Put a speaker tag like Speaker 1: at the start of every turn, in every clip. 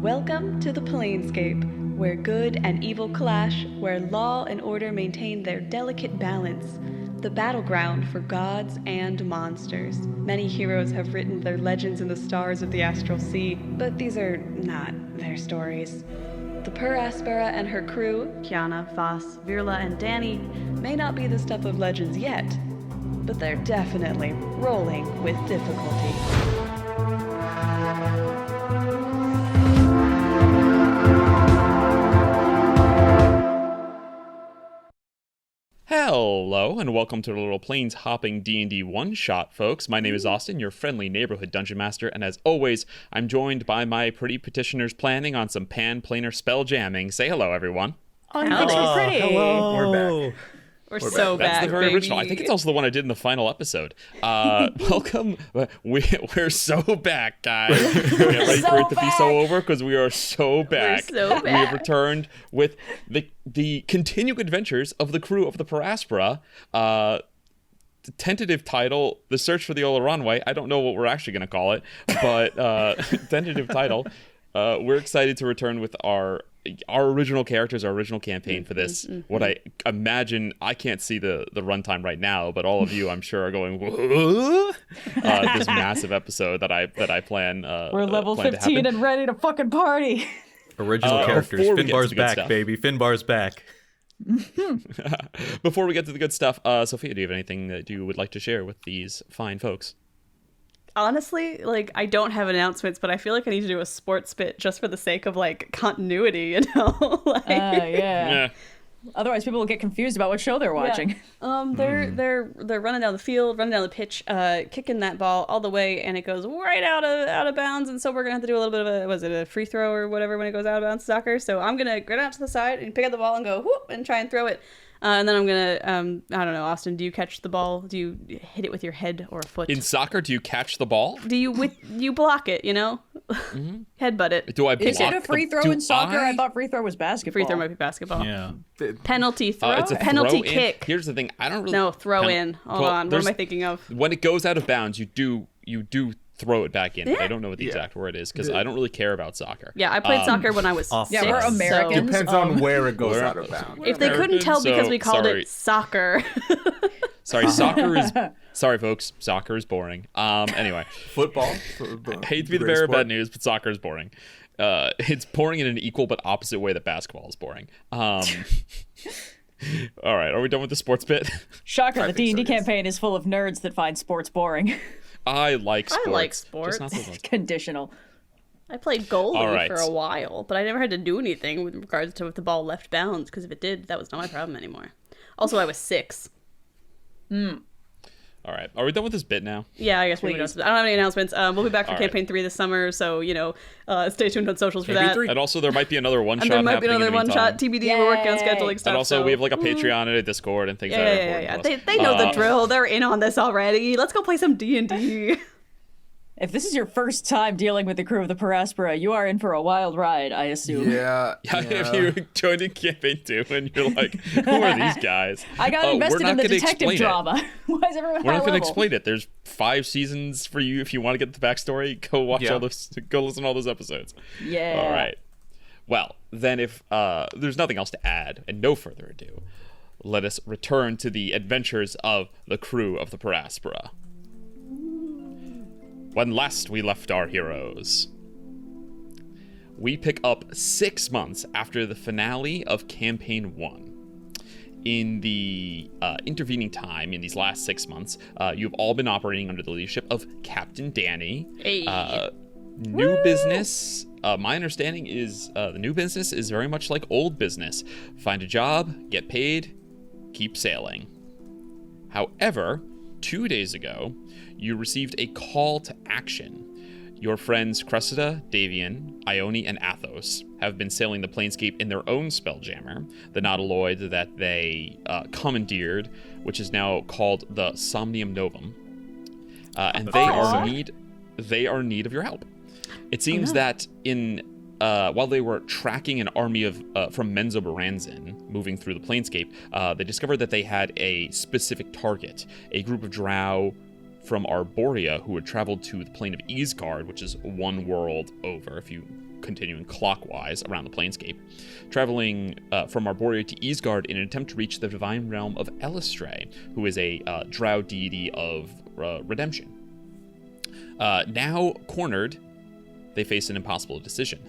Speaker 1: Welcome to the Planescape, where good and evil clash, where law and order maintain their delicate balance. The battleground for gods and monsters. Many heroes have written their legends in the stars of the astral sea, but these are not their stories. The Aspera and her crew, Kyana, Vhas, Virla, and Dani, may not be the stuff of legends yet, but they're definitely rolling with difficulty.
Speaker 2: Hello, and welcome to the Little Planes Hopping D&D one-shot, folks. My name is Austin, your friendly neighborhood dungeon master, and as always, I'm joined by my pretty petitioners planning on some pan-planar spell jamming. Say hello, everyone.
Speaker 1: Oh, you look so pretty.
Speaker 3: Hello. We're back.
Speaker 1: We're so back,
Speaker 2: That's the very
Speaker 1: baby.
Speaker 2: original. I think it's also the one I did in the final episode. Welcome. We're so back, guys. Get ready for it to be so over, because we are so back.
Speaker 1: We're so back.
Speaker 2: We have returned with the continued adventures of the crew of the Aspera. The tentative title, The Search for the Oloranwë. I don't know what we're actually going to call it, but tentative title. We're excited to return with our original characters, our original campaign for this. What I imagine, I can't see the runtime right now, but all of you, I'm sure, are going, this massive episode that I plan.
Speaker 4: We're level 15 and ready to fucking party.
Speaker 3: Original characters. Finbar's back,
Speaker 2: stuff.
Speaker 3: baby. Finbar's back.
Speaker 2: Before we get to the good stuff, Sophia, do you have anything that you would like to share with these fine folks?
Speaker 1: Honestly, I don't have announcements, but I feel like I need to do a sports bit just for the sake of, continuity, you know?
Speaker 4: Yeah. Otherwise, people will get confused about what show they're watching.
Speaker 1: Yeah. They're running down the field, running down the pitch, kicking that ball all the way, and it goes right out of bounds. And so we're gonna have to do a little bit of a free throw or whatever when it goes out of bounds soccer. So I'm gonna run out to the side and pick up the ball and go whoop and try and throw it. And then I'm gonna I don't know, Austin, do you catch the ball? Do you hit it with your head or a foot?
Speaker 2: In soccer, do you catch the ball?
Speaker 1: Do you block it? You know, Headbutt it.
Speaker 2: Do I block?
Speaker 4: Is it a free throw in soccer? I thought free throw was basketball.
Speaker 1: Free throw might be basketball.
Speaker 3: Yeah.
Speaker 1: Penalty throw.
Speaker 2: It's a
Speaker 1: penalty
Speaker 2: throw
Speaker 1: kick.
Speaker 2: In. Here's the thing. I don't really.
Speaker 1: No, throw in. Hold on. What am I thinking of?
Speaker 2: When it goes out of bounds, you do throw it back in. But I don't know what the exact word is because I don't really care about soccer.
Speaker 1: Yeah, I played soccer when I was 6.
Speaker 4: Yeah, we're Americans.
Speaker 5: Depends on where it goes out of bounds.
Speaker 1: If they couldn't tell because we called it soccer.
Speaker 2: Sorry, soccer is... Sorry, folks. Soccer is boring. Anyway.
Speaker 5: Football.
Speaker 2: I hate to be the bearer of bad news, but soccer is boring. It's boring in an equal but opposite way that basketball is boring. All right, are we done with the sports bit?
Speaker 4: Shocker, the D&D campaign is full of nerds that find sports boring.
Speaker 2: I like sports.
Speaker 1: I like sports.
Speaker 2: Just not those ones.
Speaker 4: Conditional.
Speaker 1: I played goalie
Speaker 2: right.
Speaker 1: for a while, but I never had to do anything with regards to if the ball left bounds, because if it did, that was not my problem anymore. Also, I was 6.
Speaker 2: All right, are we done with this bit now?
Speaker 1: Yeah, I guess we don't. I don't have any announcements. We'll be back for
Speaker 2: All
Speaker 1: campaign 3 this summer, so stay tuned on socials for that.
Speaker 2: And also, there might be another one-shot.
Speaker 1: And there might be
Speaker 2: happening
Speaker 1: another
Speaker 2: in the
Speaker 1: one-shot TBD. We're working on scheduling stuff.
Speaker 2: And also, we have a Patreon and a Discord and things like that.
Speaker 1: Yeah. They know the drill. They're in on this already. Let's go play some D&D.
Speaker 4: If this is your first time dealing with the crew of the Aspera, you are in for a wild ride, I assume.
Speaker 5: Yeah.
Speaker 2: If you joined in campaign 2 and you're like, who are these guys?
Speaker 4: I got invested in the detective drama. Why is everyone
Speaker 2: We're not
Speaker 4: going to
Speaker 2: explain it. There's 5 seasons for you if you want to get the backstory. Go watch all those. Go listen to all those episodes.
Speaker 4: Yeah.
Speaker 2: All right. Well, then if there's nothing else to add, and no further ado, let us return to the adventures of the crew of the Aspera. When last we left our heroes, we pick up 6 months after the finale of Campaign 1. In the intervening time, in these last 6 months, you've all been operating under the leadership of Captain Dani.
Speaker 1: Hey.
Speaker 2: New business. My understanding is the new business is very much like old business. Find a job, get paid, keep sailing. However, 2 days ago, you received a call to action. Your friends Cressida, Davian, Ione, and Athos have been sailing the Planescape in their own spelljammer, the Nautiloid that they commandeered, which is now called the Somnium Novum. And they are in need of your help. It seems that while they were tracking an army of from Menzoberranzan moving through the Planescape, they discovered that they had a specific target, a group of drow from Arboria who had traveled to the plane of Isgard, which is one world over if you continuing clockwise around the planescape, traveling from Arboria to Isgard in an attempt to reach the divine realm of Elistre, who is a drow deity of redemption. Now cornered, they face an impossible decision.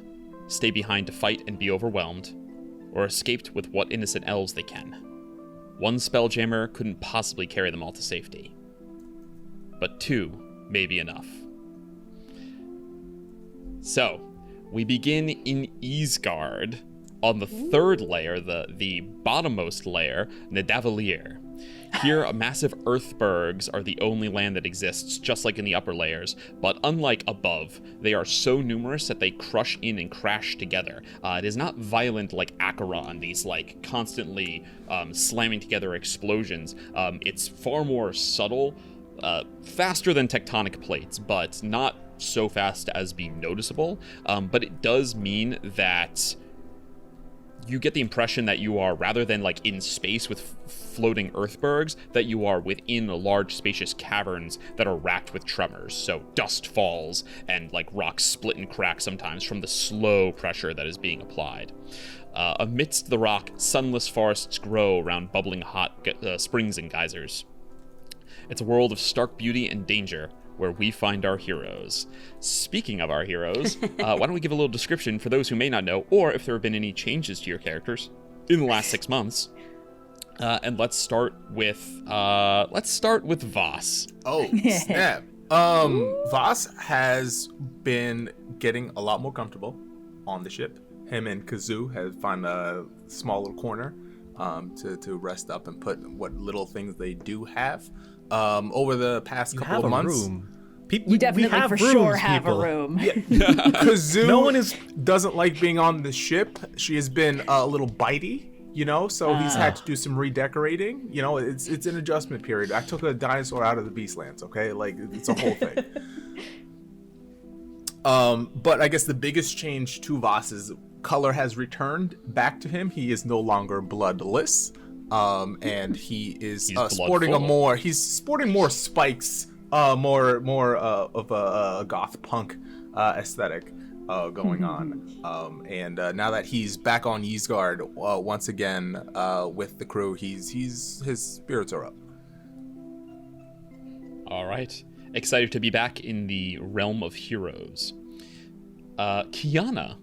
Speaker 2: Stay behind to fight and be overwhelmed, or escaped with what innocent elves they can. One spelljammer couldn't possibly carry them all to safety. But 2 may be enough. So, we begin in Isgard, on the 3rd layer, the bottommost layer, Nidavellir. Here, massive earthbergs are the only land that exists, just like in the upper layers, but unlike above, they are so numerous that they crush in and crash together. It is not violent like Acheron, these like constantly slamming together explosions. It's far more subtle, faster than tectonic plates, but not so fast as being noticeable. But it does mean that you get the impression that you are, rather than like in space with floating earthbergs, that you are within large spacious caverns that are racked with tremors. So dust falls and like rocks split and crack sometimes from the slow pressure that is being applied. Amidst the rock, sunless forests grow around bubbling hot springs and geysers. It's a world of stark beauty and danger, where we find our heroes. Speaking of our heroes, why don't we give a little description for those who may not know, or if there have been any changes to your characters in the last 6 months. And let's start with Vhas.
Speaker 5: Oh, snap. Vhas has been getting a lot more comfortable on the ship. Him and Kazoo have found a small little corner to rest up and put what little things they do have. Over the past couple of months,
Speaker 4: you definitely for sure have a room.
Speaker 5: Yeah. Kazoo doesn't like being on the ship. She has been a little bitey, so he's had to do some redecorating. It's an adjustment period. I took a dinosaur out of the Beastlands, okay? Like, it's a whole thing. But I guess the biggest change to Vhas is color has returned back to him. He is no longer bloodless. And he is sporting more spikes, more of a goth punk aesthetic going on. And now that he's back on Isgard once again with the crew, his spirits are up.
Speaker 2: All right, excited to be back in the realm of heroes. Kyana,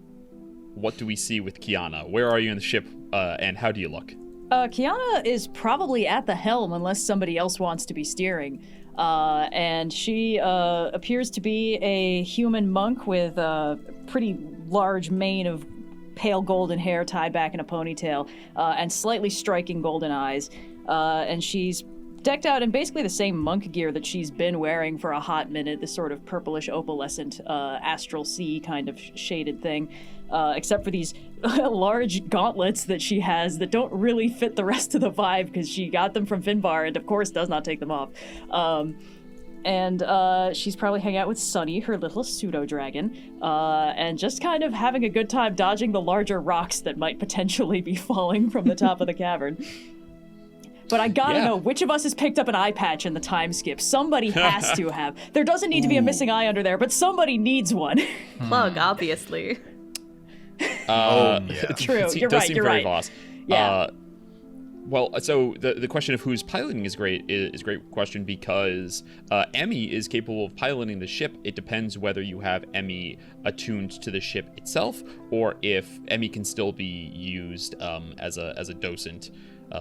Speaker 2: what do we see with Kyana? Where are you in the ship, and how do you look?
Speaker 4: Kyana is probably at the helm unless somebody else wants to be steering. And she appears to be a human monk with a pretty large mane of pale golden hair tied back in a ponytail, and slightly striking golden eyes. And she's decked out in basically the same monk gear that she's been wearing for a hot minute, this sort of purplish opalescent astral sea kind of shaded thing. Except for these large gauntlets that she has that don't really fit the rest of the vibe because she got them from Finbar and, of course, does not take them off. And she's probably hanging out with Sunny, her little pseudo-dragon, and just kind of having a good time dodging the larger rocks that might potentially be falling from the top of the cavern. But I gotta know, which of us has picked up an eye patch in the time skip? Somebody has to have. There doesn't need to be a missing eye under there, but somebody needs one.
Speaker 1: Plug, obviously.
Speaker 4: True. You're right.
Speaker 2: Vhas.
Speaker 4: Yeah.
Speaker 2: Well, so the question of who's piloting is great question because Emmy is capable of piloting the ship. It depends whether you have Emmy attuned to the ship itself or if Emmy can still be used as a docent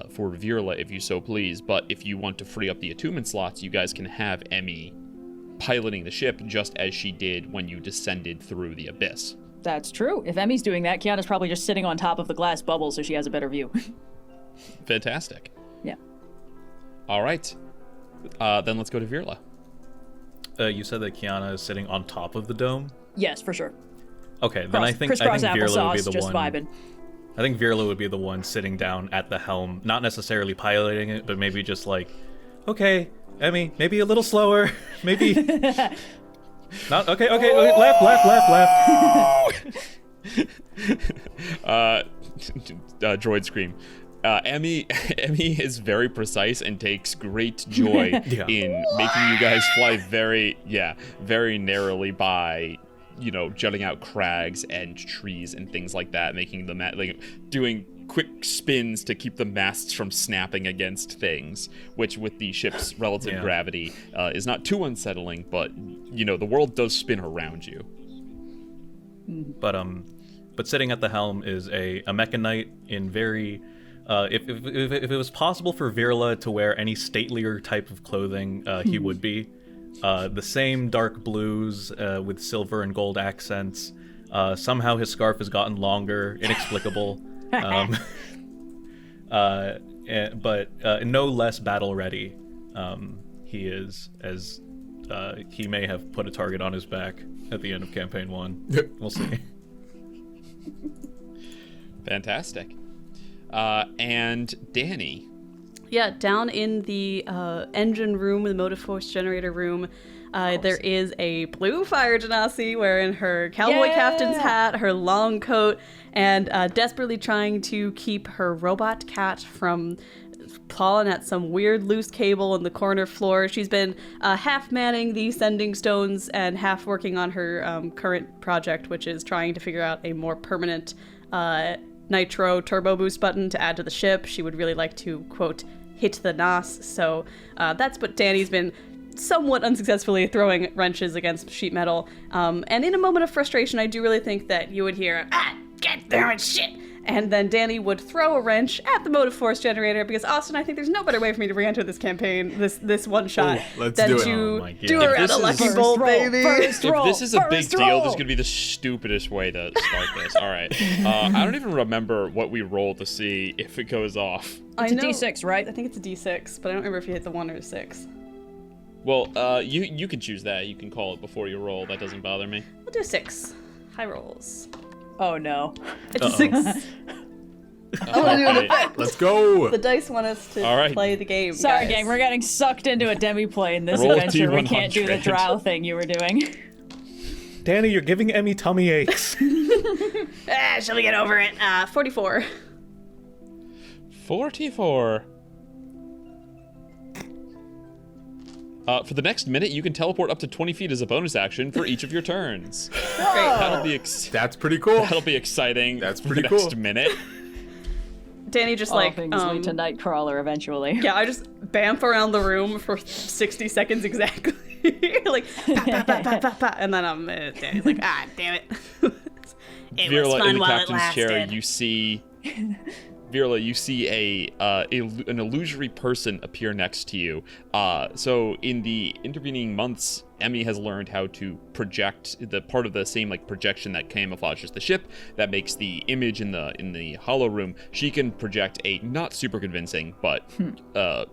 Speaker 2: for Virla if you so please. But if you want to free up the attunement slots, you guys can have Emmy piloting the ship just as she did when you descended through the abyss.
Speaker 4: That's true. If Emmy's doing that, Kiana's probably just sitting on top of the glass bubble so she has a better view.
Speaker 2: Fantastic.
Speaker 4: Yeah.
Speaker 2: All right. Then let's go to Virla.
Speaker 3: You said that Kyana is sitting on top of the dome?
Speaker 4: Yes, for sure.
Speaker 3: Okay, then I think Virla would be the one.
Speaker 4: Vibing.
Speaker 3: I think Virla would be the one sitting down at the helm, not necessarily piloting it, but maybe just like, okay, Emmy, maybe a little slower, maybe... Not okay. Left.
Speaker 2: Droid scream. Emmy is very precise and takes great joy in making you guys fly very narrowly by, jutting out crags and trees and things like that, making them doing quick spins to keep the masts from snapping against things, which with the ship's relative gravity is not too unsettling, but the world does spin around you.
Speaker 3: But sitting at the helm is a mechanite in very if it was possible for Virla to wear any statelier type of clothing, he would be. The same dark blues with silver and gold accents. Somehow his scarf has gotten longer, inexplicable. But no less battle ready he is, as he may have put a target on his back at the end of campaign 1. We'll see.
Speaker 2: Fantastic. And Dani.
Speaker 1: Yeah, down in the engine room, the motive force generator room, there is a blue fire genasi wearing her cowboy captain's hat, her long coat, and desperately trying to keep her robot cat from pawing at some weird loose cable in the corner floor. She's been half manning the sending stones and half working on her current project, which is trying to figure out a more permanent nitro turbo boost button to add to the ship. She would really like to, quote, hit the NOS. So that's what Dani's been somewhat unsuccessfully throwing wrenches against sheet metal. And in a moment of frustration, I do really think that you would hear, get throwing shit! And then Dani would throw a wrench at the motive force generator, because Austin, I think there's no better way for me to re-enter this campaign, this one shot, than to do her at a lucky bolt, baby.
Speaker 2: If this is a big deal, this is going to be the stupidest way to start this. All right. I don't even remember what we roll to see if it goes off.
Speaker 4: It's a D6, right?
Speaker 1: I think it's a D6, but I don't remember if you hit the 1 or the 6.
Speaker 2: Well, you can choose that. You can call it before you roll. That doesn't bother me.
Speaker 1: We'll do 6. High rolls.
Speaker 4: Oh no.
Speaker 1: It's a 6.
Speaker 5: Let's go.
Speaker 1: The dice want us to play the game.
Speaker 4: Sorry,
Speaker 1: guys.
Speaker 4: gang, we're getting sucked into a demi-play in this
Speaker 2: Roll
Speaker 4: adventure.
Speaker 2: T100.
Speaker 4: We can't do the drow thing you were doing.
Speaker 3: Dani, you're giving Emmy tummy aches.
Speaker 1: Shall we get over it? 44.
Speaker 2: 44. For the next minute, you can teleport up to 20 feet as a bonus action for each of your turns.
Speaker 1: Great.
Speaker 2: That'll be
Speaker 5: That's pretty cool.
Speaker 2: That'll be exciting.
Speaker 5: That's
Speaker 2: for
Speaker 5: pretty
Speaker 2: the
Speaker 5: cool.
Speaker 2: Next minute.
Speaker 1: Dani just
Speaker 4: All things lead to Nightcrawler eventually.
Speaker 1: Yeah, I just bamf around the room for 60 seconds exactly. Like, pa, pa, pa, pa, pa, and then I'm Dani's like, damn it. It was
Speaker 2: Virla,
Speaker 1: fun
Speaker 2: in the
Speaker 1: while it
Speaker 2: captain's chair,
Speaker 1: lasted.
Speaker 2: you see Virla, you see an illusory person appear next to you. So in the intervening months, Emmy has learned how to project the part of the same projection that camouflages the ship that makes the image in the hollow room. She can project a not super convincing but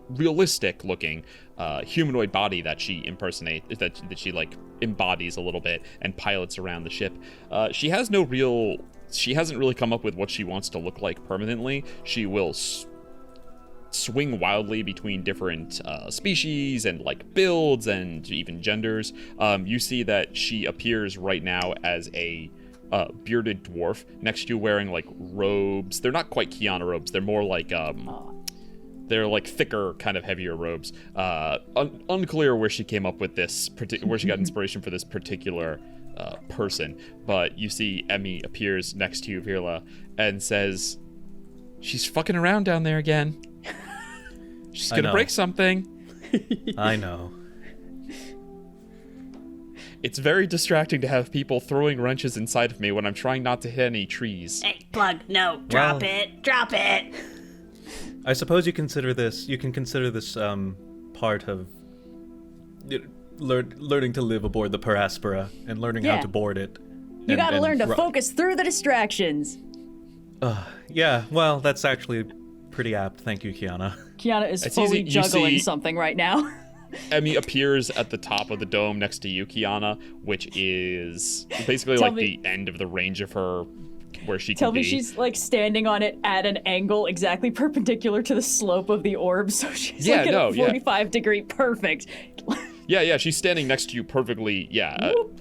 Speaker 2: realistic looking humanoid body that she impersonates, that she embodies a little bit and pilots around the ship. She hasn't really come up with what she wants to look like permanently. She will swing wildly between different species and builds and even genders. You see that she appears right now as a bearded dwarf next to you wearing robes. They're not quite Kyana robes. They're more they're thicker, kind of heavier robes. Unclear where she came up with this, where she got inspiration for this particular person. But you see Emmy appears next to you, Virla, and says, "She's fucking around down there again. She's gonna break something."
Speaker 3: I know.
Speaker 2: It's very distracting to have people throwing wrenches inside of me when I'm trying not to hit any trees.
Speaker 1: Hey, Plug, no, drop it.
Speaker 3: I suppose you can consider this part of learning to live aboard the Aspera and learning how to board it.
Speaker 4: You gotta learn to focus through the distractions.
Speaker 3: Yeah, well, that's actually pretty apt. Thank you, Kyana.
Speaker 4: Kyana is fully juggling something right now.
Speaker 2: Emmy appears at the top of the dome next to you, Kyana, which is basically the end of the range of her where she can be.
Speaker 4: Tell me she's standing on it at an angle exactly perpendicular to the slope of the orb, so she's at a 45 degree perfect.
Speaker 2: Yeah, she's standing next to you perfectly,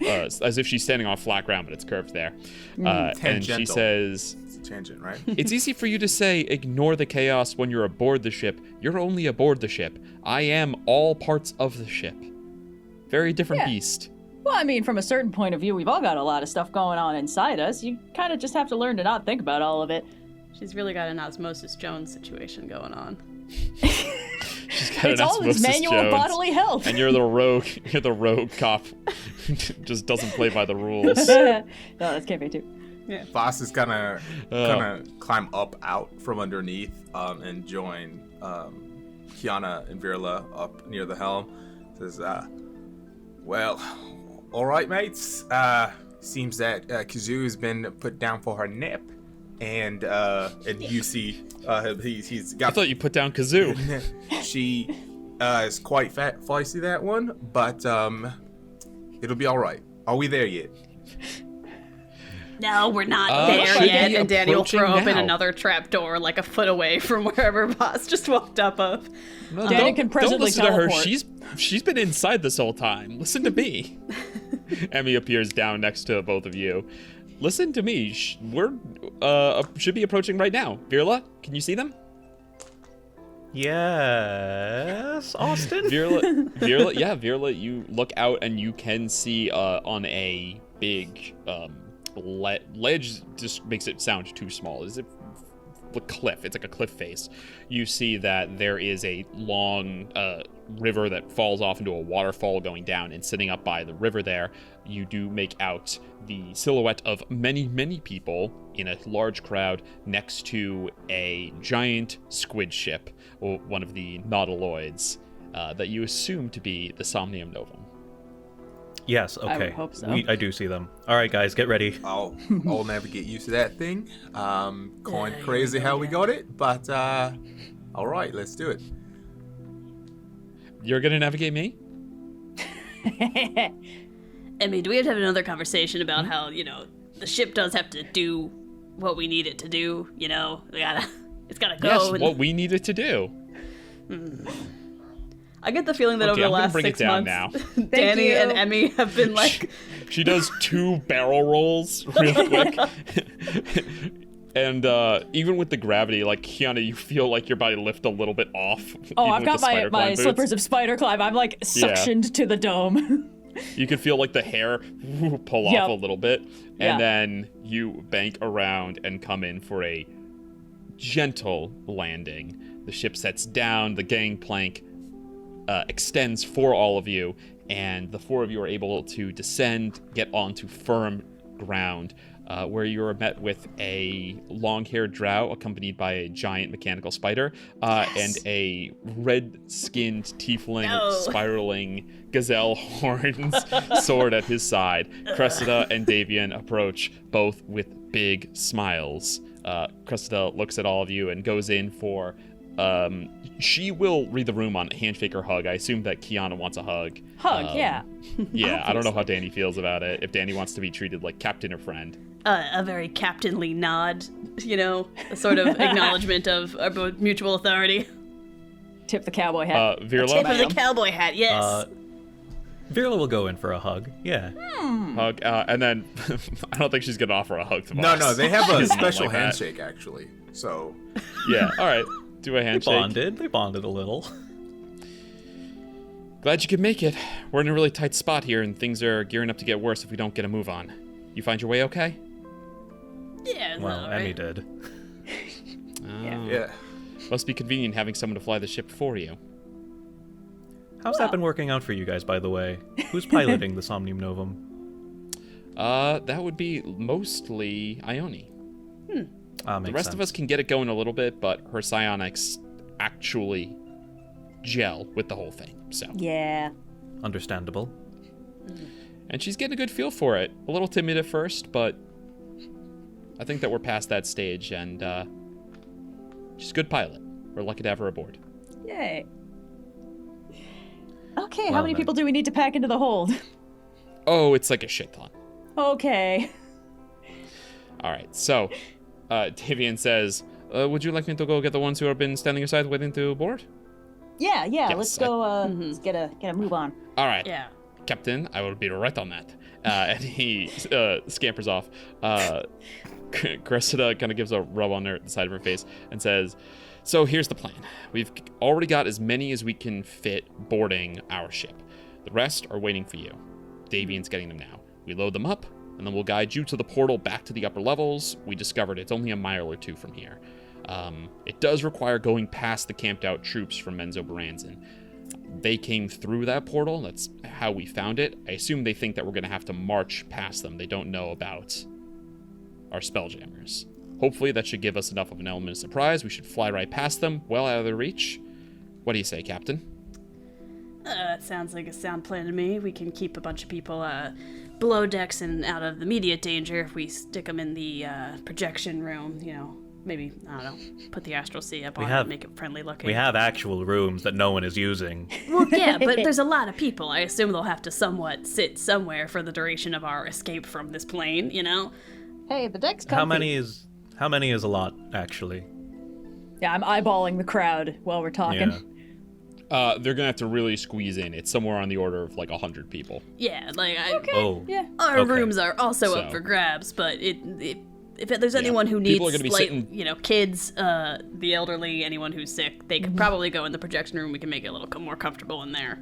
Speaker 2: as if she's standing on flat ground, but it's curved there. And she says...
Speaker 5: It's a tangent, right?
Speaker 2: It's easy for you to say, ignore the chaos when you're aboard the ship. You're only aboard the ship. I am all parts of the ship. Very different beast.
Speaker 4: Well, I mean, from a certain point of view, we've all got a lot of stuff going on inside us. You kind of just have to learn to not think about all of it.
Speaker 1: She's really got an Osmosis Jones situation going on.
Speaker 4: It's all this manual
Speaker 2: Jones,
Speaker 4: bodily health.
Speaker 2: And you're the rogue cop. Just doesn't play by the rules.
Speaker 4: No, that's campaign 2.
Speaker 1: Yeah.
Speaker 5: Vhas is gonna climb up out from underneath and join Kyana and Virla up near the helm. Says, well, all right, mates. Seems that Kazoo has been put down for her nap, and you see he's got.
Speaker 2: I thought you put down Kazoo.
Speaker 5: She is quite feisty, that one, but it'll be all right. Are we there yet?
Speaker 1: No, we're not there yet. And Dani will throw open
Speaker 2: now.
Speaker 1: another trap door like a foot away from wherever Vhas just walked up of.
Speaker 2: No,
Speaker 4: Dani can presently
Speaker 2: don't listen
Speaker 4: teleport.
Speaker 2: to her. She's been inside this whole time. Listen to me. Emmy appears down next to both of you. Listen to me. We're should be approaching right now. Virla, can you see them?
Speaker 3: Yes, Austin.
Speaker 2: Virla, you look out and you can see on a big ledge. Just makes it sound too small. Is it a cliff? It's like a cliff face. You see that there is a long river that falls off into a waterfall going down, and sitting up by the river there, you do make out the silhouette of many people in a large crowd next to a giant squid ship, or one of the nautiloids that you assume to be the Somnium Novum.
Speaker 3: Yes, okay.
Speaker 4: I would hope so.
Speaker 3: I do see them. All right, guys, get ready.
Speaker 5: I'll never get used to that thing. Going crazy how we got it, but all right, let's do it.
Speaker 2: You're gonna navigate me?
Speaker 1: Emmy, do we have to have another conversation about how, the ship does have to do what we need it to do? It's gotta go.
Speaker 2: Yes, what we need it to do.
Speaker 1: I get the feeling that over the last 6 months,
Speaker 2: now.
Speaker 1: Dani and Emmy have been like...
Speaker 2: She does 2 barrel rolls real quick. And even with the gravity, like, Kyana, you feel like your body lift a little bit off.
Speaker 4: Oh, I've got my slippers of spider climb. I'm like suctioned to the dome.
Speaker 2: You can feel like the hair pull off a little bit. And then you bank around and come in for a gentle landing. The ship sets down, the gangplank extends for all of you, and the 4 of you are able to descend, get onto firm ground, where you are met with a long-haired drow accompanied by a giant mechanical spider and a red-skinned tiefling spiraling gazelle horns sword at his side. Cressida and Davian approach, both with big smiles. Cressida looks at all of you and goes in for... she will read the room on handshake or hug. I assume that Kyana wants a hug.
Speaker 4: Yeah.
Speaker 2: Yeah, I don't know how Dani feels about it. If Dani wants to be treated like captain or friend.
Speaker 1: A very captainly nod, a sort of acknowledgement of our mutual authority.
Speaker 4: Tip the cowboy hat.
Speaker 2: Virla?
Speaker 1: Tip of the cowboy hat, yes.
Speaker 3: Virla will go in for a hug. Yeah.
Speaker 2: Hug, and then I don't think she's gonna offer a hug to us.
Speaker 5: No, they have a special handshake actually. So.
Speaker 2: Yeah. All right. Do a handshake.
Speaker 3: They bonded a little.
Speaker 2: Glad you could make it. We're in a really tight spot here, and things are gearing up to get worse if we don't get a move on. You find your way okay?
Speaker 1: Yeah.
Speaker 3: Well,
Speaker 1: right.
Speaker 3: Emmy did.
Speaker 5: Yeah.
Speaker 2: Must be convenient having someone to fly the ship for you.
Speaker 3: How's that been working out for you guys, by the way? Who's piloting the Somnium Novum?
Speaker 2: That would be mostly Ione. The rest of us can get it going a little bit, but her psionics actually gel with the whole thing. So
Speaker 4: Yeah.
Speaker 3: Understandable.
Speaker 2: And she's getting a good feel for it. A little timid at first, but I think that we're past that stage, and she's a good pilot. We're lucky to have her aboard.
Speaker 4: Yay. Okay,
Speaker 3: Well,
Speaker 4: how many
Speaker 3: then.
Speaker 4: people do we need to pack into the hold?
Speaker 2: Oh, it's like a shit ton.
Speaker 4: Okay.
Speaker 2: All right, so Davian says, would you like me to go get the ones who have been standing aside waiting to board?
Speaker 4: Yeah.
Speaker 2: Yes,
Speaker 4: Let's go. Let's get a move on.
Speaker 2: All right.
Speaker 6: Yeah.
Speaker 2: Captain, I will be right on that. And he scampers off. Cressida kind of gives a rub on the side of her face and says, so here's the plan. We've already got as many as we can fit boarding our ship. The rest are waiting for you. Davian's getting them now. We load them up, and then we'll guide you to the portal back to the upper levels. We discovered it's only a mile or two from here. It does require going past the camped out troops from Menzo Baranzan. They came through that portal. That's how we found it. I assume they think that we're going to have to march past them. They don't know about our spelljammers. Hopefully that should give us enough of an element of surprise. We should fly right past them, well out of their reach. What do you say, Captain?
Speaker 6: That sounds like a sound plan to me. We can keep a bunch of people below decks and out of immediate danger if we stick them in the projection room, maybe, I don't know, put the astral sea up on it, make it friendly looking.
Speaker 3: We have actual rooms that no one is using.
Speaker 6: Well, yeah, but there's a lot of people. I assume they'll have to somewhat sit somewhere for the duration of our escape from this plane,
Speaker 4: Hey, the deck's comfy.
Speaker 3: How many is a lot, actually?
Speaker 4: Yeah, I'm eyeballing the crowd while we're talking.
Speaker 3: Yeah.
Speaker 2: They're gonna have to really squeeze in. It's somewhere on the order of like 100 people.
Speaker 6: Yeah,
Speaker 3: Oh.
Speaker 4: Yeah.
Speaker 6: Our rooms are also up for grabs, but if there's anyone who needs,
Speaker 2: People are gonna be sitting...
Speaker 6: kids, the elderly, anyone who's sick, they could probably go in the projection room. We can make it a little more comfortable in there.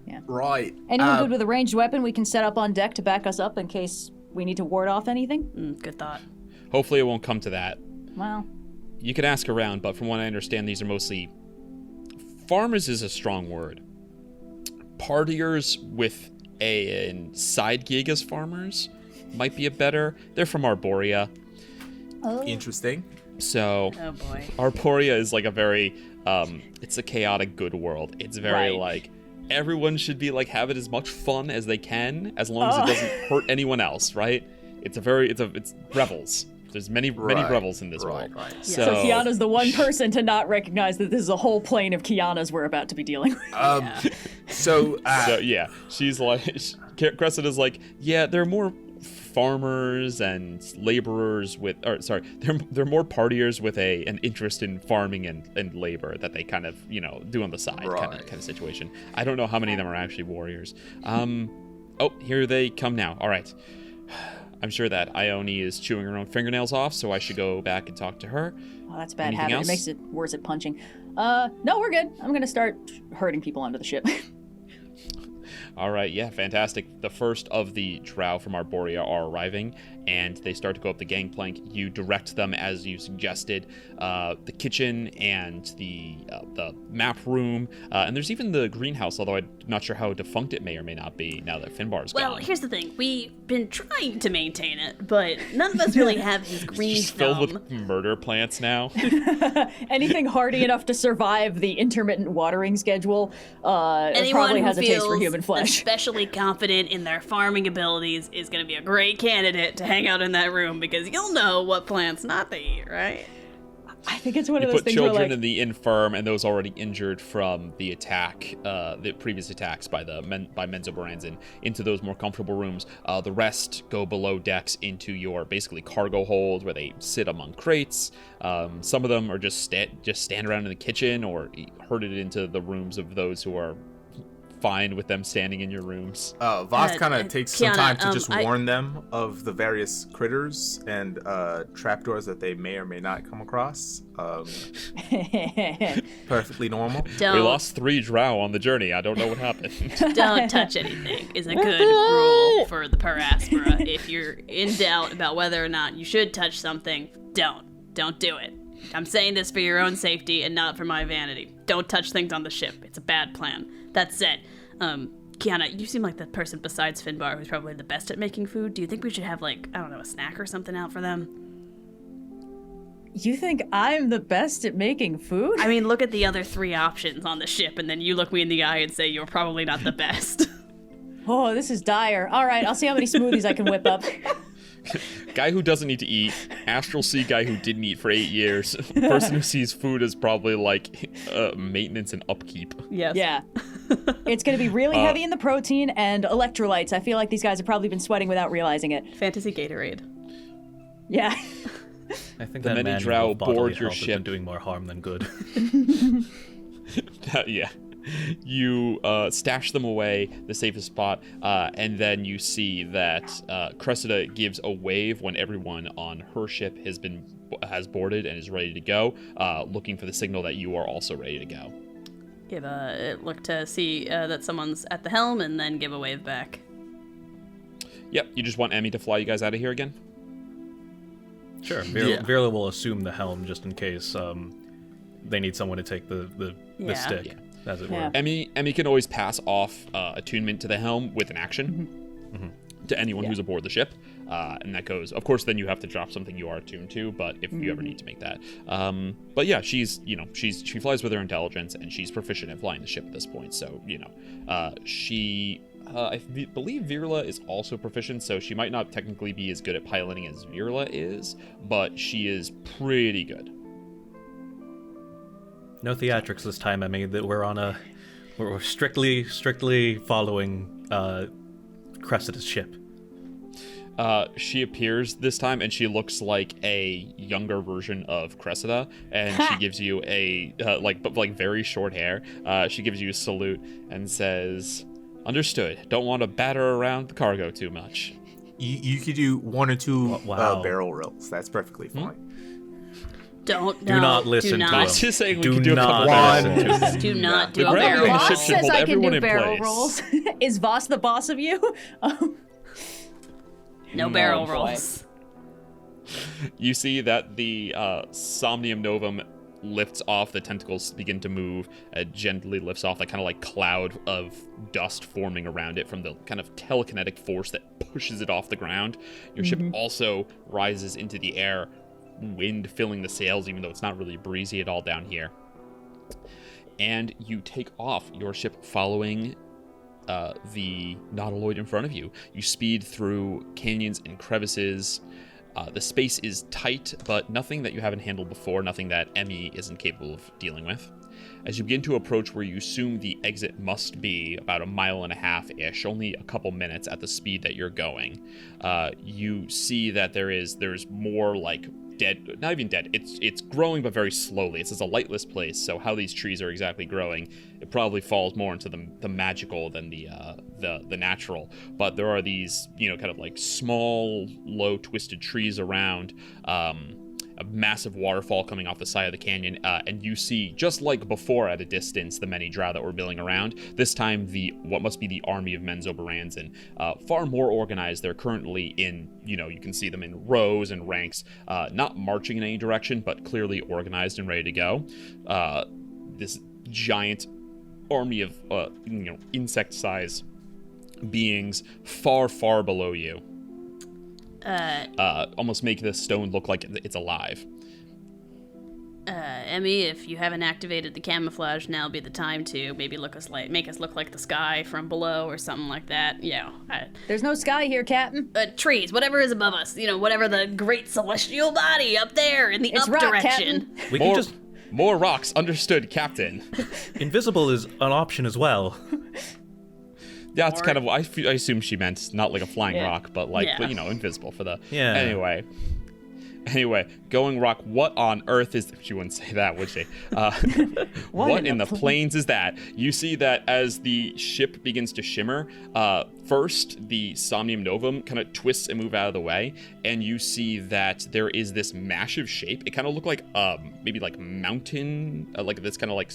Speaker 4: Yeah.
Speaker 5: Right.
Speaker 4: Anyone good with a ranged weapon we can set up on deck to back us up in case we need to ward off anything?
Speaker 6: Good thought.
Speaker 2: Hopefully it won't come to that.
Speaker 4: Well.
Speaker 2: You could ask around, but from what I understand, these are mostly... Farmers is a strong word. Partiers with a side gig as farmers might be a better. They're from Arboria.
Speaker 4: Oh.
Speaker 5: Interesting.
Speaker 2: So,
Speaker 6: Oh boy.
Speaker 2: Arboria is like a very, it's a chaotic good world. It's very everyone should be have it as much fun as they can, as long as it doesn't hurt anyone else, right? It's revels. There's many revels in this world.
Speaker 5: Right.
Speaker 2: So
Speaker 4: Kyana's the one person to not recognize that this is a whole plane of Kyanas we're about to be dealing with.
Speaker 5: So
Speaker 2: yeah, she's Cressida's there are more farmers and laborers they're more partiers with an interest in farming and labor that they kind of do on the side, kind of situation. I don't know how many of them are actually warriors. Oh, here they come now. All right. I'm sure that Ione is chewing her own fingernails off, so I should go back and talk to her.
Speaker 4: Oh, that's a bad
Speaker 2: Anything
Speaker 4: habit.
Speaker 2: else?
Speaker 4: It makes it worse at punching. No, we're good. I'm gonna start herding people onto the ship.
Speaker 2: All right, yeah, fantastic. The first of the drow from Arboria are arriving, and they start to go up the gangplank. You direct them, as you suggested, the kitchen and the map room, and there's even the greenhouse, although I'm not sure how defunct it may or may not be now that Finbar's gone.
Speaker 6: Well, here's the thing. We've been trying to maintain it, but none of us really have his green
Speaker 2: It's filled with murder plants now.
Speaker 4: Anything hardy enough to survive the intermittent watering schedule probably has a taste for human flesh.
Speaker 6: Especially confident in their farming abilities is going to be a great candidate to hang out in that room, because you'll know what plants not to eat, right?
Speaker 4: I think it's one of those things
Speaker 2: where
Speaker 4: where
Speaker 2: children in the infirm and those already injured from the attack, the previous attacks by Menzo Baranzan, into those more comfortable rooms. The rest go below decks into your basically cargo hold, where they sit among crates. Some of them are just stand around in the kitchen or herded into the rooms of those who are fine with them standing in your rooms.
Speaker 5: Vhas kind of takes some
Speaker 6: Kyana,
Speaker 5: time to just warn them of the various critters and trapdoors that they may or may not come across. Perfectly normal.
Speaker 2: We lost 3 drow on the journey. I don't know what happened.
Speaker 6: Don't touch anything is a good rule for the Aspera. If you're in doubt about whether or not you should touch something, don't do it. I'm saying this for your own safety and not for my vanity. Don't touch things on the ship. It's a bad plan. That said, Kyana, you seem like the person besides Finbar who's probably the best at making food. Do you think we should have, a snack or something out for them?
Speaker 4: You think I'm the best at making food?
Speaker 6: I mean, look at the other 3 options on the ship, and then you look me in the eye and say you're probably not the best.
Speaker 4: Oh, this is dire. All right, I'll see how many smoothies I can whip up.
Speaker 2: Guy who doesn't need to eat, astral sea guy who didn't eat for 8 years, person who sees food as probably maintenance and upkeep.
Speaker 6: Yes.
Speaker 4: Yeah. It's going to be really heavy in the protein and electrolytes. I feel like these guys have probably been sweating without realizing it.
Speaker 6: Fantasy Gatorade.
Speaker 4: Yeah.
Speaker 3: I think
Speaker 2: The
Speaker 3: that
Speaker 2: many
Speaker 3: manual
Speaker 2: drow
Speaker 3: of bodily
Speaker 2: board your
Speaker 3: health has
Speaker 2: ship.
Speaker 3: been doing more harm than good.
Speaker 2: Yeah. You stash them away, the safest spot, and then you see that Cressida gives a wave when everyone on her ship has boarded and is ready to go, looking for the signal that you are also ready to go.
Speaker 6: Give a look to see that someone's at the helm, and then give a wave back.
Speaker 2: Yep, you just want Emmy to fly you guys out of here again?
Speaker 3: Sure. Virla will assume the helm just in case they need someone to take the stick. Yeah. As it were.
Speaker 2: Emmy can always pass off attunement to the helm with an action to anyone who's aboard the ship, and that goes. Of course, then you have to drop something you are attuned to. But if you ever need to make that, but yeah, she flies with her intelligence, and she's proficient at flying the ship at this point. So she. I believe Virla is also proficient, so she might not technically be as good at piloting as Virla is, but she is pretty good.
Speaker 3: No theatrics this time, Emmy. That we're strictly following Cressida's ship.
Speaker 2: She appears this time, and she looks like a younger version of Cressida, and she gives you a very short hair. She gives you a salute and says, "Understood. Don't want to batter around the cargo too much."
Speaker 5: You could do 1 or 2 barrel rolls. That's perfectly fine.
Speaker 3: Do not listen to him.
Speaker 2: Just saying we
Speaker 3: do
Speaker 2: can do a
Speaker 3: not
Speaker 2: couple
Speaker 3: listen.
Speaker 6: Do not do
Speaker 2: The
Speaker 6: a
Speaker 2: gravity
Speaker 6: barrel
Speaker 2: on the
Speaker 6: roll.
Speaker 2: ship
Speaker 4: Vhas
Speaker 2: should
Speaker 4: says
Speaker 2: hold
Speaker 4: I can
Speaker 2: everyone
Speaker 4: do
Speaker 2: in
Speaker 4: barrel
Speaker 2: place.
Speaker 4: rolls. Is Vhas the boss of you?
Speaker 6: No barrel
Speaker 4: boy.
Speaker 6: rolls.
Speaker 2: You see that the Somnium Novum lifts off, the tentacles begin to move, it gently lifts off, that kind of like cloud of dust forming around it from the kind of telekinetic force that pushes it off the ground. Your ship also rises into the air, wind filling the sails, even though it's not really breezy at all down here. And you take off, your ship following the nautiloid in front of you. You speed through canyons and crevices. The space is tight, but nothing that you haven't handled before, nothing that Emmy isn't capable of dealing with. As you begin to approach where you assume the exit must be, about 1.5 miles-ish, only a couple minutes at the speed that you're going, you see that there's more like dead, not even dead, it's growing but very slowly. It's a lightless place, so how these trees are exactly growing, it probably falls more into the magical than the natural. But there are these, kind of like small, low, twisted trees around, a massive waterfall coming off the side of the canyon, and you see, just like before at a distance, the many drow that were milling around. This time, what must be the army of Menzoberrands, and far more organized. They're currently in, you can see them in rows and ranks, not marching in any direction, but clearly organized and ready to go. This giant army of, insect-sized beings far, far below you. Almost make the stone look like it's alive.
Speaker 6: Emmy, if you haven't activated the camouflage, now would be the time to maybe make us look like the sky from below or something like that.
Speaker 4: There's no sky here, Captain.
Speaker 6: Trees, whatever is above us. Whatever the great celestial body up there in the
Speaker 4: It's
Speaker 6: up
Speaker 4: rock,
Speaker 6: direction.
Speaker 3: We can just
Speaker 2: more rocks. Understood, Captain.
Speaker 3: invisible is an option as well.
Speaker 2: Yeah, it's kind of. I assume she meant not like a flying rock, but like invisible for the.
Speaker 3: Yeah.
Speaker 2: Anyway, going rock. What on earth is? She wouldn't say that, would she? What in the plains is that? You see that as the ship begins to shimmer. First, the Somnium Novum kind of twists and moves out of the way, and you see that there is this massive shape. It kind of looked like maybe like mountain, like this kind of like.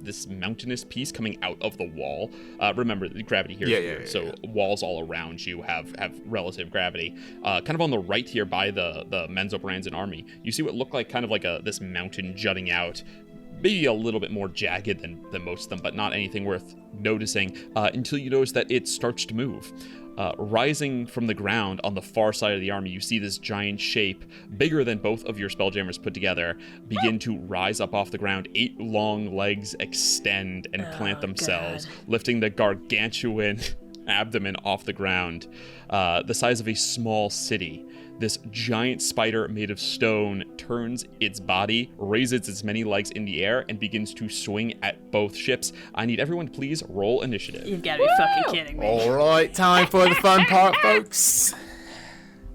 Speaker 2: This mountainous piece coming out of the wall. Remember, the gravity here is weird, so walls all around you have relative gravity. Kind of on the right here by the Menzoberrands army, you see what looked like kind of like this mountain jutting out, maybe a little bit more jagged than most of them, but not anything worth noticing until you notice that it starts to move. Rising from the ground on the far side of the army, you see this giant shape, bigger than both of your Spelljammers put together, begin to rise up off the ground. 8 long legs extend and plant themselves, lifting the gargantuan abdomen off the ground, the size of a small city. This giant spider made of stone turns its body, raises its many legs in the air, and begins to swing at both ships. I need everyone to please roll initiative.
Speaker 6: You've got to be fucking kidding me.
Speaker 5: All right, time for the fun part, folks.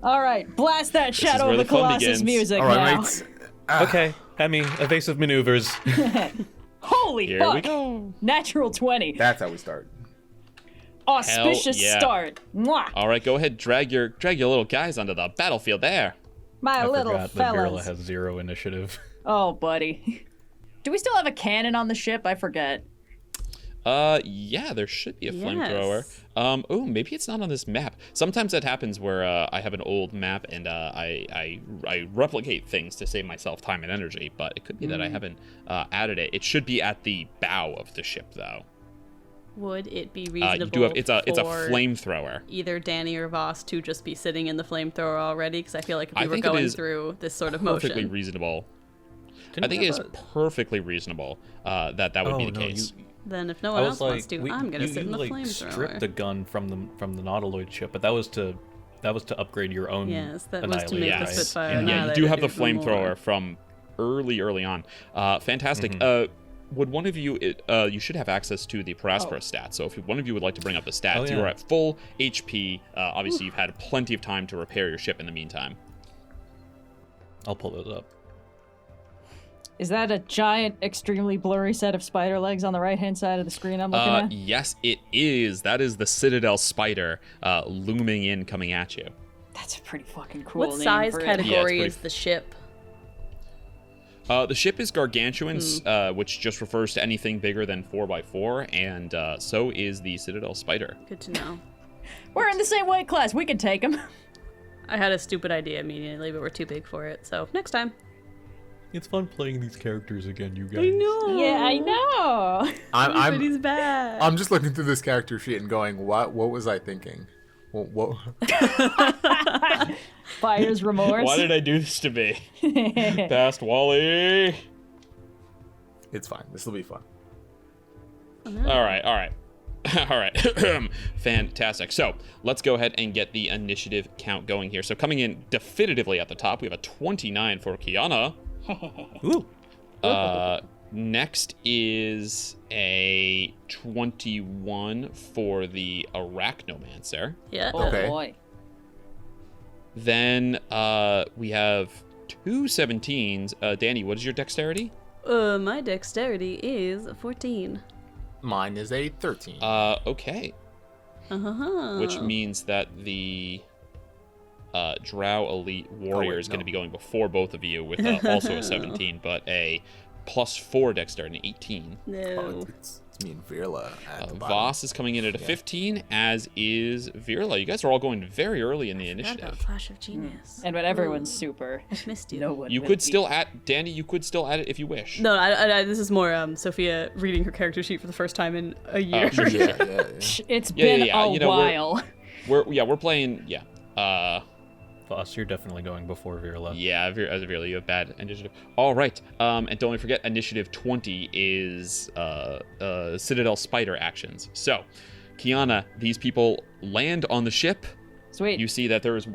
Speaker 4: All right, blast that Shadow
Speaker 2: where
Speaker 4: of the
Speaker 2: the fun
Speaker 4: Colossus
Speaker 2: begins.
Speaker 4: music
Speaker 5: All right,
Speaker 4: now.
Speaker 5: mates.
Speaker 3: Okay, Emmy, evasive maneuvers.
Speaker 4: Holy Holy
Speaker 2: Here
Speaker 4: fuck.
Speaker 2: we go.
Speaker 4: Natural 20.
Speaker 5: That's how we start.
Speaker 4: Auspicious
Speaker 2: yeah.
Speaker 4: start. Mwah.
Speaker 2: All right, go ahead, drag your little guys onto the battlefield there.
Speaker 4: My
Speaker 3: I
Speaker 4: little
Speaker 3: forgot that Virla
Speaker 4: fellas.
Speaker 3: has 0 initiative.
Speaker 4: Oh, buddy. Do we still have a cannon on the ship? I forget.
Speaker 2: Yeah, there should be a flamethrower. Oh, maybe it's not on this map. Sometimes that happens where I have an old map and I replicate things to save myself time and energy, but it could be that I haven't added it. It should be at the bow of the ship, though.
Speaker 6: Would it be reasonable
Speaker 2: You do have it's a
Speaker 6: for
Speaker 2: flamethrower.
Speaker 6: either Dani or Vhas to just be sitting in the flamethrower already? Because I feel like if we were
Speaker 2: think it
Speaker 6: going
Speaker 2: is
Speaker 6: through this sort of
Speaker 2: Perfectly
Speaker 6: motion,
Speaker 2: reasonable.
Speaker 3: Didn't
Speaker 2: I think
Speaker 3: we
Speaker 2: it is
Speaker 3: have
Speaker 2: perfectly reasonable that would be the case.
Speaker 6: then if no
Speaker 3: I
Speaker 6: one
Speaker 3: was
Speaker 6: else wants
Speaker 3: like,
Speaker 6: to, I'm gonna sit in the
Speaker 3: like
Speaker 6: flamethrower.
Speaker 3: stripped the gun from the Nautiloid ship, but that was to upgrade your own.
Speaker 6: Yes, that was to make
Speaker 3: Annihilator,
Speaker 6: the
Speaker 3: right?
Speaker 6: Spitfire.
Speaker 2: And yeah, you
Speaker 6: Annihilator
Speaker 2: do have the
Speaker 6: do some more.
Speaker 2: flamethrower from early on. Fantastic. Would one of you, you should have access to the Paraspora stats. So if one of you would like to bring up the stats,
Speaker 3: Oh, yeah.
Speaker 2: you are at full HP. Obviously, you've had plenty of time to repair your ship in the meantime.
Speaker 3: I'll pull those up.
Speaker 4: Is that a giant, extremely blurry set of spider legs on the right-hand side of the screen I'm looking at?
Speaker 2: Yes, it is. That is the Citadel Spider looming in, coming at you.
Speaker 4: That's a pretty fucking cool
Speaker 6: What
Speaker 4: name
Speaker 6: size
Speaker 4: for it.
Speaker 6: category
Speaker 2: Yeah,
Speaker 6: is the ship?
Speaker 2: The ship is gargantuan, which just refers to anything bigger than 4x4, and so is the Citadel Spider.
Speaker 6: Good to know.
Speaker 4: We're in the same weight class. We can take them.
Speaker 6: I had a stupid idea immediately, but we're too big for it. So next time.
Speaker 3: It's fun playing these characters again, you guys.
Speaker 6: I know.
Speaker 4: Yeah, I know.
Speaker 6: Everybody's bad.
Speaker 5: I'm just looking through this character sheet and going, what was I thinking? What?
Speaker 4: Buyer's remorse.
Speaker 2: Why did I do this to me? Past Wally.
Speaker 5: It's fine. This will be fun.
Speaker 2: All right. Fantastic. So let's go ahead and get the initiative count going here. So coming in definitively at the top, we have a 29 for Kyana.
Speaker 3: Ooh.
Speaker 2: Next is a 21 for the Arachnomancer.
Speaker 6: Yeah.
Speaker 4: Oh,
Speaker 5: Okay.
Speaker 4: boy.
Speaker 2: Then we have two 17s. Dani, what is your dexterity?
Speaker 6: My dexterity is 14.
Speaker 5: Mine is a 13.
Speaker 2: Okay.
Speaker 6: Uh-huh.
Speaker 2: Which means that the Drow Elite Warrior is going to be going before both of you with also a 17, but a +4 dexterity, 18.
Speaker 6: No.
Speaker 5: It's me and Virla at the bottom.
Speaker 2: Vhas is coming in at a 15, as is Virla. You guys are all going very early in the
Speaker 6: Forgot about
Speaker 2: initiative.
Speaker 6: Flash of Genius.
Speaker 4: And when everyone's super,
Speaker 6: Missed you.
Speaker 4: no one
Speaker 2: You
Speaker 4: will
Speaker 2: could
Speaker 4: be-
Speaker 2: still add, Dani, you could still add it if you wish.
Speaker 6: No, this is more Sophia reading her character sheet for the first time in a year.
Speaker 2: sure.
Speaker 5: Yeah.
Speaker 4: It's
Speaker 2: Yeah,
Speaker 4: been
Speaker 2: yeah, yeah.
Speaker 4: a
Speaker 2: You know,
Speaker 4: while.
Speaker 2: We're playing,
Speaker 3: Vhas, you're definitely going before Virla.
Speaker 2: yeah, as a Virla, you have bad initiative. All right, and don't forget, initiative 20 is Citadel Spider actions. So, Kyana, these people land on the ship.
Speaker 4: Sweet.
Speaker 2: You see that there is a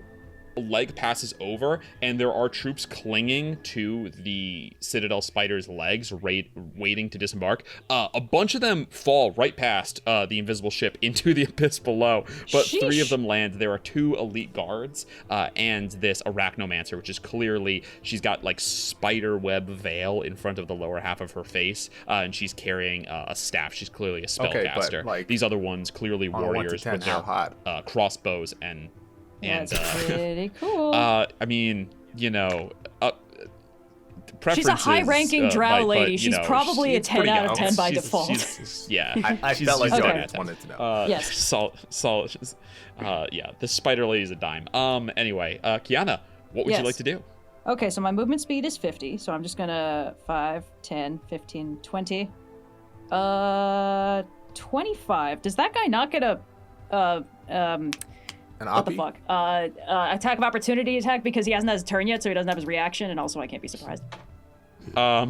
Speaker 2: leg passes over, and there are troops clinging to the Citadel Spider's legs, waiting to disembark. A bunch of them fall right past the invisible ship into the abyss below, but three of
Speaker 4: Sheesh.
Speaker 2: them land. There are two elite guards and this Arachnomancer, which is clearly, she's got like spider web veil in front of the lower half of her face, and she's carrying a staff. She's clearly a
Speaker 5: Okay, but,
Speaker 2: spellcaster.
Speaker 5: like,
Speaker 2: These other ones clearly
Speaker 5: on a 1 to
Speaker 2: warriors
Speaker 5: 10,
Speaker 2: with
Speaker 5: how
Speaker 2: their
Speaker 5: hot?
Speaker 2: crossbows and
Speaker 4: That's pretty cool.
Speaker 2: I mean, you know,
Speaker 4: She's a high-ranking drow lady.
Speaker 2: you
Speaker 4: She's
Speaker 2: know,
Speaker 4: probably a
Speaker 2: it's
Speaker 4: 10
Speaker 2: pretty
Speaker 4: out of
Speaker 2: young.
Speaker 4: 10 by
Speaker 2: She's-
Speaker 4: default.
Speaker 2: Yeah,
Speaker 5: I felt like
Speaker 2: she's
Speaker 5: you
Speaker 4: okay.
Speaker 5: guys wanted to know.
Speaker 4: Yes.
Speaker 2: Solid. Yeah, the spider lady's a dime. Anyway, Kyana, what would
Speaker 4: Yes.
Speaker 2: you like to do?
Speaker 4: Okay, so my movement speed is 50, so I'm just gonna 5, 10, 15, 20. 25. Does that guy not get a
Speaker 5: An
Speaker 4: what the
Speaker 5: oppie?
Speaker 4: fuck? Attack of opportunity attack because he hasn't had his turn yet, so he doesn't have his reaction, and also I can't be surprised.
Speaker 2: No,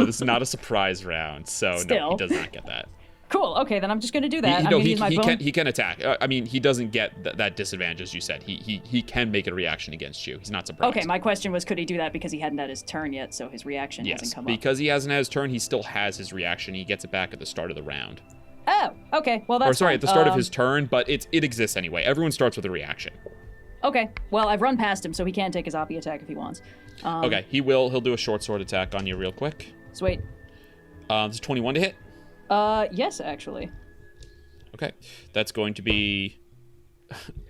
Speaker 2: this is not a surprise round, so no,
Speaker 4: Still.
Speaker 2: he does not get that.
Speaker 4: Cool. Okay, then I'm just gonna do that. I'm
Speaker 2: No,
Speaker 4: gonna
Speaker 2: he
Speaker 4: use my bone.
Speaker 2: can attack. I mean, he doesn't get that disadvantage, as you said. He can make a reaction against you. He's not surprised.
Speaker 4: Okay, my question was, could he do that because he hadn't had his turn yet, so his reaction
Speaker 2: Yes,
Speaker 4: hasn't come up?
Speaker 2: because he hasn't had his turn, he still has his reaction. He gets it back at the start of the round.
Speaker 4: Oh, okay. Well, that's
Speaker 2: Or sorry,
Speaker 4: fine.
Speaker 2: at the start of his turn, but it exists anyway. Everyone starts with a reaction.
Speaker 4: Okay. Well, I've run past him, so he can take his oppie attack if he wants.
Speaker 2: Okay, he'll do a short sword attack on you real quick.
Speaker 4: Sweet.
Speaker 2: It's 21 to hit.
Speaker 4: Yes, actually.
Speaker 2: Okay. That's going to be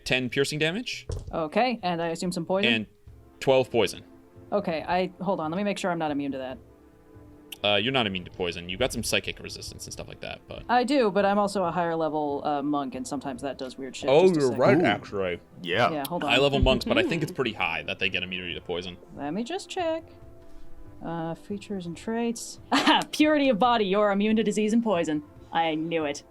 Speaker 2: 10 piercing damage.
Speaker 4: Okay, and I assume some poison?
Speaker 2: And 12 poison.
Speaker 4: Okay, hold on. Let me make sure I'm not immune to that.
Speaker 2: You're not immune to poison. You've got some psychic resistance and stuff like that, but...
Speaker 4: I do, but I'm also a higher level monk, and sometimes that does weird shit.
Speaker 2: Oh,
Speaker 4: Just a
Speaker 2: you're
Speaker 4: second.
Speaker 2: right, actually.
Speaker 5: Yeah.
Speaker 4: Hold on.
Speaker 2: High level monks, but I think it's pretty high that they get immunity to poison.
Speaker 4: Let me just check. Features and traits. Purity of body. You're immune to disease and poison. I knew it.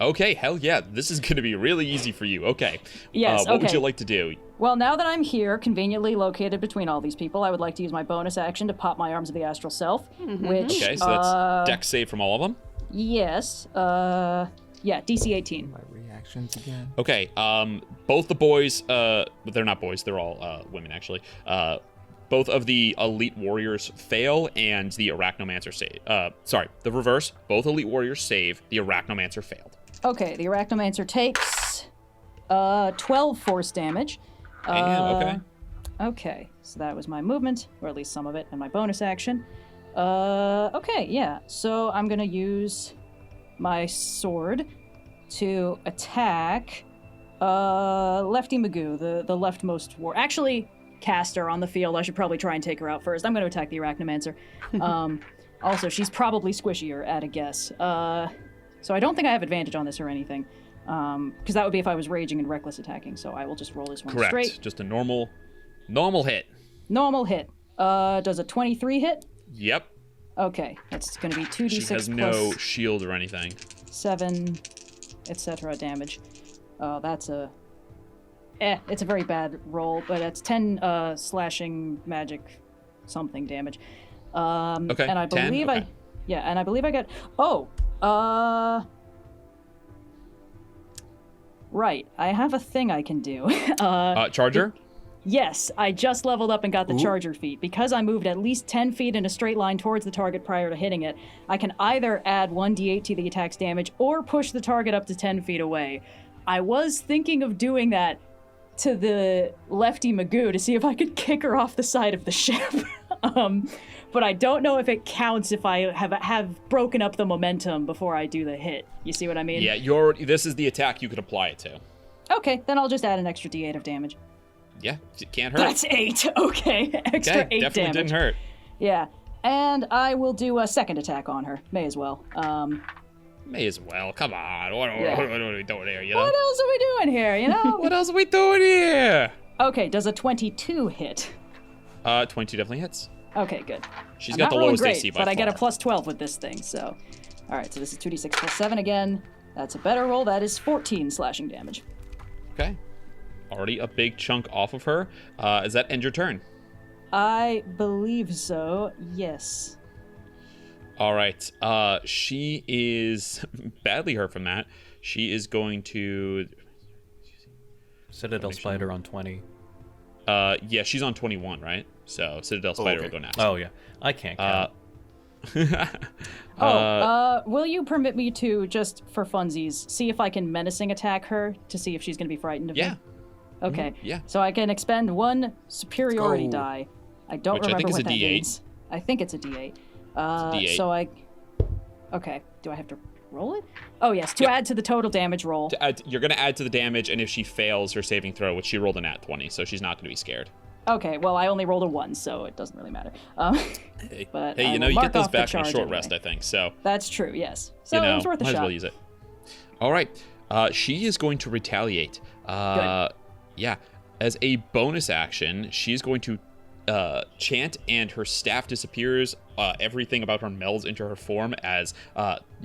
Speaker 2: Okay, hell yeah. This is going to be really easy for you. Okay.
Speaker 4: Yes,
Speaker 2: What would
Speaker 4: okay.
Speaker 2: you like to do?
Speaker 4: Well, now that I'm here, conveniently located between all these people, I would like to use my bonus action to pop my Arms of the Astral Self, which...
Speaker 2: Okay, so that's dex save from all of them?
Speaker 4: Yes. Yeah, DC 18.
Speaker 5: My reactions again.
Speaker 2: Okay, both the boys, they're not boys, they're all women, actually. Both of the elite warriors fail, and the arachnomancer save. The reverse. Both elite warriors save, the arachnomancer failed.
Speaker 4: Okay, the Arachnomancer takes 12 force damage.
Speaker 2: Damn, okay.
Speaker 4: Okay, so that was my movement, or at least some of it, and my bonus action. Okay, yeah. So I'm gonna use my sword to attack Lefty Magoo, the leftmost war. Actually, caster on the field. I should probably try and take her out first. I'm gonna attack the Arachnomancer. Also, she's probably squishier at a guess. So I don't think I have advantage on this or anything. Because that would be if I was raging and reckless attacking. So I will just roll this one
Speaker 2: Correct.
Speaker 4: straight.
Speaker 2: Just a normal hit.
Speaker 4: Normal hit. Does a 23 hit?
Speaker 2: Yep.
Speaker 4: Okay, that's going to be 2d6
Speaker 2: She has no shield or anything.
Speaker 4: 7, etc. damage. That's a... it's a very bad roll, but it's 10 slashing magic something damage.
Speaker 2: Okay,
Speaker 4: and I
Speaker 2: 10?
Speaker 4: believe
Speaker 2: Okay.
Speaker 4: and I believe I got... Right, I have a thing I can do.
Speaker 2: Charger?
Speaker 4: Yes, I just leveled up and got the charger feat. Because I moved at least 10 feet in a straight line towards the target prior to hitting it, I can either add 1d8 to the attack's damage or push the target up to 10 feet away. I was thinking of doing that to the Lefty Magoo to see if I could kick her off the side of the ship. But I don't know if it counts if I have broken up the momentum before I do the hit. You see what I mean?
Speaker 2: Yeah, this is the attack you could apply it to.
Speaker 4: Okay, then I'll just add an extra d8 of damage.
Speaker 2: Yeah, it can't hurt.
Speaker 4: That's 8. Okay, extra 8
Speaker 2: definitely
Speaker 4: damage.
Speaker 2: didn't hurt.
Speaker 4: Yeah, and I will do a second attack on her. May as well.
Speaker 2: May as well. Come on. What are we doing here, you know?
Speaker 4: What else are we doing here, you know?
Speaker 2: What else are we doing here?
Speaker 4: Okay, does a 22 hit?
Speaker 2: 22 definitely hits.
Speaker 4: Okay, good.
Speaker 2: She's
Speaker 4: I'm
Speaker 2: got
Speaker 4: not
Speaker 2: the
Speaker 4: rolling
Speaker 2: lowest
Speaker 4: great,
Speaker 2: AC by
Speaker 4: but I get a
Speaker 2: far.
Speaker 4: plus 12 with this thing, so... Alright, so this is 2d6 plus 7 again. That's a better roll. That is 14 slashing damage.
Speaker 2: Okay. Already a big chunk off of her. Does that end your turn?
Speaker 4: I believe so, yes.
Speaker 2: All right. She is badly hurt from that. She is going to...
Speaker 3: Citadel Spider on 20.
Speaker 2: Yeah, she's on 21, right? So Citadel Spider will go next.
Speaker 3: Oh, yeah. I can't count.
Speaker 4: Will you permit me to, just for funsies, see if I can menacing attack her to see if she's going to be frightened of
Speaker 2: Yeah.
Speaker 4: me? Okay.
Speaker 2: Yeah.
Speaker 4: So I can expend 1 superiority
Speaker 5: Let's go.
Speaker 4: die. I don't
Speaker 2: Which I
Speaker 4: remember
Speaker 2: think is
Speaker 4: what
Speaker 2: a
Speaker 4: that
Speaker 2: D8.
Speaker 4: means. I think it's a D8.
Speaker 2: D8.
Speaker 4: So I... Okay. Do I have to roll it? Oh, yes. To add to the total damage roll.
Speaker 2: You're going to add to the damage, and if she fails her saving throw, which she rolled a nat 20, so she's not going to be scared.
Speaker 4: Okay. Well, I only rolled a 1, so it doesn't really matter. But
Speaker 2: Hey,
Speaker 4: I
Speaker 2: you know,
Speaker 4: will
Speaker 2: you
Speaker 4: mark
Speaker 2: get those
Speaker 4: off the
Speaker 2: back in a
Speaker 4: charge
Speaker 2: short
Speaker 4: anyway.
Speaker 2: rest, I think, so...
Speaker 4: That's true, yes. So
Speaker 2: You know,
Speaker 4: it was worth a
Speaker 2: might as
Speaker 4: shot.
Speaker 2: well use it. All right. She is going to retaliate.
Speaker 4: Good.
Speaker 2: Yeah. As a bonus action, she's going to chant, and her staff disappears. Everything about her melds into her form as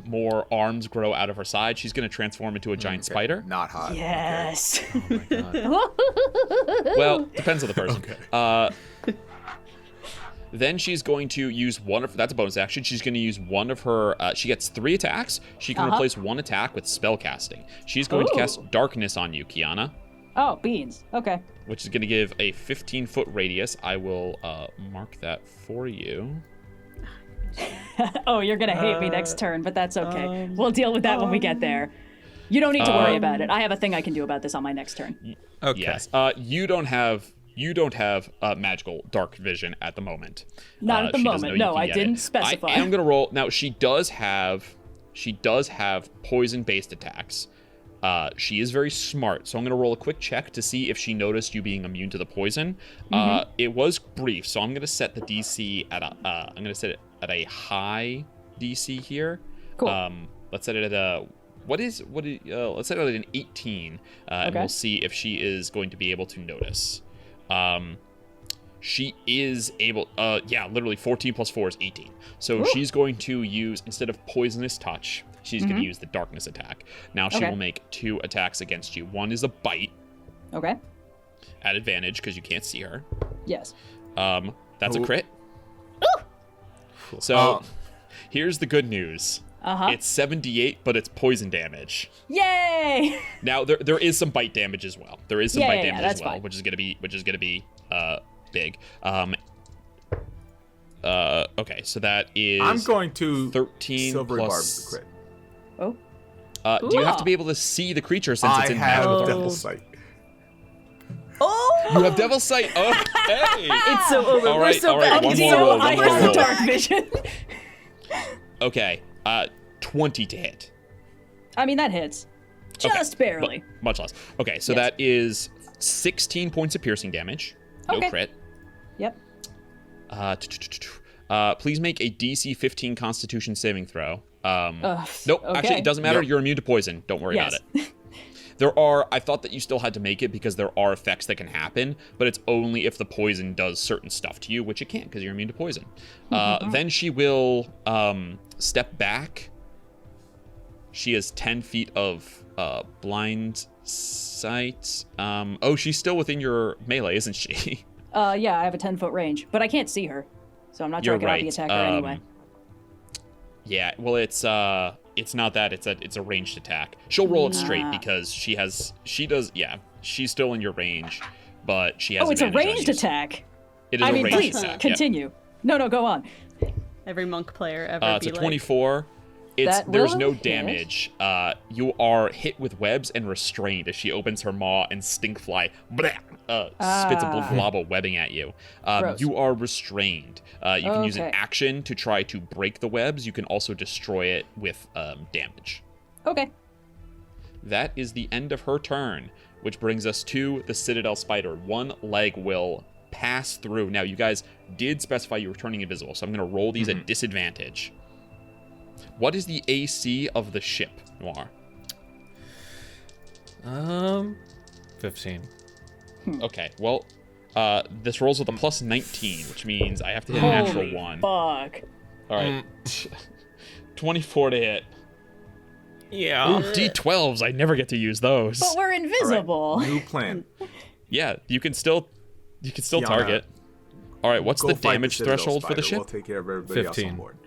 Speaker 2: more arms grow out of her side. She's going to transform into a giant spider.
Speaker 5: Not hot.
Speaker 4: Yes.
Speaker 2: Well, depends on the person.
Speaker 5: Okay.
Speaker 2: Then she's going to use one of... That's a bonus action. She's going to use one of her... she gets 3 attacks. She can replace one attack with spell casting. She's going to cast Darkness on you, Kyana.
Speaker 4: Oh, beans. Okay.
Speaker 2: Which is going to give a 15-foot radius. I will mark that for you.
Speaker 4: Oh, you're going to hate me next turn, but that's okay. We'll deal with that when we get there. You don't need to worry about it. I have a thing I can do about this on my next turn.
Speaker 3: Okay.
Speaker 2: Yes. You don't have You don't have magical dark vision at the moment.
Speaker 4: Not at the moment. No, I didn't specify.
Speaker 2: I am gonna roll now. She does have poison-based attacks. She is very smart, so I'm gonna roll a quick check to see if she noticed you being immune to the poison. It was brief, so I'm gonna set the DC at a high DC here.
Speaker 4: Cool.
Speaker 2: Let's set it at let's set it at an 18, and we'll see if she is going to be able to notice. She is able, literally 14 plus 4 is 18. So she's going to use, instead of poisonous touch, she's going to use the darkness attack. Now she will make 2 attacks against you. One is a bite.
Speaker 4: Okay.
Speaker 2: At advantage, because you can't see her.
Speaker 4: Yes.
Speaker 2: That's a crit.
Speaker 4: Ooh!
Speaker 2: So, here's the good news.
Speaker 4: Uh-huh.
Speaker 2: It's 78, but it's poison damage.
Speaker 4: Yay!
Speaker 2: Now there is some bite damage as well. There is some bite damage as well,
Speaker 4: fine.
Speaker 2: which is gonna be big. Okay, so that is.
Speaker 5: I'm going to
Speaker 2: 13
Speaker 5: silvery
Speaker 2: plus.
Speaker 5: barbs the crit.
Speaker 4: Oh.
Speaker 2: Do you have to be able to see the creature since it's in
Speaker 5: I have
Speaker 2: magical?
Speaker 5: Devil's Sight.
Speaker 4: Oh!
Speaker 2: You have Devil's Sight. Okay.
Speaker 6: It's so over.
Speaker 2: All
Speaker 6: We're
Speaker 2: right,
Speaker 6: so
Speaker 2: all right,
Speaker 6: bad.
Speaker 2: one more
Speaker 4: So
Speaker 2: roll,
Speaker 4: I
Speaker 2: one more
Speaker 4: have the
Speaker 2: roll.
Speaker 4: dark vision.
Speaker 2: Okay. 20 to hit.
Speaker 4: I mean, that hits. Just barely.
Speaker 2: But much less. Okay, so
Speaker 4: Yes.
Speaker 2: that is 16 points of piercing damage. No
Speaker 4: Okay.
Speaker 2: crit.
Speaker 4: Yep.
Speaker 2: Please make a DC 15 Constitution saving throw. Nope,
Speaker 4: okay.
Speaker 2: actually, it doesn't matter.
Speaker 5: Yep.
Speaker 2: You're immune to poison. Don't worry
Speaker 4: Yes.
Speaker 2: about it. I thought that you still had to make it because there are effects that can happen, but it's only if the poison does certain stuff to you, which it can't because you're immune to poison. Then she will step back. She has 10 feet of blind sight. She's still within your melee, isn't she?
Speaker 4: Yeah, I have a 10-foot range, but I can't see her, so I'm not trying to get out the attacker anyway.
Speaker 2: Yeah, well, it's not that. It's a ranged attack. She'll roll it straight because she's still in your range, but she has.
Speaker 4: Oh, it's a
Speaker 2: advantage on
Speaker 4: ranged
Speaker 2: you.
Speaker 4: attack.
Speaker 2: It is
Speaker 4: I
Speaker 2: a
Speaker 4: mean,
Speaker 2: ranged
Speaker 4: please
Speaker 2: attack.
Speaker 4: continue. No, go on.
Speaker 6: Every monk player ever
Speaker 2: It's
Speaker 6: be
Speaker 2: a
Speaker 6: like,
Speaker 2: 24.
Speaker 4: That
Speaker 2: There's
Speaker 4: will
Speaker 2: no
Speaker 4: hit.
Speaker 2: damage. You are hit with webs and restrained as she opens her maw and stinkfly spits a blob of webbing at you.
Speaker 4: Gross.
Speaker 2: You are restrained. You can use an
Speaker 4: Okay.
Speaker 2: action to try to break the webs. You can also destroy it with damage.
Speaker 4: Okay.
Speaker 2: That is the end of her turn, which brings us to the Citadel Spider. One leg will pass through. Now, you guys did specify you were turning invisible, so I'm going to roll these at disadvantage. What is the AC of the ship, Noir?
Speaker 3: 15.
Speaker 2: Okay, well, this rolls with a plus 19, which means I have to hit a natural
Speaker 4: Holy
Speaker 2: 1.
Speaker 4: fuck.
Speaker 2: All right. 24 to hit.
Speaker 3: Yeah.
Speaker 2: Ooh, D12s. I never get to use those.
Speaker 4: But we're invisible.
Speaker 5: New plan.
Speaker 2: Yeah, you can still
Speaker 5: Kyana,
Speaker 2: target. All right, what's
Speaker 5: Go
Speaker 2: the
Speaker 5: fight
Speaker 2: damage
Speaker 5: Citadel
Speaker 2: threshold for the
Speaker 5: Spider.
Speaker 2: ship?
Speaker 5: We'll take care of everybody else
Speaker 3: 15.
Speaker 5: on board.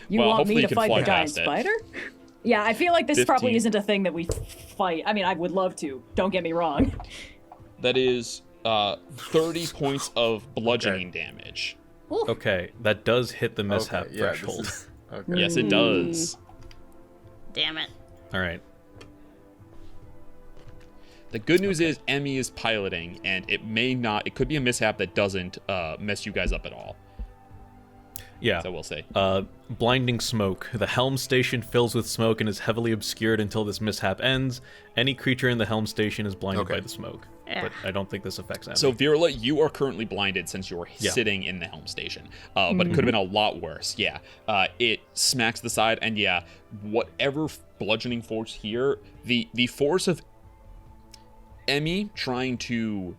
Speaker 4: You
Speaker 2: Well,
Speaker 4: want
Speaker 2: hopefully
Speaker 4: me
Speaker 2: you
Speaker 4: to
Speaker 2: can
Speaker 4: fight
Speaker 2: fly
Speaker 4: the giant
Speaker 2: past it.
Speaker 4: spider? Yeah, I feel like this probably
Speaker 2: 15.
Speaker 4: isn't a thing that we fight. I mean, I would love to. Don't get me wrong.
Speaker 2: That is 30 points of bludgeoning damage.
Speaker 3: Okay, that does hit the mishap
Speaker 5: Okay, yeah, this
Speaker 3: threshold.
Speaker 5: is- okay.
Speaker 2: Yes, it does.
Speaker 6: damn it.
Speaker 3: All right.
Speaker 2: The good news is Emmy is piloting, and it could be a mishap that doesn't mess you guys up at all.
Speaker 3: Yeah.
Speaker 2: So we'll see.
Speaker 3: Blinding smoke. The helm station fills with smoke and is heavily obscured until this mishap ends. Any creature in the helm station is blinded by the smoke. But I don't think this affects Emmy.
Speaker 2: So Virla, you are currently blinded since you're sitting in the helm station. But it could have been a lot worse. Yeah. It smacks the side, and whatever bludgeoning force here, the force of Emmy trying to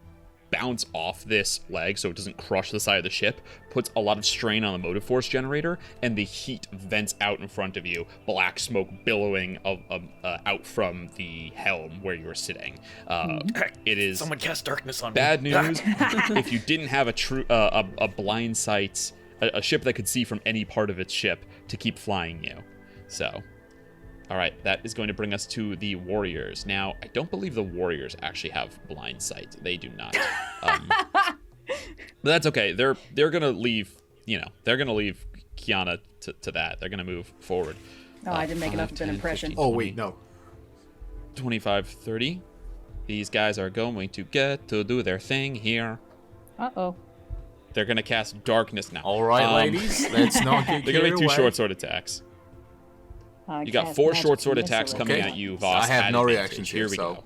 Speaker 2: bounce off this leg so it doesn't crush the side of the ship puts a lot of strain on the motive force generator, and the heat vents out in front of you, black smoke billowing out from the helm where you're sitting. It is
Speaker 3: Someone cast darkness on
Speaker 2: bad
Speaker 3: me.
Speaker 2: news if you didn't have a blind sight, a ship that could see from any part of its ship to keep flying you. So all right, that is going to bring us to the warriors. Now, I don't believe the warriors actually have blind sight. They do not. But that's okay. They're gonna leave. They're gonna leave Kyana to that. They're gonna move forward.
Speaker 4: Oh, I didn't make enough of an impression.
Speaker 5: 15, 20,
Speaker 2: no. 25, 30. These guys are going to get to do their thing here.
Speaker 4: Uh-oh.
Speaker 2: They're going to cast darkness now.
Speaker 5: All right, ladies, let's not get
Speaker 2: They're going to make 2
Speaker 5: away.
Speaker 2: short sword attacks. You got 4 short sword attacks coming at you, Vhas.
Speaker 5: I have no
Speaker 2: advantage.
Speaker 5: reactions
Speaker 2: Here
Speaker 5: here,
Speaker 2: we
Speaker 5: so.
Speaker 2: go.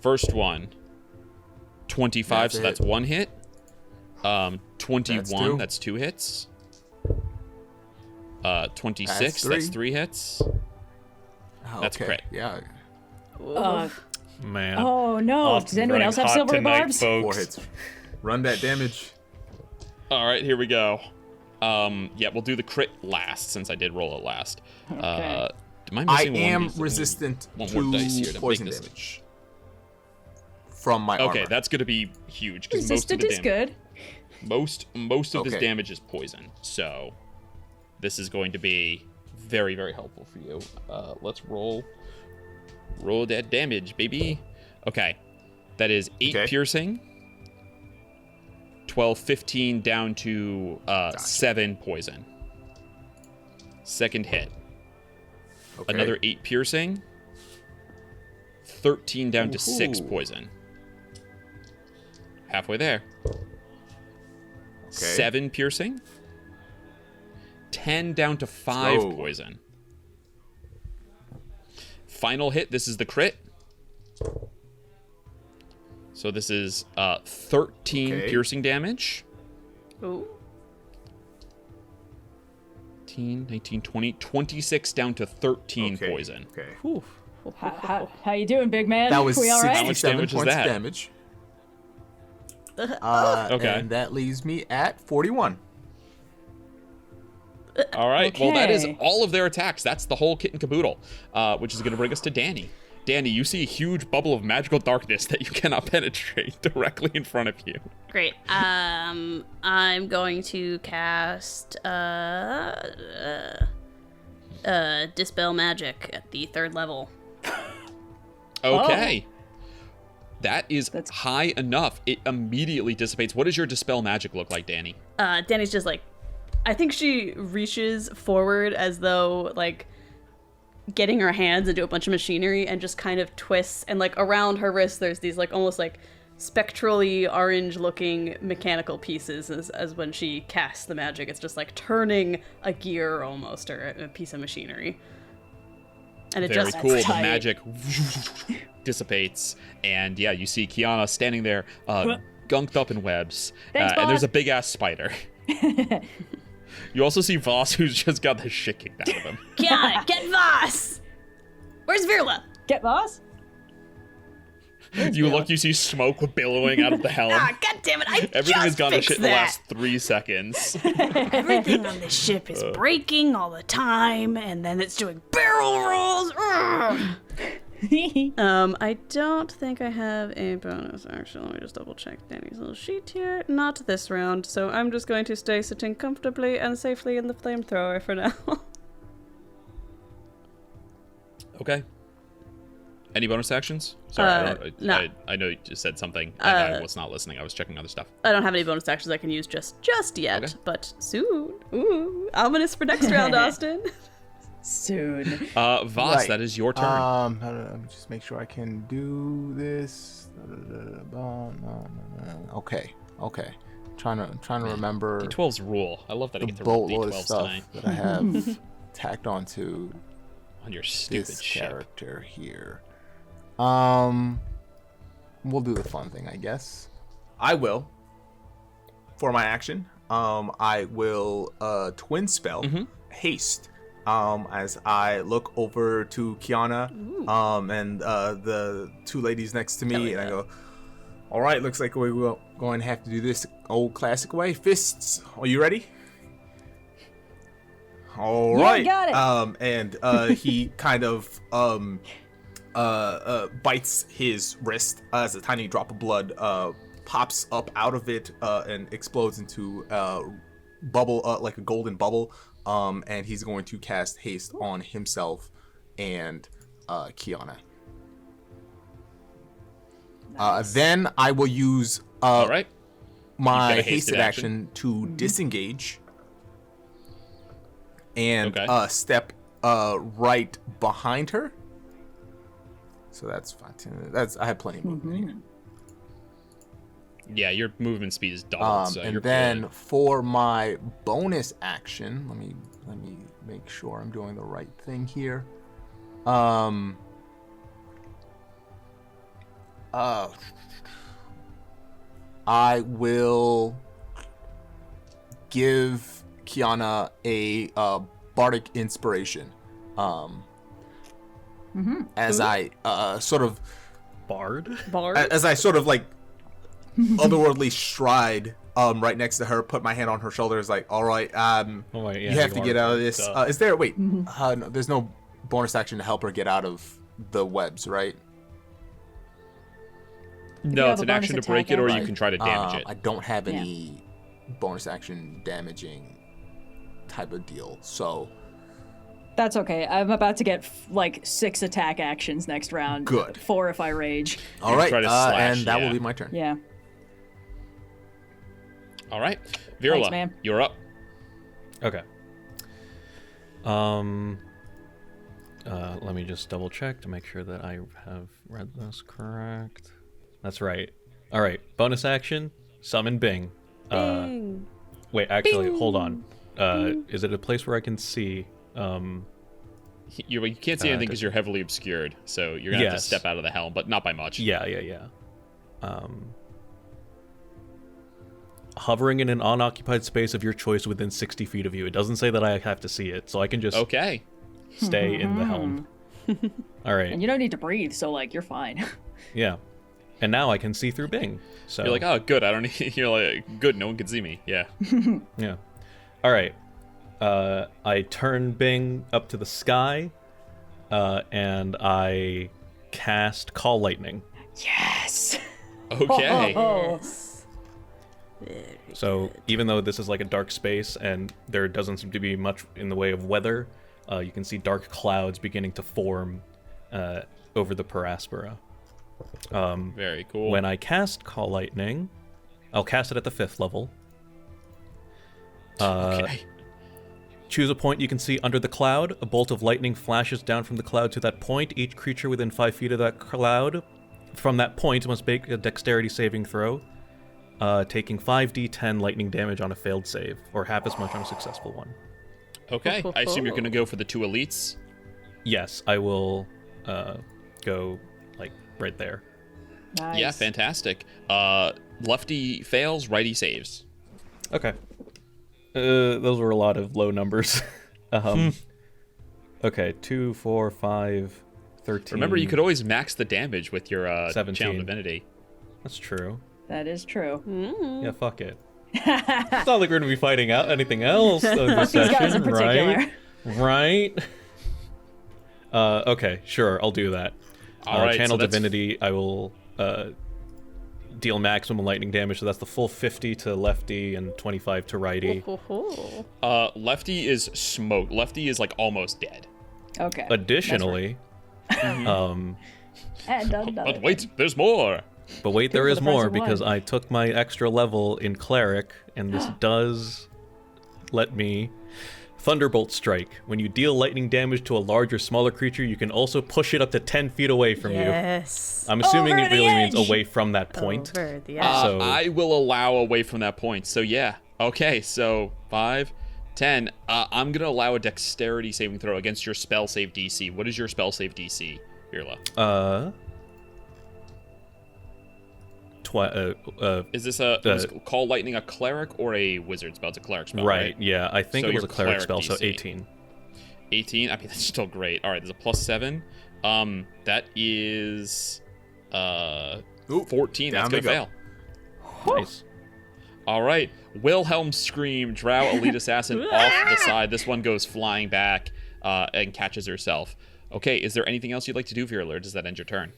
Speaker 2: First one, 25, so that's 1 hit. 21, that's 2 hits. 26, that's 3 hits.
Speaker 5: Oh,
Speaker 2: That's crit.
Speaker 5: Yeah.
Speaker 3: Man.
Speaker 4: Oh no!
Speaker 3: Austin's
Speaker 4: Does anyone
Speaker 3: running
Speaker 4: else have
Speaker 3: hot
Speaker 4: silvery
Speaker 3: tonight,
Speaker 4: barbs?
Speaker 3: folks.
Speaker 5: 4 hits. Run that damage.
Speaker 2: All right, here we go. Yeah, we'll do the crit last since I did roll it last.
Speaker 4: Okay.
Speaker 2: Am I
Speaker 5: I
Speaker 2: missing one of
Speaker 5: am
Speaker 2: these?
Speaker 5: resistant
Speaker 2: One more dice here
Speaker 5: to
Speaker 2: to
Speaker 5: poison
Speaker 2: make this.
Speaker 5: damage from my
Speaker 2: Okay,
Speaker 5: armor.
Speaker 2: that's gonna be huge because most of
Speaker 4: Resistant
Speaker 2: the
Speaker 4: is
Speaker 2: damage,
Speaker 4: good.
Speaker 2: most of his
Speaker 5: Okay.
Speaker 2: damage is poison. So this is going to be very, very helpful for you. Let's roll that damage, baby. Okay, that is 8
Speaker 5: Okay.
Speaker 2: piercing, 12, 15 down to 7 poison. Second hit,
Speaker 5: Okay.
Speaker 2: another 8 piercing, 13 down to 6
Speaker 5: Ooh.
Speaker 2: poison. Halfway there. 7 piercing, 10 down to 5
Speaker 5: go.
Speaker 2: poison. Final hit, this is the crit. So this is 13
Speaker 5: Okay.
Speaker 2: piercing damage.
Speaker 6: Ooh.
Speaker 2: 18, 19, 20, 26 down to 13
Speaker 5: Okay.
Speaker 2: poison.
Speaker 5: Okay.
Speaker 4: How you doing, big man?
Speaker 5: That was
Speaker 4: we all right?
Speaker 5: 67
Speaker 2: damage is
Speaker 5: points
Speaker 2: that?
Speaker 5: damage.
Speaker 2: Okay.
Speaker 5: And that leaves me at 41.
Speaker 2: All right. Well, that is
Speaker 4: Okay.
Speaker 2: all of their attacks. That's the whole kit and caboodle, which is going to bring us to Dani. Dani, you see a huge bubble of magical darkness that you cannot penetrate directly in front of you.
Speaker 6: Great. I'm going to cast Dispel Magic at the 3rd level.
Speaker 2: Okay. That is
Speaker 4: That's-
Speaker 2: high enough. It immediately dissipates. What does your Dispel Magic look like, Dani?
Speaker 6: Dani's just like, I think she reaches forward as though like getting her hands into a bunch of machinery and just kind of twists, and like around her wrist there's these like almost like spectrally orange looking mechanical pieces as when she casts the magic. It's just like turning a gear almost, or a piece of machinery. And it
Speaker 2: Very
Speaker 6: just
Speaker 2: cool. The
Speaker 4: tight.
Speaker 2: magic dissipates, and yeah, you see Kyana standing there, gunked up in webs,
Speaker 4: Thanks,
Speaker 2: and there's
Speaker 4: boss.
Speaker 2: a big ass spider. You also see Vhas, who's just got the shit kicked out of him.
Speaker 6: Kyana, get Vhas! Where's Virla?
Speaker 4: Get boss.
Speaker 2: You look, you see smoke billowing out of the helm.
Speaker 6: Ah, god damn it! I
Speaker 2: Everything has
Speaker 6: just
Speaker 2: gone to
Speaker 6: fixed
Speaker 2: shit in the
Speaker 6: that.
Speaker 2: last 3 seconds.
Speaker 6: Everything on this ship is breaking all the time, and then it's doing barrel rolls. Ugh. I don't think I have a bonus action. Let me just double check Dani's little sheet here. Not this round, so I'm just going to stay sitting comfortably and safely in the flamethrower for now.
Speaker 2: Okay. Any bonus actions? Sorry,
Speaker 6: no.
Speaker 2: I know you just said something, and I was not listening. I was checking other stuff.
Speaker 6: I don't have any bonus actions I can use just yet,
Speaker 2: Okay.
Speaker 6: but soon. Ooh, ominous for next round, Austin.
Speaker 4: Soon.
Speaker 2: Vhas,
Speaker 5: Right.
Speaker 2: that is your turn.
Speaker 5: Let me just make sure I can do this. Okay. Trying to remember
Speaker 2: D12's rule. I love that I
Speaker 5: the
Speaker 2: get to roll
Speaker 5: boatload of
Speaker 2: D12s
Speaker 5: stuff
Speaker 2: tonight
Speaker 5: that I have tacked onto
Speaker 2: on your stupid
Speaker 5: this
Speaker 2: ship.
Speaker 5: character here. We'll do the fun thing, I guess. I will. For my action, I will twin spell haste. As I look over to Kyana, and the 2 ladies next to me, and I go, "All right, looks like we're going to have to do this old classic way. Fists. Are you ready?" All
Speaker 4: Yeah,
Speaker 5: right.
Speaker 4: got it.
Speaker 5: And he kind of bites his wrist as a tiny drop of blood pops up out of it and explodes into bubble, like a golden bubble. And he's going to cast haste on himself and Kyana. Then I will use
Speaker 2: All right.
Speaker 5: my
Speaker 2: You've got a
Speaker 5: hasted action to disengage and
Speaker 2: Okay.
Speaker 5: step right behind her. So that's fine. I have plenty of movement here.
Speaker 2: Yeah, your movement speed is doubled, so
Speaker 5: and
Speaker 2: you're
Speaker 5: then
Speaker 2: good.
Speaker 5: for my bonus action, let me make sure I'm doing the right thing here. I will give Kyana a bardic inspiration. As I sort of
Speaker 3: Bard?
Speaker 5: as I sort of like otherworldly stride right next to her, put my hand on her shoulder, is like, all right, you have to get out of this. Is there no, there's no bonus action to help her get out of the webs, right?
Speaker 2: No,
Speaker 4: have
Speaker 2: it's
Speaker 4: a
Speaker 2: an
Speaker 4: bonus
Speaker 2: action to
Speaker 4: attack
Speaker 2: break it, or you
Speaker 4: action.
Speaker 2: can try to damage it.
Speaker 5: I don't have any bonus action damaging type of deal, so
Speaker 4: That's okay. I'm about to get like 6 attack actions next round.
Speaker 5: Good.
Speaker 4: 4 if I rage.
Speaker 5: all right,
Speaker 2: try to slash,
Speaker 5: and that
Speaker 2: yeah.
Speaker 5: will be my turn.
Speaker 4: Yeah.
Speaker 2: All right, Virla,
Speaker 4: Thanks, man.
Speaker 2: you're up.
Speaker 3: Okay. Let me just double check to make sure that I have read this correct. That's right. All right. Bonus action. Summon Bing. Wait, actually, hold on. Is it a place where I can see?
Speaker 2: You can't see anything because you're heavily obscured, so you're gonna have to step out of the helm, but not by much.
Speaker 3: Yeah. Hovering in an unoccupied space of your choice within 60 feet of you. It doesn't say that I have to see it, so I can just stay in the helm. All right.
Speaker 4: And you don't need to breathe, so like you're fine.
Speaker 3: Yeah. And now I can see through Bing. So
Speaker 2: You're like, oh, good. I don't need. You're like, good. No one can see me. Yeah.
Speaker 3: yeah. All right. I turn Bing up to the sky, and I cast Call Lightning.
Speaker 4: Yes.
Speaker 2: Okay.
Speaker 4: Oh.
Speaker 3: So even though this is like a dark space and there doesn't seem to be much in the way of weather, you can see dark clouds beginning to form over the Paraspora.
Speaker 2: Very cool.
Speaker 3: When I cast Call Lightning, I'll cast it at the 5th level.
Speaker 2: Okay.
Speaker 3: Choose a point you can see under the cloud. A bolt of lightning flashes down from the cloud to that point. Each creature within 5 feet of that cloud from that point must make a dexterity saving throw, taking 5d10 lightning damage on a failed save, or half as much on a successful one.
Speaker 2: Okay. I assume you're gonna go for the 2 elites.
Speaker 3: Yes, I will go like right there.
Speaker 4: Nice.
Speaker 2: Yeah, fantastic. Lefty fails, righty saves.
Speaker 3: Okay. Those were a lot of low numbers. Okay, 2, 4, 5, 13.
Speaker 2: Remember, you could always max the damage with your
Speaker 3: 17.
Speaker 2: Channel Divinity.
Speaker 3: That's true.
Speaker 4: That is true.
Speaker 3: Yeah, fuck it. It's not like we're gonna be fighting out anything else in this
Speaker 4: These guys
Speaker 3: session,
Speaker 4: in particular.
Speaker 3: right? Okay, sure, I'll do that.
Speaker 2: All right,
Speaker 3: Channel
Speaker 2: so that's-
Speaker 3: Divinity, I will deal maximum lightning damage, so that's the full 50 to lefty and 25 to righty.
Speaker 2: Lefty is smoked. Lefty is like almost dead.
Speaker 4: Okay.
Speaker 3: Additionally,
Speaker 4: And
Speaker 2: But wait, there's more.
Speaker 3: but wait, there
Speaker 4: for
Speaker 3: is
Speaker 4: the price
Speaker 3: more
Speaker 4: of
Speaker 3: because
Speaker 4: one.
Speaker 3: I took my extra level in Cleric, and this does let me Thunderbolt Strike. When you deal lightning damage to a large or smaller creature, you can also push it up to 10 feet away from you.
Speaker 6: Yes.
Speaker 3: I'm assuming
Speaker 4: Over
Speaker 3: it
Speaker 4: the
Speaker 3: really means
Speaker 4: edge.
Speaker 3: away from that point.
Speaker 6: Over the edge.
Speaker 3: So-
Speaker 2: I will allow away from that point. So yeah. Okay, so 5, 10. I'm gonna allow a dexterity saving throw against your spell save DC. What is your spell save DC, Virla? Is this Call Lightning a cleric or a wizard spell? It's a cleric spell, right?
Speaker 3: Yeah, I think
Speaker 2: So
Speaker 3: it was
Speaker 2: your
Speaker 3: a cleric
Speaker 2: cleric
Speaker 3: spell, so
Speaker 2: DC.
Speaker 3: 18.
Speaker 2: 18. I mean, that's still great. All right, there's a +7. That is 14. That's
Speaker 5: down
Speaker 2: gonna
Speaker 5: they
Speaker 2: fail.
Speaker 3: Nice.
Speaker 2: All right, Wilhelm scream, Drow elite assassin off the side. This one goes flying back and catches herself. Okay, is there anything else you'd like to do, Virla, or does that end your turn?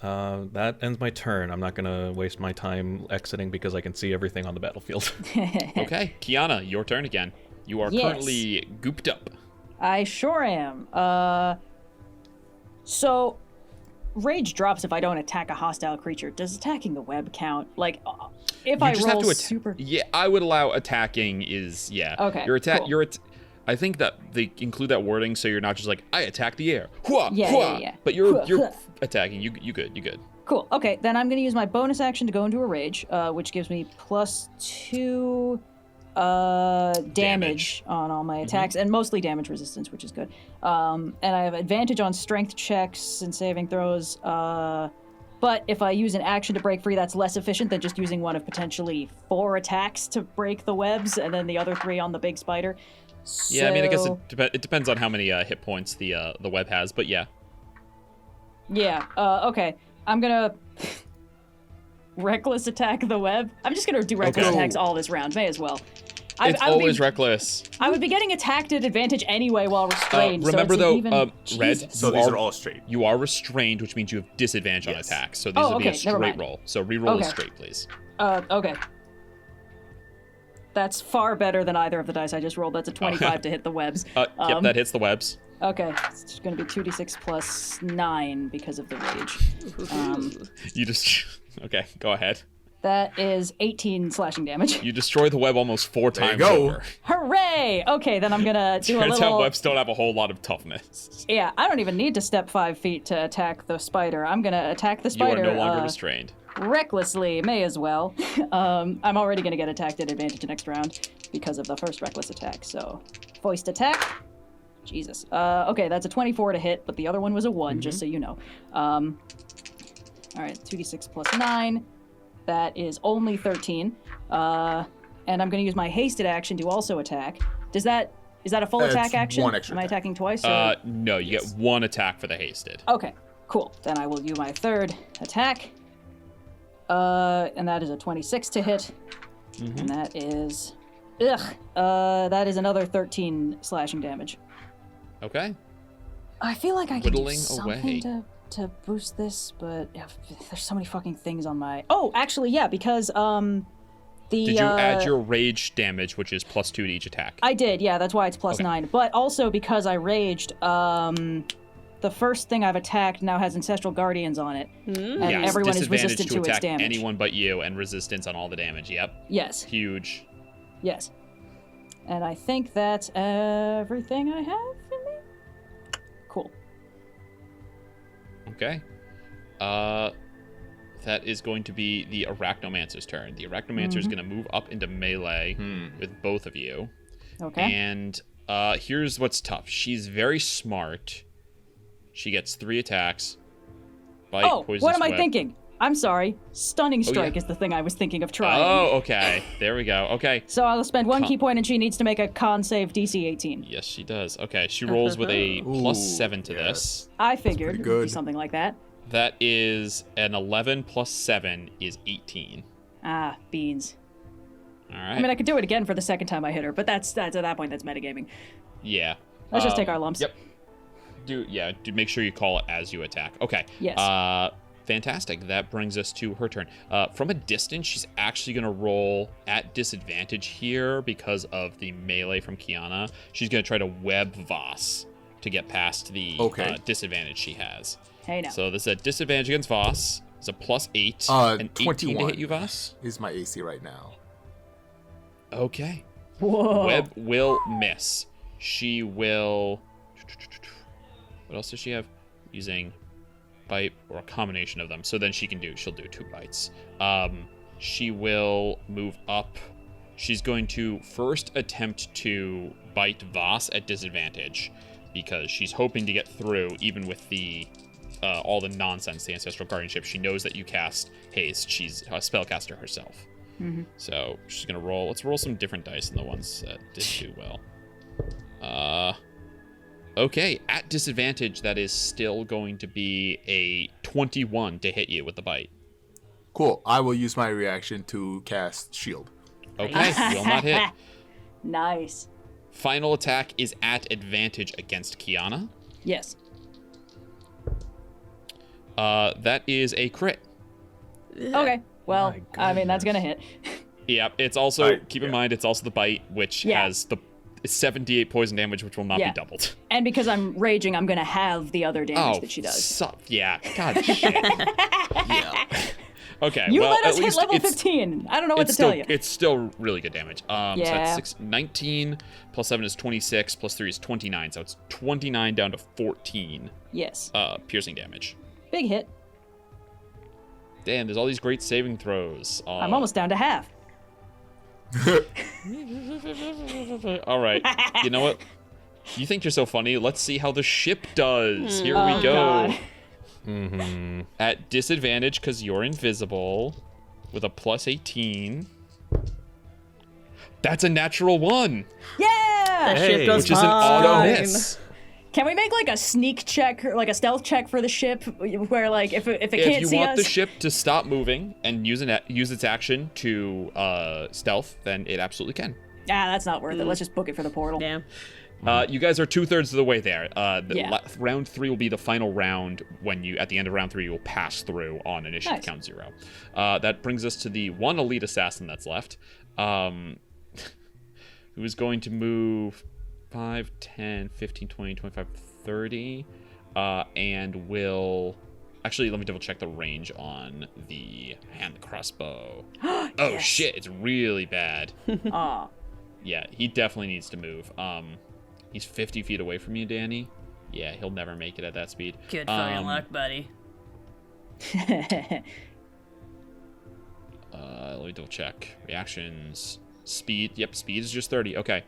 Speaker 3: That ends my turn. I'm not gonna waste my time exiting because I can see everything on the battlefield.
Speaker 2: Okay, Kyana, your turn again. You are
Speaker 4: Yes.
Speaker 2: currently gooped up.
Speaker 4: I sure am. So rage drops if I don't attack a hostile creature. Does attacking the web count? Like, if
Speaker 2: You
Speaker 4: I
Speaker 2: just
Speaker 4: roll
Speaker 2: have to
Speaker 4: super.
Speaker 2: Yeah, I would allow attacking is
Speaker 4: Okay,
Speaker 2: Your attack.
Speaker 4: cool.
Speaker 2: I think that they include that wording so you're not just like, I attack the air. Hua,
Speaker 4: Yeah,
Speaker 2: hua.
Speaker 4: yeah, yeah.
Speaker 2: But you're attacking. You good.
Speaker 4: Cool. Okay, then I'm going to use my bonus action to go into a rage, which gives me +2 damage on all my attacks, and mostly damage resistance, which is good. And I have advantage on strength checks and saving throws. But if I use an action to break free, that's less efficient than just using one of potentially 4 attacks to break the webs, and then the other 3 on the big spider.
Speaker 2: Yeah, I mean, I guess it depends on how many hit points the web has, but yeah.
Speaker 4: Yeah. Okay. I'm gonna reckless attack the web. I'm just gonna do reckless attacks all this round. May as well.
Speaker 2: It's always reckless.
Speaker 4: I would be getting attacked at advantage anyway while restrained.
Speaker 2: Remember
Speaker 4: so
Speaker 2: though, Red.
Speaker 5: So these are all straight.
Speaker 2: You are restrained, which means you have disadvantage on attacks. So these will be a straight roll. So re-roll is straight, please.
Speaker 4: Okay. That's far better than either of the dice I just rolled. That's a 25 to hit the webs.
Speaker 2: Yep, that hits the webs.
Speaker 4: Okay, it's going to be 2d6 plus 9 because of the rage.
Speaker 2: You just... Okay, go ahead.
Speaker 4: That is 18 slashing damage.
Speaker 2: You destroy the web almost 4 times
Speaker 5: go.
Speaker 2: over.
Speaker 4: Hooray! Okay, then I'm going to do a
Speaker 2: Turns
Speaker 4: little...
Speaker 2: out webs don't have a whole lot of toughness.
Speaker 4: Yeah, I don't even need to step 5 feet to attack the spider. I'm going to attack the
Speaker 2: You
Speaker 4: spider.
Speaker 2: are no longer restrained.
Speaker 4: Recklessly, may as well. I'm already going to get attacked at advantage next round because of the first reckless attack. So, foist attack. Jesus. Okay, that's a 24 to hit, but the other one was a 1, just so you know. All right, 2d6 plus 9. That is only 13. And I'm going to use my hasted action to also attack. Is that a full attack action?
Speaker 5: One extra
Speaker 4: Am I
Speaker 5: attack.
Speaker 4: attacking twice? Or...
Speaker 2: No, you get 1 attack for the hasted.
Speaker 4: Okay, cool. Then I will do my third attack. And that is a 26 to hit. And that is... that is another 13 slashing damage.
Speaker 2: Okay.
Speaker 4: I feel like I can do
Speaker 2: Whittling
Speaker 4: something
Speaker 2: away.
Speaker 4: to boost this, but there's so many fucking things on my... Oh, actually, yeah, because the...
Speaker 2: Did you add your rage damage, which is +2 to each attack?
Speaker 4: I did, yeah, that's why it's plus 9. But also because I raged, the first thing I've attacked now has Ancestral Guardians on it. And
Speaker 2: Yes,
Speaker 4: everyone is
Speaker 2: disadvantage
Speaker 4: resistant to its
Speaker 2: attack
Speaker 4: damage.
Speaker 2: anyone but you, and resistance on all the damage. Yep.
Speaker 4: Yes.
Speaker 2: Huge.
Speaker 4: Yes. And I think that's everything I have in me. Cool.
Speaker 2: Okay. That is going to be the Arachnomancer's turn. The Arachnomancer is going to move up into melee with both of you.
Speaker 4: Okay.
Speaker 2: And here's what's tough. She's very smart. She gets 3 attacks. Bite, poisonous
Speaker 4: what am I
Speaker 2: web.
Speaker 4: thinking? I'm sorry. Stunning Strike
Speaker 2: yeah.
Speaker 4: is the thing I was thinking of trying.
Speaker 2: Oh, okay. There we go. Okay.
Speaker 4: So I'll spend 1 key point and she needs to make a con save DC 18.
Speaker 2: Yes, she does. Okay, she rolls with a +7 to this.
Speaker 4: I figured it would be
Speaker 5: good.
Speaker 4: something like that.
Speaker 2: That is an 11 plus 7 is 18.
Speaker 4: Ah, beans.
Speaker 2: All right.
Speaker 4: I mean, I could do it again for the second time I hit her, but that's at that point, that's metagaming.
Speaker 2: Yeah.
Speaker 4: Let's just take our lumps.
Speaker 2: Yep. Do make sure you call it as you attack. Okay.
Speaker 4: Yes.
Speaker 2: Fantastic. That brings us to her turn. From a distance, she's actually going to roll at disadvantage here because of the melee from Kyana. She's going to try to web Vhas to get past the disadvantage she has.
Speaker 4: Hey, now.
Speaker 2: So this is a disadvantage against Vhas. It's a +8. And 18
Speaker 5: 21
Speaker 2: to hit you, Vhas?
Speaker 5: is my AC right now.
Speaker 2: Okay.
Speaker 4: Whoa.
Speaker 2: Web will miss. She will... What else does she have? Using bite or a combination of them. So then she'll do 2 bites. She will move up. She's going to first attempt to bite Vhas at disadvantage because she's hoping to get through even with the all the nonsense, the Ancestral Guardianship. She knows that you cast Haste. She's a spellcaster herself. So she's going to roll. Let's roll some different dice than the ones that did do well. Okay, at disadvantage, that is still going to be a 21 to hit you with the bite.
Speaker 5: Cool. I will use my reaction to cast Shield.
Speaker 2: Okay, will not hit.
Speaker 4: Nice.
Speaker 2: Final attack is at advantage against Kyana.
Speaker 4: Yes.
Speaker 2: That is a crit.
Speaker 4: Okay. Well, I mean, that's going to hit.
Speaker 2: Yeah, it's also, keep in mind, it's also the bite, which has the 78 poison damage, which will not be doubled.
Speaker 4: And because I'm raging, I'm going to have the other damage that she does.
Speaker 2: Yeah, god shit. Okay.
Speaker 4: You
Speaker 2: well,
Speaker 4: let
Speaker 2: at
Speaker 4: us hit
Speaker 2: least
Speaker 4: level 15. I don't know what to tell you.
Speaker 2: It's still really good damage. So
Speaker 4: Yeah.
Speaker 2: that's 19 plus 7 is 26 plus 3 is 29. So it's 29 down to 14.
Speaker 4: Yes.
Speaker 2: Piercing damage.
Speaker 4: Big hit.
Speaker 2: Damn, there's all these great saving throws.
Speaker 4: I'm almost down to half.
Speaker 2: All right. You know what? You think you're so funny. Let's see how the ship does. Here we go.
Speaker 4: God.
Speaker 2: At disadvantage because you're invisible with a plus 18. That's a natural 1,
Speaker 4: Yeah!
Speaker 6: That ship does
Speaker 2: which is an auto
Speaker 6: fine.
Speaker 2: miss.
Speaker 4: Can we make like a sneak check, like a stealth check for the ship, where like if it
Speaker 2: If
Speaker 4: can't
Speaker 2: you
Speaker 4: see
Speaker 2: want
Speaker 4: us?
Speaker 2: the ship to stop moving and use its action to stealth, then it absolutely can.
Speaker 4: That's not worth it. Let's just book it for the portal.
Speaker 6: Damn.
Speaker 2: You guys are 2/3 of the way there.
Speaker 4: Yeah.
Speaker 2: Round 3 will be the final round. When you, at the end of round 3, you will pass through on initiative
Speaker 4: Nice.
Speaker 2: count 0. That brings us to the one elite assassin that's left, who is going to move 5, 10, 15, 20, 25, 30, and will... Actually, let me double check the range on the hand crossbow. Oh,
Speaker 4: Yes.
Speaker 2: shit, it's really bad.
Speaker 4: Aw.
Speaker 2: Yeah, he definitely needs to move. He's 50 feet away from you, Dani. Yeah, he'll never make it at that speed.
Speaker 6: Good fucking luck, buddy.
Speaker 2: Let me double check. Reactions. Speed. Yep, speed is just 30. Okay.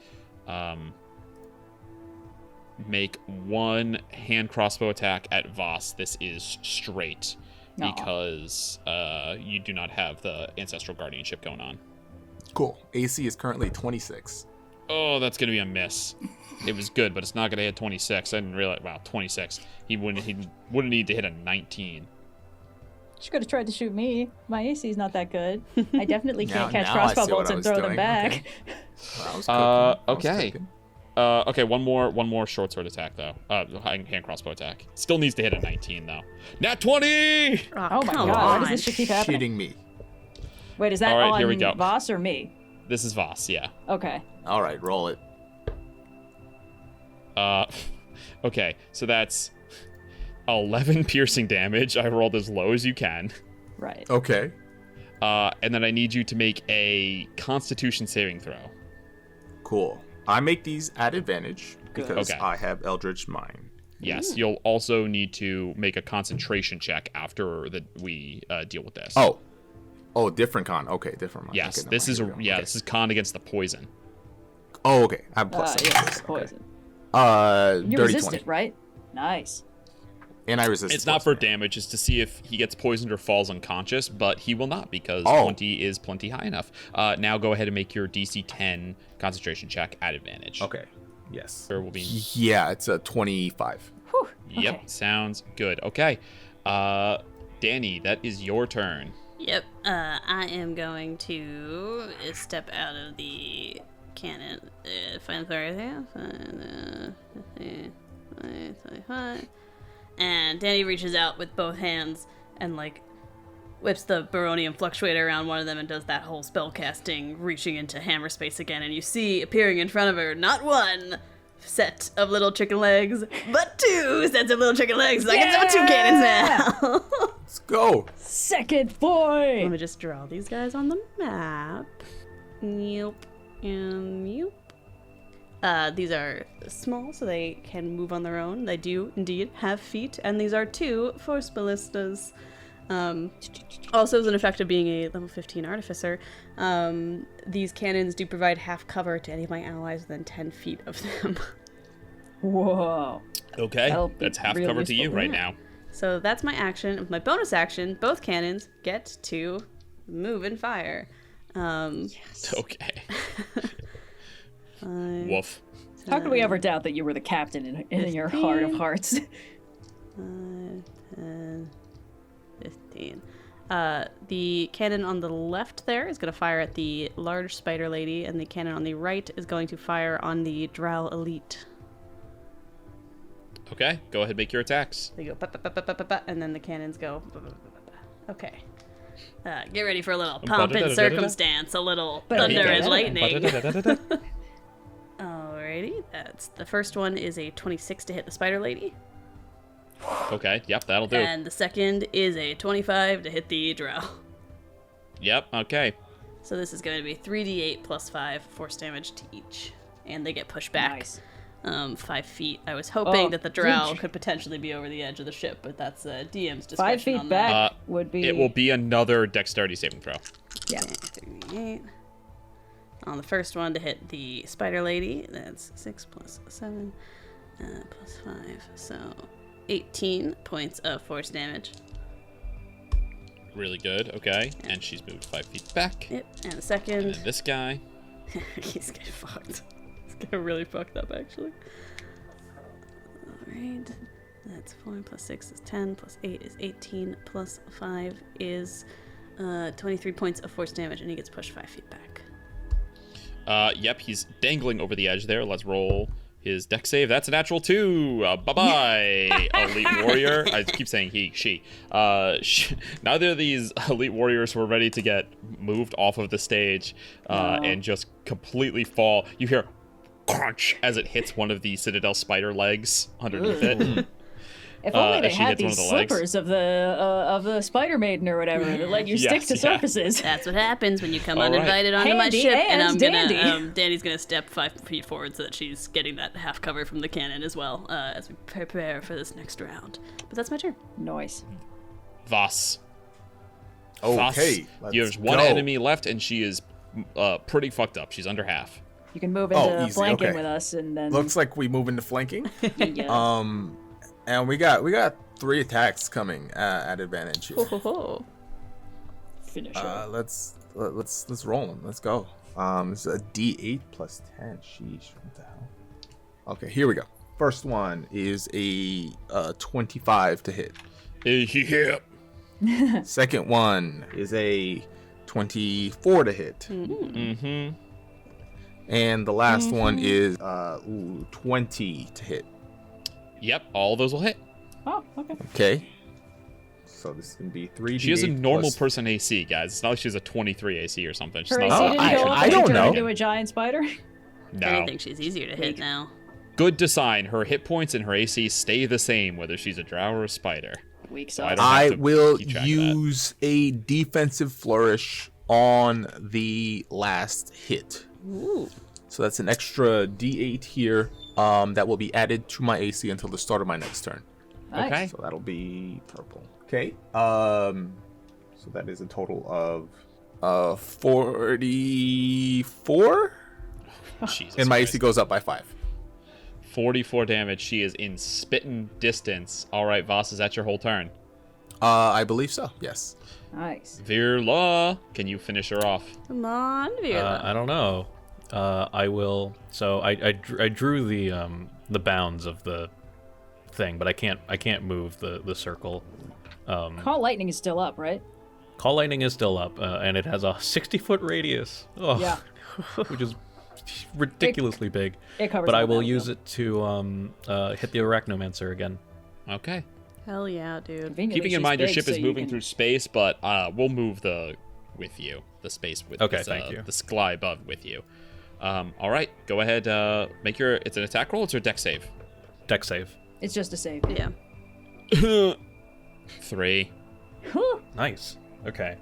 Speaker 2: Make one hand crossbow attack at Vhas. This is straight
Speaker 4: Aw.
Speaker 2: because you do not have the Ancestral Guardianship going on.
Speaker 5: Cool. AC is currently 26.
Speaker 2: Oh, that's going to be a miss. It was good, but it's not going to hit 26. I didn't realize. Wow, 26. He wouldn't need to hit a 19.
Speaker 4: She could have tried to shoot me. My AC is not that good. I definitely can't catch
Speaker 5: Now I
Speaker 4: crossbow
Speaker 5: see what
Speaker 4: bolts
Speaker 5: I
Speaker 4: and
Speaker 5: was
Speaker 4: throw them
Speaker 5: doing.
Speaker 4: back.
Speaker 5: Okay. Well, I was cooking. I was
Speaker 2: Okay.
Speaker 5: cooking.
Speaker 2: Okay, one more short sword attack though. Hand crossbow attack. Still needs to hit a 19 though. Nat 20.
Speaker 4: Oh my
Speaker 6: come
Speaker 4: god, why does
Speaker 6: on.
Speaker 4: this shit keep happening?
Speaker 5: Shitting me.
Speaker 4: Wait, is that
Speaker 2: All right,
Speaker 4: on
Speaker 2: here we go.
Speaker 4: Vhas or me?
Speaker 2: This is Vhas, yeah.
Speaker 4: Okay.
Speaker 5: All right, roll it.
Speaker 2: Okay, so that's 11 piercing damage. I rolled as low as you can.
Speaker 4: Right.
Speaker 5: Okay.
Speaker 2: And then I need you to make a Constitution saving throw.
Speaker 5: Cool. I make these at advantage because
Speaker 2: Okay.
Speaker 5: I have Eldritch Mind.
Speaker 2: Yes, you'll also need to make a concentration check after we deal with this.
Speaker 5: Oh, different con. Okay, different one.
Speaker 2: Yes,
Speaker 5: Okay,
Speaker 2: this is
Speaker 5: never mind. Here we go. Okay.
Speaker 2: this is con against the poison.
Speaker 5: Oh, okay. I have plus seven.
Speaker 4: Yes,
Speaker 5: Okay.
Speaker 4: poison.
Speaker 5: Dirty
Speaker 4: You resist
Speaker 5: 20.
Speaker 4: it, right? Nice.
Speaker 5: And I resist.
Speaker 2: It's not for damage, it's to see if he gets poisoned or falls unconscious, but he will not because
Speaker 5: Oh.
Speaker 2: 20 is plenty high enough. Now go ahead and make your DC 10 concentration check at advantage.
Speaker 5: Okay. Yes.
Speaker 2: There will be.
Speaker 5: Yeah, it's a 25.
Speaker 4: Whew.
Speaker 2: Yep,
Speaker 4: Okay.
Speaker 2: sounds good. Okay, Dani, that is your turn.
Speaker 6: Yep. I am going to step out of the cannon. Find the area. And Dani reaches out with both hands and like whips the baronium fluctuator around one of them and does that whole spell casting, reaching into hammer space again. And you see appearing in front of her not one set of little chicken legs, but two sets of little chicken legs. So I can have two cannons now.
Speaker 5: Let's go.
Speaker 4: Second boy!
Speaker 6: Let me just draw these guys on the map. Yep. And yep. These are small, so they can move on their own. They do indeed have feet, and these are two force ballistas. Also, as an effect of being a level 15 artificer, these cannons do provide half cover to any of my allies within 10 feet of them.
Speaker 4: Whoa.
Speaker 2: Okay,
Speaker 4: That'll be
Speaker 2: that's half
Speaker 4: real
Speaker 2: cover to you
Speaker 4: useful.
Speaker 2: right now.
Speaker 6: So that's my action. With my bonus action, both cannons get to move and fire.
Speaker 2: Okay. Woof.
Speaker 4: How could we ever doubt that you were the captain in your heart of hearts?
Speaker 6: 10, 15. The cannon on the left there is going to fire at the large spider lady, and the cannon on the right is going to fire on the drow elite.
Speaker 2: Okay, go ahead, make your attacks.
Speaker 6: They go, ba, ba, ba, ba, ba, ba, ba, and then the cannons go. Ba, ba, ba, ba, ba. Okay. Get ready for a little pomp and circumstance, a little thunder and lightning. Alrighty, that's the first one is a 26 to hit the spider lady,
Speaker 2: Okay, yep, that'll do.
Speaker 6: and the second is a 25 to hit the drow.
Speaker 2: Yep, okay.
Speaker 6: So this is going to be 3d8 plus 5 force damage to each. And they get pushed back
Speaker 4: Nice.
Speaker 6: 5 feet. I was hoping that the drow
Speaker 4: huge.
Speaker 6: could potentially be over the edge of the ship, but that's DM's discretion
Speaker 4: 5 feet
Speaker 6: on
Speaker 4: back
Speaker 6: that.
Speaker 4: would be.
Speaker 2: It will be another dexterity saving throw.
Speaker 4: Yeah.
Speaker 6: 38. On the first one to hit the spider lady, that's 6 plus 7 plus 5. So 18 points of force damage.
Speaker 2: Really good, okay. And she's moved 5 feet back.
Speaker 6: Yep. And the second.
Speaker 2: And this guy.
Speaker 6: He's getting fucked. He's getting really fucked up, actually. Alright. That's 4 plus 6 is 10, plus 8 is 18, plus 5 is 23 points of force damage, and he gets pushed 5 feet back.
Speaker 2: Yep, he's dangling over the edge there. Let's roll his dex save. That's a natural 2. Bye-bye, elite warrior. I keep saying he, she. Neither of these elite warriors were ready to get moved off of the stage and just completely fall. You hear crunch as it hits one of the Citadel spider legs underneath it.
Speaker 4: If only they
Speaker 2: she
Speaker 4: had
Speaker 2: hits one
Speaker 4: these
Speaker 2: of the legs.
Speaker 4: slippers of the spider maiden or whatever that let you stick to surfaces.
Speaker 6: That's what happens when you come
Speaker 2: All right.
Speaker 6: uninvited onto my
Speaker 4: Handy
Speaker 6: ship, and I'm
Speaker 4: and
Speaker 6: gonna Danny's gonna step 5 feet forward so that she's getting that half cover from the cannon as well as we prepare for this next round. But that's my turn.
Speaker 4: Noise.
Speaker 2: Vhas.
Speaker 5: Okay,
Speaker 2: Vhas, you have one enemy left, and she is pretty fucked up. She's under half.
Speaker 4: You can move into
Speaker 5: easy,
Speaker 4: flanking
Speaker 5: okay.
Speaker 4: with us, and then.
Speaker 5: Looks like we move into flanking.
Speaker 4: Yeah.
Speaker 5: And we got 3 attacks coming at advantage.
Speaker 6: Ho, ho, ho.
Speaker 4: Finish her.
Speaker 5: Let's roll them. Let's go. It's a D8 plus 10. Sheesh, what the hell? Okay, here we go. First one is a 25 to hit.
Speaker 2: Yeah.
Speaker 5: Second one is a 24 to hit.
Speaker 2: Mm-hmm.
Speaker 5: And the last one is 20 to hit.
Speaker 2: Yep, all those will hit.
Speaker 4: Oh, okay.
Speaker 5: Okay. So this is gonna be 3d8.
Speaker 2: She has a normal
Speaker 5: plus-
Speaker 2: person AC, guys. It's not like she's a 23 AC or something. She's
Speaker 4: Her AC
Speaker 2: not.
Speaker 4: didn't
Speaker 5: I-
Speaker 4: go up
Speaker 5: I
Speaker 4: when
Speaker 5: don't
Speaker 4: she turned
Speaker 5: know.
Speaker 4: into a giant spider.
Speaker 2: No.
Speaker 6: I think she's easier to hit now.
Speaker 2: Good design. Her hit points and her AC stay the same, whether she's a drow or a spider.
Speaker 4: Weak
Speaker 2: So I
Speaker 4: side.
Speaker 2: don't have
Speaker 5: I
Speaker 2: to
Speaker 5: will
Speaker 2: keep track of that.
Speaker 5: use a defensive flourish on the last hit.
Speaker 6: Ooh.
Speaker 5: So that's an extra D8 here that will be added to my AC until the start of my next turn.
Speaker 4: Nice.
Speaker 2: Okay.
Speaker 5: So that'll be purple. Okay. So that is a total of 44,
Speaker 2: Jesus
Speaker 5: and my
Speaker 2: Christ.
Speaker 5: AC goes up by 5.
Speaker 2: 44 damage. She is in spitting distance. All right, Vhas, is that your whole turn?
Speaker 5: I believe so. Yes.
Speaker 4: Nice.
Speaker 2: Virla, can you finish her off?
Speaker 6: Come on, Vera.
Speaker 3: I don't know. I will. So I drew the bounds of the thing, but I can't move the circle.
Speaker 4: Call lightning is still up, right?
Speaker 3: Call lightning is still up, and it has a 60-foot radius. Oh,
Speaker 4: Yeah.
Speaker 3: which is ridiculously big.
Speaker 4: It covers.
Speaker 3: But I
Speaker 4: all
Speaker 3: will
Speaker 4: that,
Speaker 3: use
Speaker 4: though.
Speaker 3: it to hit the arachnomancer again.
Speaker 2: Okay.
Speaker 6: Hell yeah, dude.
Speaker 4: Conveniently,
Speaker 2: Keeping in
Speaker 4: she's
Speaker 2: mind your
Speaker 4: big,
Speaker 2: ship
Speaker 4: so
Speaker 2: is
Speaker 4: you
Speaker 2: moving
Speaker 4: can-
Speaker 2: through space, but we'll move the space with
Speaker 3: Okay,
Speaker 2: this,
Speaker 3: thank you.
Speaker 2: the sky above with you. All right, go ahead. Make your. It's an attack roll. It's your deck save.
Speaker 3: Deck save.
Speaker 4: It's just a save.
Speaker 6: Yeah.
Speaker 2: 3.
Speaker 3: Nice. Okay.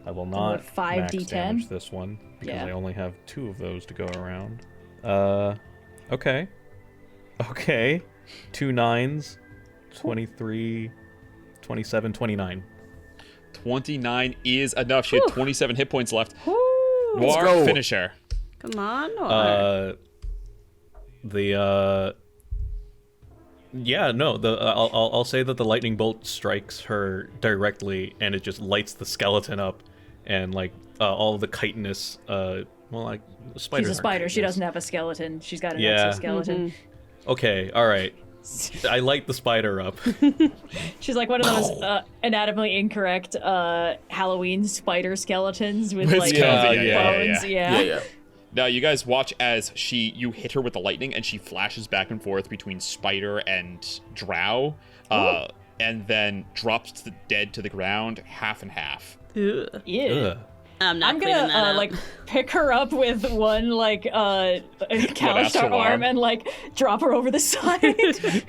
Speaker 3: I will
Speaker 4: what,
Speaker 3: not
Speaker 4: 5
Speaker 3: max
Speaker 4: D10?
Speaker 3: damage this one because
Speaker 4: Yeah.
Speaker 3: I only have 2 of those to go around. Okay. Okay. 2 9s, 23, 27, 29.
Speaker 2: 29 is enough. She had 27 hit points left. Noir,
Speaker 5: go.
Speaker 2: finish her.
Speaker 6: Come on, Noir.
Speaker 3: I'll say that the lightning bolt strikes her directly, and it just lights the skeleton up, and like all the chitinous, like spiders.
Speaker 4: She's a
Speaker 3: aren't
Speaker 4: spider. She
Speaker 3: chitinous.
Speaker 4: doesn't have a skeleton. She's got an
Speaker 3: Yeah.
Speaker 4: exoskeleton.
Speaker 3: Okay, all right. I light the spider up.
Speaker 4: She's like one of those anatomically incorrect Halloween spider skeletons with
Speaker 2: With
Speaker 4: like
Speaker 2: skeleton,
Speaker 4: bones.
Speaker 2: yeah.
Speaker 5: Yeah.
Speaker 2: Now you guys watch as you hit her with the lightning, and she flashes back and forth between spider and drow, and then drops dead to the ground, half and half.
Speaker 6: Ugh.
Speaker 4: Yeah.
Speaker 3: Ugh.
Speaker 6: I'm not
Speaker 4: I'm
Speaker 6: cleaning
Speaker 4: gonna
Speaker 6: that up.
Speaker 4: like pick her up with one like Calistar
Speaker 2: arm.
Speaker 4: arm and like drop her over the side.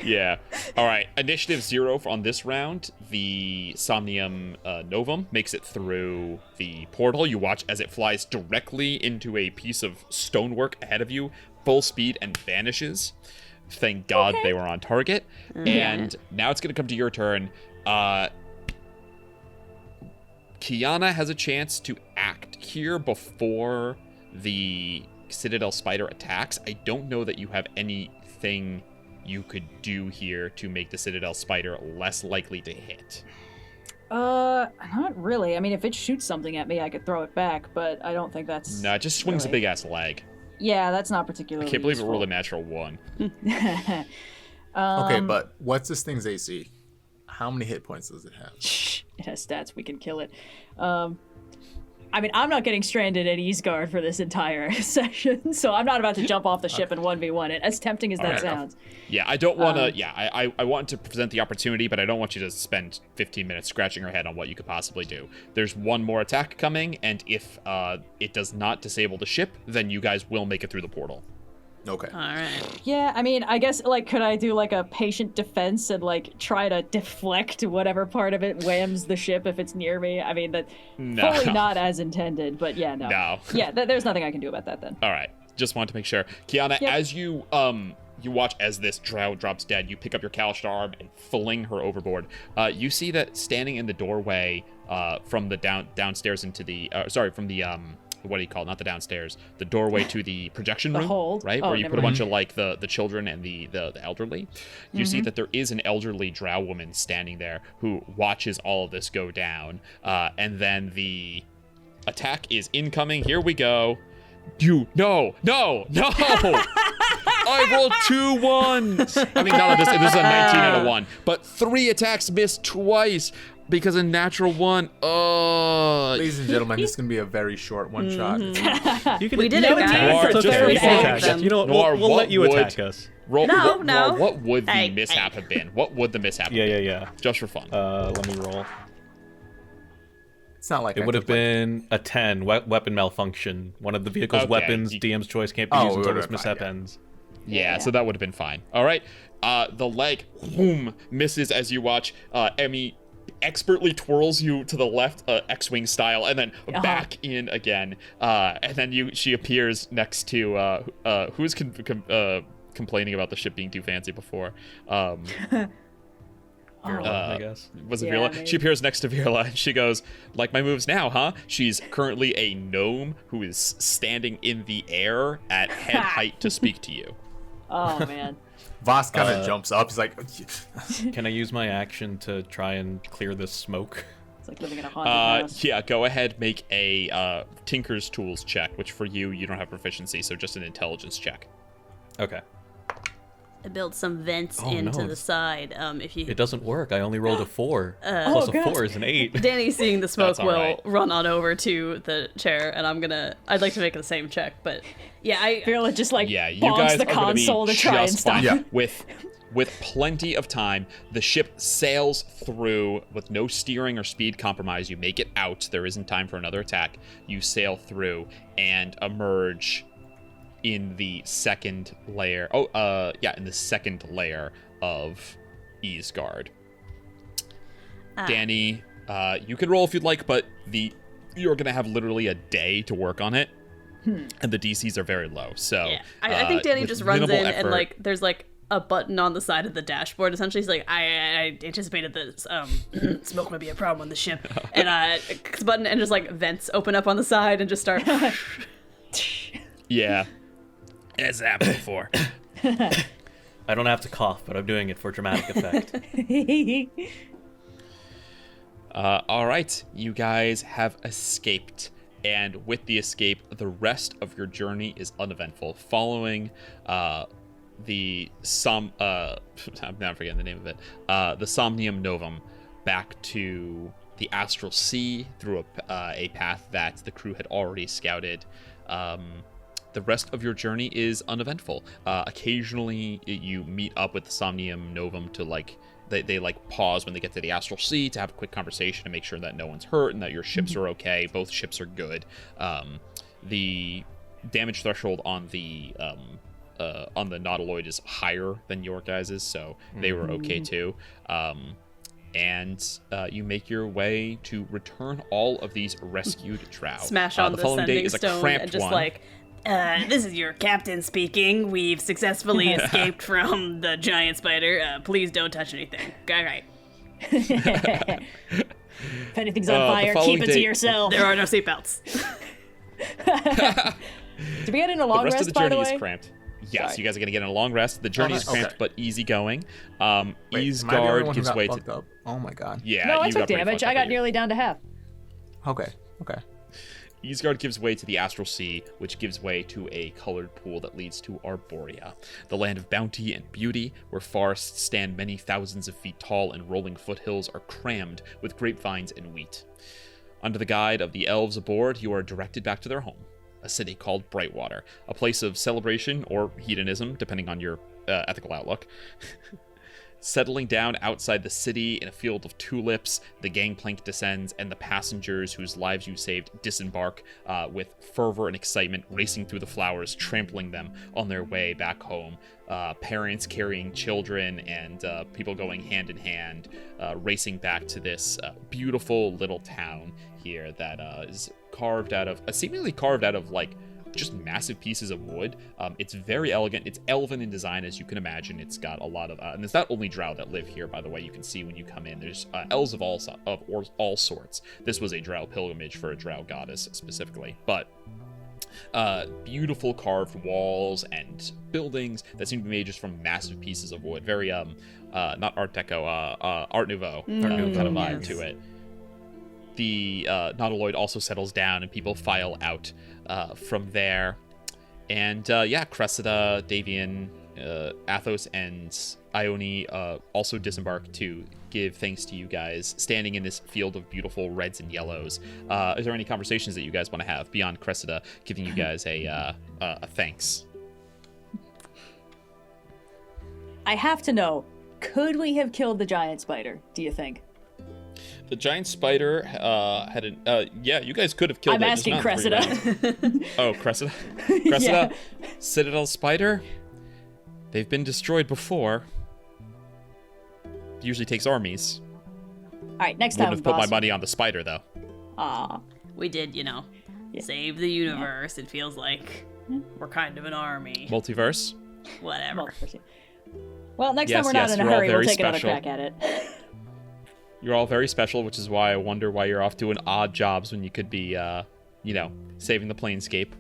Speaker 2: Yeah. All right. Initiative 0 on this round. The Somnium Novum makes it through the portal. You watch as it flies directly into a piece of stonework ahead of you, full speed, and vanishes. Thank God they were on target. And now it's going to come to your turn. Kyana has a chance to act here before the Citadel Spider attacks. I don't know that you have anything you could do here to make the Citadel Spider less likely to hit.
Speaker 4: Not really. I mean, if it shoots something at me, I could throw it back, but I don't think that's...
Speaker 2: No, it just swings a big-ass leg.
Speaker 4: Yeah, that's not particularly
Speaker 2: I can't believe
Speaker 4: useful.
Speaker 2: it rolled a natural 1.
Speaker 5: Okay, but what's this thing's AC? How many hit points does it have?
Speaker 4: It has stats. We can kill it. I mean, I'm not getting stranded at Eastguard for this entire session, so I'm not about to jump off the ship and 1v1 it, as tempting as that sounds.
Speaker 2: Yeah, I don't want to... I want to present the opportunity, but I don't want you to spend 15 minutes scratching your head on what you could possibly do. There's one more attack coming, and if it does not disable the ship, then you guys will make it through the portal.
Speaker 5: Okay.
Speaker 6: All right.
Speaker 4: Yeah, I mean, I guess, like, could I do, like, a patient defense and, like, try to deflect whatever part of it whams the ship if it's near me? I mean, that's
Speaker 2: No.
Speaker 4: fully not as intended, but yeah, no.
Speaker 2: No.
Speaker 4: Yeah, there's nothing I can do about that then.
Speaker 2: All right. Just wanted to make sure. Kyana,
Speaker 4: Yep.
Speaker 2: as you watch as this drow drops dead, you pick up your Calistar arm and fling her overboard. You see that standing in the doorway from the downstairs into the... from the... what do you call it? Not the downstairs. The doorway to the projection room,
Speaker 4: hold?
Speaker 2: right?
Speaker 4: Oh,
Speaker 2: Where you
Speaker 4: never
Speaker 2: put a bunch
Speaker 4: mind.
Speaker 2: of like the children and the elderly. You see that there is an elderly drow woman standing there who watches all of this go down. And then the attack is incoming. Here we go. No. I rolled 2 1s. I mean, not this is a 19 and a 1, but 3 attacks missed twice. Because a natural 1,
Speaker 5: Ladies and gentlemen, this is going to be a very short one shot.
Speaker 3: You can,
Speaker 6: We did
Speaker 3: you
Speaker 6: it,
Speaker 3: can
Speaker 6: guys.
Speaker 3: attack.
Speaker 2: Noir,
Speaker 3: It's okay.
Speaker 2: just
Speaker 3: You
Speaker 2: for
Speaker 3: can
Speaker 2: fun.
Speaker 3: attack us. You know what?
Speaker 2: Noir,
Speaker 3: We'll let you
Speaker 2: what
Speaker 3: attack
Speaker 2: would-
Speaker 3: us.
Speaker 6: No.
Speaker 2: What would the
Speaker 6: Hey,
Speaker 2: mishap have been? What would the mishap have
Speaker 3: Yeah,
Speaker 2: been?
Speaker 3: yeah.
Speaker 2: Just for fun.
Speaker 3: Let me roll.
Speaker 5: It's not like
Speaker 3: It
Speaker 5: I
Speaker 3: would have
Speaker 5: took, like-
Speaker 3: been a 10, weapon malfunction. One of the vehicle's
Speaker 2: Okay.
Speaker 3: weapons, DM's choice, can't be
Speaker 5: Oh,
Speaker 3: used until
Speaker 5: right,
Speaker 3: this mishap
Speaker 5: yeah.
Speaker 3: ends.
Speaker 2: Yeah, so that would have been fine. All right. The leg, whoom, misses as you watch. Emmy expertly twirls you to the left, X-Wing style, and then back in again. And then she appears next to who's complaining about the ship being too fancy before.
Speaker 3: Virla, I guess.
Speaker 2: Was it
Speaker 4: Yeah,
Speaker 2: Virla?
Speaker 4: maybe.
Speaker 2: She appears next to Virla and she goes, "Like my moves now, huh?" She's currently a gnome who is standing in the air at head height to speak to you.
Speaker 4: Oh, man.
Speaker 5: Vhas kind of jumps up. He's like,
Speaker 3: Can I use my action to try and clear this smoke?
Speaker 4: It's like living in a haunted house.
Speaker 2: Yeah, go ahead, make a Tinker's Tools check, which for you don't have proficiency, so just an intelligence check.
Speaker 3: Okay.
Speaker 6: I built some vents
Speaker 3: Oh,
Speaker 6: into
Speaker 3: no.
Speaker 6: the side. If you
Speaker 3: It doesn't work. I only rolled a 4. Plus a
Speaker 4: God.
Speaker 3: 4 is an 8.
Speaker 6: Danny seeing the smoke
Speaker 2: That's all
Speaker 6: will
Speaker 2: right.
Speaker 6: run on over to the chair, and I'd like to make the same check, but yeah,
Speaker 4: Virla just like
Speaker 2: Yeah, you
Speaker 4: bonks
Speaker 2: guys
Speaker 4: the
Speaker 2: are gonna be
Speaker 4: console to try and
Speaker 2: just
Speaker 4: stop
Speaker 2: fine.
Speaker 5: Yeah.
Speaker 2: With plenty of time, the ship sails through with no steering or speed compromise. You make it out. There isn't time for another attack. You sail through and emerge in the second layer. In the second layer of Eastguard. Dani, you can roll if you'd like, but you're gonna have literally a day to work on it, and the DCs are very low. So
Speaker 6: yeah, I think Danny
Speaker 2: with
Speaker 6: just runs in
Speaker 2: minimal
Speaker 6: and
Speaker 2: effort-
Speaker 6: like there's like a button on the side of the dashboard. Essentially, he's like, I anticipated that smoke might be a problem on the ship, and clicks the button and just like vents open up on the side and just start.
Speaker 2: Yeah. It's happened before.
Speaker 3: I don't have to cough, but I'm doing it for dramatic effect.
Speaker 2: All right, you guys have escaped, and with the escape, the rest of your journey is uneventful. Following I'm now forgetting the name of it. The Somnium Novum back to the Astral Sea through a path that the crew had already scouted. The rest of your journey is uneventful. Occasionally, you meet up with the Somnium Novum to like they like pause when they get to the Astral Sea to have a quick conversation to make sure that no one's hurt and that your ships are okay. Both ships are good. The damage threshold on the Nautiloid is higher than your guys's, so they were okay too. And you make your way to return all of these rescued drow.
Speaker 6: Smash on the sending stone and just like, this is your captain speaking. We've successfully escaped from the giant spider. Please don't touch anything. All right.
Speaker 4: If anything's on fire, keep it to yourself.
Speaker 6: There are no seatbelts.
Speaker 4: Did we get in a long rest, by the way?
Speaker 2: The rest of the journey is cramped. Yes, you guys are going to get in a long rest. The journey is cramped, but easygoing. Easeguard gives way to...
Speaker 5: Up? Oh my god.
Speaker 2: Yeah,
Speaker 4: no, I took damage. I got nearly down to half.
Speaker 5: Okay.
Speaker 2: Easeguard gives way to the Astral Sea, which gives way to a colored pool that leads to Arboria, the land of bounty and beauty, where forests stand many thousands of feet tall and rolling foothills are crammed with grapevines and wheat. Under the guide of the elves aboard, you are directed back to their home, a city called Brightwater, a place of celebration or hedonism, depending on your ethical outlook. Settling down outside the city in a field of tulips, the gangplank descends, and the passengers whose lives you saved disembark with fervor and excitement, racing through the flowers, trampling them on their way back home. Parents carrying children and people going hand in hand, racing back to this beautiful little town here that is seemingly carved out of like just massive pieces of wood. It's very elegant. It's elven in design, as you can imagine. It's got a lot of, and it's not only drow that live here, by the way. You can see when you come in, there's elves of all sorts. This was a drow pilgrimage for a drow goddess specifically, but beautiful carved walls and buildings that seem to be made just from massive pieces of wood. Very not Art Deco, Art Nouveau kind of vibe to it. The Nautiloid also settles down and people file out from there. And Cressida, Davian, Athos, and Ione also disembark to give thanks to you guys, standing in this field of beautiful reds and yellows. Is there any conversations that you guys want to have beyond Cressida giving you guys a thanks?
Speaker 4: I have to know, could we have killed the giant spider, do you think?
Speaker 2: The giant spider had an... you guys could have killed it.
Speaker 4: I'm asking Cressida.
Speaker 2: Oh, Cressida? Cressida?
Speaker 4: Yeah.
Speaker 2: Citadel spider? They've been destroyed before. It usually takes armies.
Speaker 4: All right, next time,
Speaker 2: Wouldn't have put my money on the spider, though.
Speaker 4: Aw.
Speaker 6: We did, save the universe. It feels like we're kind of an army.
Speaker 2: Multiverse?
Speaker 6: Whatever.
Speaker 4: Well, next time we're not in a hurry, we'll take another crack at it.
Speaker 2: You're all very special, which is why I wonder why you're off doing odd jobs when you could be, saving the planescape.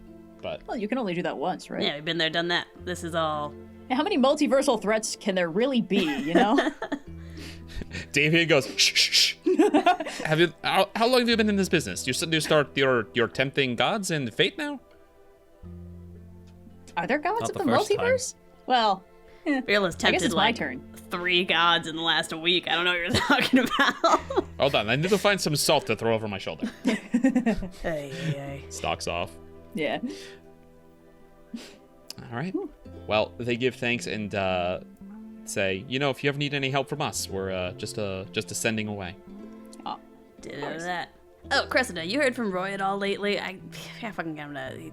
Speaker 2: But
Speaker 4: well, you can only do that once, right?
Speaker 6: Yeah, we've been there, done that. This is all...
Speaker 4: How many multiversal threats can there really be,
Speaker 2: Davian goes, shh. How long have you been in this business? You start your tempting gods and fate now?
Speaker 4: Are there gods of the multiverse? Well,
Speaker 6: Fearless tempted
Speaker 4: my turn.
Speaker 6: 3 gods in the last week. I don't know what you're talking about.
Speaker 2: Hold on, I need to find some salt to throw over my shoulder.
Speaker 6: Hey.
Speaker 2: Stalks off.
Speaker 4: Yeah.
Speaker 2: All right. Well, they give thanks and say, if you ever need any help from us, we're just sending away.
Speaker 6: Oh, ditto that. Oh, Cressida, you heard from Roy at all lately? I fucking got him to...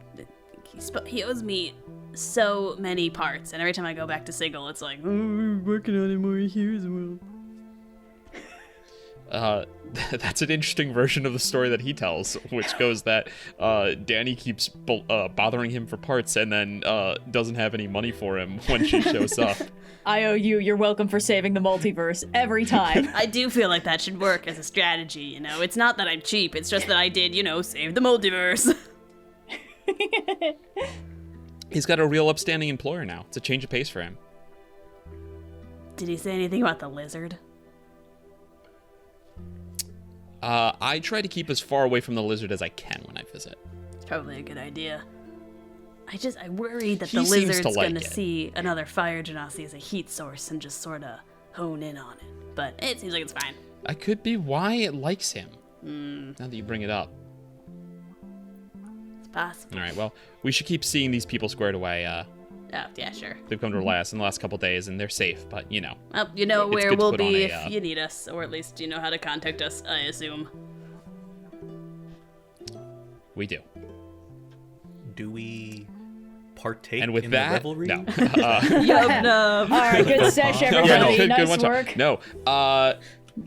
Speaker 6: He owes me so many parts, and every time I go back to Sigil, it's like, we're working on it more here as well.
Speaker 2: That's an interesting version of the story that he tells, which goes that Dani keeps bothering him for parts and then doesn't have any money for him when she shows up.
Speaker 4: I owe you. You're welcome for saving the multiverse every time.
Speaker 6: I do feel like that should work as a strategy, It's not that I'm cheap, it's just that I did, save the multiverse.
Speaker 2: He's got a real upstanding employer now. It's a change of pace for him.
Speaker 6: Did he say anything about the lizard?
Speaker 2: I try to keep as far away from the lizard as I can when I visit.
Speaker 6: It's probably a good idea. I worry that the lizard's gonna see another fire genasi as a heat source and just sort of hone in on it. But it seems like it's fine.
Speaker 2: That could be why it likes him. Now that you bring it up.
Speaker 6: It's possible.
Speaker 2: All right, well, we should keep seeing these people squared away.
Speaker 6: Oh, yeah, sure.
Speaker 2: They've come to rely on us in the last couple days, and they're safe, but, you know.
Speaker 6: Well, you know
Speaker 2: It's
Speaker 6: where
Speaker 2: good to
Speaker 6: we'll
Speaker 2: put on
Speaker 6: be
Speaker 2: a,
Speaker 6: if you need us, or at least you know how to contact us, I assume.
Speaker 2: We do.
Speaker 3: Do we partake
Speaker 2: And with
Speaker 3: in
Speaker 2: that,
Speaker 3: the revelry?
Speaker 2: no.
Speaker 6: Yub nub.
Speaker 4: All right, good sesh, everybody.
Speaker 2: good
Speaker 4: Nice
Speaker 2: one, Tom.
Speaker 4: work.
Speaker 2: No.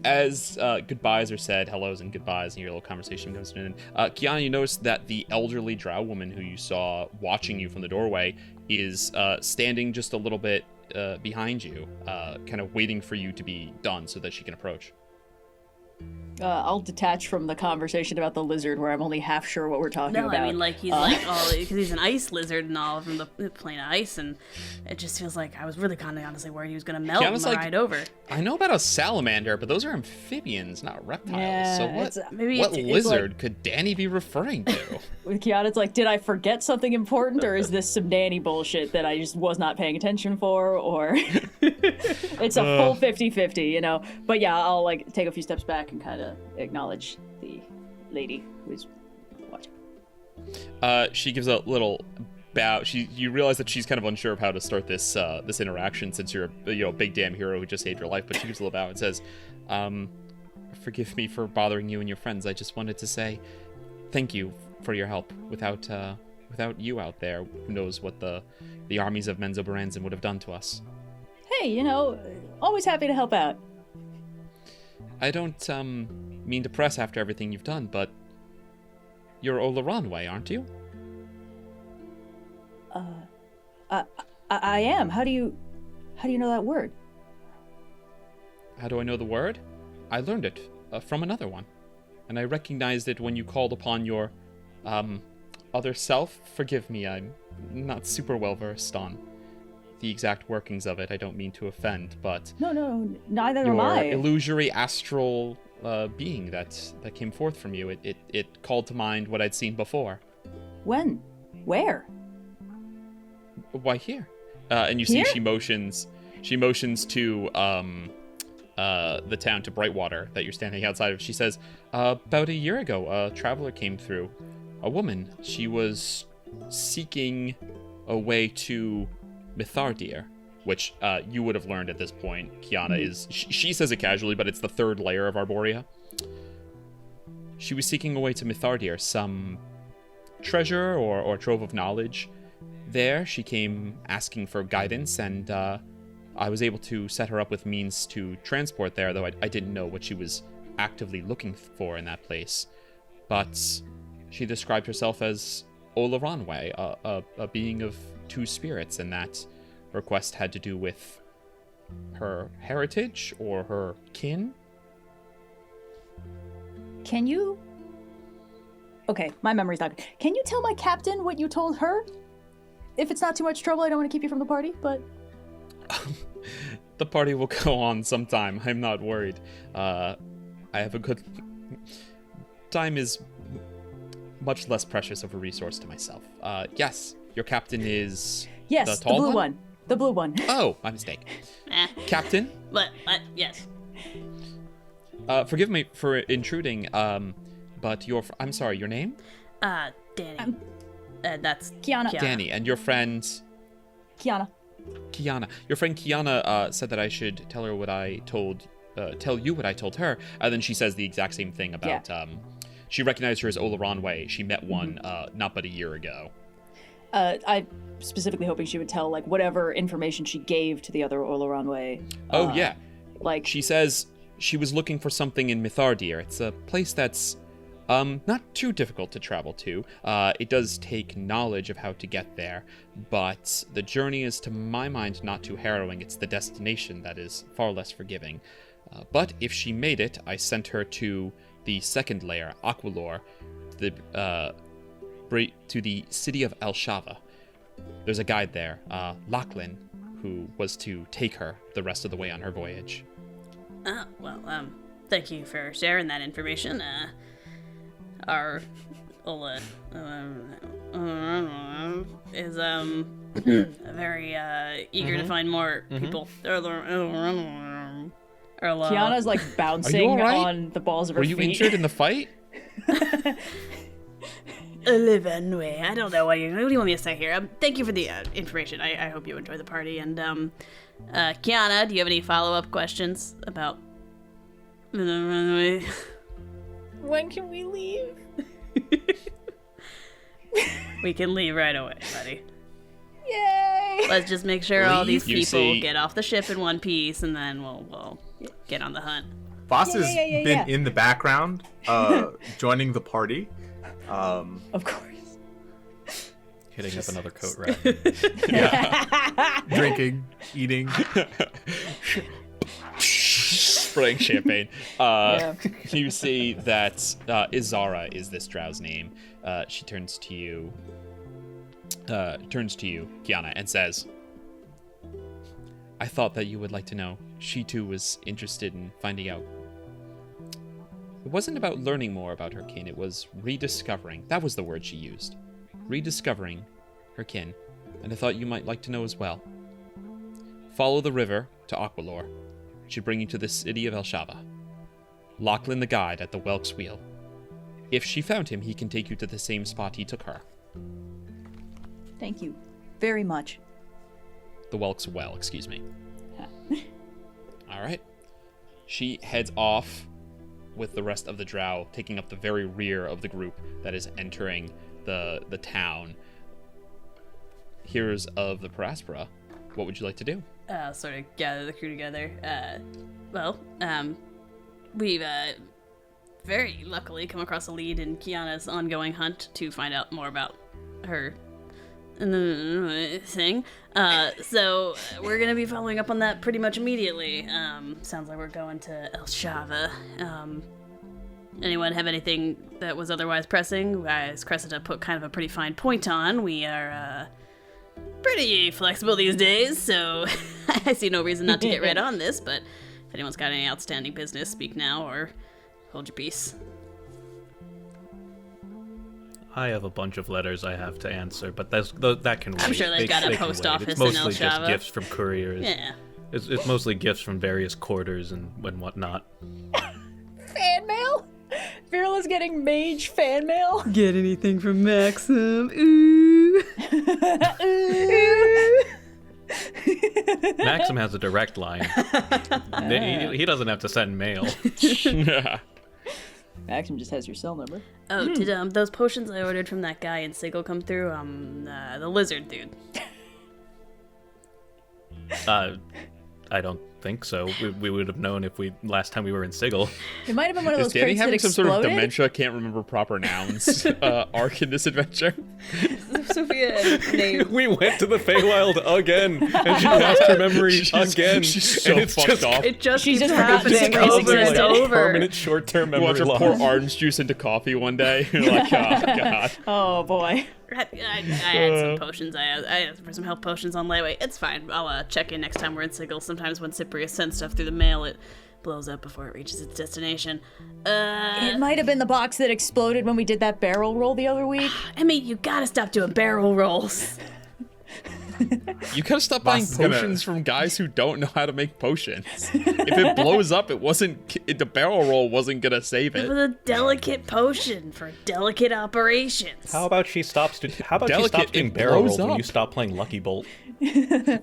Speaker 2: As goodbyes are said, hellos and goodbyes, and your little conversation goes in. Kyana, you notice that the elderly drow woman who you saw watching you from the doorway is standing just a little bit behind you, kind of waiting for you to be done so that she can approach.
Speaker 4: I'll detach from the conversation about the lizard where I'm only half sure what we're talking
Speaker 6: No,
Speaker 4: about.
Speaker 6: I mean, like, he's because he's an ice lizard and all from the plane of ice, and it just feels like I was really kind of honestly worried he was going to melt
Speaker 2: Kyana's
Speaker 6: and
Speaker 2: like,
Speaker 6: ride over.
Speaker 2: I know about a salamander, but those are amphibians, not reptiles.
Speaker 4: Yeah,
Speaker 2: so what
Speaker 4: it's
Speaker 2: lizard
Speaker 4: like-
Speaker 2: could Dani be referring to?
Speaker 4: With Kyana, it's like, did I forget something important, or is this some Dani bullshit that I just was not paying attention for, or it's a full 50-50, you know? But yeah, I'll like take a few steps back and kind of acknowledge the lady who's watching.
Speaker 2: She gives a little bow. You realize that she's kind of unsure of how to start this this interaction since you're a big damn hero who just saved your life. But she gives a little bow and says, "Forgive me for bothering you and your friends. I just wanted to say thank you for your help. Without you out there, who knows what the armies of Menzoberranzan would have done to us."
Speaker 4: Hey, you know, always happy to help out.
Speaker 2: I don't mean to press after everything you've done, but you're Oloranwë, aren't you?
Speaker 4: I am. How do you know that word?
Speaker 2: How do I know the word? I learned it from another one, and I recognized it when you called upon your other self. Forgive me, I'm not super well versed on the exact workings of it. I don't mean to offend, but
Speaker 4: No, neither am
Speaker 2: your
Speaker 4: I.
Speaker 2: illusory astral being that came forth from you, it called to mind what I'd seen before.
Speaker 4: When? Where?
Speaker 2: Why here? And you see
Speaker 4: Here?
Speaker 2: she motions to the town, to Brightwater that you're standing outside of. She says, about a year ago, a traveler came through. A woman. She was seeking a way to Mithardir, which you would have learned at this point. Kyana is... She says it casually, but it's the third layer of Arboria. She was seeking a way to Mithardir, some treasure or trove of knowledge. There, she came asking for guidance, and I was able to set her up with means to transport there, though I didn't know what she was actively looking for in that place. But she described herself as Oloranwë, a being of two spirits, and that request had to do with her heritage or her kin.
Speaker 4: Can you... Okay, my memory's not good. Can you tell my captain what you told her? If it's not too much trouble, I don't want to keep you from the party, but...
Speaker 2: The party will go on sometime. I'm not worried. I have a good... Time is much less precious of a resource to myself. Yes, your captain is...
Speaker 4: Yes,
Speaker 2: the tall
Speaker 4: blue one. The blue one.
Speaker 2: Oh, my mistake. Captain?
Speaker 6: What? Yes.
Speaker 2: Forgive me for intruding, but I'm sorry, your name?
Speaker 6: Dani. That's
Speaker 4: Kyana.
Speaker 2: Dani, and your friend...
Speaker 4: Kyana.
Speaker 2: Kyana. Your friend Kyana said that I should tell her what I told... tell you what I told her, and then she says the exact same thing about... she recognized her as Oloranwë. She met one not but a year ago.
Speaker 4: I specifically hoping she would tell, like, whatever information she gave to the other Oloranwë.
Speaker 2: Oh, yeah.
Speaker 4: Like...
Speaker 2: She says she was looking for something in Mithardir. It's a place that's not too difficult to travel to. It does take knowledge of how to get there, but the journey is, to my mind, not too harrowing. It's the destination that is far less forgiving. But if she made it, I sent her to the second layer, Aquilor, to the city of El Shava. There's a guide there, Lachlan, who was to take her the rest of the way on her voyage.
Speaker 6: Thank you for sharing that information. Our is very eager to find more people.
Speaker 4: Kiana's like bouncing
Speaker 2: all right?
Speaker 4: on the balls of her
Speaker 2: Were
Speaker 4: feet.
Speaker 2: you injured in the fight?
Speaker 6: Oloranwë. I don't know what do you want me to say here. Thank you for the information. I hope you enjoy the party. And Kyana, do you have any follow-up questions about Oloranwë?
Speaker 4: When can we leave?
Speaker 6: We can leave right away, buddy.
Speaker 4: Yay!
Speaker 6: Let's just make sure all these
Speaker 2: You
Speaker 6: people
Speaker 2: see-
Speaker 6: get off the ship in one piece, and then we'll get on the hunt.
Speaker 5: Vhas has been in the background, joining the party.
Speaker 4: Of course.
Speaker 3: Hitting up another coat rack.
Speaker 5: Drinking, eating.
Speaker 2: Spraying champagne.
Speaker 4: Yeah.
Speaker 2: You see that Izara is this drow's name. She turns to you, Kyana, and says, I thought that you would like to know. She too was interested in finding out. It wasn't about learning more about her kin, it was rediscovering. That was the word she used. Rediscovering her kin. And I thought you might like to know as well. Follow the river to Aqualore. It should bring you to the city of Elshava. Lachlan the guide at the Welk's wheel. If she found him, he can take you to the same spot he took her.
Speaker 4: Thank you very much.
Speaker 2: The Welk's well, excuse me. All right. She heads off with the rest of the drow, taking up the very rear of the group that is entering the town. Heroes of the Paraspora, what would you like to do?
Speaker 6: Sort of gather the crew together. We've very luckily come across a lead in Kiana's ongoing hunt to find out more about her thing. So we're gonna be following up on that pretty much immediately. Sounds like we're going to Elshava. Anyone have anything that was otherwise pressing? As Cressida put kind of a pretty fine point on, we are pretty flexible these days, so I see no reason not to get right on this, but if anyone's got any outstanding business, speak now or hold your peace.
Speaker 3: I have a bunch of letters I have to answer, but that can wait.
Speaker 6: I'm sure they've got a post office
Speaker 3: It's
Speaker 6: in
Speaker 3: mostly just
Speaker 6: Elshava.
Speaker 3: gifts from couriers.
Speaker 6: Yeah.
Speaker 3: It's mostly gifts from various quarters and whatnot.
Speaker 4: Fan mail? Virila's getting mage fan mail?
Speaker 6: Get anything from Maxim? Ooh.
Speaker 3: Maxim has a direct line. He doesn't have to send mail.
Speaker 4: Maxim just has your cell number.
Speaker 6: Oh, did those potions I ordered from that guy in Sigil come through? The lizard dude.
Speaker 3: I don't think so. We would have known if last time we were in Sigil.
Speaker 4: It might have been one of
Speaker 2: Is
Speaker 4: those
Speaker 2: Danny
Speaker 4: crates that
Speaker 2: having some sort of
Speaker 4: exploded.
Speaker 2: dementia, can't remember proper nouns arc in this adventure?
Speaker 6: Sophia and
Speaker 3: We went to the Feywild again, and she lost her memory again.
Speaker 2: She's so
Speaker 3: and it's
Speaker 2: fucked
Speaker 3: just,
Speaker 2: off.
Speaker 6: It just
Speaker 4: She's
Speaker 6: keeps
Speaker 4: just forgotten
Speaker 6: happening
Speaker 4: that
Speaker 6: over
Speaker 4: race
Speaker 6: and
Speaker 4: existed.
Speaker 6: over.
Speaker 3: permanent short-term
Speaker 2: You watch
Speaker 3: memory
Speaker 2: her pour
Speaker 3: loss.
Speaker 2: orange juice into coffee one day. You're like, oh, God.
Speaker 4: Oh boy.
Speaker 6: I had some potions. I asked for some health potions on layaway. It's fine. I'll check in next time we're in Sigil. Sometimes when Cyprius sends stuff through the mail, it blows up before it reaches its destination.
Speaker 4: It might have been the box that exploded when we did that barrel roll the other week.
Speaker 6: I mean, you gotta stop doing barrel rolls.
Speaker 2: You gotta stop buying
Speaker 5: Boss is gonna-
Speaker 2: potions from guys who don't know how to make potions. If it blows up, the barrel roll wasn't gonna save
Speaker 6: It
Speaker 2: it.
Speaker 6: was a delicate potion for delicate operations.
Speaker 3: How about she stops doing
Speaker 2: Delicate,
Speaker 3: doing
Speaker 2: it
Speaker 3: barrel
Speaker 2: blows
Speaker 3: rolls when
Speaker 2: up.
Speaker 3: you stop playing Lucky Bolt?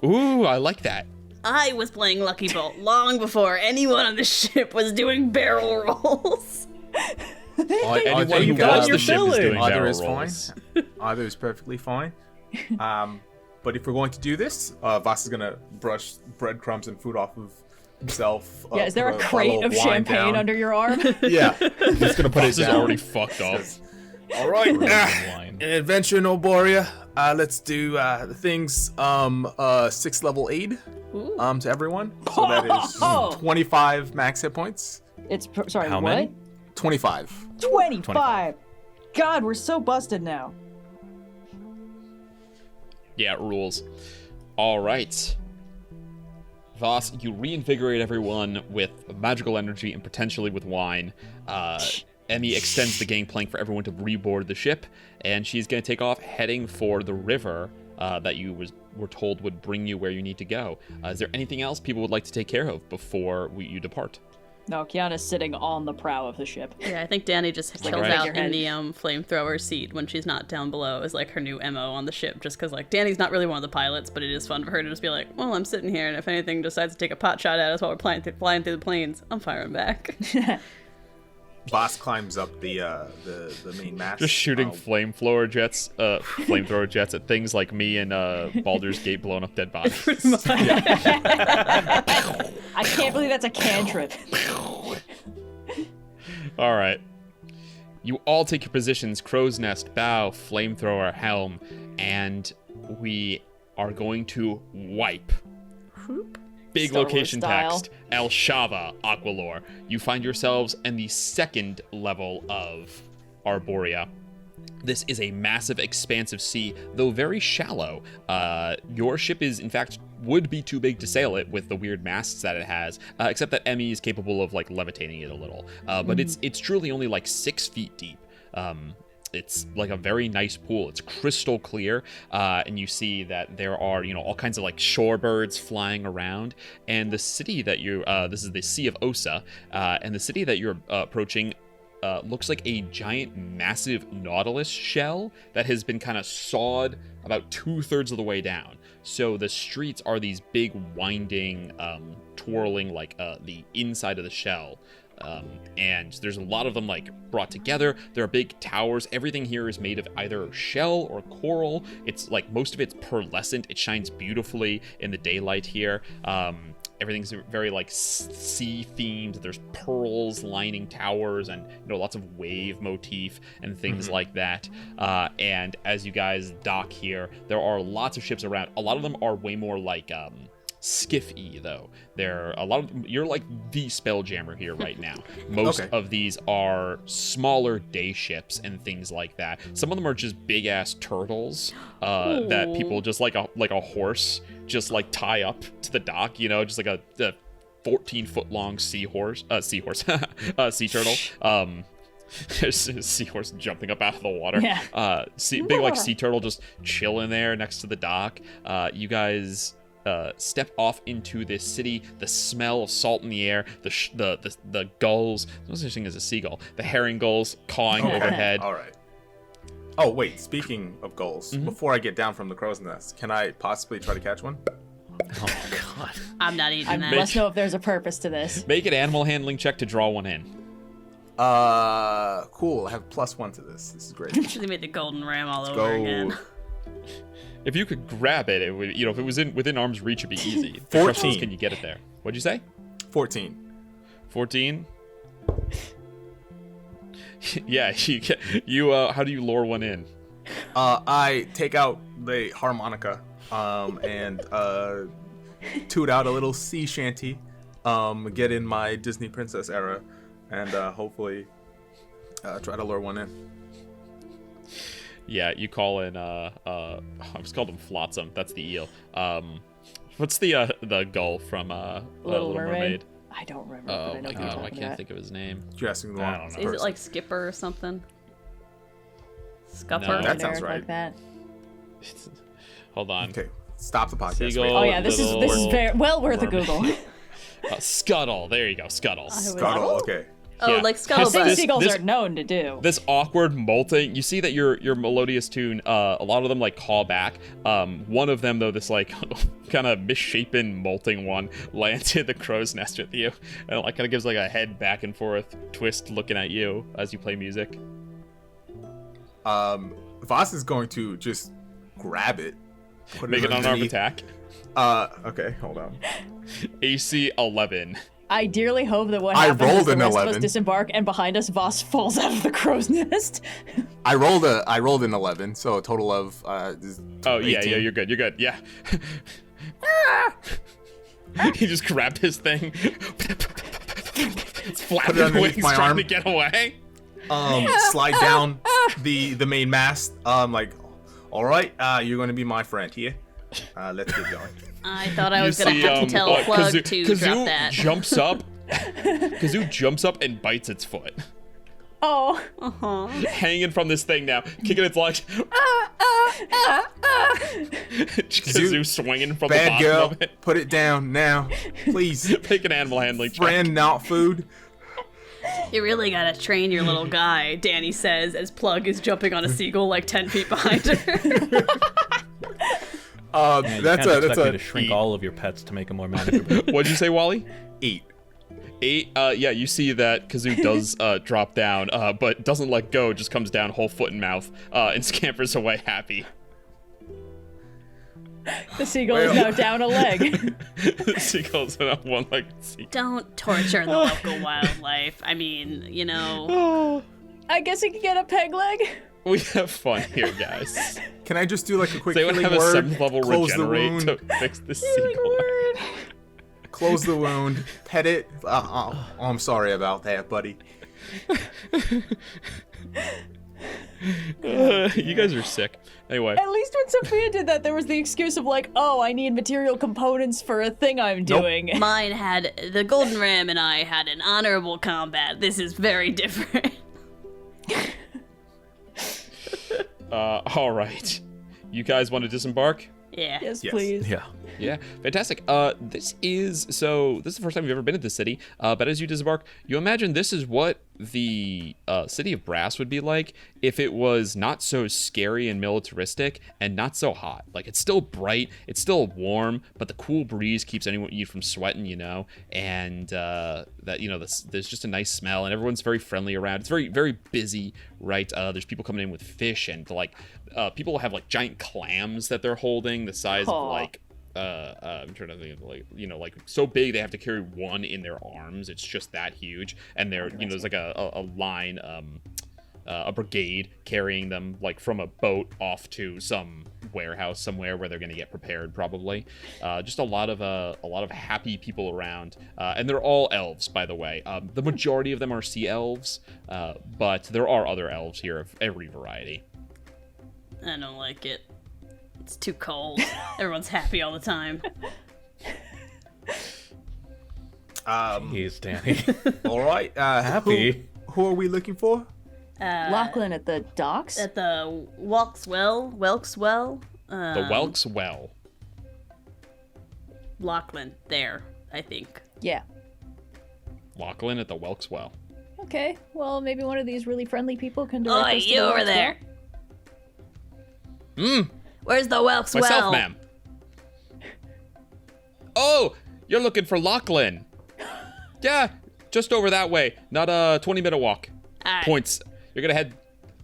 Speaker 2: Ooh, I like that.
Speaker 6: I was playing Lucky Bolt long before anyone on the ship was doing barrel rolls.
Speaker 2: Anyone who
Speaker 5: think,
Speaker 2: loves
Speaker 3: you're
Speaker 2: the ship is
Speaker 3: filling.
Speaker 2: doing
Speaker 5: Either
Speaker 2: barrel
Speaker 5: is
Speaker 2: rolls.
Speaker 5: fine. Either is perfectly fine. But if we're going to do this, Vhas is gonna brush breadcrumbs and food off of himself.
Speaker 4: Yeah, is there a
Speaker 5: put
Speaker 4: crate
Speaker 5: bottle
Speaker 4: of
Speaker 5: wine
Speaker 4: champagne
Speaker 5: down.
Speaker 4: under your arm?
Speaker 5: Yeah, I'm just gonna put it
Speaker 2: This is
Speaker 5: down.
Speaker 2: already fucked up.
Speaker 5: All right,
Speaker 3: Wine.
Speaker 5: an adventure in Arboria. Let's do the things. 6th level aid. To everyone. So that is 25 max hit points.
Speaker 4: It's sorry,
Speaker 3: How
Speaker 4: what?
Speaker 3: many?
Speaker 5: 25.
Speaker 4: 25. God, we're so busted now.
Speaker 2: Yeah, it rules. All right. Vhas, you reinvigorate everyone with magical energy and potentially with wine. Emmy extends the gangplank for everyone to reboard the ship, and she's going to take off heading for the river that you were told would bring you where you need to go. Is there anything else people would like to take care of before you depart?
Speaker 4: No, Kyana's sitting on the prow of the ship.
Speaker 6: Yeah, I think Dani just chills out in the flamethrower seat when she's not down below is like her new MO on the ship, just because like Dani's not really one of the pilots, but it is fun for her to just be like, well, I'm sitting here, and if anything decides to take a pot shot at us while we're flying through the planes, I'm firing back.
Speaker 5: Vhas climbs up the main mast.
Speaker 2: Just shooting flamethrower jets at things like me and Baldur's Gate blowing up dead bodies.
Speaker 4: I can't believe that's a cantrip.
Speaker 2: All right. You all take your positions, crow's nest, bow, flamethrower, helm, and we are going to wipe. Big
Speaker 4: Star
Speaker 2: location
Speaker 4: Wars style.
Speaker 2: text, El Shava, Aqualore. You find yourselves in the second level of Arboria. This is a massive, expansive sea, though very shallow. Your ship is, in fact, would be too big to sail it with the weird masts that it has, except that Emmy is capable of, like, levitating it a little. But it's truly only, like, 6 feet deep. It's like a very nice pool. It's crystal clear, and you see that there are, all kinds of like shorebirds flying around. And the city that this is the Sea of Osa, and the city that you're approaching looks like a giant, massive nautilus shell that has been kind of sawed about 2/3 of the way down. So the streets are these big, winding, twirling, like the inside of the shell. And there's a lot of them like brought together. There are big towers. Everything here is made of either shell or coral. It's like most of it's pearlescent. It shines beautifully in the daylight here. Everything's very like sea themed. There's pearls lining towers and lots of wave motif and things like that. And as you guys dock here, there are lots of ships around. A lot of them are way more like skiff-y though. You're like the Spelljammer here right now. Most of these are smaller day ships and things like that. Some of them are just big ass turtles that people just like a horse just like tie up to the dock, just like a 14-foot long sea turtle. There's a seahorse jumping up out of the water.
Speaker 4: Yeah.
Speaker 2: Big like sea turtle just chilling there next to the dock. You guys step off into this city. The smell of salt in the air, the gulls. There's no such thing as a seagull. The herring gulls cawing overhead.
Speaker 5: All right. Oh wait, speaking of gulls, before I get down from the crow's nest, can I possibly try to catch one?
Speaker 2: Oh god.
Speaker 6: I'm not eating that.
Speaker 4: I must know if there's a purpose to this.
Speaker 2: Make an animal handling check to draw one in.
Speaker 5: Cool. I have +1 to this. This is great.
Speaker 6: They made the golden ram all over again.
Speaker 2: If you could grab it, it would. If it was within arm's reach, it'd be easy.
Speaker 5: 14.
Speaker 2: Can you get it there? What'd you say?
Speaker 5: 14.
Speaker 2: 14. Yeah, you how do you lure one in?
Speaker 5: I take out the harmonica, and toot out a little sea shanty, get in my Disney princess era, and hopefully try to lure one in.
Speaker 2: Yeah, you call in. I was called him Flotsam. That's the eel. What's the gull from Little Mermaid?
Speaker 4: I don't remember. But I know what you're talking
Speaker 2: I can't
Speaker 4: about.
Speaker 2: think of his name.
Speaker 5: You're asking the
Speaker 2: I
Speaker 5: wrong
Speaker 2: don't know.
Speaker 6: Is it like Skipper or something? Scupper?
Speaker 2: No.
Speaker 5: That sounds
Speaker 4: Generic
Speaker 5: right.
Speaker 4: Like that.
Speaker 2: Hold on.
Speaker 5: Okay, stop the podcast.
Speaker 2: Seagull.
Speaker 5: Wait.
Speaker 4: Oh yeah, this is very well worth a
Speaker 2: mermaid.
Speaker 4: Google.
Speaker 2: Scuttle. There you go. Scuttle.
Speaker 5: Scuttle. Okay.
Speaker 6: Oh,
Speaker 2: Yeah.
Speaker 6: like
Speaker 4: Things
Speaker 6: Scuttlebutt.
Speaker 4: seagulls are known to do.
Speaker 2: This awkward molting. You see that your melodious tune. A lot of them like call back. One of them though, this like kind of misshapen molting one, lands in the crow's nest with you, and like kind of gives like a head back and forth twist, looking at you as you play music.
Speaker 5: Vhas is going to just grab it. Put
Speaker 2: Make
Speaker 5: it
Speaker 2: an unarmed
Speaker 5: underneath.
Speaker 2: attack.
Speaker 5: Okay, hold on.
Speaker 2: AC 11.
Speaker 4: I dearly hope that what
Speaker 5: I
Speaker 4: happens is
Speaker 5: rolled
Speaker 4: the
Speaker 5: an
Speaker 4: rest of
Speaker 5: 11.
Speaker 4: us disembark and behind us Vhas falls out of the crow's nest.
Speaker 5: I rolled an 11, so a total of
Speaker 2: Oh yeah,
Speaker 5: 18.
Speaker 2: you're good. You're good. Yeah. He just grabbed his thing. It's flapping
Speaker 5: underneath
Speaker 2: wings
Speaker 5: my
Speaker 2: trying
Speaker 5: arm.
Speaker 2: to get away.
Speaker 5: Slide down the main mast. Like, all right, you're going to be my friend here. Let's get going.
Speaker 6: I thought I was going to have to tell Plug to drop that.
Speaker 2: Jumps up. Kazoo jumps up and bites its foot.
Speaker 4: Oh.
Speaker 6: Uh-huh.
Speaker 2: Hanging from this thing now, kicking its legs. Kazoo swinging from the
Speaker 5: Bad
Speaker 2: bottom
Speaker 5: girl,
Speaker 2: of it.
Speaker 5: put it down now, please.
Speaker 2: Make an animal handling check.
Speaker 5: Friend, not food.
Speaker 6: You really gotta train your little guy, Dani says, as Plug is jumping on a seagull like 10 feet behind her.
Speaker 5: That's
Speaker 3: me to
Speaker 5: a
Speaker 3: shrink all of your pets to make them more manageable.
Speaker 2: What'd you say, Wally?
Speaker 5: 8.
Speaker 2: 8. Yeah, you see that Kazoo does drop down, but doesn't let go. Just comes down whole foot and mouth, and scampers away happy.
Speaker 4: The seagull is now down a leg.
Speaker 2: The seagull's on one leg.
Speaker 6: Don't torture the local wildlife. I mean, you know.
Speaker 4: I guess he can get a peg leg.
Speaker 2: We have fun here, guys.
Speaker 5: Can I just do like a quick
Speaker 2: They would
Speaker 5: healing
Speaker 2: have a
Speaker 5: word?
Speaker 2: 7th level
Speaker 5: Close the
Speaker 2: regenerate
Speaker 5: wound.
Speaker 2: to fix the seagull.
Speaker 5: Close the wound. Pet it. Oh, I'm sorry about that, buddy.
Speaker 2: You guys are sick. Anyway,
Speaker 4: At least when Sophia did that, there was the excuse of like, oh, I need material components for a thing I'm doing.
Speaker 6: Mine had the Golden Ram and I had an honorable combat. This is very different.
Speaker 2: all right. You guys want to disembark?
Speaker 6: Yeah.
Speaker 4: Yes,
Speaker 5: Yes.
Speaker 4: please.
Speaker 3: Yeah.
Speaker 2: Yeah, fantastic. This is the first time you've ever been to the city. But as you disembark, you imagine this is what the city of Brass would be like if it was not so scary and militaristic and not so hot. Like, it's still bright, it's still warm, but the cool breeze keeps you from sweating, you know. And that, you know, there's just a nice smell, and everyone's very friendly around. It's very, very busy, right? There's people coming in with fish, and like people have like giant clams that they're holding the size of like. I'm trying to think of like, you know, like so big they have to carry one in their arms. It's just that huge, and they're, you know, there's like a line, a brigade carrying them like from a boat off to some warehouse somewhere where they're going to get prepared probably. Just a lot of happy people around, and they're all elves, by the way. The majority of them are sea elves, but there are other elves here of every variety.
Speaker 6: I don't like it. It's too cold. Everyone's happy all the time.
Speaker 3: He's Dani.
Speaker 5: All right.
Speaker 3: Happy.
Speaker 5: Who are we looking for?
Speaker 4: Lachlan at the docks?
Speaker 6: At the Welks Well.
Speaker 2: The Welks Well.
Speaker 6: Lachlan, there, I think.
Speaker 4: Yeah.
Speaker 2: Lachlan at the Welks Well.
Speaker 4: Okay, well, maybe one of these really friendly people can direct
Speaker 6: Oi,
Speaker 4: us to
Speaker 6: you
Speaker 4: the
Speaker 6: over
Speaker 4: Welks
Speaker 6: there. Where's the Welks
Speaker 2: Myself,
Speaker 6: Well?
Speaker 2: ma'am. Oh, you're looking for Lachlan. Yeah, just over that way. Not a 20-minute walk.
Speaker 6: All right.
Speaker 2: Points. You're gonna head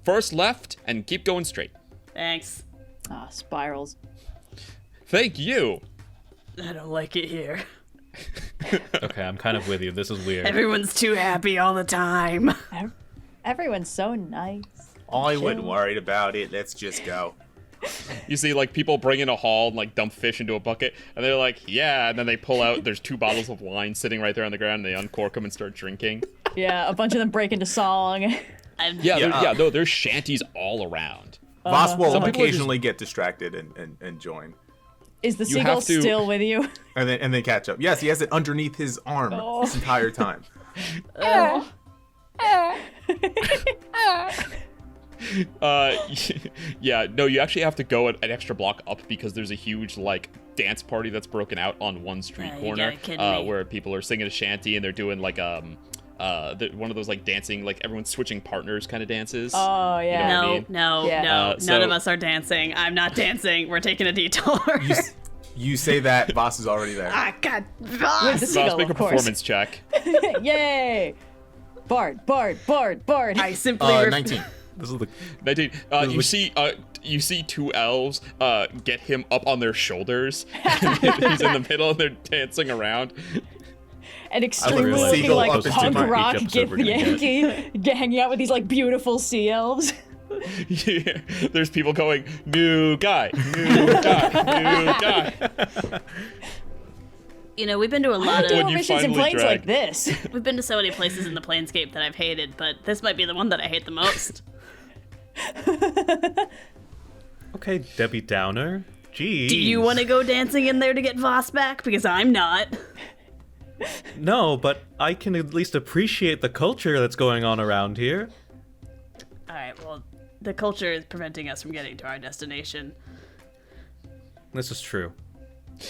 Speaker 2: first left and keep going straight.
Speaker 6: Thanks.
Speaker 4: Ah, spirals.
Speaker 2: Thank you.
Speaker 6: I don't like it here.
Speaker 3: Okay, I'm kind of with you. This is weird.
Speaker 6: Everyone's too happy all the time.
Speaker 4: Everyone's so nice.
Speaker 5: I wasn't worried about it. Let's just go.
Speaker 2: You see, like, people bring in a haul and, like, dump fish into a bucket, and they're like, yeah, and then they pull out, there's 2 bottles of wine sitting right there on the ground, and they uncork them and start drinking.
Speaker 4: Yeah, a bunch of them break into song.
Speaker 2: No, there's shanties all around.
Speaker 5: Vhas will
Speaker 2: Some people are
Speaker 5: occasionally get distracted and join.
Speaker 4: Is the
Speaker 2: You
Speaker 4: seagull
Speaker 2: have to-
Speaker 4: still with you?
Speaker 5: And then catch up. Yes, he has it underneath his arm this entire time.
Speaker 2: Yeah, no, you actually have to go an extra block up because there's a huge, like, dance party that's broken out on one street
Speaker 6: You
Speaker 2: corner
Speaker 6: gotta kid me.
Speaker 2: where people are singing a shanty and they're doing, like, one of those, like, dancing, like, everyone's switching partners kind of dances.
Speaker 4: Oh, yeah.
Speaker 2: You know what I
Speaker 6: No,
Speaker 2: mean?
Speaker 6: no,
Speaker 4: Yeah.
Speaker 6: no. None
Speaker 2: so-
Speaker 6: of us are dancing. I'm not dancing. We're taking a detour.
Speaker 5: You say that, Vhas is already there.
Speaker 6: Ah, God.
Speaker 4: With the
Speaker 2: So let's
Speaker 4: seagull,
Speaker 2: make a
Speaker 4: of course.
Speaker 2: performance check.
Speaker 4: Yay! Bard.
Speaker 6: I simply
Speaker 5: 19.
Speaker 3: This is the
Speaker 2: 19. You see 2 elves get him up on their shoulders. And he's in the middle and they're dancing around.
Speaker 4: An extremely
Speaker 3: realized
Speaker 4: looking
Speaker 5: seagull
Speaker 4: like
Speaker 5: up into
Speaker 4: punk
Speaker 5: my-
Speaker 4: rock
Speaker 3: each episode we're gonna
Speaker 4: Yankee hanging out with these like beautiful sea elves.
Speaker 2: Yeah, there's people going, new guy, new guy.
Speaker 6: You know, we've been to a lot
Speaker 2: When
Speaker 6: of
Speaker 2: you
Speaker 4: missions in
Speaker 2: finally
Speaker 4: planes
Speaker 2: drag-
Speaker 4: like this.
Speaker 6: we've been to so many places in the Planescape that I've hated, but this might be the one that I hate the most.
Speaker 3: Okay, Debbie Downer. Jeez.
Speaker 6: Do you want to go dancing in there to get Vhas back? Because I'm not.
Speaker 3: No, but I can at least appreciate the culture that's going on around here.
Speaker 6: All right, well, the culture is preventing us from getting to our destination.
Speaker 3: This is true.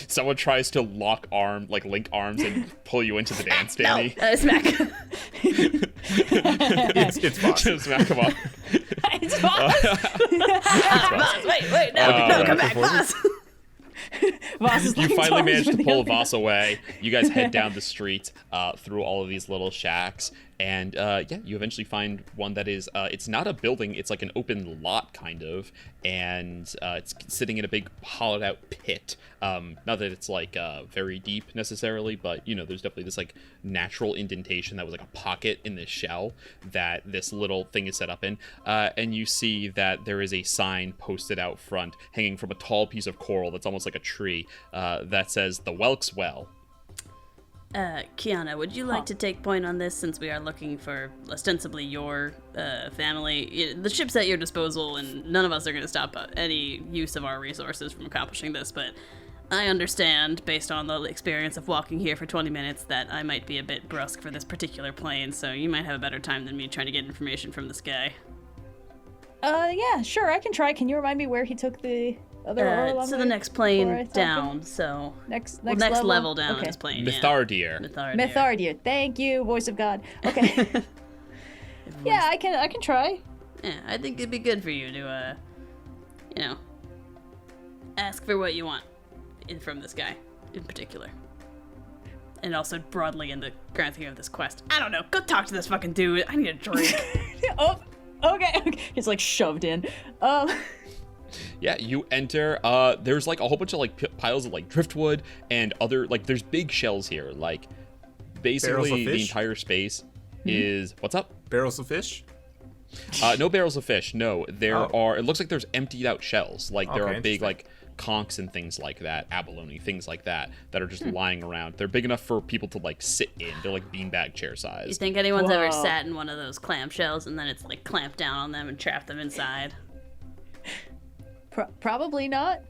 Speaker 2: Someone tries to link arms and pull you into the dance, Dani.
Speaker 6: No, smack.
Speaker 5: It's Vhas.
Speaker 2: Just smack him off.
Speaker 4: It's Vhas.
Speaker 6: Wait, no, come back, Vhas.
Speaker 4: Vhas is
Speaker 2: You
Speaker 4: like
Speaker 2: finally
Speaker 4: towards
Speaker 2: managed to
Speaker 4: the
Speaker 2: pull
Speaker 4: other-
Speaker 2: Vhas away. You guys head down the street through all of these little shacks, and you eventually find one that is it's not a building, it's like an open lot kind of, and it's sitting in a big hollowed out pit. Not that it's like very deep necessarily, but there's definitely this like natural indentation that was like a pocket in this shell that this little thing is set up in, and you see that there is a sign posted out front hanging from a tall piece of coral that's almost like a tree that says "The Welk's Well."
Speaker 6: Kyana, would you like to take point on this, since we are looking for ostensibly your family? The ship's at your disposal, and none of us are going to stop any use of our resources from accomplishing this, but I understand, based on the experience of walking here for 20 minutes, that I might be a bit brusque for this particular plane, so you might have a better time than me trying to get information from this guy.
Speaker 4: Yeah, sure, I can try. Can you remind me where he took the other Oloranwë?
Speaker 6: So the next plane down, so...
Speaker 4: Next
Speaker 6: level down on this plane,
Speaker 2: Mythardir.
Speaker 4: Mythardir. Thank you, voice of God. Okay. Yeah, I can try.
Speaker 6: Yeah, I think it'd be good for you to, ask for what you want from this guy in particular. And also broadly in the grand scheme of this quest. I don't know. Go talk to this fucking dude. I need a drink.
Speaker 4: Oh, okay. It's like shoved in.
Speaker 2: Yeah, you enter. There's like a whole bunch of like piles of like driftwood and other like there's big shells here. Like basically the entire space is what's up?
Speaker 5: Barrels of fish?
Speaker 2: No barrels of fish. No, there are. It looks like there's emptied out shells. Like there are big like conchs and things like that, abalone, things like that are just lying around. They're big enough for people to like sit in. They're like beanbag chair size.
Speaker 6: You think anyone's ever sat in one of those clamshells and then it's like clamped down on them and trapped them inside?
Speaker 4: Probably not.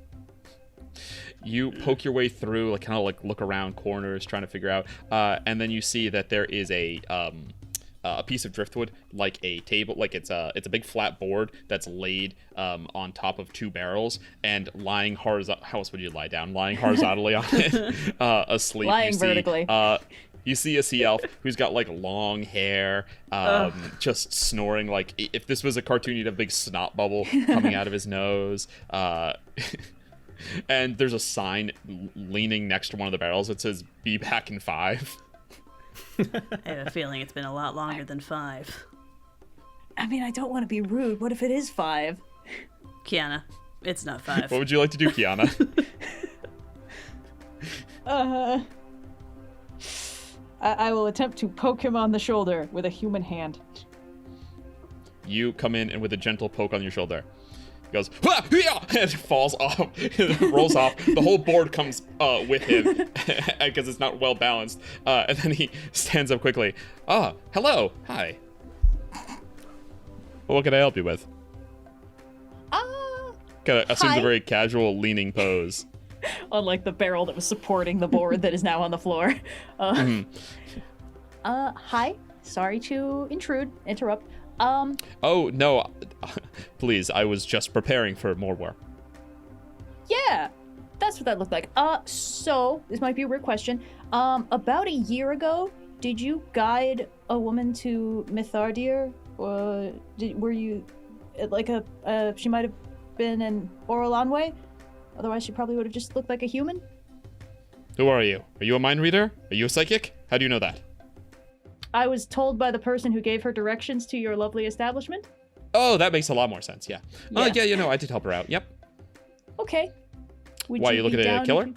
Speaker 2: You poke your way through, like kind of like look around corners, trying to figure out, and then you see that there is a piece of driftwood, like a table, like it's a big flat board that's laid on top of two barrels, and lying horizontal. How else would you lie down? Lying horizontally on it, asleep.
Speaker 4: Lying vertically.
Speaker 2: You see a sea elf who's got like long hair, just snoring. Like if this was a cartoon, you'd have a big snot bubble coming out of his nose. And there's a sign leaning next to one of the barrels that says "Be back in 5."
Speaker 6: I have a feeling it's been a lot longer than 5.
Speaker 4: I mean, I don't want to be rude. What if it is 5?
Speaker 6: Kyana, it's not 5.
Speaker 2: What would you like to do, Kyana?
Speaker 4: I will attempt to poke him on the shoulder with a human hand.
Speaker 2: You come in and with a gentle poke on your shoulder. He goes, "Hua! Hia!" and falls off, rolls off. The whole board comes with him because it's not well balanced. And then he stands up quickly. Hello. Hi. What can I help you with? Kind of assumes a very casual leaning pose.
Speaker 4: Unlike the barrel that was supporting the board that is now on the floor. Hi. Sorry to interrupt.
Speaker 2: Oh, no. Please, I was just preparing for more work.
Speaker 4: Yeah, that's what that looked like. So, this might be a weird question. About a year ago, did you guide a woman to Mythardir? Or were you, like she might have been an Oloranwë? Otherwise, she probably would have just looked like a human?
Speaker 2: Who are you? Are you a mind reader? Are you a psychic? How do you know that?
Speaker 4: I was told by the person who gave her directions to your lovely establishment.
Speaker 2: Oh, that makes a lot more sense, yeah.
Speaker 4: Yeah.
Speaker 2: I did help her out, yep.
Speaker 4: Okay.
Speaker 2: Why, you looking to kill her?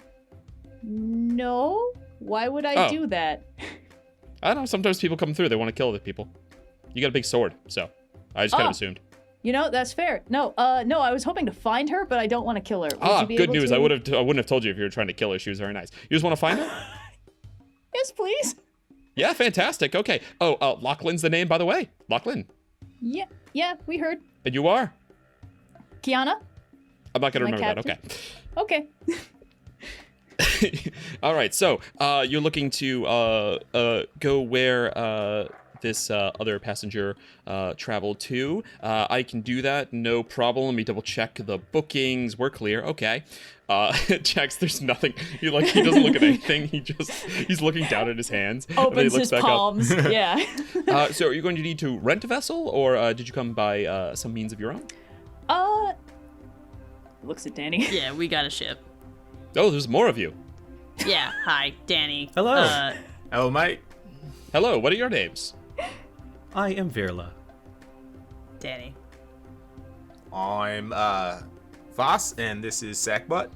Speaker 4: No. Why would I do that?
Speaker 2: I don't know, sometimes people come through, they want to kill other people. You got a big sword, so I just kind of assumed.
Speaker 4: You know, that's fair. No, I was hoping to find her, but I don't want to kill her. Would you be
Speaker 2: good
Speaker 4: able
Speaker 2: news.
Speaker 4: to...
Speaker 2: I wouldn't have told you if you were trying to kill her. She was very nice. You just want to find her?
Speaker 4: Yes, please.
Speaker 2: Yeah, fantastic. Okay. Oh, Lachlan's the name, by the way. Lachlan.
Speaker 4: Yeah, we heard.
Speaker 2: And you are?
Speaker 4: Kyana?
Speaker 2: I'm not going to remember that.
Speaker 4: Okay.
Speaker 2: All right. So, you're looking to go where this other passenger travel to. I can do that, no problem. Let me double check the bookings. We're clear. Okay. Checks. There's nothing. He doesn't look at anything. He's looking down at his hands.
Speaker 4: Opens his palms. Yeah.
Speaker 2: So are you going to need to rent a vessel, or did you come by some means of your own?
Speaker 4: Looks at Dani.
Speaker 6: Yeah, we got a ship.
Speaker 2: Oh, there's more of you.
Speaker 6: Yeah, hi, Dani.
Speaker 3: Hello.
Speaker 5: Hello, mate.
Speaker 2: Hello. What are your names?
Speaker 3: I am Vhas.
Speaker 6: Dani.
Speaker 5: I'm Vhas, and this is Sackbutt.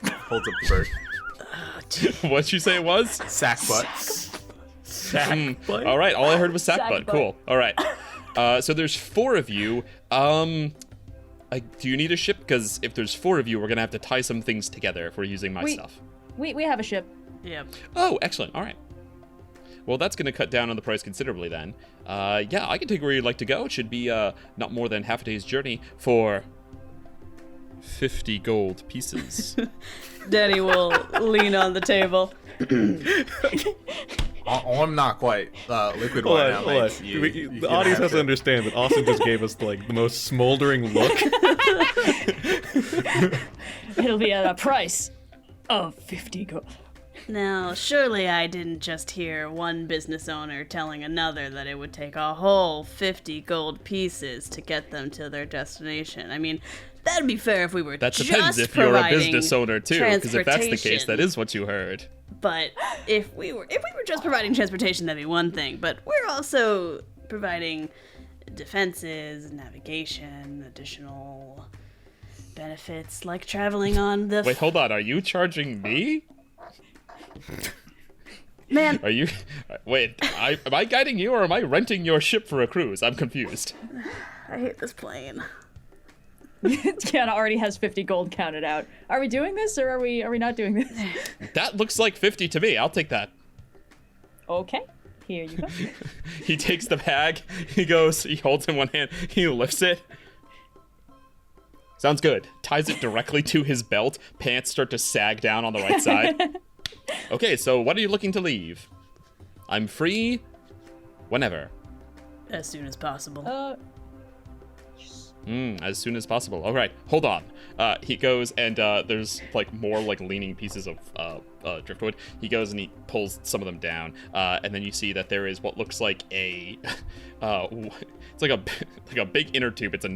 Speaker 5: Holds up the bird.
Speaker 2: What'd you say it was?
Speaker 5: Sackbutt.
Speaker 3: Sackbutt?
Speaker 2: All right. All I heard was sackbutt.
Speaker 4: Sackbutt.
Speaker 2: Cool. All right. So there's 4 of you. Do you need a ship? Because if there's 4 of you, we're gonna have to tie some things together if we're using my stuff.
Speaker 4: We have a ship.
Speaker 6: Yep.
Speaker 2: Oh, excellent. All right. Well, that's gonna cut down on the price considerably then. Yeah, I can take where you'd like to go. It should be not more than half a day's journey for 50 gold pieces.
Speaker 6: Dani will lean on the table.
Speaker 5: I'm not quite liquid right now, mate.
Speaker 3: The audience has to understand that Austin just gave us the most smoldering look.
Speaker 4: It'll be at a price of 50 gold.
Speaker 6: Now, surely I didn't just hear one business owner telling another that it would take a whole 50 gold pieces to get them to their destination. I mean, that'd be fair if we were
Speaker 2: That
Speaker 6: just
Speaker 2: depends if you're a
Speaker 6: providing
Speaker 2: business owner too, because if that's the case,
Speaker 6: transportation.
Speaker 2: that is what you heard.
Speaker 6: But if we were just providing transportation, that'd be one thing. But we're also providing defenses, navigation, additional benefits like traveling on the.
Speaker 2: Wait, hold on. Are you charging me?
Speaker 6: Man,
Speaker 2: Are you? Wait, am I guiding you, or am I renting your ship for a cruise? I'm confused.
Speaker 6: I hate this plane.
Speaker 4: Kyana already has 50 gold counted out. Are we doing this, or are we not doing this?
Speaker 2: That looks like 50 to me. I'll take that.
Speaker 4: Okay, here you go.
Speaker 2: He takes the bag. He holds it in one hand. He lifts it. Sounds good. Ties it directly to his belt. Pants start to sag down on the right side. Okay, so when are you looking to leave? I'm free whenever.
Speaker 6: As soon as possible.
Speaker 2: As soon as possible. All right, hold on. He goes and there's more leaning pieces of driftwood. He goes and he pulls some of them down, and then you see that there is what looks like a it's like a big inner tube. It's a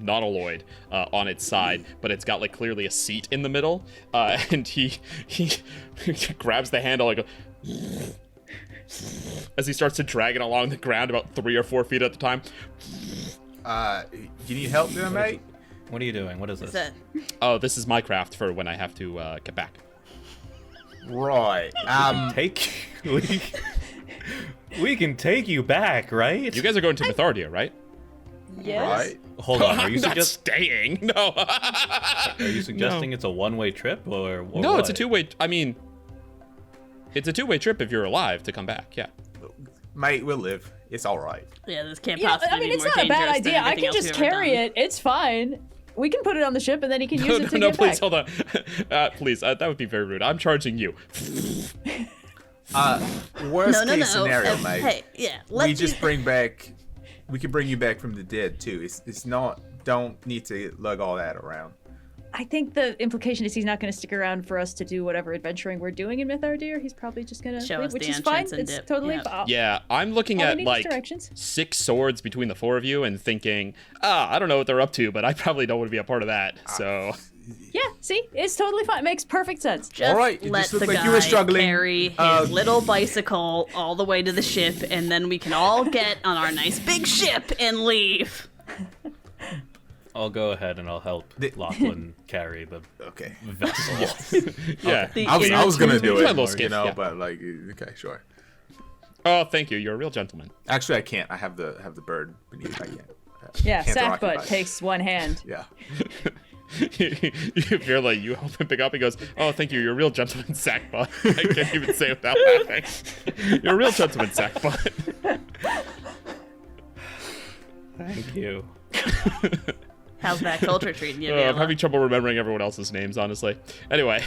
Speaker 2: nautiloid on its side, but it's got clearly a seat in the middle. And he grabs the handle as he starts to drag it along the ground about 3 or 4 feet at the time.
Speaker 5: You need help there, mate?
Speaker 3: What are you doing? What is this?
Speaker 2: Oh, this is my craft for when I have to get back.
Speaker 5: Right.
Speaker 3: We can take you back, right?
Speaker 2: You guys are going to Mythardia, right?
Speaker 4: Yes.
Speaker 5: Right.
Speaker 3: Hold on. Are you
Speaker 2: I'm not staying. No.
Speaker 3: Are you suggesting it's a one-way trip or
Speaker 2: No,
Speaker 3: what?
Speaker 2: it's a 2-way. I mean, it's a 2-way trip if you're alive to come back. Yeah.
Speaker 5: Mate, we'll live. It's all right.
Speaker 6: Yeah, this can't
Speaker 4: Yeah,
Speaker 6: possibly
Speaker 4: I mean,
Speaker 6: be
Speaker 4: it's
Speaker 6: more
Speaker 4: not a bad
Speaker 6: dangerous than
Speaker 4: idea. I
Speaker 6: anything
Speaker 4: can
Speaker 6: else
Speaker 4: just
Speaker 6: we've ever
Speaker 4: carry
Speaker 6: done.
Speaker 4: it. It's fine. We can put it on the ship, and then he can use it to get
Speaker 2: please,
Speaker 4: back.
Speaker 2: hold on. Please, that would be very rude. I'm charging you.
Speaker 5: Worst case scenario, mate.
Speaker 6: Hey, yeah.
Speaker 5: We can bring you back from the dead too. It's not. Don't need to lug all that around.
Speaker 4: I think the implication is he's not going to stick around for us to do whatever adventuring we're doing in Mythardia. He's probably just going to
Speaker 6: Show
Speaker 4: leave,
Speaker 6: us
Speaker 4: which
Speaker 6: the
Speaker 4: is fine.
Speaker 6: entrance and
Speaker 4: It's
Speaker 6: dip.
Speaker 4: totally
Speaker 6: Yeah.
Speaker 4: fine.
Speaker 2: Yeah, I'm looking
Speaker 4: All we
Speaker 2: at
Speaker 4: need is directions.
Speaker 2: 6 swords between the 4 of you and thinking, I don't know what they're up to, but I probably don't want to be a part of that. So.
Speaker 4: Yeah, see? It's totally fine. It makes perfect sense.
Speaker 6: Just
Speaker 5: All right, it
Speaker 6: let
Speaker 5: just looked
Speaker 6: the
Speaker 5: like
Speaker 6: guy
Speaker 5: you were struggling.
Speaker 6: carry his little bicycle all the way to the ship, and then we can all get on our nice big ship and leave.
Speaker 3: I'll go ahead and I'll help Lachlan carry the
Speaker 5: Okay.
Speaker 3: vessel.
Speaker 2: Yeah.
Speaker 5: I was gonna do
Speaker 2: It's my
Speaker 5: it,
Speaker 2: little skiff, yeah.
Speaker 5: but okay, sure.
Speaker 2: Oh, thank you. You're a real gentleman.
Speaker 5: Actually, I can't. I have the bird beneath. I can't.
Speaker 4: Yeah,
Speaker 5: Hands are
Speaker 4: Sackbutt
Speaker 5: occupied.
Speaker 4: takes one hand.
Speaker 5: Yeah.
Speaker 2: You're like, you help him pick up. He goes, oh, thank you. You're a real gentleman, Sackbutt. I can't even say it without laughing. You're a real gentleman, Sackbutt.
Speaker 3: Thank you.
Speaker 6: How's that culture treating you?
Speaker 2: I'm
Speaker 6: Vhas?
Speaker 2: having trouble remembering everyone else's names, honestly. Anyway.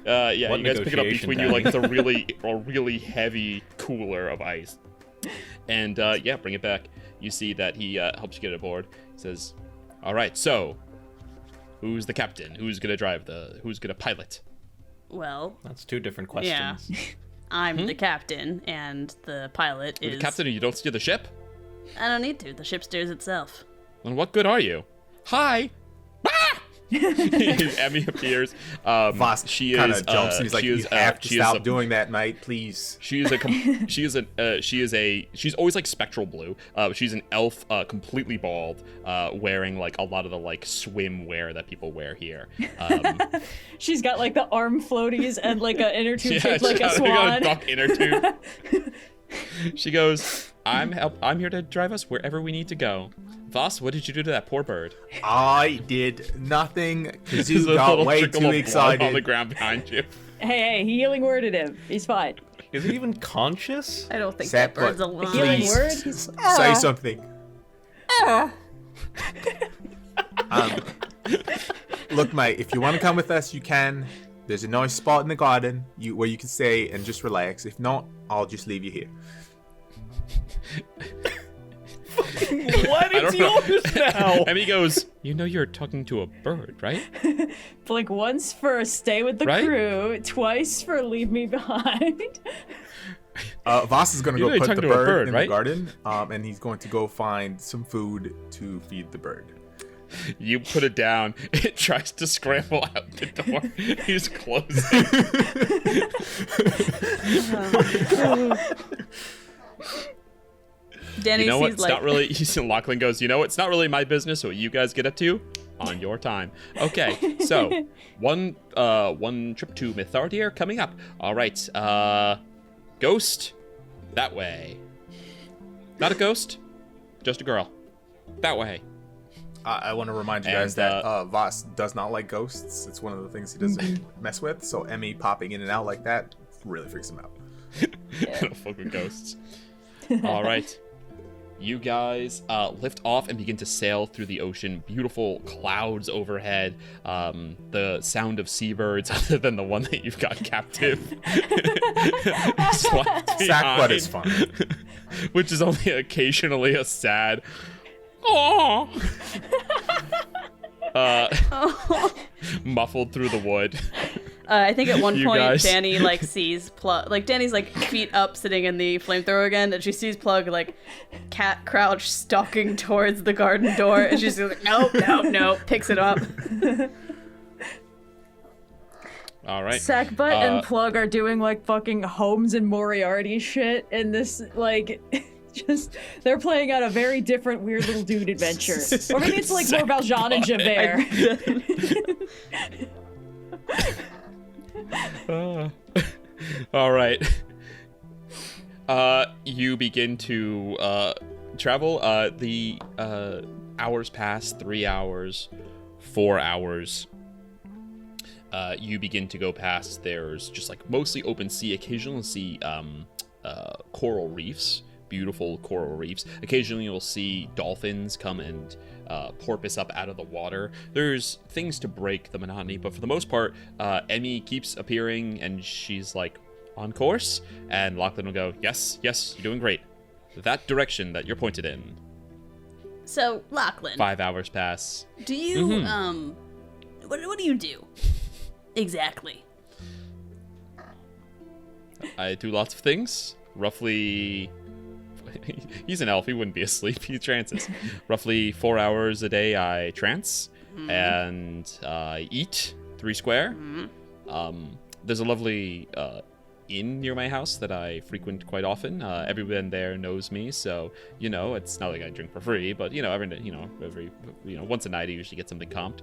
Speaker 2: Yeah,
Speaker 3: What
Speaker 2: you guys pick it up
Speaker 3: negotiation
Speaker 2: between you like it's
Speaker 3: tactic.
Speaker 2: a really heavy cooler of ice. And yeah, bring it back. You see that he helps you get aboard. He says, "All right, so who's the captain? Who's gonna drive who's gonna pilot?"
Speaker 6: Well,
Speaker 3: That's two different questions.
Speaker 6: yeah. I'm the captain, and the pilot
Speaker 2: You're
Speaker 6: is...
Speaker 2: the captain and you don't steer the ship?
Speaker 6: I don't need to. The ship steers itself.
Speaker 2: Then what good are you? Hi! Ah! Emmy appears.
Speaker 5: Vhas
Speaker 2: She
Speaker 5: kind
Speaker 2: is.
Speaker 5: of jumps and he's like, "You have to stop doing that, mate, please."
Speaker 2: She's always like spectral blue. She's an elf, completely bald, wearing like a lot of the like swimwear that people wear here.
Speaker 4: She's got like the arm floaties and like an inner tube
Speaker 2: Yeah,
Speaker 4: shaped like a
Speaker 2: got a
Speaker 4: swan.
Speaker 2: duck inner tube. She goes, I'm here to drive us wherever we need to go. Vhas, what did you do to that poor bird?
Speaker 5: I did nothing because
Speaker 2: There's
Speaker 5: you
Speaker 2: a
Speaker 5: got
Speaker 2: little
Speaker 5: way
Speaker 2: trickle
Speaker 5: too
Speaker 2: of blood
Speaker 5: excited.
Speaker 2: on the ground behind you.
Speaker 4: Hey, healing worded him. He's fine.
Speaker 3: Is he even conscious?
Speaker 6: I don't think
Speaker 5: Set,
Speaker 6: that bird's
Speaker 5: but
Speaker 6: alive.
Speaker 4: Healing
Speaker 5: please
Speaker 4: word? He's...
Speaker 5: say something. Look, mate, if you want to come with us, you can. There's a nice spot in the garden where you can stay and just relax. If not, I'll just leave you here.
Speaker 3: What is yours now?
Speaker 2: Emmy goes, you know you're talking to a bird, right?
Speaker 4: Like once for stay with the
Speaker 2: Right?
Speaker 4: crew, twice for leave me behind.
Speaker 5: Vhas is going to
Speaker 2: You know
Speaker 5: go
Speaker 2: you're
Speaker 5: put
Speaker 2: talking
Speaker 5: the
Speaker 2: to a
Speaker 5: bird
Speaker 2: bird,
Speaker 5: in
Speaker 2: right?
Speaker 5: the garden, and he's going to go find some food to feed the bird.
Speaker 2: You put it down. It tries to scramble out the door. He's closing.
Speaker 6: Danny
Speaker 2: You know what?
Speaker 6: sees
Speaker 2: It's
Speaker 6: like
Speaker 2: not really. Lachlan goes, you know, it's not really my business what you guys get up to on your time. Okay, so one trip to Mythardir coming up. All right, ghost, that way. Not a ghost, just a girl. That way.
Speaker 5: I want to remind you guys that Vhas does not like ghosts. It's one of the things he doesn't mess with. So Emmy popping in and out like that really freaks him out.
Speaker 2: I don't fuck with ghosts. All right. You guys lift off and begin to sail through the ocean. Beautiful clouds overhead. The sound of seabirds, other than the one that you've got captive,
Speaker 5: Sackbutt is fun.
Speaker 2: Which is only occasionally a sad, aww, muffled through the wood.
Speaker 6: I think at one
Speaker 2: You
Speaker 6: point
Speaker 2: guys.
Speaker 6: Dani like sees Plug, like Danny's like feet up sitting in the flamethrower again, and she sees Plug like cat crouch stalking towards the garden door, and she's like, nope, picks it up.
Speaker 2: All right.
Speaker 4: Sackbutt and Plug are doing like fucking Holmes and Moriarty shit in this like just they're playing out a very different weird little dude adventure. Or maybe it's like more Valjean and Javert.
Speaker 2: All right. You begin to travel. The hours pass. 3 hours, 4 hours. You begin to go past. There's just like mostly open sea. Occasionally you'll see coral reefs, beautiful coral reefs. Occasionally you'll see dolphins come and porpoise up out of the water. There's things to break the monotony, but for the most part, Emmy keeps appearing and she's like on course. And Lachlan will go, yes, you're doing great. That direction that you're pointed in.
Speaker 6: So Lachlan,
Speaker 2: 5 hours pass.
Speaker 6: do you what do you do exactly?
Speaker 2: I do lots of things. Roughly, he's an elf. He wouldn't be asleep. He trances. Roughly 4 hours a day. I trance and I eat 3 square. There's a lovely inn near my house that I frequent quite often. Everyone there knows me, so it's not like I drink for free, but every once a night I usually get something comped.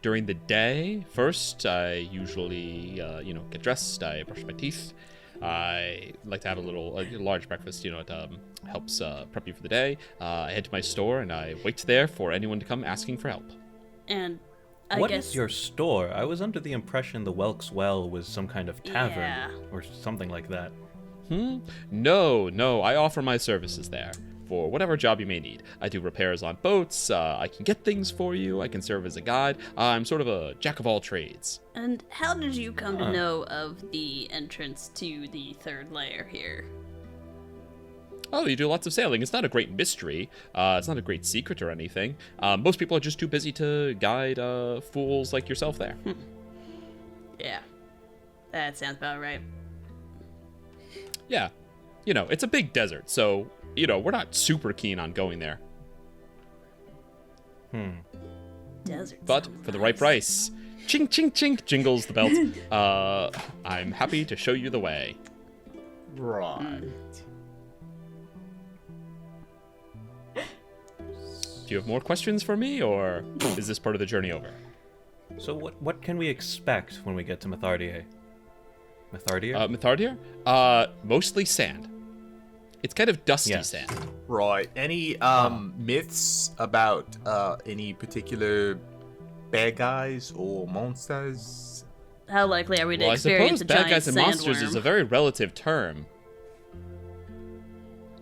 Speaker 2: During the day, first, I usually, get dressed, I brush my teeth. I like to have a large breakfast, it helps prep you for the day. I head to my store and I wait there for anyone to come asking for help.
Speaker 6: And
Speaker 3: What
Speaker 6: I guess
Speaker 3: is your store? I was under the impression the Welk's Well was some kind of tavern or something like that.
Speaker 2: No, I offer my services there for whatever job you may need. I do repairs on boats, I can get things for you, I can serve as a guide. I'm sort of a jack of all trades.
Speaker 6: And how did you come to know of the entrance to the third layer here?
Speaker 2: Oh, you do lots of sailing. It's not a great mystery. It's not a great secret or anything. Most people are just too busy to guide fools like yourself there.
Speaker 6: Yeah, that sounds about right.
Speaker 2: Yeah. It's a big desert, so, we're not super keen on going there.
Speaker 6: Desert.
Speaker 2: But for the right price, chink, chink, chink, jingles the belt. I'm happy to show you the way.
Speaker 5: Right.
Speaker 2: Do you have more questions for me, or is this part of the journey over?
Speaker 3: So what can we expect when we get to Mythardia?
Speaker 2: Mythardia? Mostly sand. It's kind of dusty sand.
Speaker 5: Right. Any myths about any particular bad guys or monsters?
Speaker 6: How likely are we to
Speaker 2: I
Speaker 6: experience
Speaker 2: suppose
Speaker 6: a
Speaker 2: bad
Speaker 6: giant
Speaker 2: guys and monsters
Speaker 6: sandworm?
Speaker 2: is a very relative term.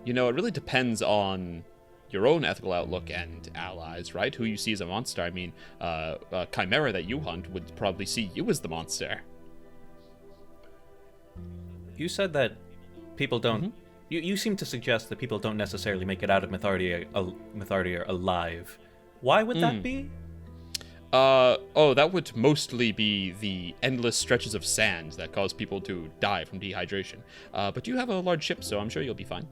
Speaker 2: It really depends on your own ethical outlook and allies, right? Who you see as a monster. I mean, a chimera that you hunt would probably see you as the monster.
Speaker 3: You said that people don't... You seem to suggest that people don't necessarily make it out of Mythardia alive. Why would that be?
Speaker 2: That would mostly be the endless stretches of sand that cause people to die from dehydration. But you have a large ship, so I'm sure you'll be fine.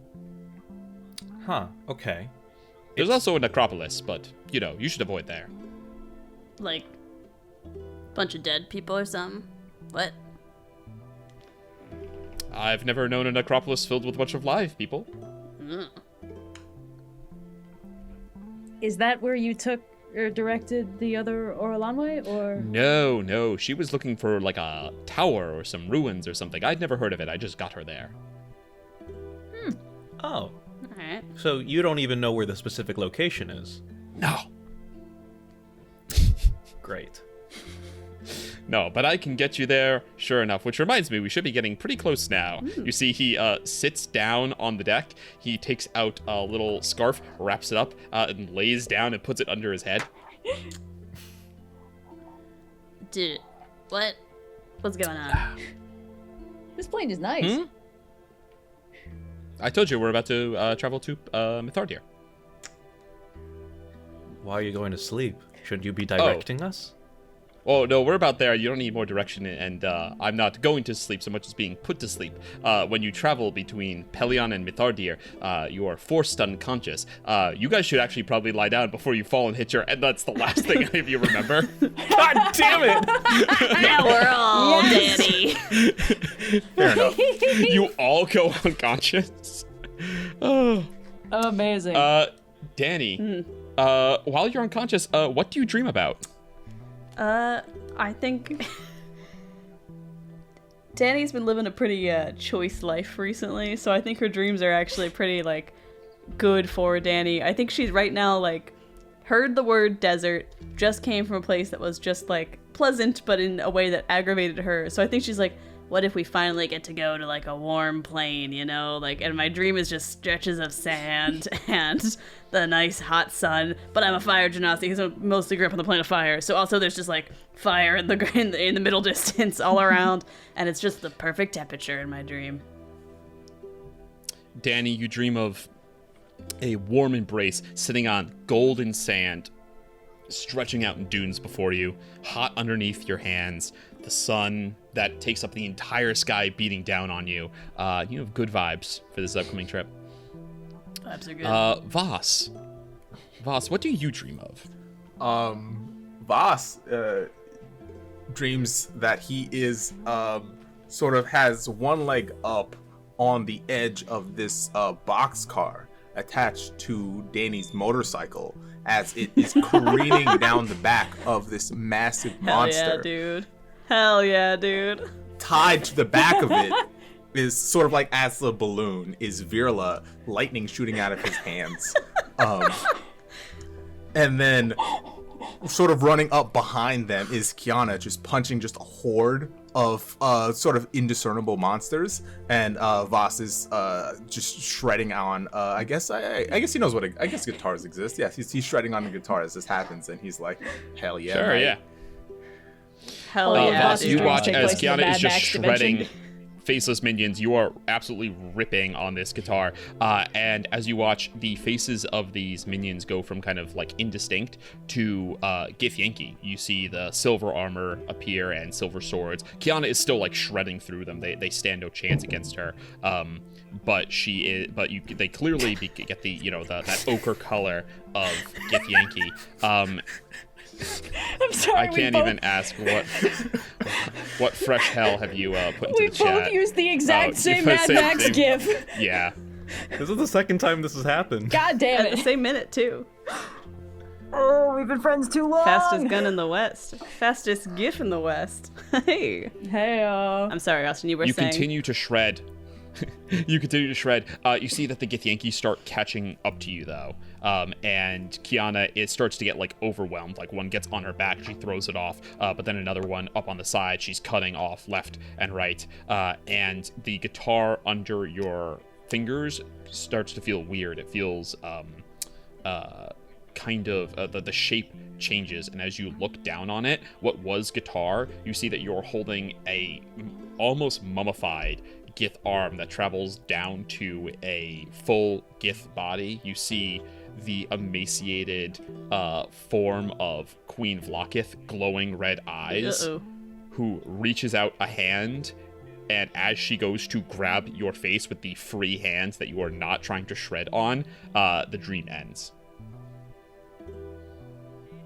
Speaker 3: Huh, okay.
Speaker 2: There's also a necropolis, but, you should avoid there.
Speaker 6: Like, bunch of dead people or something? What?
Speaker 2: I've never known a necropolis filled with a bunch of live people.
Speaker 4: Is that where you took or directed the other Oloranwë, or?
Speaker 2: No. She was looking for, like, a tower or some ruins or something. I'd never heard of it. I just got her there.
Speaker 3: Oh.
Speaker 6: Alright.
Speaker 3: So you don't even know where the specific location is?
Speaker 2: No.
Speaker 3: Great.
Speaker 2: No, but I can get you there, sure enough. Which reminds me, we should be getting pretty close now. You see, he sits down on the deck. He takes out a little scarf, wraps it up, and lays down and puts it under his head.
Speaker 6: Dude, what? What's going on?
Speaker 4: This plane is nice.
Speaker 2: I told you we're about to travel to Mythardia.
Speaker 3: Why are you going to sleep? Shouldn't you be directing us?
Speaker 2: Oh, no, we're about there. You don't need more direction, and I'm not going to sleep so much as being put to sleep. When you travel between Pelion and Mythardir, you are forced unconscious. You guys should actually probably lie down before you fall and hit your... And that's the last thing any of you remember.
Speaker 3: God damn it!
Speaker 6: Now we're all Danny.
Speaker 5: Fair enough.
Speaker 2: You all go unconscious. Oh.
Speaker 4: Amazing.
Speaker 2: Danny, while you're unconscious, what do you dream about?
Speaker 1: I think Dani's been living a pretty choice life recently, so I think her dreams are actually pretty good for Dani. I think she's right now heard the word desert, just came from a place that was just pleasant, but in a way that aggravated her. So I think she's what if we finally get to go to a warm plain, and my dream is just stretches of sand and the nice hot sun, but I'm a fire genasi because I mostly grew up on the planet of fire, so also there's just fire in the middle distance all around, and it's just the perfect temperature in my dream.
Speaker 2: Dani, you dream of a warm embrace sitting on golden sand, stretching out in dunes before you, hot underneath your hands, the sun that takes up the entire sky beating down on you. You have good vibes for this upcoming trip.
Speaker 6: Vibes are good.
Speaker 2: Vhas, what do you dream of?
Speaker 5: Vhas dreams that he is sort of has one leg up on the edge of this boxcar attached to Dani's motorcycle as it is careening down the back of this massive monster.
Speaker 1: Hell yeah, dude.
Speaker 5: Tied to the back of it is sort of as the balloon is Virla, lightning shooting out of his hands. And then sort of running up behind them is Kyana, just punching just a horde of sort of indiscernible monsters, and Vhas is just shredding on. I guess he knows what. I guess guitars exist. Yes, he's shredding on the guitar as this happens, and he's like, "Hell yeah!"
Speaker 2: Sure,
Speaker 5: right?
Speaker 2: yeah.
Speaker 6: Hell yeah.
Speaker 2: Vhas, you
Speaker 6: dude.
Speaker 2: watch
Speaker 4: Take
Speaker 2: as
Speaker 4: place in the
Speaker 2: Kyana is
Speaker 4: Mad
Speaker 2: just
Speaker 4: Max
Speaker 2: shredding
Speaker 4: dimension.
Speaker 2: faceless minions. You are absolutely ripping on this guitar. And as you watch, the faces of these minions go from kind of like indistinct to Githyanki. You see the silver armor appear and silver swords. Kyana is still like shredding through them. They stand no chance against her. But they clearly get the that ochre color of Githyanki.
Speaker 4: I'm sorry.
Speaker 2: I can't even ask what fresh hell have you put into
Speaker 4: We
Speaker 2: the chat.
Speaker 4: both used the exact same Mad
Speaker 2: same
Speaker 4: Max
Speaker 2: thing.
Speaker 4: gif.
Speaker 2: Yeah.
Speaker 3: This is the second time this has happened.
Speaker 4: God damn
Speaker 6: At the
Speaker 4: it.
Speaker 6: same minute, too.
Speaker 4: Oh, we've been friends too long.
Speaker 6: Fastest gun in the West. Fastest GIF in the West. Hey.
Speaker 4: Hey,
Speaker 6: I'm sorry, Austin, you were
Speaker 2: You
Speaker 6: saying.
Speaker 2: continue to shred. You see that the Githyanki start catching up to you, though. And Kyana, it starts to get, like, overwhelmed. Like, one gets on her back, she throws it off. But then another one up on the side, she's cutting off left and right. And the guitar under your fingers starts to feel weird. It feels, kind of the shape changes, and as you look down on it, what was guitar, you see that you're holding a almost mummified Gith arm that travels down to a full Gith body. You see the emaciated form of Queen Vlokith, glowing red eyes, who reaches out a hand, and as she goes to grab your face with the free hands that you are not trying to shred on, the dream ends.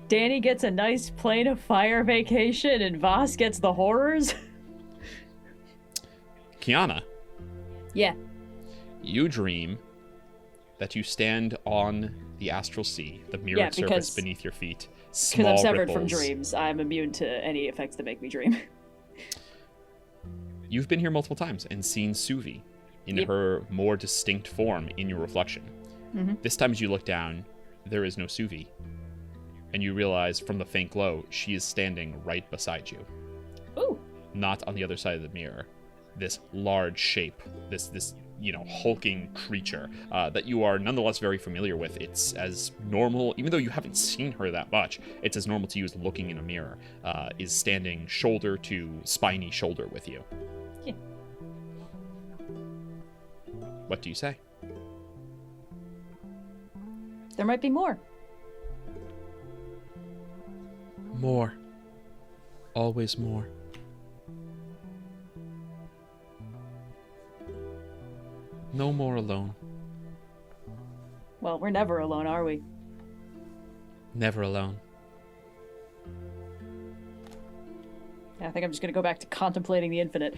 Speaker 4: Dani gets a nice plane of fire vacation, and Vhas gets the horrors.
Speaker 2: Kyana,
Speaker 4: Yeah.
Speaker 2: you dream that you stand on the astral sea, the mirrored surface beneath your feet.
Speaker 4: Because I'm severed
Speaker 2: ripples.
Speaker 4: from dreams, I'm immune to any effects that make me dream.
Speaker 2: You've been here multiple times and seen Suvi in
Speaker 4: Yep.
Speaker 2: her more distinct form in your reflection.
Speaker 4: Mm-hmm.
Speaker 2: This time as you look down, there is no Suvi. And you realize from the faint glow, she is standing right beside you.
Speaker 4: Ooh.
Speaker 2: Not on the other side of the mirror. This large shape, this hulking creature that you are nonetheless very familiar with. It's as normal, even though you haven't seen her that much, it's as normal to you as looking in a mirror, is standing shoulder to spiny shoulder with you.
Speaker 4: Yeah.
Speaker 2: What do you say?
Speaker 4: There might be more.
Speaker 2: More. Always more. No more alone.
Speaker 4: Well, we're never alone, are we?
Speaker 2: Never alone.
Speaker 4: Yeah, I think I'm just gonna go back to contemplating the infinite.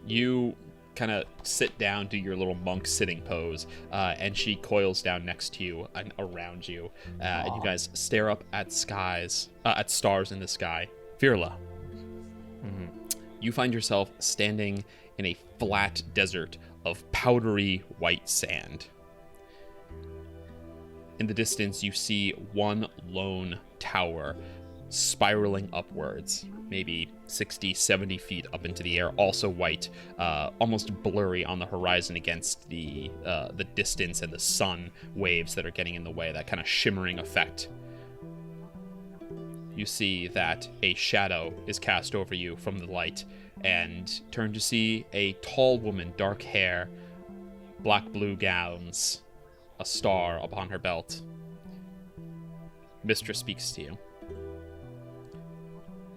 Speaker 2: You kind of sit down, do your little monk sitting pose, and she coils down next to you and around you, and you guys stare up at at stars in the sky. Virla, you find yourself standing in a flat desert of powdery white sand. In the distance, you see one lone tower spiraling upwards, maybe 60, 70 feet up into the air, also white, almost blurry on the horizon against the distance and the sun waves that are getting in the way, that kind of shimmering effect. You see that a shadow is cast over you from the light, and turn to see a tall woman, dark hair, black-blue gowns, a star upon her belt. Mistress speaks to you.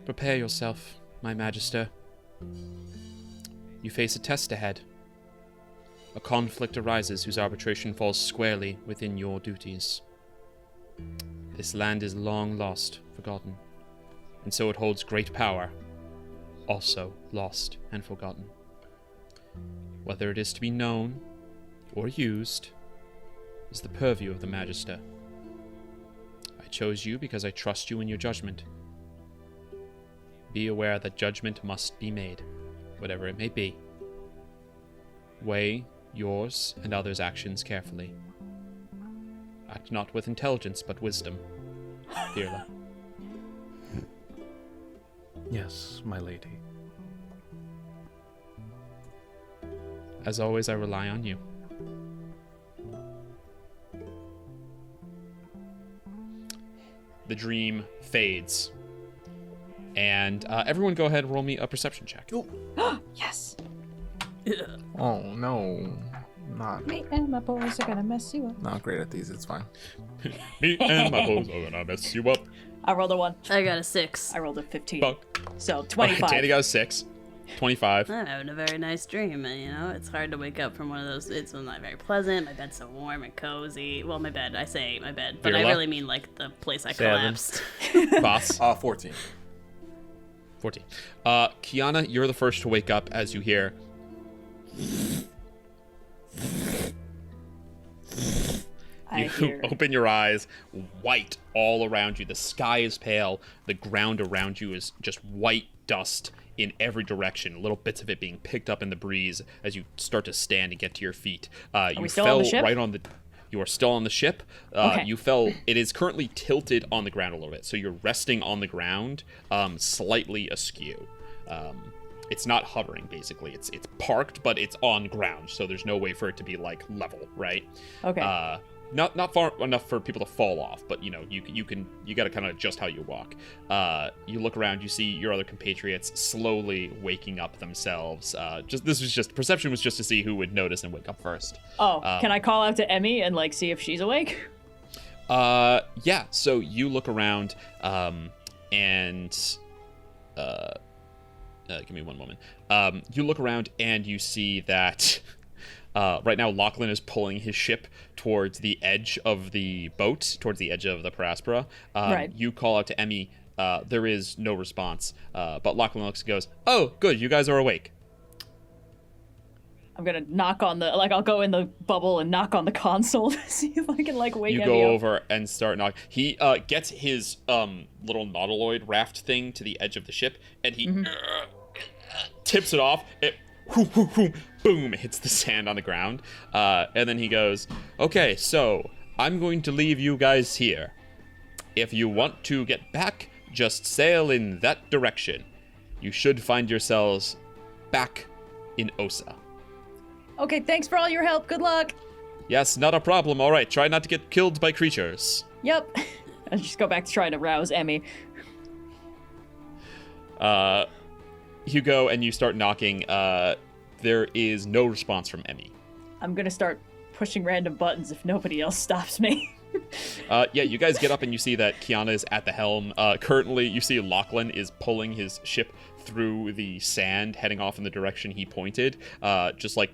Speaker 2: Prepare yourself, my Magister. You face a test ahead. A conflict arises whose arbitration falls squarely within your duties. This land is long lost, forgotten, and so it holds great power, also lost and forgotten. Whether it is to be known or used is the purview of the Magister. I chose you because I trust you in your judgment. Be aware that judgment must be made, whatever it may be. Weigh yours and others' actions carefully. Act not with intelligence, but wisdom. Virla.
Speaker 3: Yes, my lady.
Speaker 2: As always, I rely on you. The dream fades. And everyone go ahead and roll me a perception check.
Speaker 4: Yes.
Speaker 5: Oh no, not
Speaker 4: Me and my boys are gonna mess you up.
Speaker 5: not great at these. It's fine.
Speaker 2: Me and my boys are gonna mess you up.
Speaker 4: I rolled a 1.
Speaker 6: I got a 6.
Speaker 4: I rolled a 15.
Speaker 2: Fuck.
Speaker 4: So 25.
Speaker 2: Okay, Danny got a 6. 25.
Speaker 6: I'm having a very nice dream, and it's hard to wake up from one of those. It's not very pleasant. My bed's so warm and cozy. Well, my bed, I say my bed, but I
Speaker 2: Virla?
Speaker 6: really mean like the place I
Speaker 3: 7.
Speaker 6: collapsed.
Speaker 2: Vhas.
Speaker 5: 14.
Speaker 2: 14. Kyana, you're the first to wake up as you hear.
Speaker 4: I
Speaker 2: You
Speaker 4: hear.
Speaker 2: open your eyes, white all around you. The sky is pale. The ground around you is just white dust in every direction. Little bits of it being picked up in the breeze as you start to stand and get to your feet. You
Speaker 4: we still
Speaker 2: fell
Speaker 4: on the ship?
Speaker 2: right on the. You are still on the ship.
Speaker 4: Okay.
Speaker 2: You fell. It is currently tilted on the ground a little bit, so you're resting on the ground, slightly askew. It's not hovering, basically. It's parked, but it's on ground, so there's no way for it to be like level, right?
Speaker 4: Okay.
Speaker 2: Not far enough for people to fall off, but you got to kind of adjust how you walk. You look around, you see your other compatriots slowly waking up themselves. Perception was just to see who would notice and wake up first.
Speaker 4: Can I call out to Emmy and like see if she's awake?
Speaker 2: Yeah. So you look around, and give me one moment. You look around and you see that. Right now, Lachlan is pulling his ship towards the edge of the boat, towards the edge of the Paraspora.
Speaker 4: Right.
Speaker 2: You call out to Emmy. There is no response. But Lachlan looks and goes, "Oh, good, you guys are awake."
Speaker 4: I'm gonna knock on the I'll go in the bubble and knock on the console to see if I can like wake
Speaker 2: You
Speaker 4: Emmy
Speaker 2: go
Speaker 4: up.
Speaker 2: over and start knocking. He gets his little nautiloid raft thing to the edge of the ship, and he tips it off. It boom, hits the sand on the ground. And then he goes, "Okay, so I'm going to leave you guys here. If you want to get back, just sail in that direction. You should find yourselves back in Osa."
Speaker 4: Okay, thanks for all your help. Good luck.
Speaker 2: "Yes, not a problem. All right, try not to get killed by creatures."
Speaker 4: Yep. I just go back to trying to rouse Emmy.
Speaker 2: You go and you start knocking. There is no response from Emmy.
Speaker 4: I'm gonna start pushing random buttons if nobody else stops me.
Speaker 2: Yeah, you guys get up and you see that Kyana is at the helm. Currently, you see Lachlan is pulling his ship through the sand, heading off in the direction he pointed, just like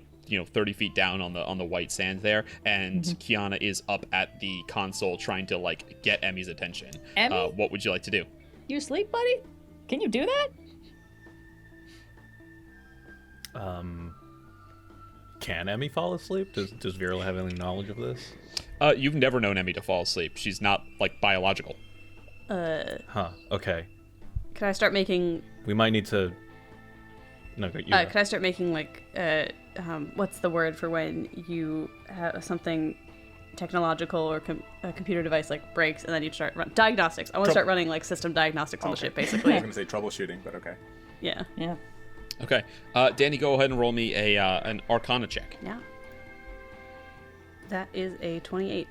Speaker 2: 30 feet down on the white sand there. And Kyana is up at the console trying to like get Emmy's attention.
Speaker 4: Emmy?
Speaker 2: What would you like to do?
Speaker 4: You asleep, buddy? Can you do that?
Speaker 3: Can Emmy fall asleep? Does Virla have any knowledge of this?
Speaker 2: You've never known Emmy to fall asleep. She's not like biological.
Speaker 3: Huh. Okay.
Speaker 6: Can I start making?
Speaker 3: We might need to. No, you.
Speaker 6: Can I start making like what's the word for when you have something technological or a computer device like breaks and then you start diagnostics? I want to start running like system diagnostics on the ship, basically.
Speaker 5: I was gonna say troubleshooting, but okay.
Speaker 6: Yeah.
Speaker 4: Yeah.
Speaker 2: Okay. Danny, go ahead and roll me an Arcana check.
Speaker 6: Yeah. That is a 28.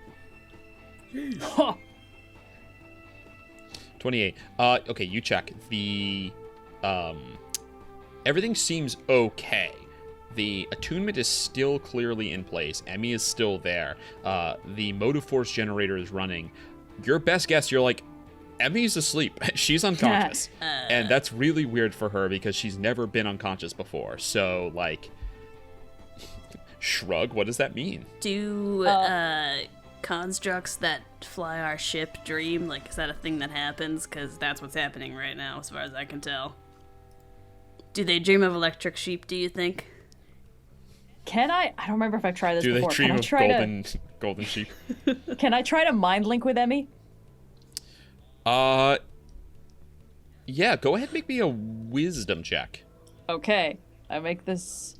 Speaker 2: 28. Okay, you check. The everything seems okay. The attunement is still clearly in place. Emmy is still there. The motive force generator is running. Your best guess, you're like, Emmy's asleep. She's unconscious. And that's really weird for her because she's never been unconscious before. So, like, shrug, what does that mean?
Speaker 6: Do constructs that fly our ship dream? Like, is that a thing that happens? Because that's what's happening right now, as far as I can tell. Do they dream of electric sheep, do you think?
Speaker 4: Can I don't remember if I've tried this
Speaker 2: Do
Speaker 4: before.
Speaker 2: they dream
Speaker 4: Can I
Speaker 2: of
Speaker 4: try
Speaker 2: golden sheep?
Speaker 4: Can I try to mind link with Emmy?
Speaker 2: Yeah, go ahead and make me a wisdom check.
Speaker 4: Okay. I make this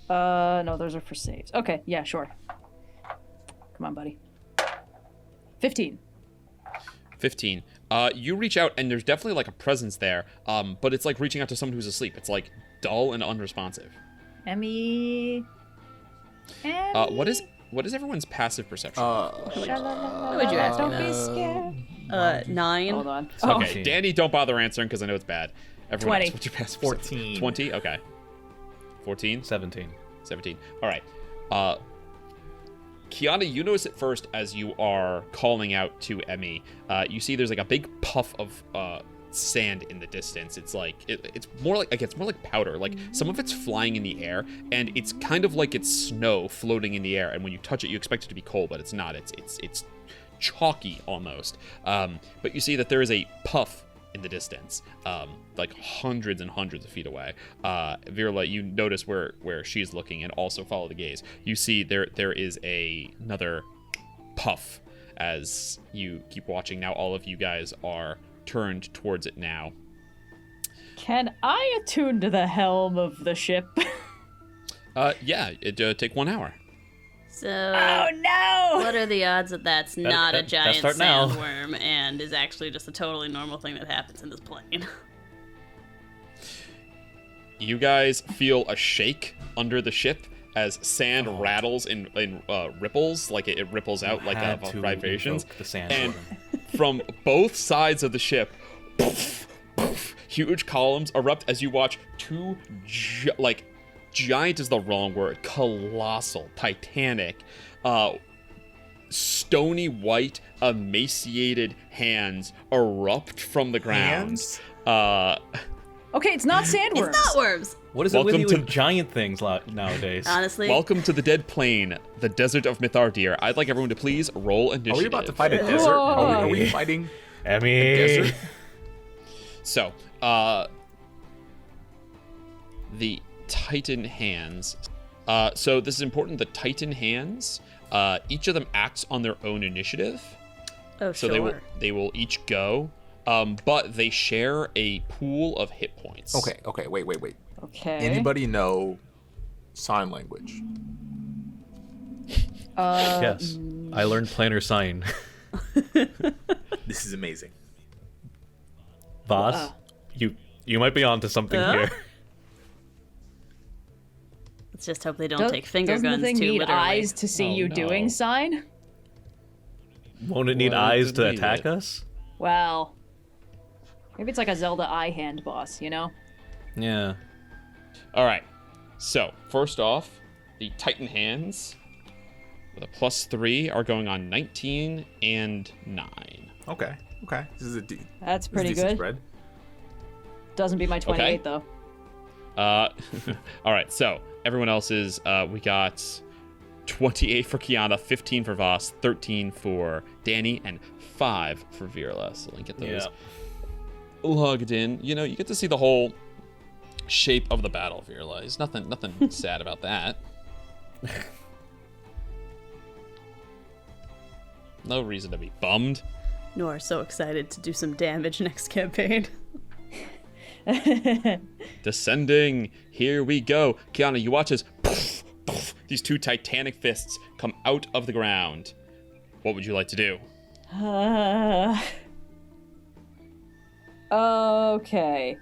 Speaker 4: no, those are for saves. Okay, yeah, sure. Come on, buddy. 15.
Speaker 2: 15. You reach out, and there's definitely like a presence there, but it's like reaching out to someone who's asleep. It's like dull and unresponsive.
Speaker 4: Emmy.
Speaker 2: What is everyone's passive perception?
Speaker 6: What would you ask me
Speaker 4: Don't be scared.
Speaker 6: 9.
Speaker 4: Hold on.
Speaker 2: Okay, Dani, don't bother answering because I know it's bad. Everyone
Speaker 4: 20.
Speaker 2: else, what's your passive
Speaker 5: 14.
Speaker 2: perception? 20? Okay. 14?
Speaker 3: 17.
Speaker 2: 17. All right. Kyana, you notice it first as you are calling out to Emmy. You see there's like a big puff of sand in the distance. It's like it's more like powder. Like some of it's flying in the air, and it's kind of like it's snow floating in the air. And when you touch it, you expect it to be cold, but it's not. It's chalky almost. But you see that there is a puff in the distance, like hundreds and hundreds of feet away. Virla, you notice where she's looking and also follow the gaze. You see there is another puff as you keep watching. Now all of you guys are turned towards it now.
Speaker 4: Can I attune to the helm of the ship?
Speaker 2: Yeah, it take 1 hour.
Speaker 6: So,
Speaker 4: Oh no!
Speaker 6: what are the odds that that's not a giant
Speaker 3: start now.
Speaker 6: sandworm and is actually just a totally normal thing that happens in this plane?
Speaker 2: You guys feel a shake under the ship as sand rattles in ripples, like it ripples out like
Speaker 3: Had
Speaker 2: of
Speaker 3: to
Speaker 2: vibrations.
Speaker 3: invoke the sand
Speaker 2: And
Speaker 3: worm.
Speaker 2: from both sides of the ship, huge columns erupt as you watch two giant is the wrong word, colossal, titanic, stony white, emaciated hands erupt from the ground.
Speaker 5: Hands?
Speaker 4: Okay, it's not sandworms.
Speaker 6: It's not worms!
Speaker 3: What is it with
Speaker 2: Welcome
Speaker 3: you
Speaker 2: to-
Speaker 3: and giant things nowadays?
Speaker 6: Honestly,
Speaker 2: Welcome to the Dead Plain, the desert of Mithardir. I'd like everyone to please roll initiative.
Speaker 5: Are we about to fight a desert? Are we fighting
Speaker 3: Emmy.
Speaker 5: a desert?
Speaker 2: So, the Titan hands. So this is important. The Titan hands, each of them acts on their own initiative.
Speaker 6: oh
Speaker 2: So
Speaker 6: sure.
Speaker 2: they will each go, but they share a pool of hit points.
Speaker 5: Okay, wait.
Speaker 4: Okay.
Speaker 5: Anybody know sign language?
Speaker 3: Yes. I learned planar sign.
Speaker 5: This is amazing.
Speaker 3: Vhas, you might be onto something here.
Speaker 6: Let's just hope they don't take finger
Speaker 4: doesn't
Speaker 6: guns
Speaker 4: the thing
Speaker 6: too
Speaker 4: need
Speaker 6: literally.
Speaker 4: eyes to see
Speaker 2: Oh,
Speaker 4: you
Speaker 2: no.
Speaker 4: doing sign?
Speaker 3: Won't it need
Speaker 2: Well,
Speaker 3: eyes
Speaker 2: it
Speaker 3: to
Speaker 2: need
Speaker 3: attack
Speaker 2: it.
Speaker 3: us?
Speaker 4: Well, maybe it's like a Zelda eye hand boss, you know?
Speaker 3: Yeah.
Speaker 2: All right. So first off, the Titan hands with a +3 are going on 19 and 9.
Speaker 5: Okay. This is
Speaker 4: That's pretty
Speaker 5: decent
Speaker 4: good.
Speaker 5: spread.
Speaker 4: Doesn't beat my 28 though.
Speaker 2: All right. So everyone else's, we got 28 for Kyana, 15 for Vhas, 13 for Dani, and 5 for Virla. So let me get those logged in. You know, you get to see the whole shape of the battle, Virla. There's nothing sad about that. No reason to be bummed.
Speaker 6: Noir so excited to do some damage next campaign.
Speaker 2: Descending. Here we go. Kyana, you watch as these two titanic fists come out of the ground. What would you like to do?
Speaker 4: Okay.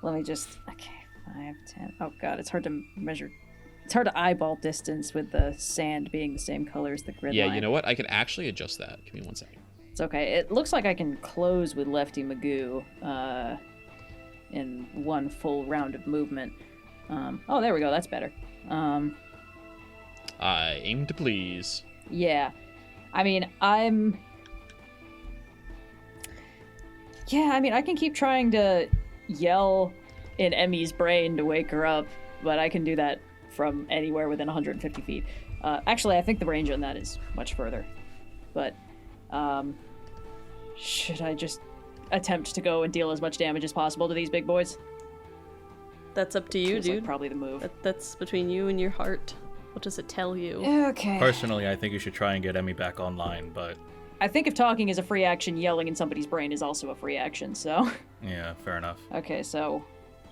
Speaker 4: Let me just. Okay, 5, 10. Oh god, it's hard to measure. It's hard to eyeball distance with the sand being the same color as the grid
Speaker 2: Yeah,
Speaker 4: line.
Speaker 2: you know what? I can actually adjust that. Give me 1 second.
Speaker 4: It's okay. It looks like I can close with Lefty Magoo in one full round of movement. Oh, there we go. That's better.
Speaker 2: I aim to please.
Speaker 4: Yeah. I mean, I can keep trying to yell in Emmy's brain to wake her up, but I can do that from anywhere within 150 feet. Actually, I think the range on that is much further. But, should I just attempt to go and deal as much damage as possible to these big boys?
Speaker 6: That's up to you,
Speaker 4: Seems like
Speaker 6: dude.
Speaker 4: probably the move.
Speaker 6: That's between you and your heart. What does it tell you?
Speaker 4: Okay.
Speaker 3: Personally, I think you should try and get Emmy back online, but
Speaker 4: I think if talking is a free action, yelling in somebody's brain is also a free action, so...
Speaker 3: yeah, fair enough.
Speaker 4: Okay, so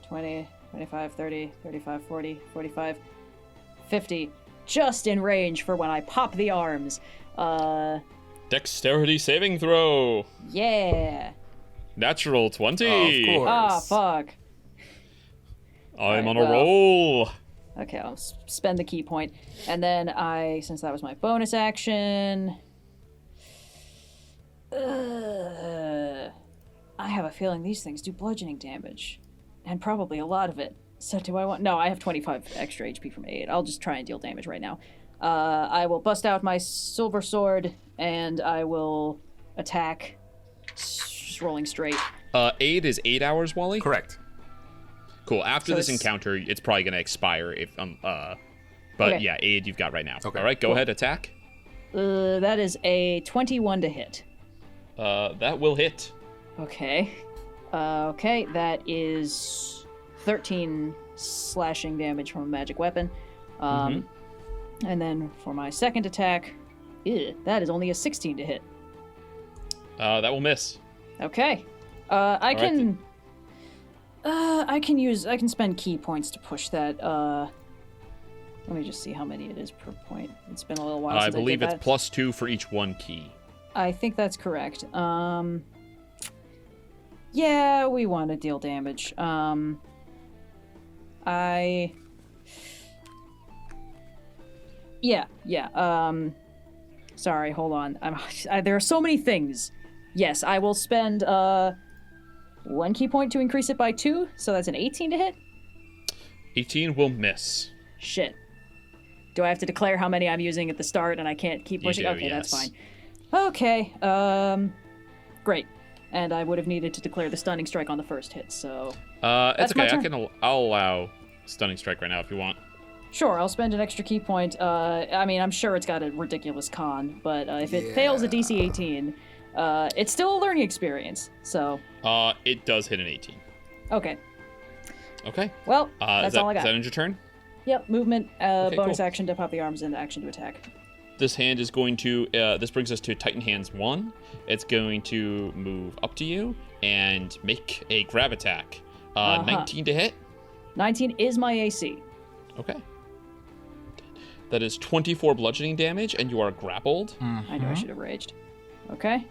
Speaker 4: 20, 25, 30, 35, 40, 45, 50. Just in range for when I pop the arms.
Speaker 2: Dexterity saving throw.
Speaker 4: Yeah.
Speaker 2: Natural 20.
Speaker 5: Of course.
Speaker 4: Ah, fuck.
Speaker 2: I'm on
Speaker 4: well.
Speaker 2: a roll.
Speaker 4: Okay, I'll spend the key point. And then since that was my bonus action... I have a feeling these things do bludgeoning damage. And probably a lot of it. So do I want... No, I have 25 extra HP from 8. I'll just try and deal damage right now. I will bust out my silver sword, and I will attack, just rolling straight.
Speaker 2: Aid is 8 hours, Wally?
Speaker 5: Correct.
Speaker 2: Cool. After
Speaker 4: So
Speaker 2: this
Speaker 4: it's-
Speaker 2: encounter, it's probably going to expire if but
Speaker 4: Okay.
Speaker 2: yeah, aid you've got right now.
Speaker 5: Okay.
Speaker 2: All right, go ahead, attack.
Speaker 4: That is a 21 to hit.
Speaker 2: That will hit.
Speaker 4: Okay. Okay, that is 13 slashing damage from a magic weapon. And then for my second attack, that is only a 16 to hit.
Speaker 2: That will miss.
Speaker 4: Okay. I can spend key points to push that. Let me just see how many it is per point. It's been a little while
Speaker 2: I
Speaker 4: since
Speaker 2: believe
Speaker 4: I
Speaker 2: it's
Speaker 4: did that.
Speaker 2: +2 for each one key.
Speaker 4: I think that's correct. Yeah, we want to deal damage. Yeah. Sorry, hold on. There are so many things. Yes, I will spend 1 key point to increase it by 2, so that's an 18 to hit.
Speaker 2: 18 will miss.
Speaker 4: Shit. Do I have to declare how many I'm using at the start and I can't keep pushing?
Speaker 2: do,
Speaker 4: Okay,
Speaker 2: yes.
Speaker 4: that's fine. Okay, great. And I would have needed to declare the stunning strike on the first hit, so...
Speaker 2: It's
Speaker 4: my
Speaker 2: okay.
Speaker 4: turn.
Speaker 2: I'll allow stunning strike right now if you want.
Speaker 4: Sure, I'll spend an extra key point. I mean, I'm sure it's got a ridiculous con, but if it fails a DC 18, it's still a learning experience, so...
Speaker 2: It does hit an 18.
Speaker 4: Okay.
Speaker 2: Okay.
Speaker 4: Well, that's all I got.
Speaker 2: Is that end your turn?
Speaker 4: Yep, movement, bonus
Speaker 2: cool.
Speaker 4: action to pop the arms, and action to attack.
Speaker 2: This hand is going to, this brings us to Titan Hands 1. It's going to move up to you and make a grab attack. 19 to hit.
Speaker 4: 19 is my AC.
Speaker 2: Okay. That is 24 bludgeoning damage, and you are grappled.
Speaker 4: I knew I should have raged. Okay.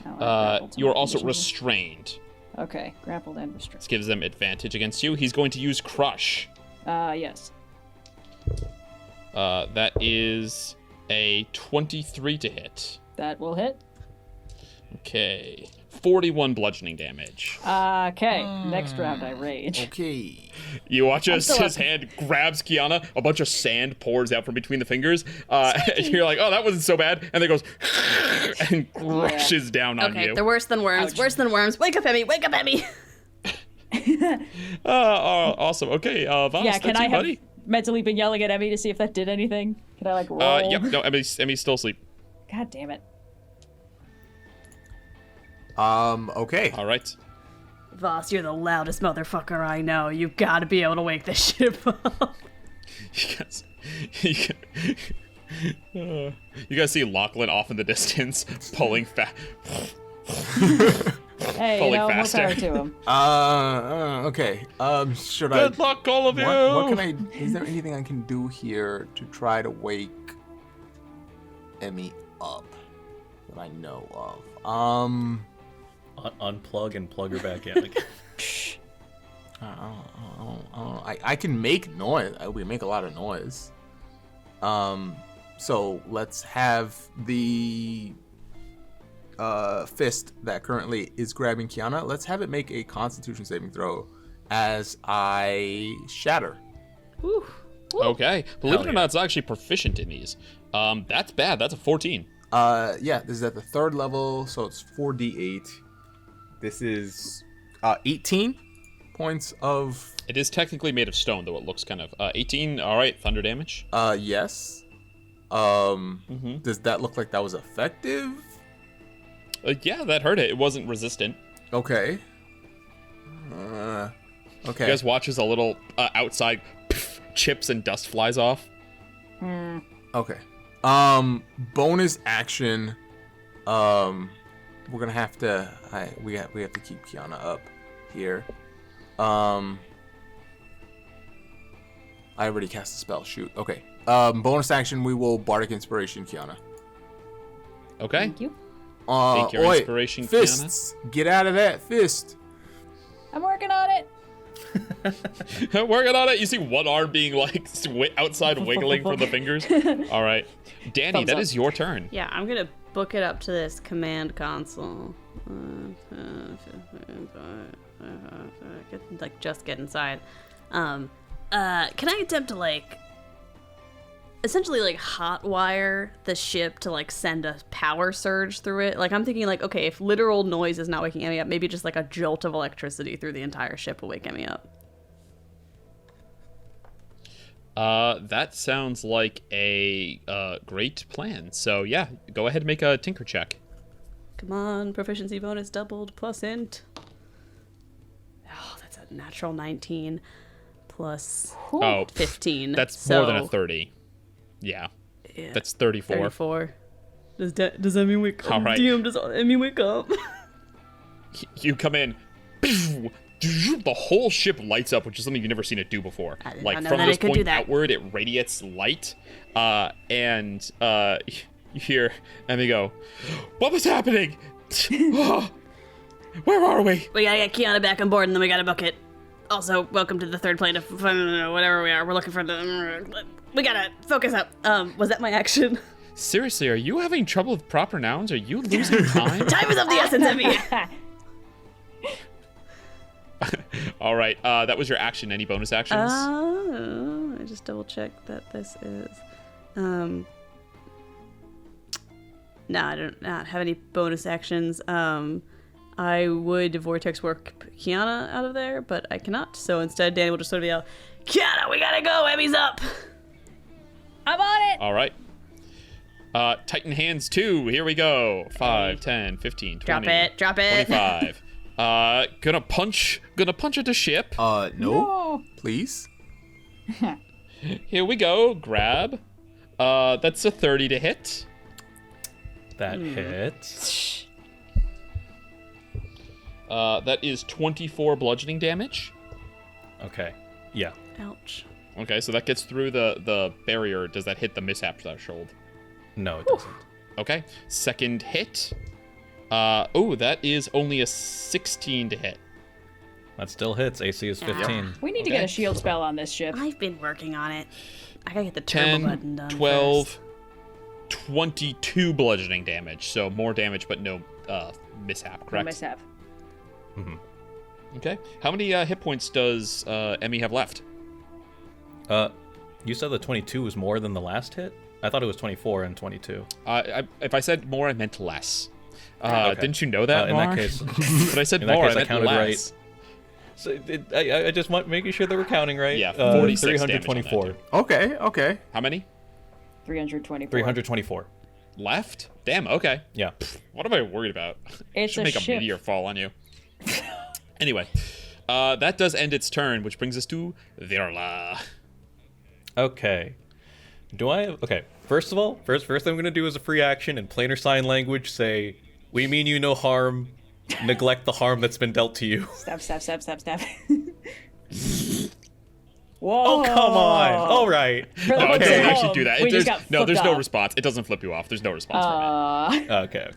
Speaker 4: Now I'm grappled to
Speaker 2: You are
Speaker 4: my
Speaker 2: also
Speaker 4: condition.
Speaker 2: restrained.
Speaker 4: Okay, grappled and restrained.
Speaker 2: This gives them advantage against you. He's going to use Crush.
Speaker 4: Yes.
Speaker 2: That is a 23 to hit.
Speaker 4: That will hit.
Speaker 2: Okay. 41 bludgeoning damage.
Speaker 4: Okay, next round I rage.
Speaker 5: Okay.
Speaker 2: You watch as
Speaker 4: still
Speaker 2: his
Speaker 4: up.
Speaker 2: hand grabs Kyana, a bunch of sand pours out from between the fingers, and you're like, oh, that wasn't so bad, and then goes and crushes down on
Speaker 6: Okay,
Speaker 2: you.
Speaker 6: they're worse than worms.
Speaker 4: Ouch.
Speaker 6: Worse than worms. Wake up, Emmy. Wake up, Emmy.
Speaker 2: Awesome. Okay, Vhas,
Speaker 4: Yeah,
Speaker 2: that's
Speaker 4: can I
Speaker 2: you,
Speaker 4: have
Speaker 2: buddy.
Speaker 4: mentally been yelling at Emmy to see if that did anything? Can I roll?
Speaker 2: Yep, no, Emmy's still asleep.
Speaker 4: God damn it.
Speaker 5: Okay.
Speaker 2: All right.
Speaker 6: Vhas, you're the loudest motherfucker I know. You gotta be able to wake this shit up.
Speaker 2: You guys see Lachlan off in the distance, pulling fast.
Speaker 4: Hey,
Speaker 2: Fully
Speaker 4: more
Speaker 2: faster.
Speaker 4: power to him.
Speaker 5: Okay. Should I?
Speaker 2: Good luck, all of you.
Speaker 5: What can I? Is there anything I can do here to try to wake Emmy up that I know of?
Speaker 3: Unplug and plug her back in again.
Speaker 5: I can make noise. We make a lot of noise. So let's have the fist that currently is grabbing Kyana. Let's have it make a Constitution saving throw as I shatter.
Speaker 2: Okay. Believe it or
Speaker 3: yeah.
Speaker 2: not, it's actually proficient in these. That's bad. That's a 14.
Speaker 5: Yeah, this is at the 3rd level, so it's 4d8. This is 18 points of.
Speaker 2: It is technically made of stone, though it looks kind of 18. All right, thunder damage.
Speaker 5: Yes. Does that look like that was effective?
Speaker 2: Yeah, that hurt it. It wasn't resistant.
Speaker 5: Okay. Okay.
Speaker 2: You guys watch as a little outside chips and dust flies off.
Speaker 5: Okay. Bonus action. We're gonna have to. We have to keep Kyana up here. I already cast a spell. Shoot. Okay. Bonus action. We will bardic inspiration Kyana.
Speaker 2: Okay.
Speaker 4: Thank you.
Speaker 2: Take your
Speaker 5: oi,
Speaker 2: inspiration,
Speaker 5: fists. Get out of that fist.
Speaker 4: I'm working on it.
Speaker 2: Kiana. Working on it. You see one arm being like outside wiggling from the fingers. All right. Danny,
Speaker 4: Thumbs
Speaker 2: that
Speaker 4: up.
Speaker 2: is your turn.
Speaker 6: Yeah, I'm gonna book it up to this command console. Like just get inside. Can I attempt to like essentially like hotwire the ship to like send a power surge through it? Like I'm thinking like, okay, if literal noise is not waking Emmy up, maybe just like a jolt of electricity through the entire ship will wake Emmy up.
Speaker 2: That sounds like a great plan. So yeah, go ahead and make a tinker check.
Speaker 6: Come on, proficiency bonus doubled plus int. Oh, that's a natural 19 plus
Speaker 2: Oh,
Speaker 6: 15.
Speaker 2: that's more than a 30. Yeah, that's 34.
Speaker 6: 34. Does Emmy wake up?
Speaker 2: All right.
Speaker 6: DM, does Emmy wake up?
Speaker 2: You come in. The whole ship lights up, which is something you've never seen it do before.
Speaker 6: I did
Speaker 2: Like
Speaker 6: not know
Speaker 2: from
Speaker 6: that
Speaker 2: this
Speaker 6: it could do
Speaker 2: point
Speaker 6: that.
Speaker 2: outward, it radiates light, and you hear Emmy go, "What was happening? Where are we?"
Speaker 6: We gotta get Kyana back on board and then we gotta book it. Also, welcome to the third plane of whatever we are. We're looking for the. We gotta focus up. Was that my action?
Speaker 2: Seriously, are you having trouble with proper nouns? Are you losing time?
Speaker 6: Time is of the essence, Emmy.
Speaker 2: All right, that was your action. Any bonus actions?
Speaker 6: I just double checked that this is. No, I don't not have any bonus actions. I would vortex work Kyana out of there, but I cannot. So instead, Danny will just sort of yell, "Kyana, we gotta go. Emmy's up."
Speaker 4: I'm on it.
Speaker 2: All right. Titan hands 2. Here we go. 5, 10, 15, 20.
Speaker 6: Drop it.
Speaker 2: 25. Gonna punch at the ship.
Speaker 5: No. Please.
Speaker 2: Here we go. Grab. That's a 30 to hit.
Speaker 3: That hits.
Speaker 2: That is 24 bludgeoning damage.
Speaker 3: Okay. Yeah.
Speaker 6: Ouch.
Speaker 2: Okay, so that gets through the barrier. Does that hit the mishap threshold?
Speaker 3: No, it doesn't.
Speaker 2: Okay. Second hit. That is only a 16 to hit.
Speaker 3: That still hits. AC is 15.
Speaker 4: We need to get a shield spell on this ship.
Speaker 6: I've been working on it. I gotta get the turbo
Speaker 2: 10,
Speaker 6: button done
Speaker 2: 12,
Speaker 6: first.
Speaker 2: 22 bludgeoning damage. So more damage, but no mishap, correct?
Speaker 4: No mishap.
Speaker 2: Okay. How many hit points does Emmy have left?
Speaker 3: You said the 22 was more than the last hit? I thought it was 24 and 22.
Speaker 2: If I said more, I meant less.
Speaker 3: Okay.
Speaker 2: Didn't you know that,
Speaker 3: In
Speaker 2: Mar?
Speaker 3: that case,
Speaker 2: But I said
Speaker 3: in that
Speaker 2: more,
Speaker 3: case,
Speaker 2: I
Speaker 3: I
Speaker 2: meant
Speaker 3: counted
Speaker 2: less.
Speaker 3: So I just want making sure that we're counting right.
Speaker 2: Yeah, 46 damage on that,
Speaker 3: 324.
Speaker 2: dude.
Speaker 5: Okay.
Speaker 2: How many?
Speaker 4: 324.
Speaker 3: 324.
Speaker 2: Left? Damn, okay.
Speaker 3: Yeah.
Speaker 2: What am I worried about?
Speaker 4: It's
Speaker 2: Should
Speaker 4: a
Speaker 2: make
Speaker 4: ship.
Speaker 2: a meteor fall on you. Anyway, that does end its turn, which brings us to Virla.
Speaker 3: Okay. Okay. First of all, first thing I'm gonna do is a free action in plainer sign language. Say, "We mean you no harm. Neglect the harm that's been dealt to you."
Speaker 4: Stab. Whoa.
Speaker 3: Oh, come on. All right.
Speaker 2: No, it doesn't
Speaker 3: Okay.
Speaker 2: actually do that.
Speaker 4: We just
Speaker 2: There's
Speaker 4: got
Speaker 2: no
Speaker 4: flipped off.
Speaker 2: response. It doesn't flip you off. There's no response from it.
Speaker 3: Okay.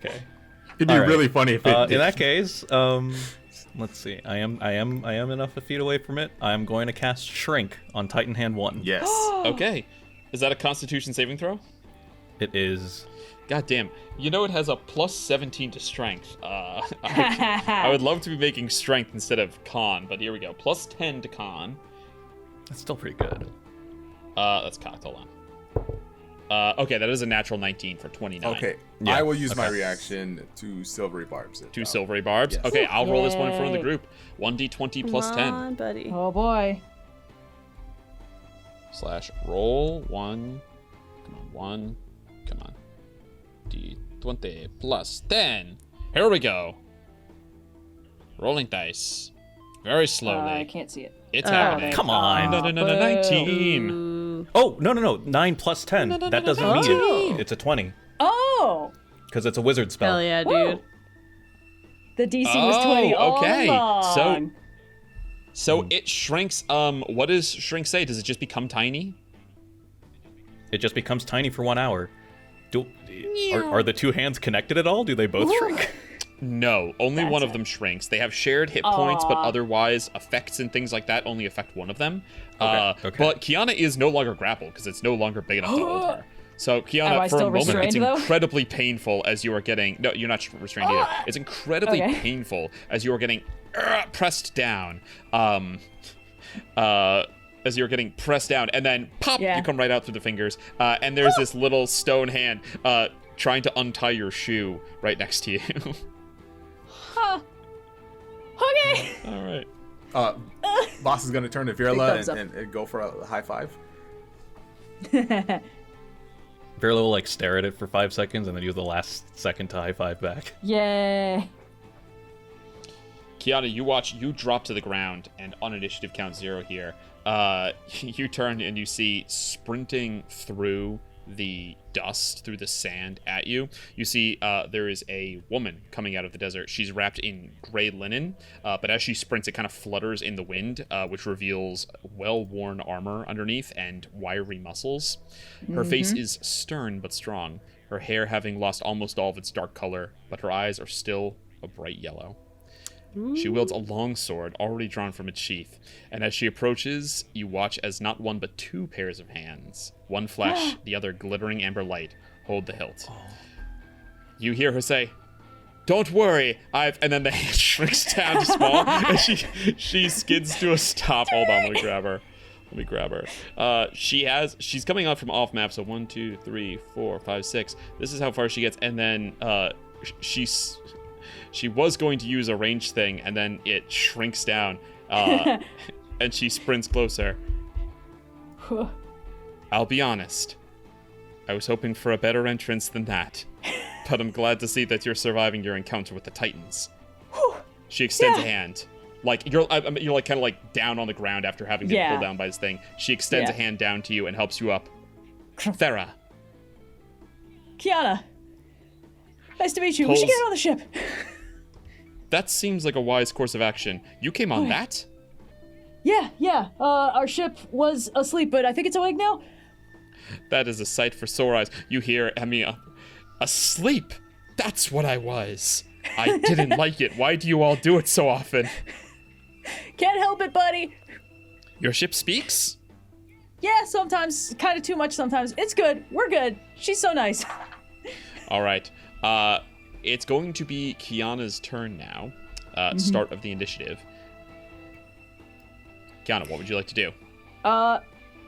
Speaker 5: It'd be
Speaker 3: All right.
Speaker 5: really funny if it
Speaker 3: In
Speaker 5: did.
Speaker 3: that case, let's see. I am enough feet away from it. I am going to cast Shrink on Titan Hand 1.
Speaker 5: Yes.
Speaker 2: Okay. Is that a Constitution saving throw?
Speaker 3: It is.
Speaker 2: God damn. You know it has a plus 17 to strength. I would love to be making strength instead of con, but here we go. Plus 10 to con.
Speaker 3: That's still pretty good.
Speaker 2: That's cocked. Hold on. Okay, that is a natural 19 for 29.
Speaker 5: Okay.
Speaker 3: Yeah,
Speaker 5: I will use my
Speaker 3: okay.
Speaker 5: reaction to silvery barbs. it.
Speaker 2: Two silvery barbs.
Speaker 5: Yes.
Speaker 2: Okay, I'll roll this one in front of the
Speaker 4: Yay.
Speaker 2: group. 1d20 plus 10.
Speaker 6: Come on, buddy.
Speaker 4: Oh boy.
Speaker 2: / roll 1. Come on, 1. Come on. D20 plus 10. Here we go. Rolling dice. Very slowly.
Speaker 4: I can't see it.
Speaker 2: It's happening.
Speaker 3: Come on.
Speaker 2: No, 19.
Speaker 6: Ooh.
Speaker 3: Oh, no. 9 plus 10. That doesn't mean it. It's a 20.
Speaker 4: Oh.
Speaker 3: Because it's a wizard spell.
Speaker 6: Hell yeah,
Speaker 4: Woo.
Speaker 6: dude.
Speaker 4: The DC was 20 all
Speaker 2: okay.
Speaker 4: along.
Speaker 2: So it shrinks. What does shrink say? Does it just become tiny?
Speaker 3: It just becomes tiny for 1 hour. Are the two hands connected at all? Do they both shrink?
Speaker 2: No, only one of them shrinks. They have shared hit points, but otherwise effects and things like that only affect one of them.
Speaker 3: Okay.
Speaker 2: But Kyana is no longer grappled because it's no longer big enough to hold her. So Kyana, for a moment, it's incredibly painful as you are geting... No, you're not restrained either. It's incredibly painful as you are getting pressed down. As you're getting pressed down, and then pop, you come right out through the fingers. And there's this little stone hand trying to untie your shoe right next to you.
Speaker 4: Huh. Okay.
Speaker 2: All right.
Speaker 5: Vhas is gonna turn to Virla and go for a high five.
Speaker 3: Virla will like stare at it for 5 seconds and then use the last second to high five back.
Speaker 4: Yay.
Speaker 2: Kyana, you drop to the ground, and on initiative count 0 here, you turn and you see sprinting through the dust, through the sand at you. You see there is a woman coming out of the desert. She's wrapped in gray linen, but as she sprints, it kind of flutters in the wind, which reveals well-worn armor underneath and wiry muscles. Her face is stern but strong, her hair having lost almost all of its dark color, but her eyes are still a bright yellow. She wields a long sword already drawn from its sheath, and as she approaches, you watch as not one but 2 pairs of hands, one flesh, the other glittering amber light, hold the hilt. You hear her say, "Don't worry, and then the hand shrinks down to small, and she skids to a stop. Hold on, let me grab her. She's coming out from off map, so 1, 2, 3, 4, 5, 6. This is how far she gets, and then she was going to use a range thing, and then it shrinks down, and she sprints closer. I'll be honest. I was hoping for a better entrance than that, but I'm glad to see that you're surviving your encounter with the Titans. She extends a hand. Like, you're like kind of like down on the ground after having been pulled down by this thing. She extends a hand down to you and helps you up. Thera.
Speaker 4: Kyana. Nice to meet you. We should get on the ship.
Speaker 2: That seems like a wise course of action. You came on that?
Speaker 4: Yeah. Our ship was asleep, but I think it's awake now.
Speaker 2: That is a sight for sore eyes. You hear Emmy asleep. That's what I was. I didn't like it. Why do you all do it so often?
Speaker 4: Can't help it, buddy.
Speaker 2: Your ship speaks?
Speaker 4: Yeah, sometimes. Kind of too much sometimes. It's good. We're good. She's so nice.
Speaker 2: All right. It's going to be Kyana's turn now. Start of the initiative. Kyana, what would you like to do?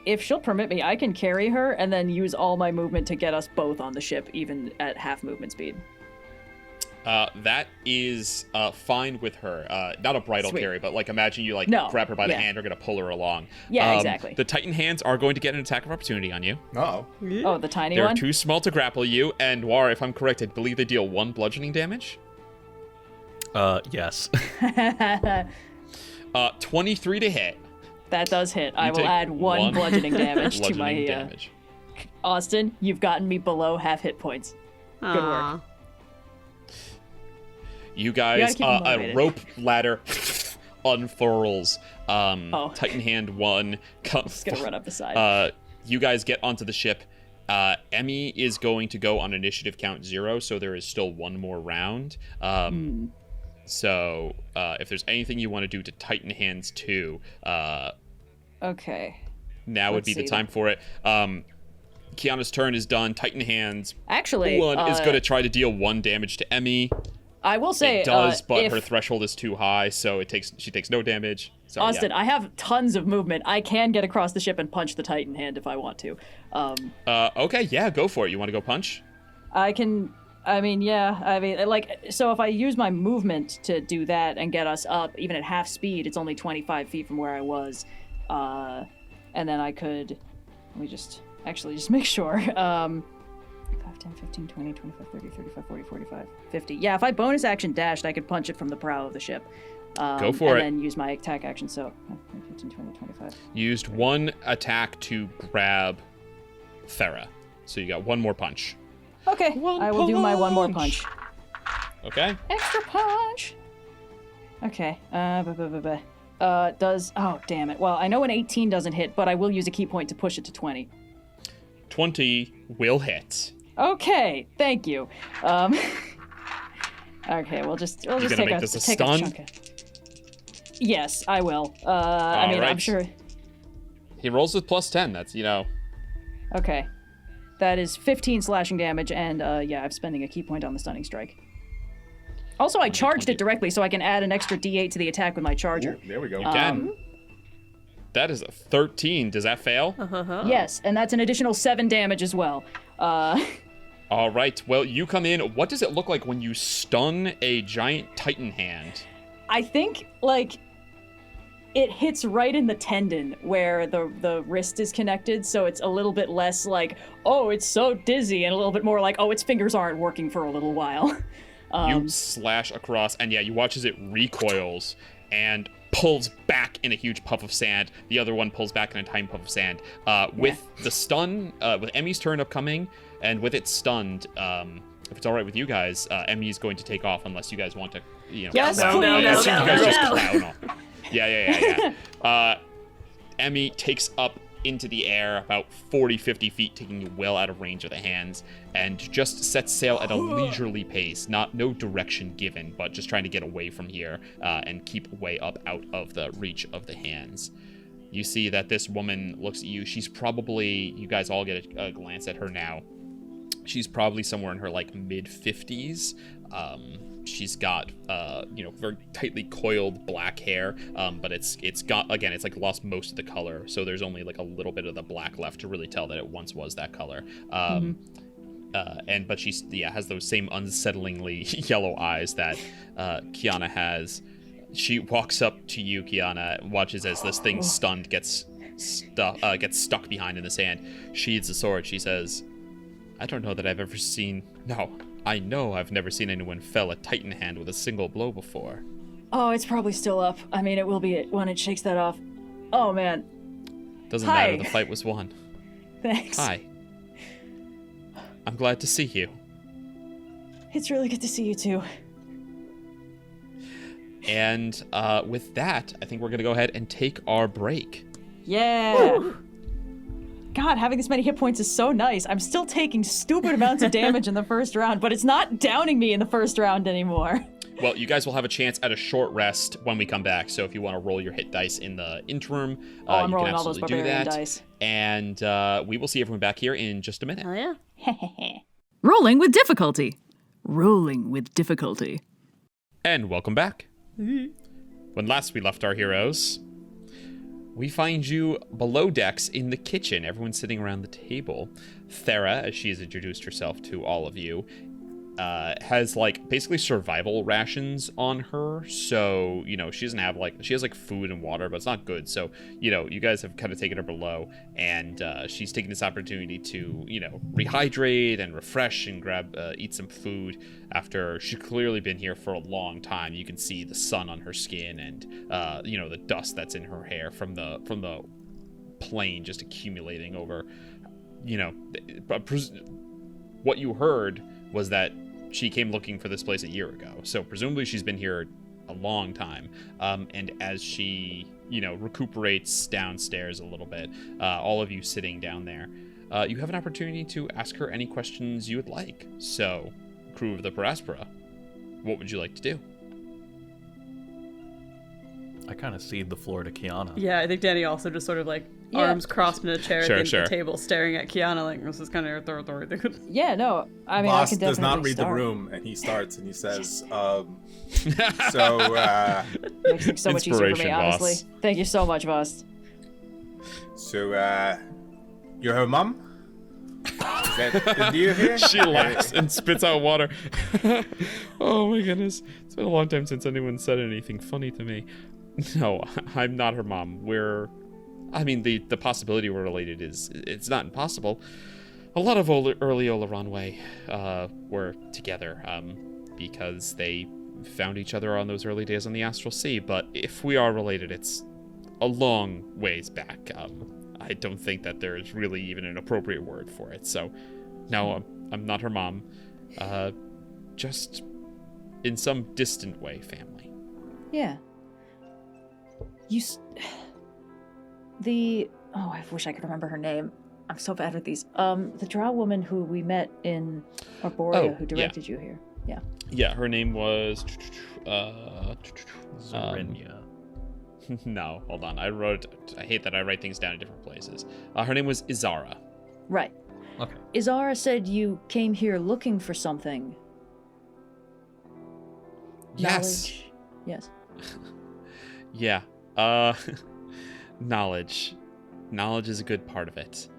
Speaker 4: If she'll permit me, I can carry her and then use all my movement to get us both on the ship, even at half movement speed.
Speaker 2: That is fine with her. Not a bridal carry, but like imagine you grab her by the hand, or gonna pull her along.
Speaker 4: Yeah, exactly.
Speaker 2: The Titan hands are going to get an attack of opportunity on you.
Speaker 5: Oh,
Speaker 4: the tiny one?
Speaker 2: They're too small to grapple you, and Noir, if I'm correct, I believe they deal 1 bludgeoning damage.
Speaker 3: Yes.
Speaker 2: 23 to hit.
Speaker 4: That does hit. I will add 1 bludgeoning damage to my damage. Austin, you've gotten me below half hit points. Good work.
Speaker 2: You guys, a rope ladder unfurls. Titan hand 1 comes.
Speaker 4: Just gonna run up the side.
Speaker 2: You guys get onto the ship. Emmy is going to go on initiative count 0, so there is still 1 more round. So if there's anything you want to do to Titan hands 2,
Speaker 4: okay.
Speaker 2: Now would be the time for it. Kyana's turn is done. Titan hands
Speaker 4: actually
Speaker 2: 1 is going to try to deal 1 damage to Emmy.
Speaker 4: I will say
Speaker 2: it does, but her threshold is too high, so she takes no damage. So,
Speaker 4: Austin, I have tons of movement. I can get across the ship and punch the Titan hand if I want to.
Speaker 2: Okay, yeah, go for it. You want to go punch?
Speaker 4: I can. So if I use my movement to do that and get us up, even at half speed, it's only 25 feet from where I was. And then I could. Let me just make sure. 5, 10, 15, 20, 25, 30, 35, 40, 45, 50. Yeah, if I bonus action dashed, I could punch it from the prow of the ship.
Speaker 2: Go for it.
Speaker 4: And then use my attack action, so 15, 20, 25.
Speaker 2: Used 1 attack to grab Thera. So you got 1 more punch.
Speaker 4: Okay, I will do my 1 more punch.
Speaker 2: Okay.
Speaker 4: Extra punch! Okay, oh, damn it. Well, I know an 18 doesn't hit, but I will use a key point to push it to 20.
Speaker 2: 20 will hit.
Speaker 4: Okay, thank you. Okay, we'll just take
Speaker 2: make this a stun?
Speaker 4: chunk of... Yes, I will. I mean,
Speaker 2: right.
Speaker 4: I'm sure.
Speaker 2: He rolls with +10. That's,
Speaker 4: Okay, that is 15 slashing damage, and yeah, I'm spending a key point on the stunning strike. Also, I charged it directly, so I can add an extra D8 to the attack with my charger.
Speaker 5: Ooh, there we go.
Speaker 2: You can. That is a 13. Does that fail?
Speaker 4: Yes, and that's an additional 7 damage as well.
Speaker 2: All right. Well, you come in. What does it look like when you stun a giant Titan hand?
Speaker 4: I think, like, it hits right in the tendon where the wrist is connected, so it's a little bit less like, oh, it's so dizzy, and a little bit more like, oh, its fingers aren't working for a little while.
Speaker 2: You slash across, and yeah, you watch as it recoils and pulls back in a huge puff of sand. The other one pulls back in a tiny puff of sand. With the stun, with Emmy's turn upcoming, and with it stunned, if it's all right with you guys, Emmy's going to take off unless you guys want to,
Speaker 4: Yes,
Speaker 2: clown.
Speaker 4: no.
Speaker 2: You guys just clown off. Yeah. Emmy takes up into the air about 40-50 feet, taking you well out of range of the hands, and just sets sail at a leisurely pace. No direction given, but just trying to get away from here and keep way up out of the reach of the hands. You see that this woman looks at you. She's probably, you guys all get a glance at her now. She's probably somewhere in her mid-50s. She's got very tightly coiled black hair, but it's got, again, it's lost most of the color, so there's only a little bit of the black left to really tell that it once was that color. But she's has those same unsettlingly yellow eyes that Kyana has. She walks up to you, Kyana, watches as this thing stunned gets stuck behind in the sand, sheathes the sword. She says, I don't know that I've ever seen... No, I know I've never seen anyone fell a Titan hand with a single blow before.
Speaker 4: Oh, it's probably still up. I mean, it will be when it shakes that off. Oh, man.
Speaker 2: Doesn't
Speaker 4: Hi.
Speaker 2: matter, the fight was won.
Speaker 4: Thanks.
Speaker 2: Hi. I'm glad to see you.
Speaker 4: It's really good to see you, too.
Speaker 2: And with that, I think we're going to go ahead and take our break.
Speaker 4: Yeah! Woo! God, having this many hit points is so nice. I'm still taking stupid amounts of damage in the first round, but it's not downing me in the first round anymore.
Speaker 2: Well, you guys will have a chance at a short rest when we come back, so if you want to roll your hit dice in the interim,
Speaker 4: I'm
Speaker 2: you
Speaker 4: rolling
Speaker 2: can
Speaker 4: all those
Speaker 2: absolutely do
Speaker 4: barbarian
Speaker 2: that.
Speaker 4: dice.
Speaker 2: And we will see everyone back here in just a minute.
Speaker 6: Oh, yeah.
Speaker 7: Rolling with difficulty. Rolling with difficulty.
Speaker 2: And welcome back. When last we left our heroes, we find you below decks in the kitchen. Everyone's sitting around the table. Thera, as she has introduced herself to all of you, has basically survival rations on her. So, she doesn't have she has food and water, but it's not good. So, you guys have kind of taken her below, and she's taking this opportunity to, rehydrate and refresh and eat some food after she's clearly been here for a long time. You can see the sun on her skin and, the dust that's in her hair from the plane just accumulating over, what you heard was that she came looking for this place a year ago. So presumably she's been here a long time. And as she, recuperates downstairs a little bit, all of you sitting down there, you have an opportunity to ask her any questions you would like. So, crew of the Aspera, what would you like to do?
Speaker 3: I kind of cede the floor to Kyana.
Speaker 6: Yeah, I think Dani also just sort of arms crossed in a chair at the table, staring at Kyana this is kind of her authority.
Speaker 4: Yeah, no, I mean,
Speaker 5: Vhas
Speaker 4: I can definitely
Speaker 5: does not read
Speaker 4: start.
Speaker 5: the room, and he starts and he says,
Speaker 4: Makes things so much easier for me, honestly.
Speaker 2: Vhas.
Speaker 4: Thank you so much, Vhas.
Speaker 5: You're her mom? Is that the deal here?
Speaker 2: She laughs and spits out water. Oh my goodness. It's been a long time since anyone said anything funny to me. No, I'm not her mom. The possibility we're related it's not impossible. A lot of early Oloranwë were together because they found each other on those early days on the Astral Sea. But if we are related, it's a long ways back. I don't think that there is really even an appropriate word for it. So, no, I'm not her mom. Just in some distant way, family.
Speaker 4: Yeah. I wish I could remember her name. I'm so bad with these. The drow woman who we met in Arboria, who directed you here. Yeah.
Speaker 2: Yeah, her name was...
Speaker 3: Zarinya.
Speaker 2: No, hold on. I hate that I write things down in different places. Her name was Izara.
Speaker 4: Right.
Speaker 3: Okay.
Speaker 4: Izara said you came here looking for something.
Speaker 2: Yes.
Speaker 4: Knowledge. Yes.
Speaker 2: Yeah. Knowledge. Knowledge is a good part of it.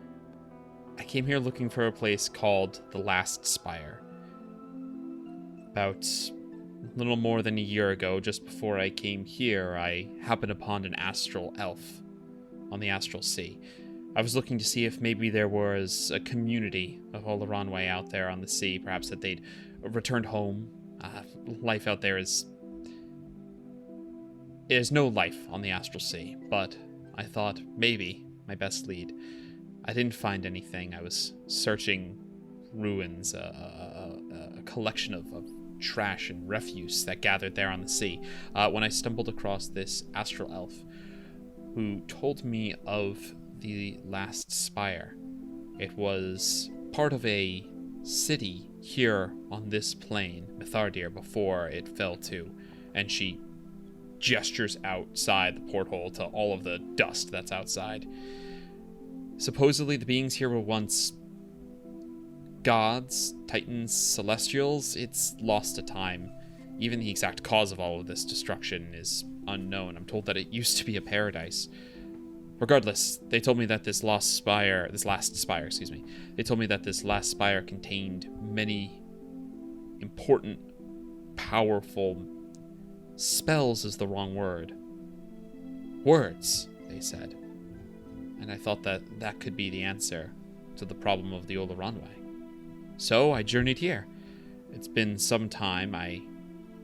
Speaker 2: I came here looking for a place called the Last Spire. About a little more than a year ago, just before I came here, I happened upon an astral elf on the astral sea. I was looking to see if maybe there was a community of Oloranwë out there on the sea, perhaps that they'd returned home. Life out there is... There's no life on the astral sea, but I thought maybe my best lead. I didn't find anything. I was searching ruins, a collection of trash and refuse that gathered there on the sea, when I stumbled across this astral elf who told me of the Last Spire. It was part of a city here on this plane, Mithardir, before it fell to, and she gestures outside the porthole to all of the dust that's outside. Supposedly the beings here were once gods, titans, celestials. It's lost to time. Even the exact cause of all of this destruction is unknown. I'm told that it used to be a paradise. Regardless, they told me that this last spire, they told me that this last spire contained many important, powerful spells is the wrong word. Words, they said. And I thought that that could be the answer to the problem of the Oloranwë. So I journeyed here. It's been some time. I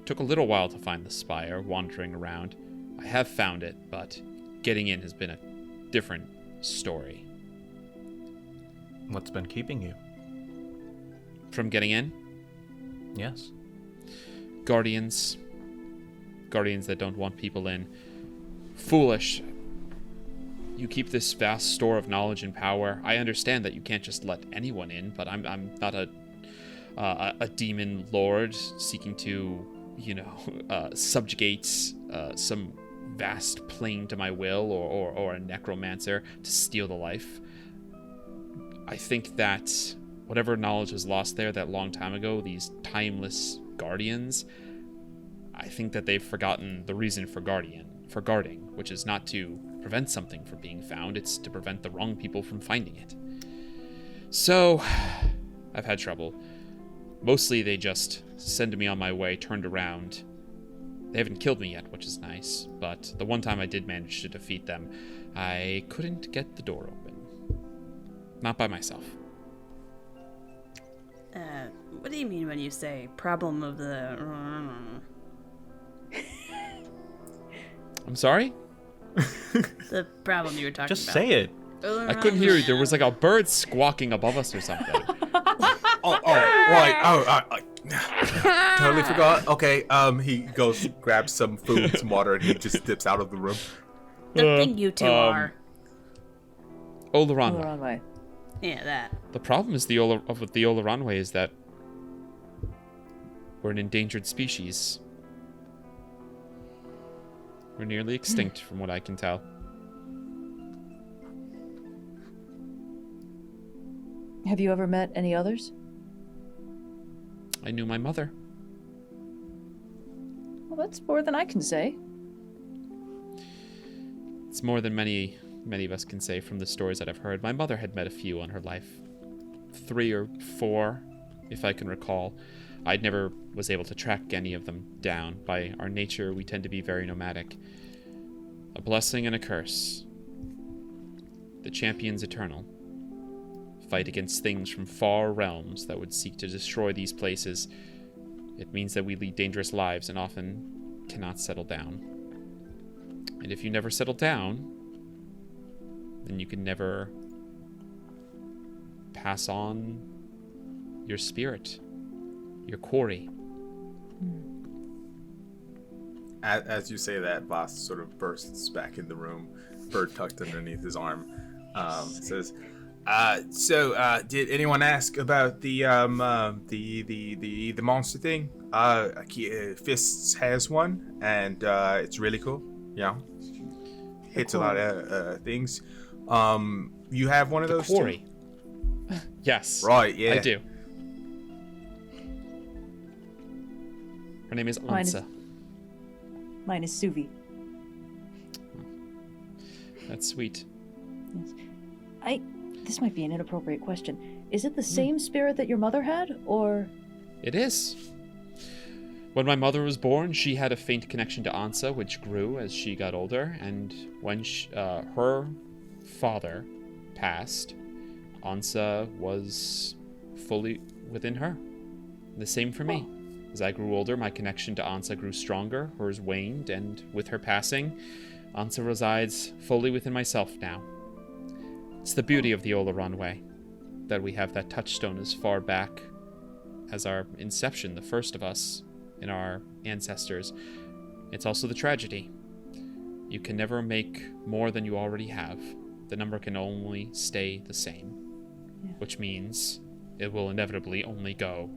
Speaker 2: took a little while to find the spire, wandering around. I have found it, but getting in has been a different story.
Speaker 3: What's been keeping you?
Speaker 2: From getting in?
Speaker 3: Yes.
Speaker 2: Guardians. Guardians that don't want people in. Foolish. You keep this vast store of knowledge and power. I understand that you can't just let anyone in, but I'm not a demon lord seeking to, subjugate some vast plane to my will, or a necromancer to steal the life. I think that whatever knowledge was lost there that long time ago, these timeless guardians, I think that they've forgotten the reason for guarding, which is not to prevent something from being found, it's to prevent the wrong people from finding it. So, I've had trouble. Mostly they just send me on my way, turned around. They haven't killed me yet, which is nice, but the one time I did manage to defeat them, I couldn't get the door open. Not by myself.
Speaker 6: What do you mean when you say problem of the...
Speaker 2: I'm sorry?
Speaker 6: The problem you were talking
Speaker 3: Just
Speaker 6: about.
Speaker 3: say it.
Speaker 2: I couldn't hear you. There was like a bird squawking above us or something.
Speaker 5: Right. Totally forgot. Okay, he goes, grabs some food, some water, and he just dips out of the room.
Speaker 6: The thing you two are.
Speaker 2: Oloranwë.
Speaker 6: Yeah, that.
Speaker 2: The problem is with the Oloranwë is that we're an endangered species. We're nearly extinct, from what I can tell.
Speaker 4: Have you ever met any others?
Speaker 2: I knew my mother.
Speaker 4: Well, that's more than I can say.
Speaker 2: It's more than many of us can say from the stories that I've heard. My mother had met a few on her life. 3 or 4, if I can recall. I never was able to track any of them down. By our nature, we tend to be very nomadic. A blessing and a curse. The champion's eternal. Fight against things from far realms that would seek to destroy these places. It means that we lead dangerous lives and often cannot settle down. And if you never settle down, then you can never pass on your spirit, your quarry.
Speaker 5: As you say that, Vhas sort of bursts back in the room, bird tucked underneath his arm. Says, Did anyone ask about the monster thing? Fists has one, and it's really cool. Hits a lot of things. You have one of those
Speaker 2: quarry.
Speaker 5: too?
Speaker 2: Yes.
Speaker 5: Right. Yeah.
Speaker 2: I do. Her name is Ansa.
Speaker 4: Mine is Suvi.
Speaker 2: That's sweet.
Speaker 4: Yes. This might be an inappropriate question. Is it the same spirit that your mother had, or?
Speaker 2: It is. When my mother was born, she had a faint connection to Ansa, which grew as she got older, and when her father passed, Ansa was fully within her. The same for me. As I grew older, my connection to Ansa grew stronger, hers waned, and with her passing, Ansa resides fully within myself now. It's the beauty of the Oloranwë, that we have that touchstone as far back as our inception, the first of us in our ancestors. It's also the tragedy. You can never make more than you already have. The number can only stay the same, which means it will inevitably only go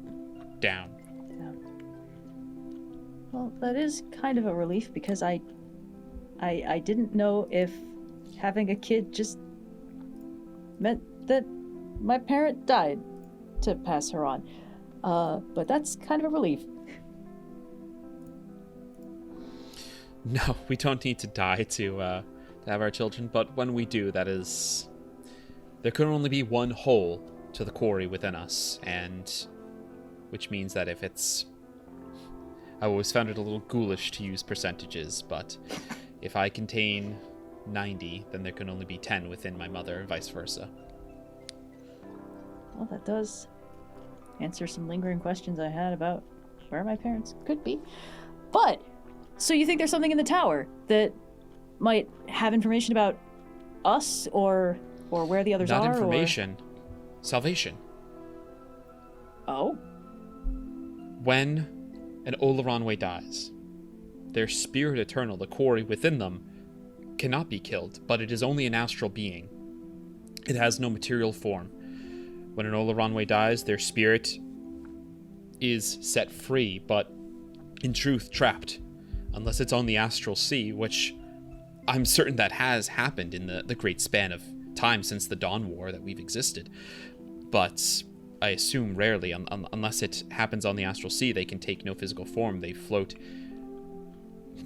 Speaker 2: down.
Speaker 4: Well, that is kind of a relief, because I didn't know if having a kid just meant that my parent died to pass her on. But that's kind of a relief.
Speaker 2: No, we don't need to die to have our children, but when we do, there can only be one hole to the quarry within us, and which means that if it's... I always found it a little ghoulish to use percentages, but if I contain 90, then there can only be 10 within my mother, and vice versa.
Speaker 4: Well, that does answer some lingering questions I had about where my parents could be. But, so you think there's something in the tower that might have information about us, or where the others are?
Speaker 2: Not information. Salvation.
Speaker 4: Oh?
Speaker 2: When an Oloranwë dies, their spirit eternal, the quarry within them, cannot be killed, but it is only an astral being. It has no material form. When an Oloranwë dies, their spirit is set free, but in truth trapped, unless it's on the astral sea, which I'm certain that has happened in the great span of time since the Dawn War that we've existed. But I assume rarely, unless it happens on the astral sea, they can take no physical form. They float,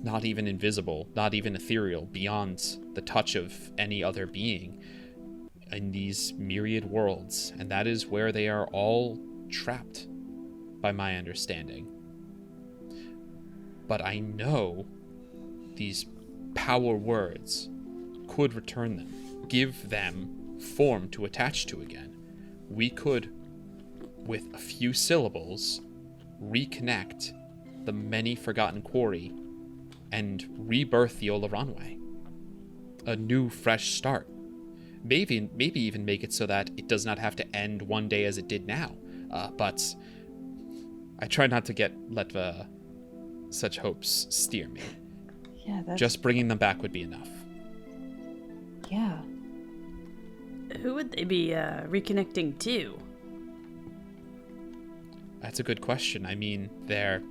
Speaker 2: not even invisible, not even ethereal, beyond the touch of any other being in these myriad worlds, and that is where they are all trapped, by my understanding. But I know these power words could return them, give them form to attach to again. We could, with a few syllables, reconnect the many forgotten quarry and rebirth the Oloranwë. A new, fresh start. Maybe even make it so that it does not have to end one day as it did now. But I try not to let such hopes steer me.
Speaker 4: Yeah, that's...
Speaker 2: Just bringing them back would be enough.
Speaker 4: Yeah.
Speaker 6: Who would they be reconnecting to?
Speaker 2: That's a good question. I mean, their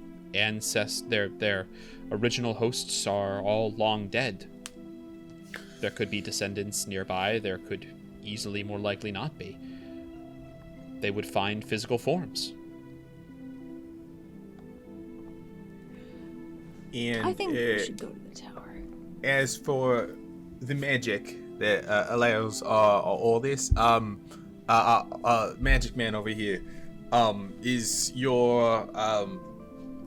Speaker 2: original hosts are all long dead. There could be descendants nearby. There could easily, more likely, not be. They would find physical forms.
Speaker 5: And
Speaker 4: I think we should go to the tower.
Speaker 5: As for the magic that allows all this, magic man over here, is your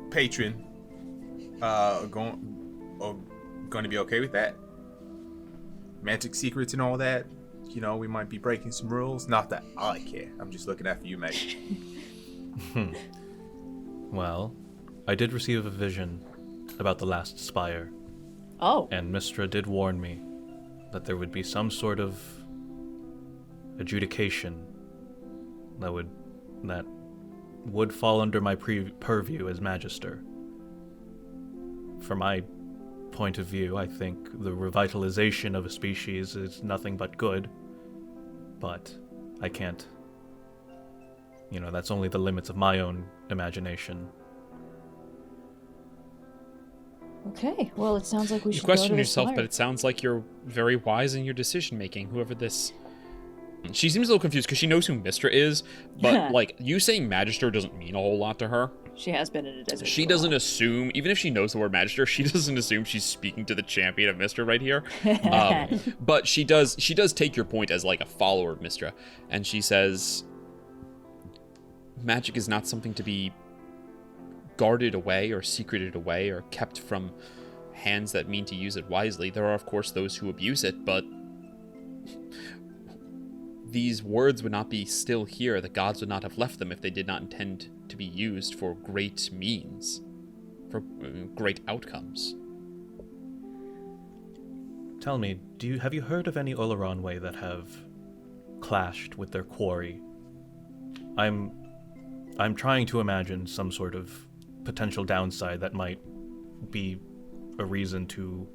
Speaker 5: patron going to be okay with that? Magic secrets and all that? You know, we might be breaking some rules. Not that I care. I'm just looking after you, mate.
Speaker 3: Well, I did receive a vision about the last spire.
Speaker 4: Oh.
Speaker 3: And Mistra did warn me that there would be some sort of adjudication that would fall under my purview as Magister. From my point of view, I think the revitalization of a species is nothing but good, but I can't. That's only the limits of my own imagination.
Speaker 4: Okay, well, it sounds like we should
Speaker 2: You question
Speaker 4: go to
Speaker 2: yourself,
Speaker 4: the
Speaker 2: but it sounds like you're very wise in your decision making. Whoever this, she seems a little confused because she knows who Mystra is, but like you saying Magister doesn't mean a whole lot to her.
Speaker 4: She has been in a desert.
Speaker 2: She doesn't assume, even if she knows the word Magister, she doesn't assume she's speaking to the champion of Mystra right here. But she does take your point as like a follower of Mystra, and she says, magic is not something to be guarded away or secreted away or kept from hands that mean to use it wisely. There are, of course, those who abuse it, but these words would not be still here. The gods would not have left them if they did not intend to be used for great means, for great outcomes.
Speaker 3: Tell me, have you heard of any Oloranwë that have clashed with their quarry? I'm trying to imagine some sort of potential downside that might be a reason to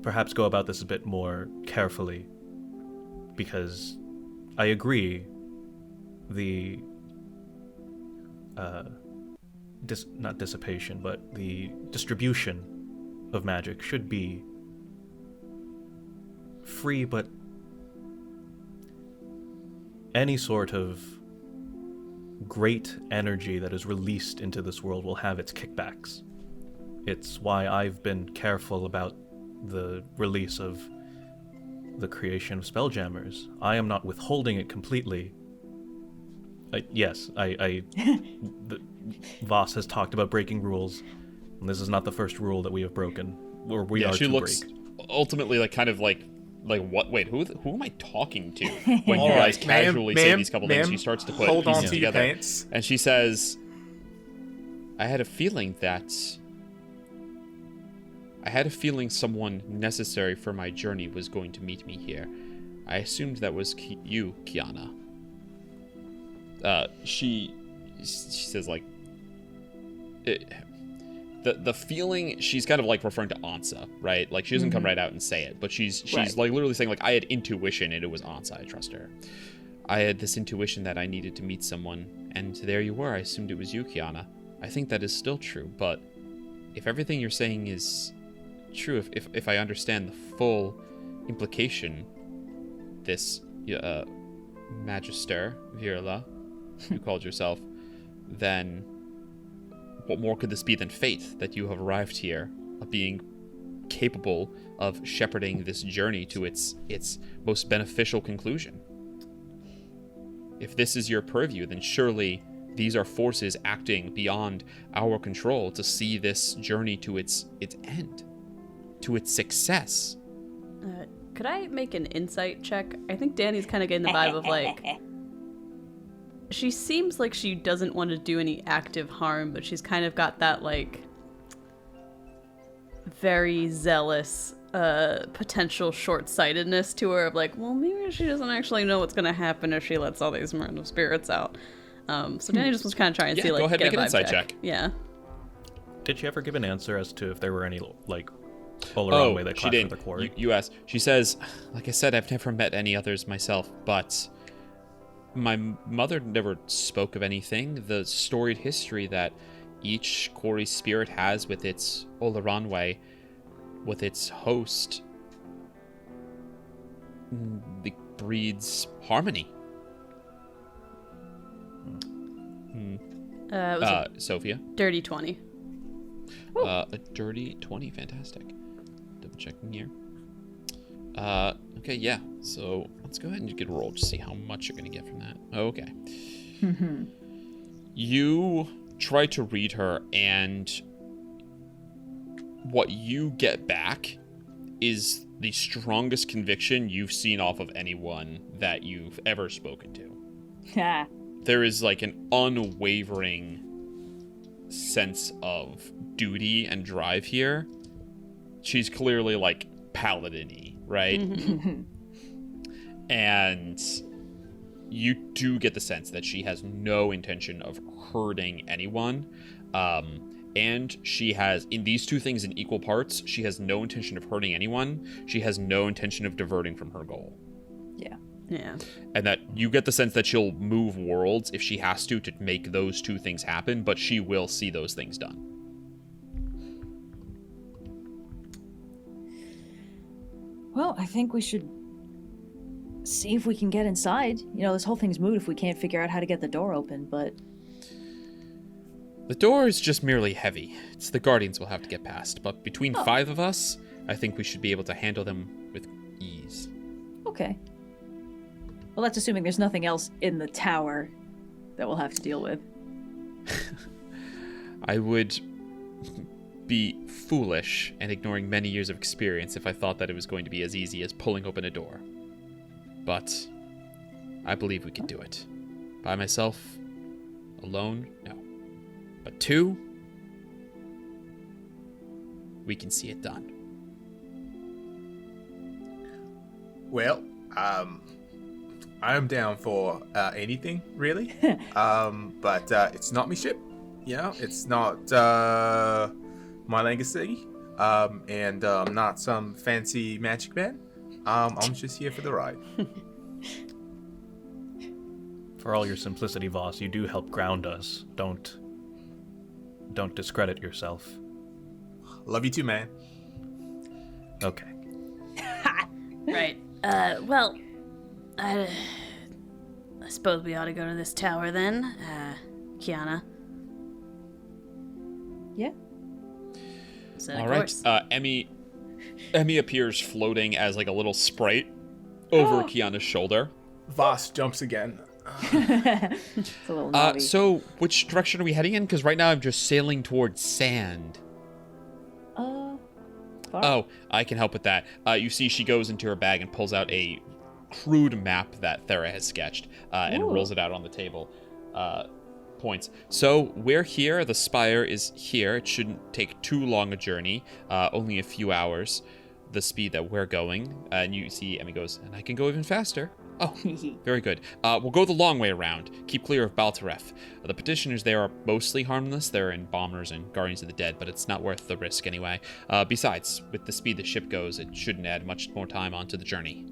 Speaker 3: perhaps go about this a bit more carefully, because I agree the not dissipation, but the distribution of magic should be free, but any sort of great energy that is released into this world will have its kickbacks. It's why I've been careful about the release of the creation of Spelljammers. I am not withholding it completely. Vhas has talked about breaking rules, and this is not the first rule that we have broken, or we are to break.
Speaker 2: She looks ultimately like kind of like what? Wait, who am I talking to? When you guys casually say these couple things, she starts to put pieces together, pants. And she says, "I had a feeling someone necessary for my journey was going to meet me here. I assumed that was you, Kyana." She says like, the feeling, she's kind of like referring to Ansa, right? Like she doesn't come right out and say it, but she's right. Like literally saying like, I had intuition and it was Ansa. I trust her. I had this intuition that I needed to meet someone, and there you were. I assumed it was you, Kyana. I think that is still true, but if everything you're saying is true, if I understand the full implication, this Magister Virla, you called yourself, then what more could this be than fate, that you have arrived here, of being capable of shepherding this journey to its most beneficial conclusion? If this is your purview, then surely these are forces acting beyond our control to see this journey to its end, to its success.
Speaker 6: Could I make an insight check? I think Dani's kind of getting the vibe of like, she seems like she doesn't want to do any active harm, but she's kind of got that like very zealous potential short-sightedness to her of like, well, maybe she doesn't actually know what's going to happen if she lets all these random spirits out. So Dani just was kind of trying to see like,
Speaker 2: go ahead, make an insight check.
Speaker 6: Yeah.
Speaker 3: Did she ever give an answer as to if there were any like Oloranwë that clashed with the quarry?
Speaker 2: You asked. She says, like I said, I've never met any others myself, but my mother never spoke of anything. The storied history that each quarry spirit has with its Oloranwë, with its host, breeds harmony.
Speaker 6: It was
Speaker 2: Sophia.
Speaker 6: Dirty 20.
Speaker 2: A dirty 20, fantastic. Double checking here. Okay, yeah. So let's go ahead and get a roll to see how much you're going to get from that. Okay. You try to read her, and what you get back is the strongest conviction you've seen off of anyone that you've ever spoken to. There is like an unwavering sense of duty and drive here. She's clearly like paladin-y, right? And you do get the sense that she has no intention of hurting anyone. And she has, in these two things in equal parts, she has no intention of hurting anyone. She has no intention of diverting from her goal.
Speaker 4: Yeah.
Speaker 6: Yeah.
Speaker 2: And that you get the sense that she'll move worlds if she has to make those two things happen, but she will see those things done.
Speaker 4: Well, I think we should see if we can get inside. You know, this whole thing's moot if we can't figure out how to get the door open, but...
Speaker 2: The door is just merely heavy. It's the Guardians we'll have to get past, but between 5 of us, I think we should be able to handle them with ease.
Speaker 4: Okay. Well, that's assuming there's nothing else in the tower that we'll have to deal with.
Speaker 2: I would be foolish and ignoring many years of experience if I thought that it was going to be as easy as pulling open a door. But I believe we can do it. By myself? Alone? No. But 2? We can see it done.
Speaker 5: Well, I'm down for anything, really. But it's not my ship. You know, it's not my legacy. And not some fancy magic man. I'm just here for the ride.
Speaker 3: For all your simplicity, Vhas, you do help ground us. Don't discredit yourself.
Speaker 5: Love you too, man.
Speaker 3: Okay.
Speaker 6: Right. Well, I suppose we ought to go to this tower then, Kyana.
Speaker 4: Yeah.
Speaker 6: So,
Speaker 2: All right. Emmy appears floating as like a little sprite over Kyana's shoulder.
Speaker 5: Vhas jumps again.
Speaker 4: It's a little naughty.
Speaker 2: So which direction are we heading in? Because right now I'm just sailing towards sand. Oh, I can help with that. You see she goes into her bag and pulls out a crude map that Thera has sketched and rolls it out on the table. Points. So we're here. The spire is here. It shouldn't take too long a journey. Only a few hours. The speed that we're going. And you see Emmy goes, and I can go even faster. Oh, very good. We'll go the long way around. Keep clear of Baltaref. The petitioners there are mostly harmless. They're in bombers and guardians of the dead, but it's not worth the risk anyway. Besides, with the speed the ship goes, it shouldn't add much more time onto the journey.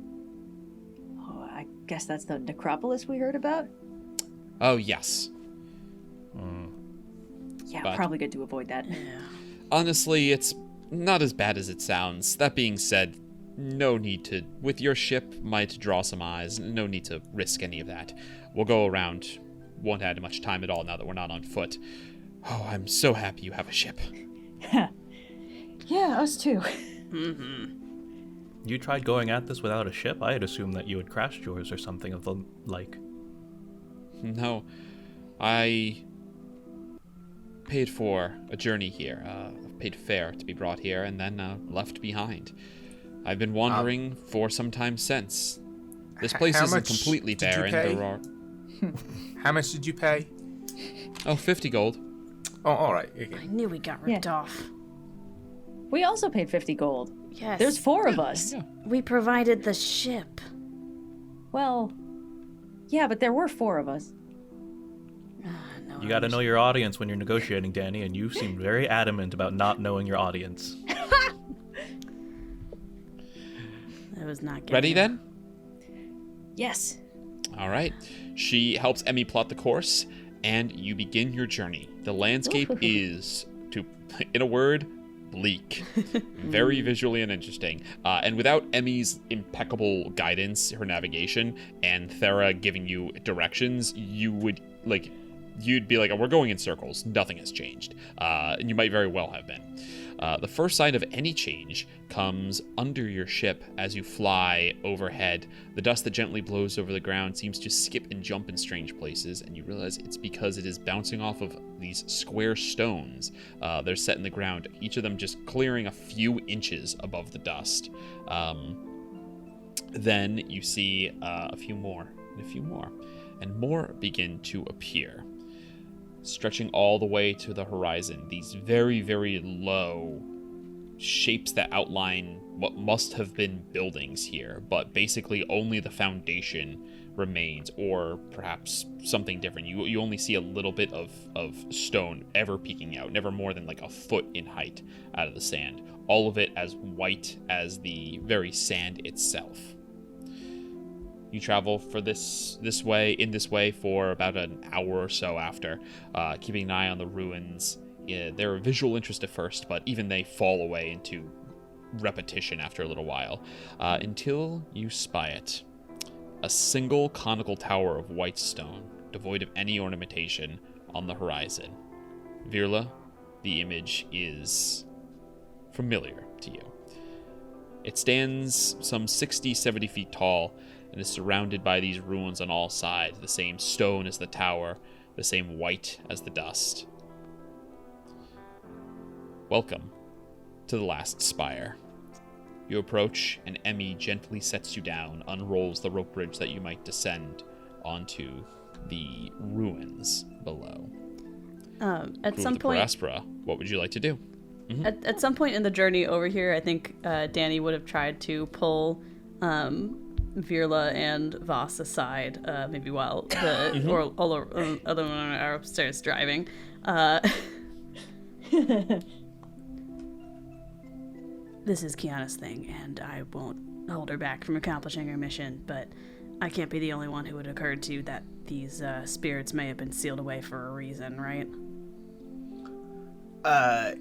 Speaker 4: Oh, I guess that's the necropolis we heard about?
Speaker 2: Oh, yes.
Speaker 4: Yeah,
Speaker 2: But-
Speaker 4: probably good to avoid that.
Speaker 2: Honestly, it's not as bad as it sounds. That being said, no need to, with your ship, might draw some eyes. No need to risk any of that. We'll go around. Won't add much time at all now that we're not on foot. Oh, I'm so happy you have a ship.
Speaker 4: Yeah, us too.
Speaker 3: You tried going at this without a ship? I had assumed that you had crashed yours or something of the like.
Speaker 2: No, I paid for a journey here. Paid fare to be brought here and then left behind. I've been wandering for some time since. This place
Speaker 5: how
Speaker 2: isn't
Speaker 5: much
Speaker 2: completely
Speaker 5: did you
Speaker 2: barren.
Speaker 5: pay?
Speaker 2: There are...
Speaker 5: How much did you pay?
Speaker 2: Oh, 50 gold.
Speaker 5: Oh, all right.
Speaker 6: I
Speaker 5: Okay.
Speaker 6: knew we got ripped off.
Speaker 4: We also paid 50 gold.
Speaker 6: Yes.
Speaker 4: There's 4 of us.
Speaker 2: Yeah.
Speaker 6: We provided the ship.
Speaker 4: Well, yeah, but there were 4 of us.
Speaker 6: No,
Speaker 3: You gotta know your audience when you're negotiating, Dani, and you seem very adamant about not knowing your audience.
Speaker 6: That was not good.
Speaker 2: Ready then?
Speaker 4: Yes.
Speaker 2: All right. She helps Emmy plot the course, and you begin your journey. The landscape is, in a word, bleak. Very visually and interesting. And without Emmy's impeccable guidance, her navigation, and Thera giving you directions, you'd be like, oh, we're going in circles. Nothing has changed. And you might very well have been. The first sign of any change comes under your ship as you fly overhead. The dust that gently blows over the ground seems to skip and jump in strange places, and you realize it's because it is bouncing off of these square stones. They're set in the ground, each of them just clearing a few inches above the dust. Then you see a few more, and a few more, and more begin to appear. Stretching all the way to the horizon, these very, very low shapes that outline what must have been buildings here, but basically only the foundation remains, or perhaps something different. You only see a little bit of stone ever peeking out, never more than like a foot in height out of the sand. All of it as white as the very sand itself. You travel for this way for about an hour or so after, keeping an eye on the ruins. Yeah, they're of visual interest at first, but even they fall away into repetition after a little while, until you spy it. A single conical tower of white stone, devoid of any ornamentation, on the horizon. Virla, the image is familiar to you. It stands some 60, 70 feet tall and is surrounded by these ruins on all sides, the same stone as the tower, the same white as the dust. Welcome to the last spire. You approach, and Emmy gently sets you down, unrolls the rope bridge that you might descend onto the ruins below.
Speaker 6: At some point,
Speaker 2: Aspera, what would you like to do? Mm-hmm.
Speaker 6: At some point in the journey over here, I think Dani would have tried to pull Virla and Vhas aside, maybe while the other one are upstairs driving. This is Kyana's thing, and I won't hold her back from accomplishing her mission, but I can't be the only one who it occurred to that these spirits may have been sealed away for a reason, right?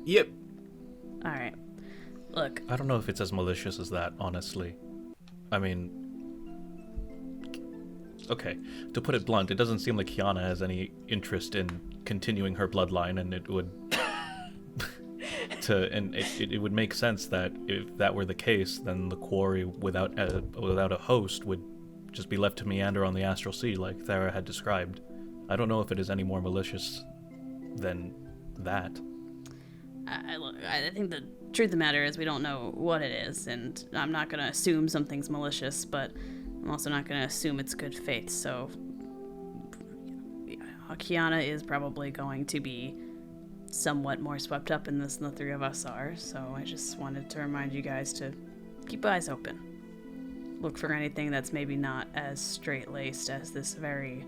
Speaker 5: Yep.
Speaker 6: Alright. Look.
Speaker 3: I don't know if it's as malicious as that, honestly. I mean... Okay, to put it blunt, it doesn't seem like Kyana has any interest in continuing her bloodline, and it would... it would make sense that if that were the case, then the quarry without a host would just be left to meander on the astral sea like Thera had described. I don't know if it is any more malicious than that.
Speaker 6: I think the truth of the matter is we don't know what it is, and I'm not going to assume something's malicious, but I'm also not going to assume it's good faith, so Kyana is probably going to be somewhat more swept up in this than the three of us are, so I just wanted to remind you guys to keep eyes open. Look for anything that's maybe not as straight-laced as this very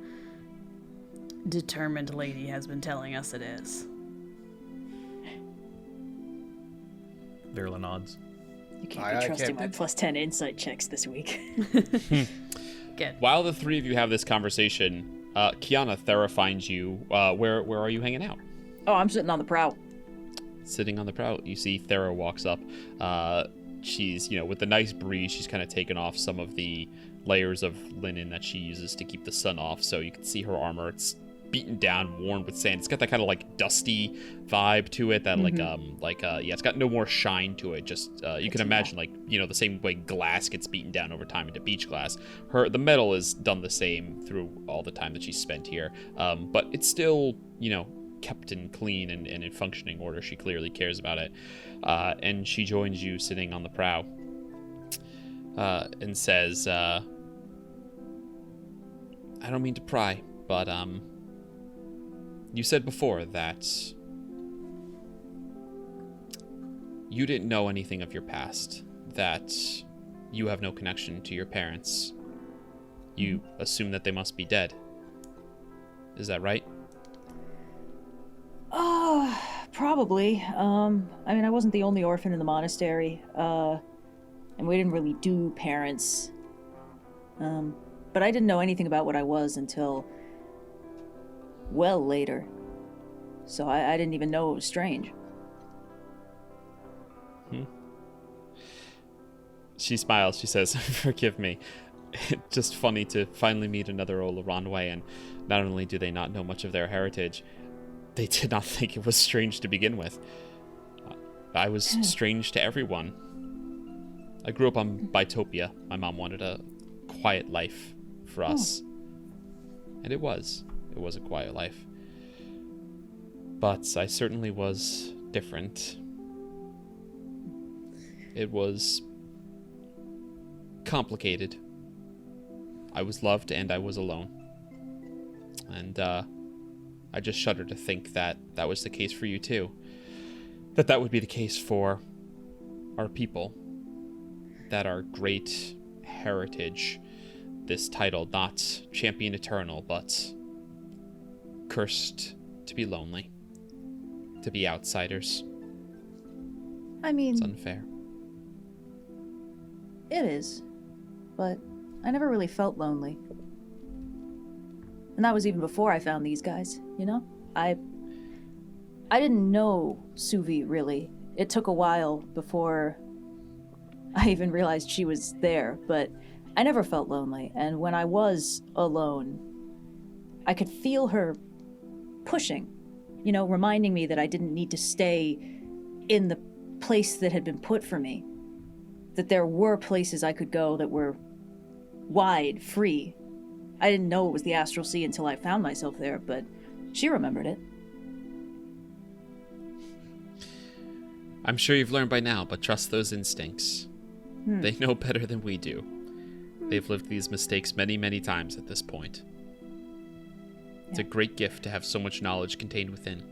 Speaker 6: determined lady has been telling us it is.
Speaker 3: Virla nods.
Speaker 4: You can't be trusting my plus 10 insight checks this week.
Speaker 6: Good.
Speaker 2: While the three of you have this conversation, Kyana, Thera finds you. Where are you hanging out?
Speaker 4: Oh, I'm sitting on the prow.
Speaker 2: Sitting on the prow, you see Thera walks up. She's, with the nice breeze, she's kind of taken off some of the layers of linen that she uses to keep the sun off, so you can see her armor. It's beaten down, worn with sand. It's got that kind of like dusty vibe to it. That it's got no more shine to it. Just you can imagine the same way glass gets beaten down over time into beach glass. The metal is done the same through all the time that she's spent here, but it's still kept in clean and in functioning order. She clearly cares about it, and she joins you sitting on the prow and says, I don't mean to pry, but you said before that you didn't know anything of your past, that you have no connection to your parents. You assume that they must be dead. Is that right?
Speaker 4: Probably. I wasn't the only orphan in the monastery, and we didn't really do parents. But I didn't know anything about what I was until well later. So I didn't even know it was strange.
Speaker 2: She smiles. She says, forgive me. It's just funny to finally meet another Oloranwë, and not only do they not know much of their heritage, they did not think it was strange to begin with. I was strange to everyone. I grew up on Bitopia. My mom wanted a quiet life for us. And it was. It was a quiet life. But I certainly was different. It was complicated. I was loved and I was alone. And I just shudder to think that that was the case for you too. That would be the case for our people. That our great heritage, this title, not champion eternal, but cursed to be lonely, to be outsiders.
Speaker 4: I mean,
Speaker 2: it's unfair.
Speaker 4: It is, but I never really felt lonely. And that was even before I found these guys, you know? I didn't know Suvi, really. It took a while before I even realized she was there, but I never felt lonely. And when I was alone, I could feel her pushing, you know, reminding me that I didn't need to stay in the place that had been put for me. That there were places I could go that were wide, free. I didn't know it was the Astral Sea until I found myself there, but she remembered it.
Speaker 2: I'm sure you've learned by now, but trust those instincts. They know better than we do. They've lived these mistakes many, many times at this point. It's a great gift to have so much knowledge contained within.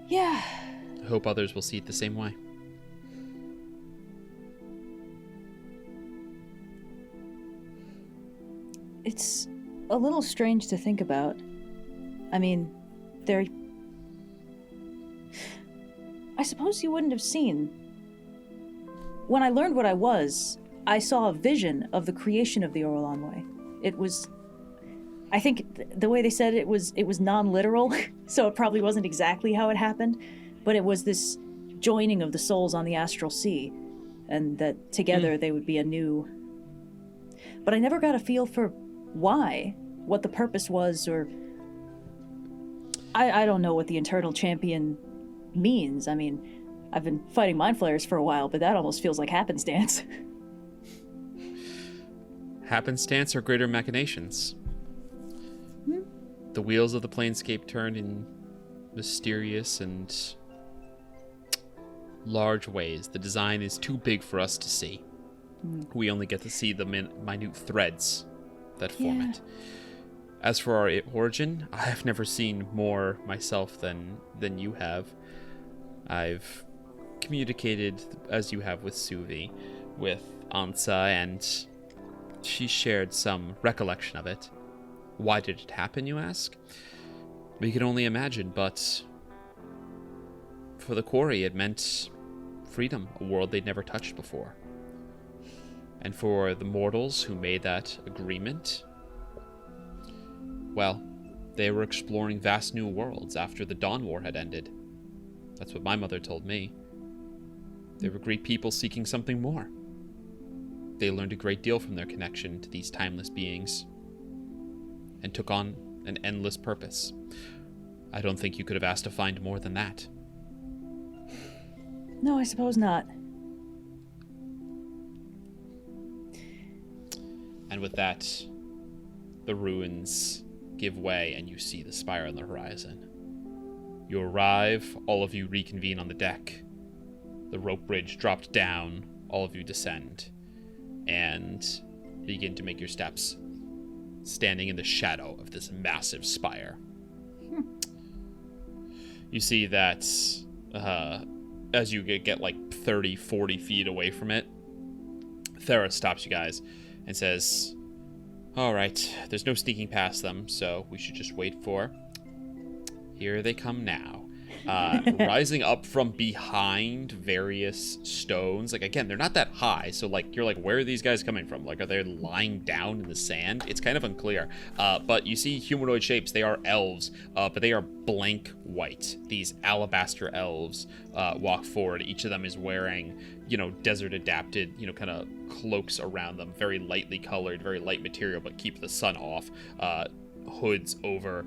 Speaker 4: Yeah.
Speaker 2: I hope others will see it the same way.
Speaker 4: It's a little strange to think about. I mean, I suppose you wouldn't have seen. When I learned what I was, I saw a vision of the creation of the Oloranwë. It was... I think the way they said it was non-literal, so it probably wasn't exactly how it happened, but it was this joining of the souls on the Astral Sea, and that together they would be a new... But I never got a feel for why, what the purpose was, or... I don't know what the Eternal Champion means. I mean, I've been fighting Mind Flayers for a while, but that almost feels like happenstance.
Speaker 2: Happenstance or greater machinations? The wheels of the planescape turn in mysterious and large ways. The design is too big for us to see. We only get to see the minute threads that form it. As for our origin, I have never seen more myself than you have. I've communicated, as you have with Suvi, with Ansa, and she shared some recollection of it. Why did it happen, you ask? We can only imagine, but for the quarry, it meant freedom, a world they'd never touched before. And for the mortals who made that agreement, well, they were exploring vast new worlds after the Dawn War had ended. That's what my mother told me. They were great people seeking something more. They learned a great deal from their connection to these timeless beings, and took on an endless purpose. I don't think you could have asked to find more than that.
Speaker 4: No, I suppose not.
Speaker 2: And with that, the ruins give way and you see the spire on the horizon. You arrive, all of you reconvene on the deck. The rope bridge dropped down, all of you descend, and begin to make your steps, standing in the shadow of this massive spire. You see that as you get like 30, 40 feet away from it, Thera stops you guys and says, all right, there's no sneaking past them, so we should just wait for... Here they come now. Rising up from behind various stones. Like, again, they're not that high, so, like, you're like, where are these guys coming from? Like, are they lying down in the sand? It's kind of unclear. But you see humanoid shapes. They are elves, but they are blank white. These alabaster elves walk forward. Each of them is wearing, desert-adapted, kind of cloaks around them. Very lightly colored, very light material, but keep the sun off. Hoods over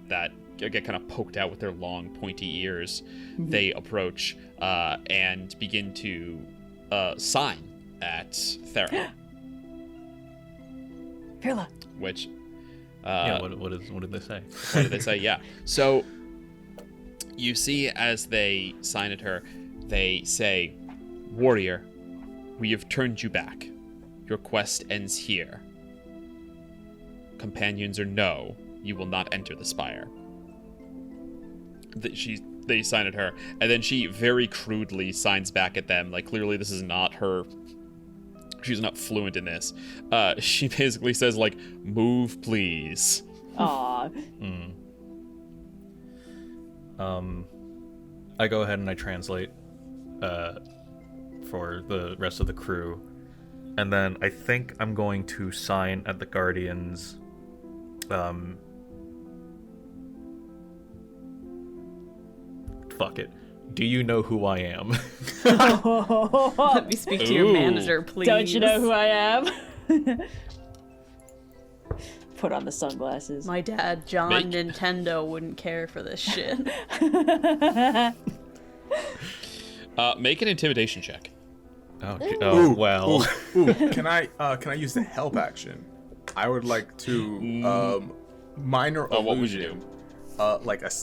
Speaker 2: that get kind of poked out with their long pointy ears. They approach and begin to sign at Thera.
Speaker 4: Perla.
Speaker 2: Which
Speaker 3: what did they say?
Speaker 2: What did they say? Yeah. So you see as they sign at her, they say, "Warrior, we have turned you back. Your quest ends here. Companions or no, you will not enter the spire." They sign at her, and then she very crudely signs back at them. Like, clearly this is not her. She's not fluent in this. She basically says, like, "Move, please."
Speaker 4: Aww.
Speaker 3: I go ahead and I translate for the rest of the crew. And then I think I'm going to sign at the Guardians. Fuck it. Do you know who I am?
Speaker 6: Let me speak to your manager, please.
Speaker 4: Don't you know who I am? Put on the sunglasses.
Speaker 6: My dad, John Nintendo, wouldn't care for this shit.
Speaker 2: Make an intimidation check.
Speaker 3: Well.
Speaker 5: Ooh, can I use the help action? I would like to minor illusion.
Speaker 2: What would you do?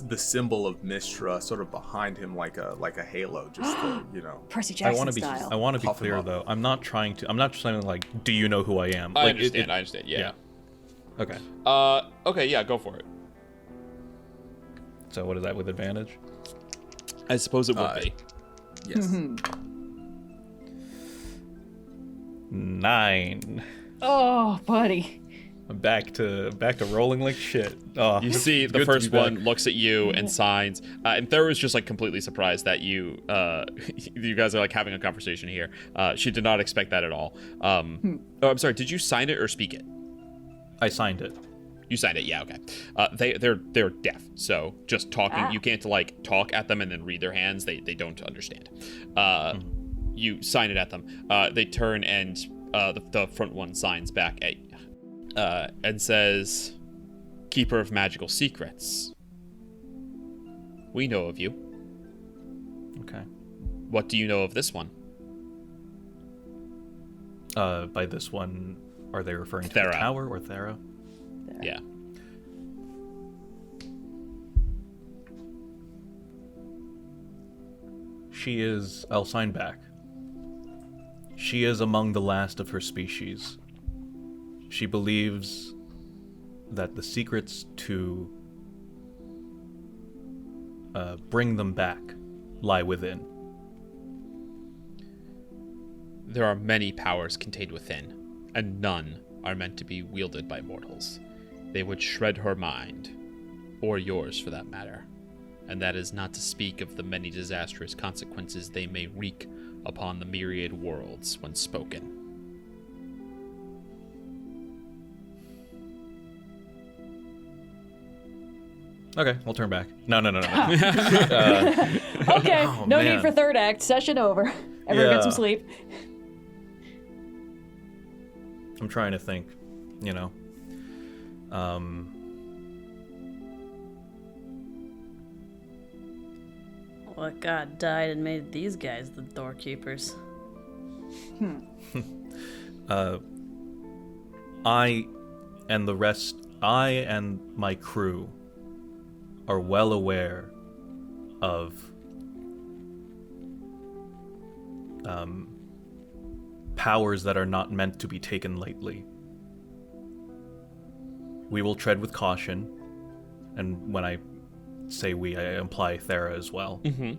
Speaker 5: The symbol of Mistra sort of behind him, like a halo, just to,
Speaker 4: Percy Jackson
Speaker 3: I want to be
Speaker 5: Puff him
Speaker 3: clear
Speaker 5: up.
Speaker 3: though. I'm not saying like, do you know who I am?
Speaker 2: I
Speaker 3: Like,
Speaker 2: understand. Yeah.
Speaker 3: Okay.
Speaker 2: Okay. Yeah. Go for it.
Speaker 3: So what is that with advantage?
Speaker 2: I suppose it would be.
Speaker 5: Yes.
Speaker 3: 9.
Speaker 4: Oh, buddy.
Speaker 3: I'm back to rolling like shit. Oh,
Speaker 2: You see, the
Speaker 3: good to
Speaker 2: first
Speaker 3: be back.
Speaker 2: one looks at you and signs, and Thera is just like completely surprised that you guys are like having a conversation here. She did not expect that at all. Oh, I'm sorry. Did you sign it or speak it?
Speaker 3: I signed it.
Speaker 2: You signed it, yeah, okay. They're deaf, so just talking, you can't like talk at them and then read their hands. They don't understand. You sign it at them. They turn and the front one signs back at and says, "Keeper of magical secrets. We know of you.
Speaker 3: Okay.
Speaker 2: What do you know of this one?"
Speaker 3: By this one, are they referring to the
Speaker 2: Thera.
Speaker 3: tower or Thera?
Speaker 2: Yeah.
Speaker 3: She is. I'll sign back. She is among the last of her species. She believes that the secrets to bring them back lie within.
Speaker 2: There are many powers contained within, and none are meant to be wielded by mortals. They would shred her mind, or yours for that matter, and that is not to speak of the many disastrous consequences they may wreak upon the myriad worlds when spoken.
Speaker 3: Okay, we'll turn back. No.
Speaker 4: Okay,
Speaker 3: Oh,
Speaker 4: no
Speaker 3: man.
Speaker 4: need for third act. Session over. Everyone get some
Speaker 3: Yeah.
Speaker 4: sleep.
Speaker 3: I'm trying to think,
Speaker 6: What god died and made these guys the doorkeepers?
Speaker 3: I and my crew are well aware of powers that are not meant to be taken lightly. We will tread with caution, and when I say we, I imply Thera as well.
Speaker 2: Mm-hmm.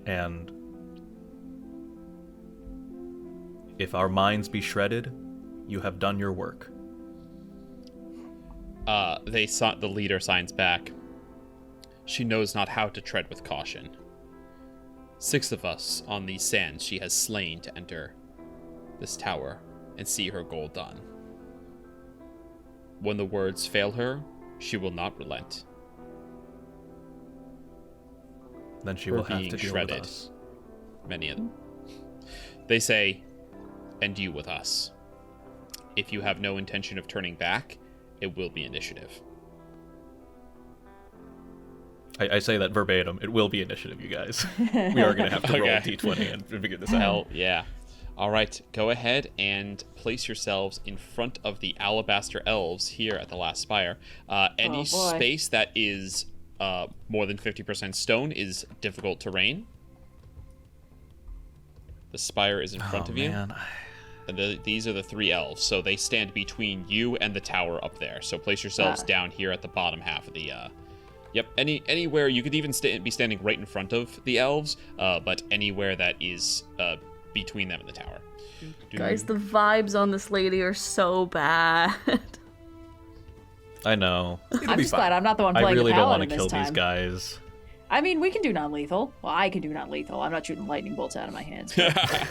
Speaker 3: And if our minds be shredded, you have done your work.
Speaker 2: The leader signs back. She knows not how to tread with caution. 6 of us on these sands she has slain to enter this tower and see her goal done. When the words fail her, she will not relent.
Speaker 3: Then she
Speaker 2: Her
Speaker 3: will have
Speaker 2: being
Speaker 3: to deal
Speaker 2: shredded.
Speaker 3: with us.
Speaker 2: Many of them. They say, "And you with us. If you have no intention of turning back, it will be initiative."
Speaker 3: I say that verbatim. It will be initiative, you guys. We are going to have to roll a
Speaker 2: Okay.
Speaker 3: d20 and figure this out.
Speaker 2: Hell yeah. All right, go ahead and place yourselves in front of the alabaster elves here at the last spire. Any
Speaker 4: Oh, boy.
Speaker 2: space that is more than 50% stone is difficult terrain. The spire is in front of you.
Speaker 3: Man.
Speaker 2: And these are the 3 elves, so they stand between you and the tower up there. So place yourselves down here at the bottom half of the... Yep, anywhere. You could even be standing right in front of the elves, but anywhere that is between them and the tower.
Speaker 6: Guys, the vibes on this lady are so bad.
Speaker 3: I know.
Speaker 4: I'm just glad I'm not the one
Speaker 3: I
Speaker 4: playing
Speaker 3: really
Speaker 4: the
Speaker 3: don't
Speaker 4: paladin
Speaker 3: want to
Speaker 4: this
Speaker 3: kill
Speaker 4: time.
Speaker 3: these guys.
Speaker 4: I mean, we can do non-lethal. Well, I can do non-lethal. I'm not shooting lightning bolts out of my hands. but-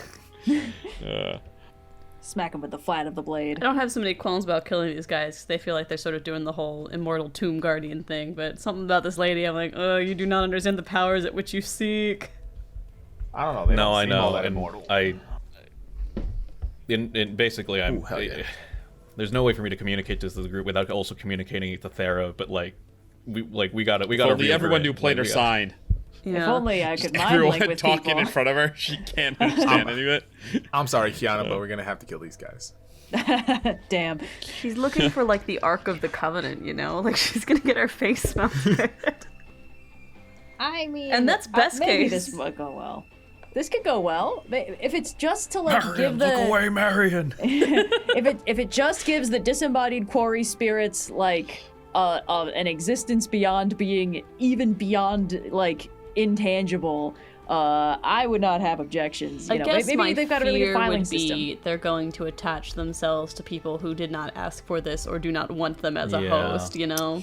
Speaker 4: Smack him with the flat of the blade.
Speaker 6: I don't have so many qualms about killing these guys. They feel like they're sort of doing the whole immortal tomb guardian thing, but something about this lady, I'm like, oh, you do not understand the powers at which you seek.
Speaker 5: I don't know. They don't
Speaker 3: I
Speaker 5: seem
Speaker 3: know.
Speaker 5: all that
Speaker 3: And
Speaker 5: immortal.
Speaker 3: Basically,
Speaker 5: hell yeah.
Speaker 3: there's no way for me to communicate this to the group without also communicating it to Thera. But we got it.
Speaker 2: Only everyone knew played her sign.
Speaker 4: If only I could mind
Speaker 2: Everyone
Speaker 4: link with
Speaker 2: talking
Speaker 4: people.
Speaker 2: in front of her, she can't understand any of it.
Speaker 5: I'm sorry, Kyana, but we're gonna have to kill these guys.
Speaker 4: Damn.
Speaker 6: She's looking for, like, the Ark of the Covenant, you know? Like, she's gonna get her face smelted.
Speaker 4: I mean,
Speaker 6: And that's best
Speaker 4: maybe
Speaker 6: case.
Speaker 4: this would go well. This could go well if it's just to like give the
Speaker 3: Look away, Marion.
Speaker 4: if it just gives the disembodied quarry spirits like an existence beyond being even beyond like intangible. I would not have objections. You know,
Speaker 6: guess
Speaker 4: maybe
Speaker 6: my
Speaker 4: they've got a really good
Speaker 6: fear
Speaker 4: filing
Speaker 6: would be
Speaker 4: system.
Speaker 6: they're going to attach themselves to people who did not ask for this or do not want them as a host, you know?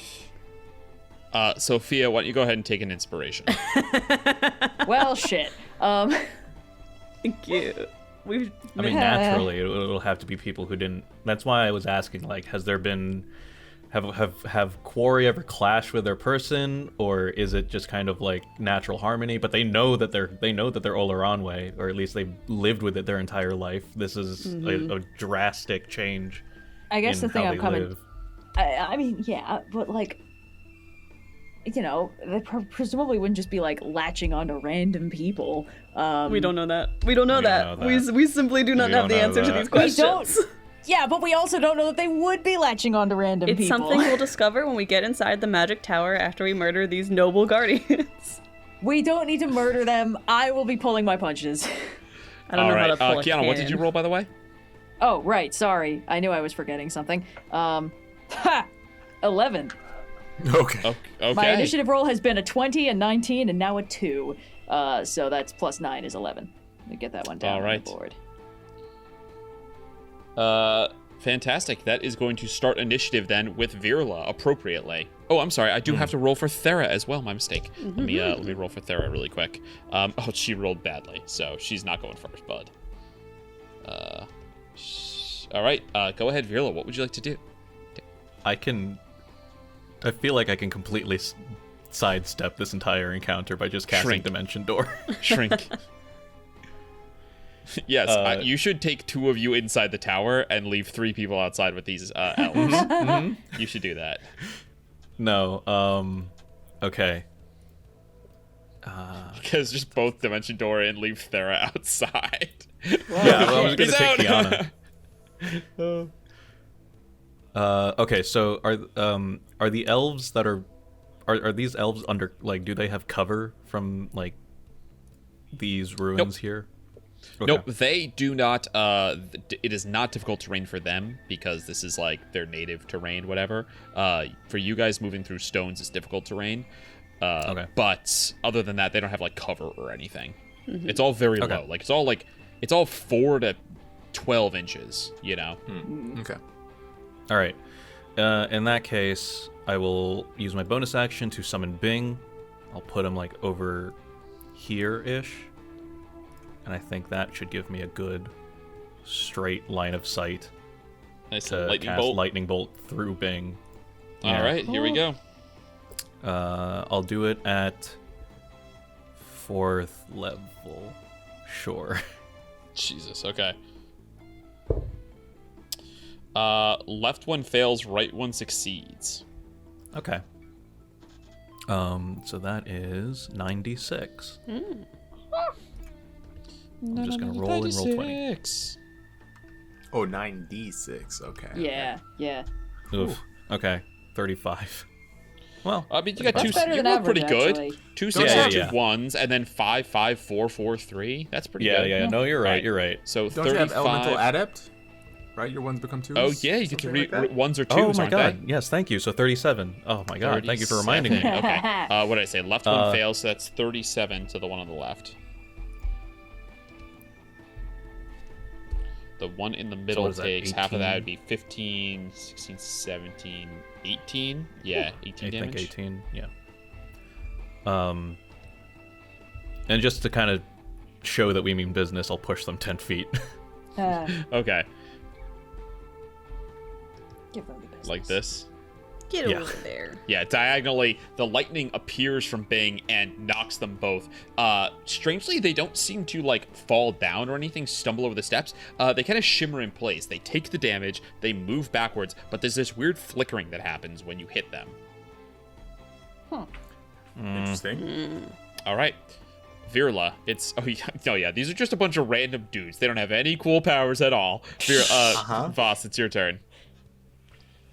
Speaker 2: Sophia, why don't you go ahead and take an inspiration?
Speaker 4: Well, shit.
Speaker 6: Thank you.
Speaker 3: I mean, naturally, it'll have to be people who didn't. That's why I was asking. Like, has there been have quarry ever clashed with their person, or is it just kind of like natural harmony? But they know that they're Oloranwë, or at least they've lived with it their entire life. This is a drastic change.
Speaker 4: I guess
Speaker 3: in
Speaker 4: the thing
Speaker 3: how
Speaker 4: I'm
Speaker 3: they
Speaker 4: coming.
Speaker 3: live.
Speaker 4: I mean, yeah, but like, you know, they presumably wouldn't just be like latching onto random people.
Speaker 6: We don't know that. We don't know
Speaker 3: We
Speaker 6: that.
Speaker 3: don't know that.
Speaker 6: We simply do not
Speaker 3: We
Speaker 6: have
Speaker 3: don't
Speaker 6: the
Speaker 3: know
Speaker 6: answer to
Speaker 3: that.
Speaker 6: these
Speaker 4: We
Speaker 6: questions.
Speaker 4: don't. Yeah, but we also don't know that they would be latching onto random
Speaker 6: It's
Speaker 4: people.
Speaker 6: something we'll discover when we get inside the magic tower after we murder these noble guardians.
Speaker 4: We don't need to murder them. I will be pulling my punches.
Speaker 6: I don't know how to pull a
Speaker 2: Kyana, what did
Speaker 6: cannon.
Speaker 2: you roll, by the way?
Speaker 4: Oh, right. Sorry. I knew I was forgetting something. 11.
Speaker 5: Okay.
Speaker 2: Okay.
Speaker 4: My initiative roll has been a 20, a 19, and now a 2. So that's plus 9 is 11. Let me get that one down
Speaker 2: All right.
Speaker 4: on the board.
Speaker 2: Fantastic. That is going to start initiative then with Virla appropriately. Oh, I'm sorry. I do have to roll for Thera as well. My mistake. Let me roll for Thera really quick. She rolled badly, so she's not going first, bud. All right. Go ahead, Virla. What would you like to do?
Speaker 3: I feel like I can completely sidestep this entire encounter by just casting
Speaker 2: Shrink.
Speaker 3: Dimension Door.
Speaker 2: Shrink. Yes, you should take 2 of you inside the tower and leave 3 people outside with these elves. You should do that.
Speaker 3: No, okay.
Speaker 2: Because just both Dimension Door and leave Thera outside.
Speaker 3: Yeah, well, I was gonna
Speaker 2: He's
Speaker 3: take
Speaker 2: out.
Speaker 3: Kyana. Okay, so are the elves that are these elves under, like, do they have cover from like these ruins here? Okay.
Speaker 2: Nope, they do not. It is not difficult terrain for them because this is like their native terrain, whatever. For you guys, moving through stones is difficult terrain.
Speaker 3: Okay.
Speaker 2: But other than that, they don't have like cover or anything. It's all very low. It's all 4 to 12 inches. You know.
Speaker 5: Okay.
Speaker 3: All right. In that case, I will use my bonus action to summon Bing. I'll put him like over here-ish. And I think that should give me a good straight line of sight
Speaker 2: Nice
Speaker 3: to
Speaker 2: lightning
Speaker 3: cast
Speaker 2: bolt.
Speaker 3: lightning bolt through Bing.
Speaker 2: All right, here we go.
Speaker 3: I'll do it at 4th level. Sure.
Speaker 2: Jesus. Okay. Left one fails, right one succeeds.
Speaker 3: Okay. So that is 96. I'm just gonna roll and roll 20.
Speaker 5: Oh, 9d6. Okay.
Speaker 4: Yeah.
Speaker 3: Oof. Okay. 35. Well,
Speaker 2: I mean, you got
Speaker 4: That's
Speaker 2: 2.
Speaker 4: better
Speaker 2: You
Speaker 4: than
Speaker 2: rolled pretty
Speaker 4: average,
Speaker 2: good.
Speaker 4: actually.
Speaker 2: 2
Speaker 3: Yeah,
Speaker 2: successive
Speaker 3: yeah.
Speaker 2: ones, and then 5, 5, 4, 4, 3. That's pretty
Speaker 3: yeah,
Speaker 2: good.
Speaker 3: yeah. No, you're right.
Speaker 2: Right.
Speaker 3: You're right.
Speaker 2: So
Speaker 5: Don't
Speaker 2: 35.
Speaker 5: you have elemental adept? Right, your ones become 2s.
Speaker 2: Oh yeah, you get to
Speaker 5: something
Speaker 2: read
Speaker 5: like that?
Speaker 2: 1s or 2s.
Speaker 3: Oh my
Speaker 2: aren't
Speaker 3: god.
Speaker 2: they?
Speaker 3: Yes, thank you. So 37. Oh my god. Thank you for reminding me.
Speaker 2: 37. Okay. What did I say? Left one fails, so that's 37 to the one on the left. The one in the middle
Speaker 3: what is that,
Speaker 2: takes half of that
Speaker 3: 18?
Speaker 2: would be 15, 16, 17, 18. Yeah, 18
Speaker 3: I
Speaker 2: damage.
Speaker 3: think 18. Yeah. And just to kind of show that we mean business, I'll push them 10 feet.
Speaker 2: Okay.
Speaker 4: Give them the business.
Speaker 2: Like this.
Speaker 6: Get
Speaker 3: Yeah.
Speaker 6: over there.
Speaker 2: Yeah, diagonally, the lightning appears from Bing and knocks them both. Strangely, they don't seem to, like, fall down or anything, stumble over the steps. They kind of shimmer in place. They take the damage, they move backwards, but there's this weird flickering that happens when you hit them.
Speaker 5: Interesting.
Speaker 2: All right. Virla, it's... Oh, yeah, these are just a bunch of random dudes. They don't have any cool powers at all. Vhas, it's your turn.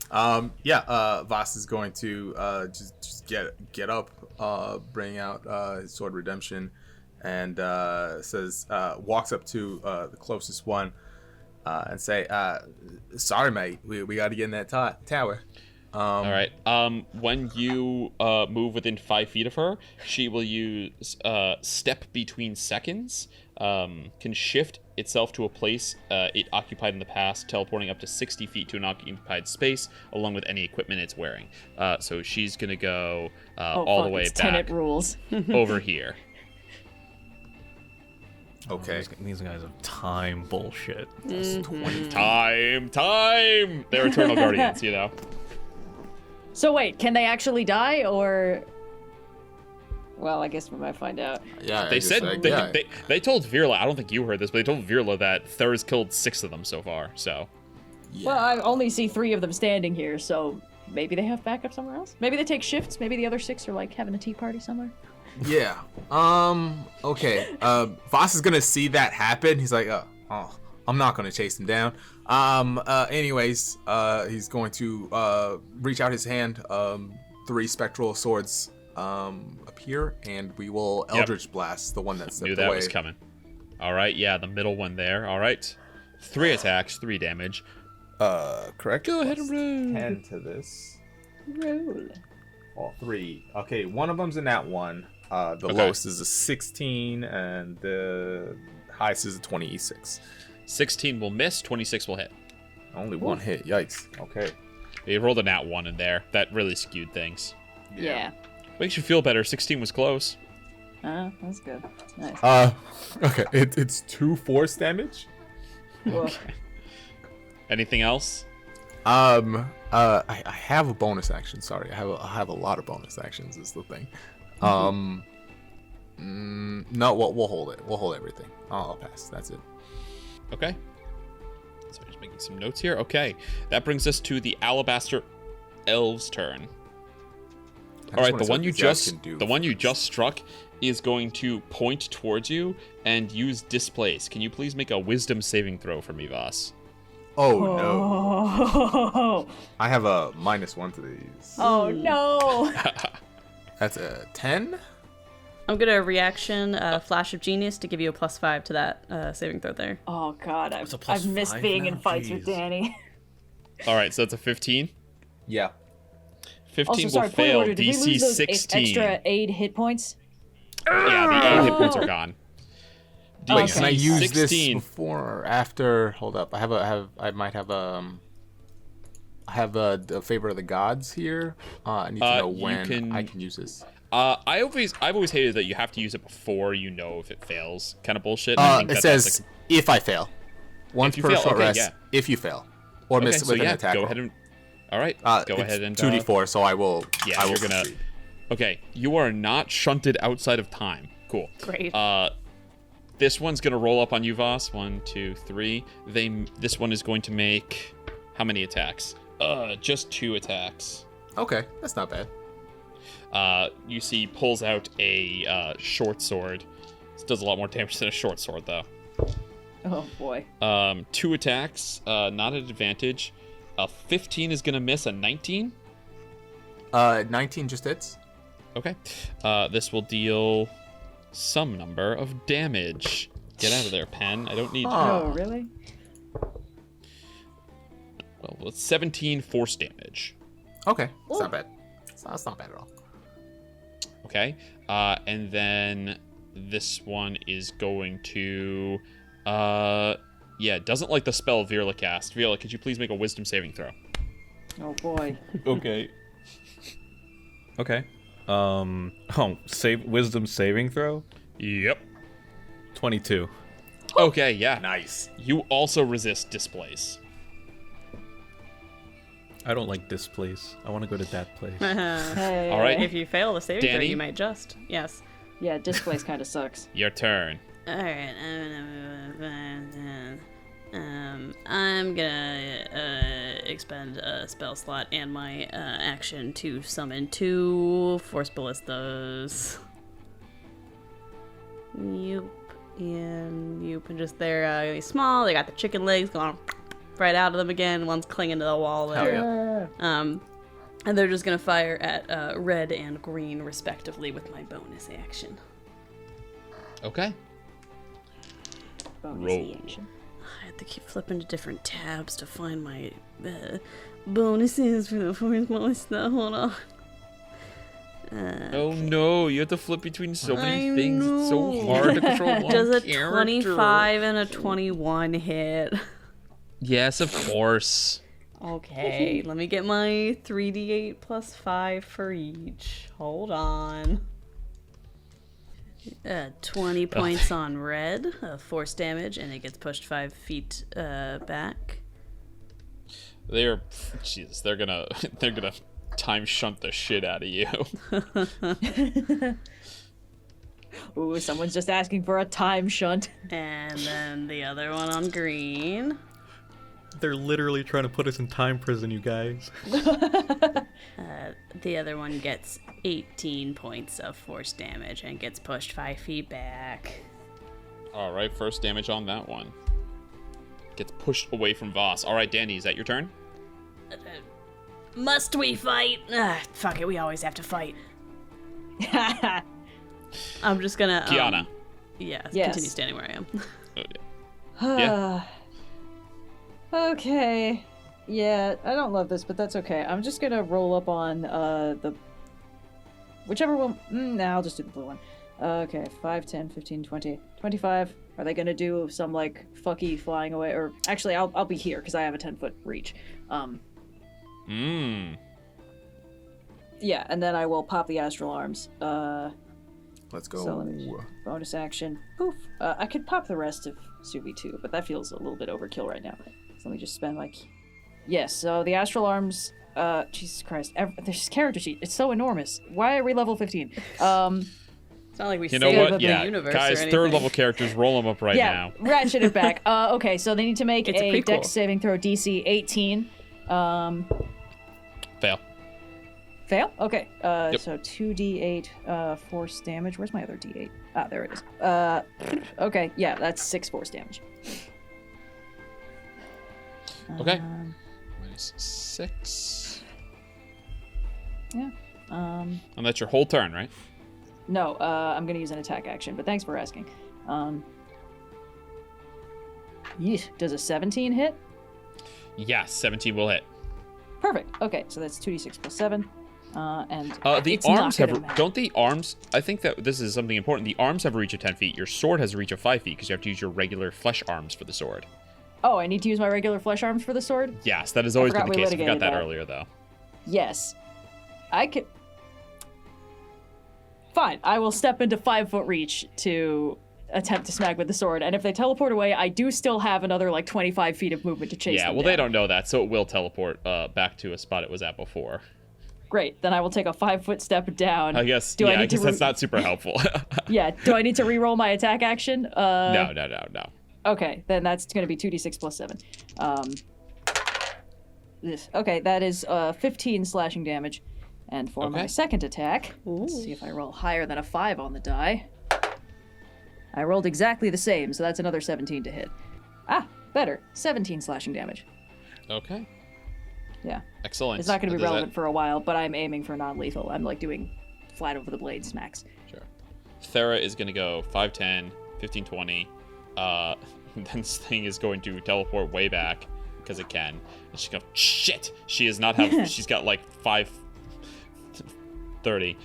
Speaker 5: Vhas is going to just get up, bring out his sword redemption, and walks up to the closest one and say, "Sorry, mate, we got to get in that tower."
Speaker 2: All right. When you move within 5 feet of her, she will use step between seconds. Can shift itself to a place it occupied in the past, teleporting up to 60 feet to an occupied space, along with any equipment it's wearing. So she's gonna go all the way
Speaker 4: it's
Speaker 2: back
Speaker 4: Tenet rules.
Speaker 2: over here.
Speaker 5: Okay.
Speaker 3: These guys have time bullshit.
Speaker 2: Time. They're eternal guardians, you know.
Speaker 4: So wait, can they actually die, or? Well, I guess we might find out.
Speaker 5: Yeah.
Speaker 2: They said they told Virla. I don't think you heard this, but they told Virla that Thur's killed 6 of them so far. So.
Speaker 5: Yeah.
Speaker 4: Well, I only see 3 of them standing here, so maybe they have backup somewhere else. Maybe they take shifts. Maybe the other 6 are like having a tea party somewhere.
Speaker 5: Yeah. Okay. Vhas is gonna see that happen. He's like, oh, I'm not gonna chase him down. Anyways, he's going to reach out his hand. 3 spectral swords appear, and we will Eldritch Blast the one that stepped
Speaker 2: Knew that
Speaker 5: away.
Speaker 2: was coming. All right, yeah, the middle one there. All right, 3 attacks, 3 damage.
Speaker 5: Correct.
Speaker 2: Go ahead and roll.
Speaker 5: 10 to this.
Speaker 4: Roll.
Speaker 5: All 3. Okay, one of them's in that one. The lowest is a 16, and the highest is a 26.
Speaker 2: 16 will miss, 26 will hit.
Speaker 5: Only one hit. Yikes. Okay.
Speaker 2: You rolled a nat 1 in there. That really skewed things.
Speaker 4: Yeah.
Speaker 2: Makes you feel better. 16 was close.
Speaker 4: That's good. Nice.
Speaker 5: Okay. It's 2 force damage.
Speaker 2: Okay. Anything else?
Speaker 5: I have a bonus action. Sorry, I have a lot of bonus actions. Is the thing. No, we'll hold it. We'll hold everything. I'll pass. That's it.
Speaker 2: Okay. So just making some notes here. Okay, that brings us to the Alabaster Elves' turn. All right, the one you just struck is going to point towards you and use Displace. Can you please make a Wisdom saving throw for me, Vhas?
Speaker 5: Oh no!
Speaker 4: Oh,
Speaker 5: I have a -1 to these.
Speaker 4: oh no!
Speaker 5: That's a 10.
Speaker 6: I'm gonna reaction Flash of Genius to give you a +5 to that saving throw there.
Speaker 4: Oh god,
Speaker 3: It's a
Speaker 4: I've missed
Speaker 3: +5
Speaker 4: being in
Speaker 3: now?
Speaker 4: fights with
Speaker 3: Jeez.
Speaker 4: Dani.
Speaker 2: All right, so that's a 15.
Speaker 5: Yeah.
Speaker 2: 15
Speaker 4: Also, sorry,
Speaker 2: will
Speaker 4: point of
Speaker 2: fail.
Speaker 4: order, did we
Speaker 2: DC
Speaker 4: lose those
Speaker 2: 16.
Speaker 4: extra 8 hit points?
Speaker 2: Yeah, the 8 hit points are gone.
Speaker 5: Wait,
Speaker 2: DC
Speaker 5: can I use
Speaker 2: 16.
Speaker 5: this before or after? Hold up. I have a favor of the gods here. I need to know when I can use this.
Speaker 2: I've always hated that you have to use it before you know if it fails. Kind of bullshit. And I think
Speaker 5: It
Speaker 2: that
Speaker 5: says
Speaker 2: that's like,
Speaker 5: if I fail. Once
Speaker 2: you
Speaker 5: per
Speaker 2: fail,
Speaker 5: short
Speaker 2: okay,
Speaker 5: rest.
Speaker 2: yeah.
Speaker 5: If you fail, or miss
Speaker 2: so
Speaker 5: with an
Speaker 2: yeah,
Speaker 5: attack
Speaker 2: go
Speaker 5: roll.
Speaker 2: ahead and. All right, go
Speaker 5: It's
Speaker 2: ahead and
Speaker 5: 2d4. So I will.
Speaker 2: Yeah,
Speaker 5: I will
Speaker 2: you're gonna.
Speaker 5: succeed.
Speaker 2: Okay, you are not shunted outside of time. Cool.
Speaker 6: Great.
Speaker 2: This one's gonna roll up on you, Vhas. 1, 2, 3. This one is going to make how many attacks? Just 2 attacks.
Speaker 5: Okay, that's not bad.
Speaker 2: You see, pulls out a short sword. This does a lot more damage than a short sword, though.
Speaker 4: Oh boy.
Speaker 2: 2 attacks, not at advantage. A 15 is gonna miss. A 19.
Speaker 5: 19 just hits.
Speaker 2: Okay. This will deal some number of damage. Get out of there, pen. I don't need.
Speaker 4: Oh, really?
Speaker 2: Well, it's 17 force damage.
Speaker 5: Okay, it's not bad. That's not bad at all.
Speaker 2: Okay. And then this one is going to. Yeah, doesn't like the spell Virla cast. Virla, could you please make a Wisdom saving throw?
Speaker 4: Oh boy.
Speaker 3: Okay. Okay. Wisdom saving throw.
Speaker 2: Yep.
Speaker 3: 22.
Speaker 2: Okay, yeah.
Speaker 5: Nice.
Speaker 2: You also resist displace.
Speaker 3: I don't like this place. I want to go to that place.
Speaker 4: Hey.
Speaker 2: All right.
Speaker 6: If you fail the saving throw,
Speaker 2: Dani?
Speaker 6: you might just. Yes.
Speaker 4: Yeah, displace kind of sucks.
Speaker 2: Your turn.
Speaker 6: All right. I'm gonna expend a spell slot and my action to summon 2 Force Ballistas. Yoop and just they're small. They got the chicken legs going right out of them again. One's clinging to the wall there. And they're just gonna fire at red and green respectively with my bonus action.
Speaker 2: Okay. Roll.
Speaker 6: I have to keep flipping to different tabs to find my bonuses for the Force Ballista. Hold on.
Speaker 2: Oh no, you have to flip between so many
Speaker 6: I
Speaker 2: things. It's so
Speaker 6: know.
Speaker 2: hard to control one
Speaker 6: Does a
Speaker 2: character.
Speaker 6: 25 and a 21 hit?
Speaker 2: Yes, of course.
Speaker 6: Okay, let me get my 3d8 plus 5 for each. Hold on. 20 points on red, force damage, and it gets pushed 5 feet back.
Speaker 2: They're gonna time shunt the shit out of you.
Speaker 4: Ooh, someone's just asking for a time shunt.
Speaker 6: And then the other one on green.
Speaker 3: They're literally trying to put us in time prison, you guys.
Speaker 6: The other one gets 18 points of force damage and gets pushed 5 feet back.
Speaker 2: All right, first damage on that one. Gets pushed away from Vhas. All right, Dani, is that your turn?
Speaker 6: Must we fight? Fuck it, we always have to fight. I'm just gonna...
Speaker 2: Kyana.
Speaker 6: Yeah,
Speaker 4: Yes.
Speaker 6: continue standing where I am.
Speaker 2: Oh, yeah.
Speaker 4: Okay. Yeah, I don't love this, but that's okay. I'm just gonna roll up on the... Whichever one... Nah, I'll just do the blue one. Okay, 5, 10, 15, 20, 25. Are they gonna do some, like, fucky flying away? Or, actually, I'll be here, because I have a 10-foot reach. Yeah, and then I will pop the astral arms.
Speaker 5: Let's go.
Speaker 4: So let me bonus action. Poof. I could pop the rest of Subi too, but that feels a little bit overkill right now. So let me just spend like... Yes, so the astral arms... Jesus Christ. This character sheet, it's so enormous. Why are we level 15?
Speaker 6: It's not like we
Speaker 2: You know
Speaker 6: saved
Speaker 2: what?
Speaker 6: the
Speaker 2: Yeah,
Speaker 6: universe
Speaker 2: guys,
Speaker 6: or anything.
Speaker 2: third level characters, roll them up right
Speaker 4: yeah,
Speaker 2: now.
Speaker 4: ratchet it back. Okay, so they need to make
Speaker 6: It's a
Speaker 4: a
Speaker 6: prequel.
Speaker 4: dex saving throw DC 18.
Speaker 2: Fail.
Speaker 4: Fail? Okay.
Speaker 2: Yep.
Speaker 4: So 2d8 force damage. Where's my other d8? Ah, there it is. Okay, yeah, that's 6 force damage.
Speaker 2: Okay. Minus 6.
Speaker 4: Yeah.
Speaker 2: And that's your whole turn, right?
Speaker 4: No, I'm gonna use an attack action, but thanks for asking. Yeesh, does a 17 hit?
Speaker 2: Yes, 17 will hit.
Speaker 4: Perfect. Okay, so that's 2d6 plus 7. And
Speaker 2: The
Speaker 4: it's not
Speaker 2: arms
Speaker 4: gonna
Speaker 2: have...
Speaker 4: matter.
Speaker 2: Don't the arms... I think that this is something important. The arms have a reach of 10 feet. Your sword has a reach of 5 feet because you have to use your regular flesh arms for the sword.
Speaker 4: Oh, I need to use my regular flesh arms for the sword?
Speaker 2: Yes, that has always been
Speaker 4: forgot
Speaker 2: the
Speaker 4: we
Speaker 2: case. I forgot
Speaker 4: litigated
Speaker 2: that
Speaker 4: that.
Speaker 2: earlier, though.
Speaker 4: Yes. I could... Fine, I will step into 5-foot reach to attempt to snag with the sword, and if they teleport away, I do still have another, like, 25 feet of movement to chase
Speaker 2: Yeah,
Speaker 4: them
Speaker 2: well,
Speaker 4: down.
Speaker 2: they don't know that, so it will teleport back to a spot it was at before.
Speaker 4: Great, then I will take a 5-foot step down.
Speaker 2: I guess,
Speaker 4: Do I
Speaker 2: yeah, I
Speaker 4: need to
Speaker 2: guess that's not super helpful.
Speaker 4: Yeah, do I need to re-roll my attack action?
Speaker 2: No.
Speaker 4: Okay, then that's going to be 2d6 plus 7. Okay, that is 15 slashing damage. And for my
Speaker 2: Okay.
Speaker 4: second attack, let's see if I roll higher than a 5 on the die. I rolled exactly the same, so that's another 17 to hit. Ah, better. 17 slashing damage.
Speaker 2: Okay,
Speaker 4: Yeah.
Speaker 2: excellent.
Speaker 4: It's not going to be
Speaker 2: Does that-
Speaker 4: relevant for a while, but I'm aiming for non-lethal. I'm, like, doing flat over the blade smacks.
Speaker 2: Sure. Thera is going to go 5, 10, 15, 20. Then this thing is going to teleport way back because it can. And she's going, shit! She does not have... she's got like 5... 30.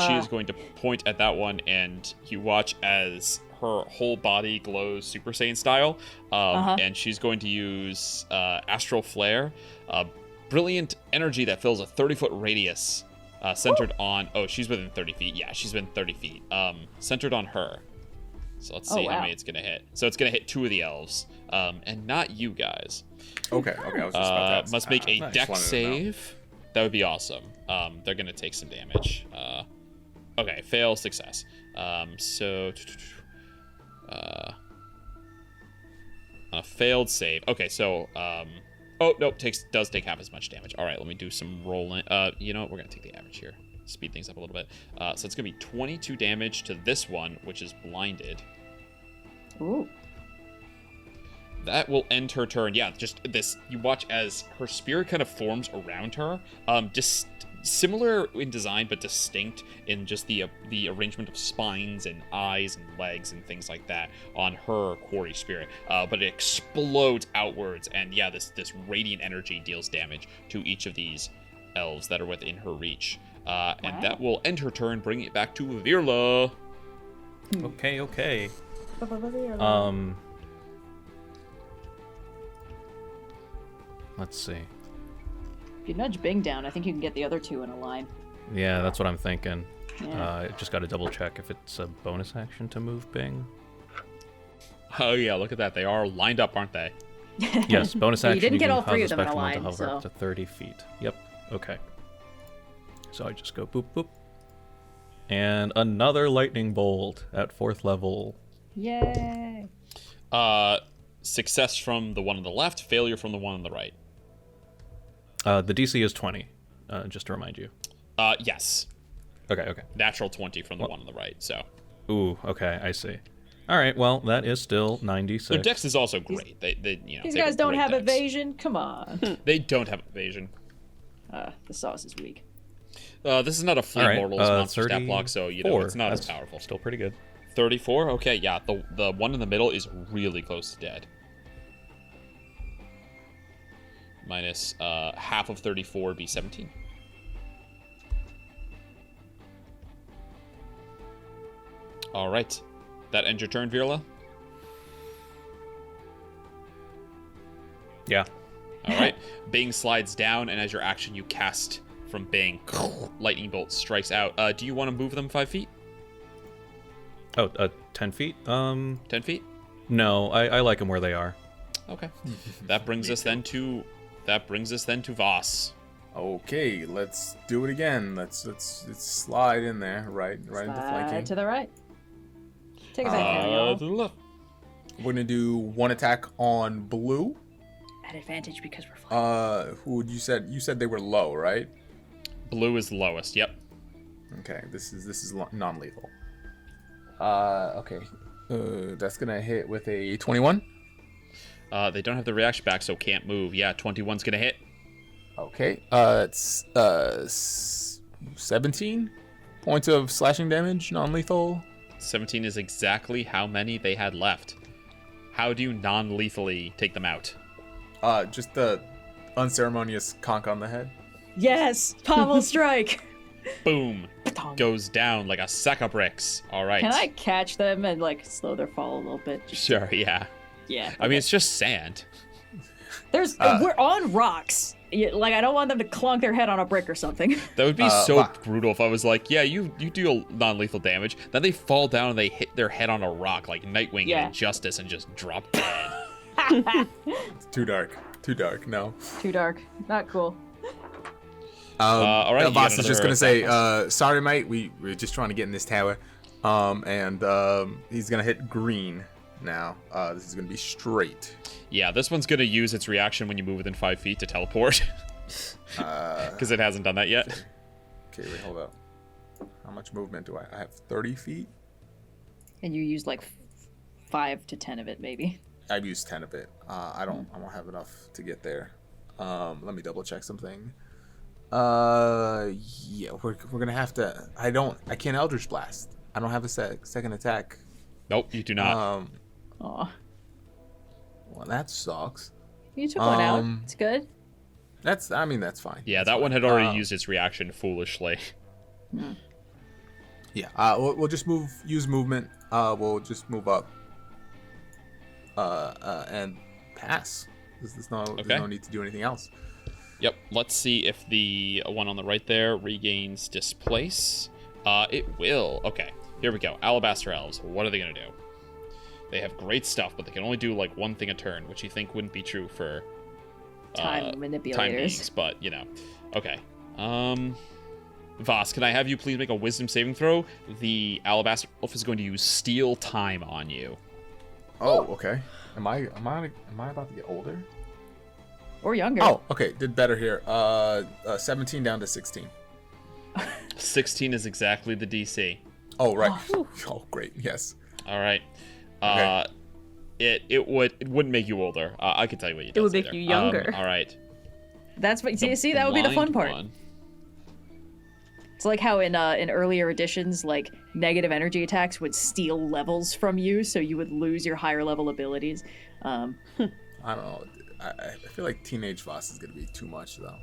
Speaker 2: She is going to point at that one, and you watch as her whole body glows Super Saiyan style. And she's going to use Astral Flare, brilliant energy that fills a 30-foot radius, centered on... Oh, she's within 30 feet. Yeah, she's within 30 feet. Centered on her. So let's see how many it's going to hit. So it's going to hit 2 of the elves, and not you guys.
Speaker 5: Okay, I was just about to
Speaker 2: must make a dex save. That would be awesome. They're going to take some damage. Okay, fail, success. A failed save. Okay, so oh no, does take half as much damage. All right, let me do some rolling. You know what? We're gonna take the average here. Speed things up a little bit. So it's gonna be 22 damage to this one, which is blinded.
Speaker 4: Ooh.
Speaker 2: That will end her turn. Yeah, just this. You watch as her spirit kind of forms around her. Just similar in design, but distinct in just the arrangement of spines and eyes and legs and things like that on her quarry spirit. But it explodes outwards, and yeah, this radiant energy deals damage to each of these elves that are within her reach. And that will end her turn, bringing it back to Virla.
Speaker 3: Okay. Let's see.
Speaker 4: If you nudge Bing down, I think you can get the other 2 in a line.
Speaker 3: Yeah, that's what I'm thinking.
Speaker 4: Yeah.
Speaker 3: Just got to double check if it's a bonus action to move Bing.
Speaker 2: Oh yeah, look at that. They are lined up, aren't they?
Speaker 3: Yes, bonus action.
Speaker 4: You didn't get all 3 of them in a
Speaker 3: to
Speaker 4: line,
Speaker 3: hover
Speaker 4: so...
Speaker 3: up to 30 feet. Yep. Okay. So I just go boop boop. And another lightning bolt at 4th level.
Speaker 4: Yay!
Speaker 2: Success from the one on the left, failure from the one on the right.
Speaker 3: The DC is 20, just to remind you.
Speaker 2: Yes.
Speaker 3: Okay.
Speaker 2: Natural 20 from the one on the right, so.
Speaker 3: Ooh, okay, I see. All right, well, that is still 96.
Speaker 2: Their dex is also great.
Speaker 4: These guys don't have evasion? Come on.
Speaker 2: They don't have evasion.
Speaker 4: The sauce is weak.
Speaker 2: This is not a Flea Mortals monster stat block, so, it's not as powerful.
Speaker 3: Still pretty good.
Speaker 2: 34? Okay, yeah, the one in the middle is really close to dead. Minus half of 34 would be 17. All right. That ends your turn, Virla?
Speaker 3: Yeah.
Speaker 2: All right. Bing slides down, and as your action, you cast from Bing. Lightning bolt strikes out. Do you want to move them 5 feet?
Speaker 3: Oh, 10 feet?
Speaker 2: 10 feet?
Speaker 3: No, I like them where they are.
Speaker 2: Okay. That brings us then to Vhas.
Speaker 5: Okay, let's do it again. Let's slide in there, right into flanking.
Speaker 4: To the right. Take a second, y'all.
Speaker 2: To the left.
Speaker 5: We're gonna do 1 attack on blue.
Speaker 4: At advantage because we're flying.
Speaker 5: Who you said they were low, right?
Speaker 2: Blue is lowest. Yep.
Speaker 5: Okay, this is non-lethal. Okay. That's gonna hit with a 21.
Speaker 2: They don't have the reaction back, so can't move. Yeah, 21's gonna hit.
Speaker 5: Okay. It's 17 points of slashing damage, non-lethal.
Speaker 2: 17 is exactly how many they had left. How do you non-lethally take them out?
Speaker 5: Just the unceremonious conk on the head.
Speaker 4: Yes, pommel strike.
Speaker 2: Boom. Goes down like a sack of bricks. All right.
Speaker 4: Can I catch them and slow their fall a little bit?
Speaker 2: Sure. Yeah.
Speaker 4: Yeah. Okay.
Speaker 2: I mean, it's just sand.
Speaker 4: We're on rocks. I don't want them to clunk their head on a brick or something.
Speaker 2: That would be so brutal if I was like, yeah, you deal non-lethal damage. Then they fall down and they hit their head on a rock like Nightwing in Injustice and just drop dead.
Speaker 5: It's too dark. No.
Speaker 4: Too dark. Not cool.
Speaker 2: All right.
Speaker 5: Vhas is just gonna say, sorry, mate. We're just trying to get in this tower. And he's gonna hit green now. This is gonna be straight.
Speaker 2: Yeah, this one's gonna use its reaction when you move within 5 feet to teleport. Because it hasn't done that yet.
Speaker 5: Okay, wait, hold up. How much movement do I have? 30 feet?
Speaker 4: And you use 5 to 10 of it, maybe.
Speaker 5: I've used 10 of it. I won't have enough to get there. Let me double check something. Yeah, we're gonna have to. I can't Eldritch Blast. I don't have a second attack.
Speaker 2: Nope, you do not.
Speaker 4: Aw.
Speaker 5: Well, that sucks.
Speaker 4: You took one out. It's good.
Speaker 5: That's fine.
Speaker 2: Yeah,
Speaker 5: that's
Speaker 2: that
Speaker 5: fine.
Speaker 2: one had already used its reaction foolishly.
Speaker 5: Yeah, we'll just use movement. We'll just move up. And pass. There's no need to do anything else.
Speaker 2: Yep, let's see if the one on the right there regains displace. It will. Okay, here we go. Alabaster Elves. What are they going to do? They have great stuff, but they can only do like one thing a turn, which you think wouldn't be true for
Speaker 4: Time manipulators.
Speaker 2: beings, but you know. Okay. Vhas, can I have you please make a wisdom saving throw? The alabaster elf is going to use steal time on you.
Speaker 5: Oh, okay. Am I about to get older?
Speaker 4: Or younger.
Speaker 5: Oh, okay. Did better here. 17 down to 16.
Speaker 2: 16 is exactly the DC.
Speaker 5: Oh, right. Oh, great. Yes.
Speaker 2: All right.
Speaker 5: Okay.
Speaker 2: It wouldn't make you older. I can tell you what you do.
Speaker 6: It would make you younger.
Speaker 2: All right.
Speaker 4: That's what. See, that would be the fun part.
Speaker 2: One.
Speaker 4: It's like how in earlier editions, like negative energy attacks would steal levels from you, so you would lose your higher level abilities.
Speaker 5: I don't know. I feel like teenage Vhas is gonna be too much though.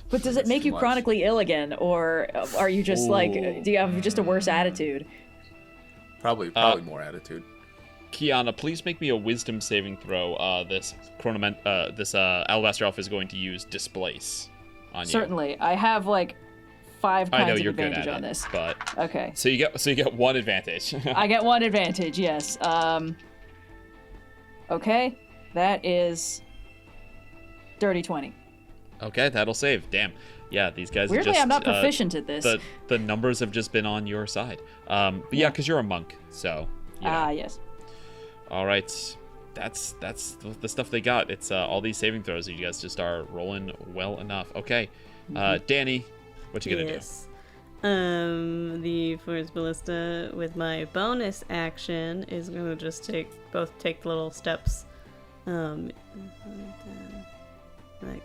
Speaker 4: But does it make you
Speaker 5: much.
Speaker 4: chronically ill again, or are you just like, do you have just a worse attitude?
Speaker 5: Probably more attitude.
Speaker 2: Kyana, please make me a wisdom saving throw. This alabaster elf is going to use displace on you.
Speaker 4: Certainly, I have like 5
Speaker 2: I know
Speaker 4: kinds of
Speaker 2: you're
Speaker 4: advantage
Speaker 2: good at
Speaker 4: on
Speaker 2: it,
Speaker 4: this.
Speaker 2: but
Speaker 4: Okay.
Speaker 2: so you get one advantage.
Speaker 4: I get 1 advantage. Yes. Okay, that is dirty 20.
Speaker 2: Okay, that'll save. Damn. Yeah, these guys
Speaker 4: Weirdly,
Speaker 2: are just,
Speaker 4: I'm not proficient at this.
Speaker 2: The numbers have just been on your side. But yeah, because you're a monk, so. You know.
Speaker 4: Yes.
Speaker 2: All right, that's the stuff they got. It's all these saving throws. You guys just are rolling well enough. Okay, Dani, what you gonna do?
Speaker 6: The force ballista with my bonus action is gonna just take little steps, like right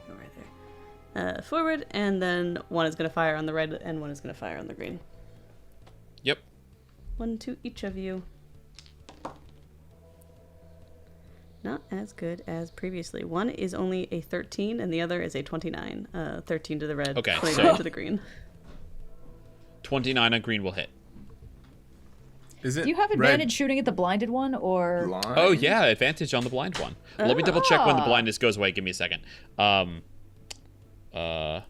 Speaker 6: there, forward, and then one is gonna fire on the red and one is gonna fire on the green.
Speaker 2: Yep.
Speaker 6: 1 to each of you. Not as good as previously. One is only a 13 and the other is a 29. 13 to the red,
Speaker 2: Okay,
Speaker 6: 29 to the green.
Speaker 2: 29 on green will hit.
Speaker 5: Is it?
Speaker 4: Do you have advantage shooting at the blinded one, or?
Speaker 5: Blind?
Speaker 2: Oh yeah, advantage on the blind one. Let me double check when the blindness goes away. Give me a second.
Speaker 6: I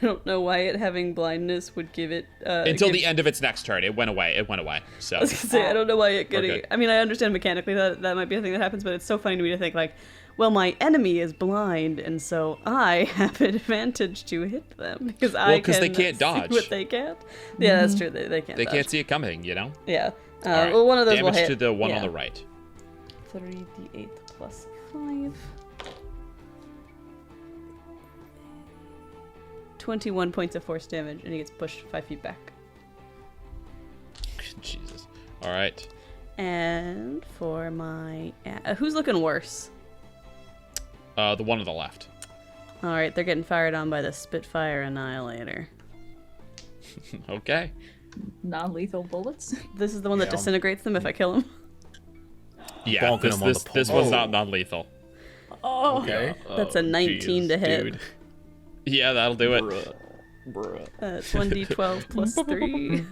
Speaker 6: don't know why it having blindness would give it
Speaker 2: Until the end of its next turn, it went away. So
Speaker 6: I was gonna say, I don't know why it getting.
Speaker 2: Okay.
Speaker 6: I mean, I understand mechanically that might be a thing that happens, but it's so funny to me to think like, well, my enemy is blind, and so I have an advantage to hit them because
Speaker 2: because they can't dodge.
Speaker 6: See what they can't. Yeah, that's true. They can't.
Speaker 2: they
Speaker 6: dodge.
Speaker 2: can't see it coming. You know.
Speaker 6: Yeah.
Speaker 2: All right.
Speaker 6: Well, one of those
Speaker 2: damage
Speaker 6: will hit.
Speaker 2: to the one
Speaker 6: yeah.
Speaker 2: on the right.
Speaker 6: 3d8 plus 5. 21 points of force damage, and he gets pushed 5 feet back.
Speaker 2: Jesus. All right.
Speaker 6: And for my... who's looking worse?
Speaker 2: The one on the left.
Speaker 6: All right, they're getting fired on by the Spitfire Annihilator.
Speaker 2: Okay.
Speaker 4: Non-lethal bullets?
Speaker 6: This is the one that disintegrates them if I kill him.
Speaker 2: Yeah,
Speaker 3: Bonking
Speaker 2: this
Speaker 3: him on the
Speaker 2: this
Speaker 3: pole.
Speaker 2: one's not non-lethal.
Speaker 4: Oh.
Speaker 5: Okay.
Speaker 6: That's a 19 to hit.
Speaker 3: Dude.
Speaker 2: Yeah, that'll do it.
Speaker 6: It's 1d12 plus 3.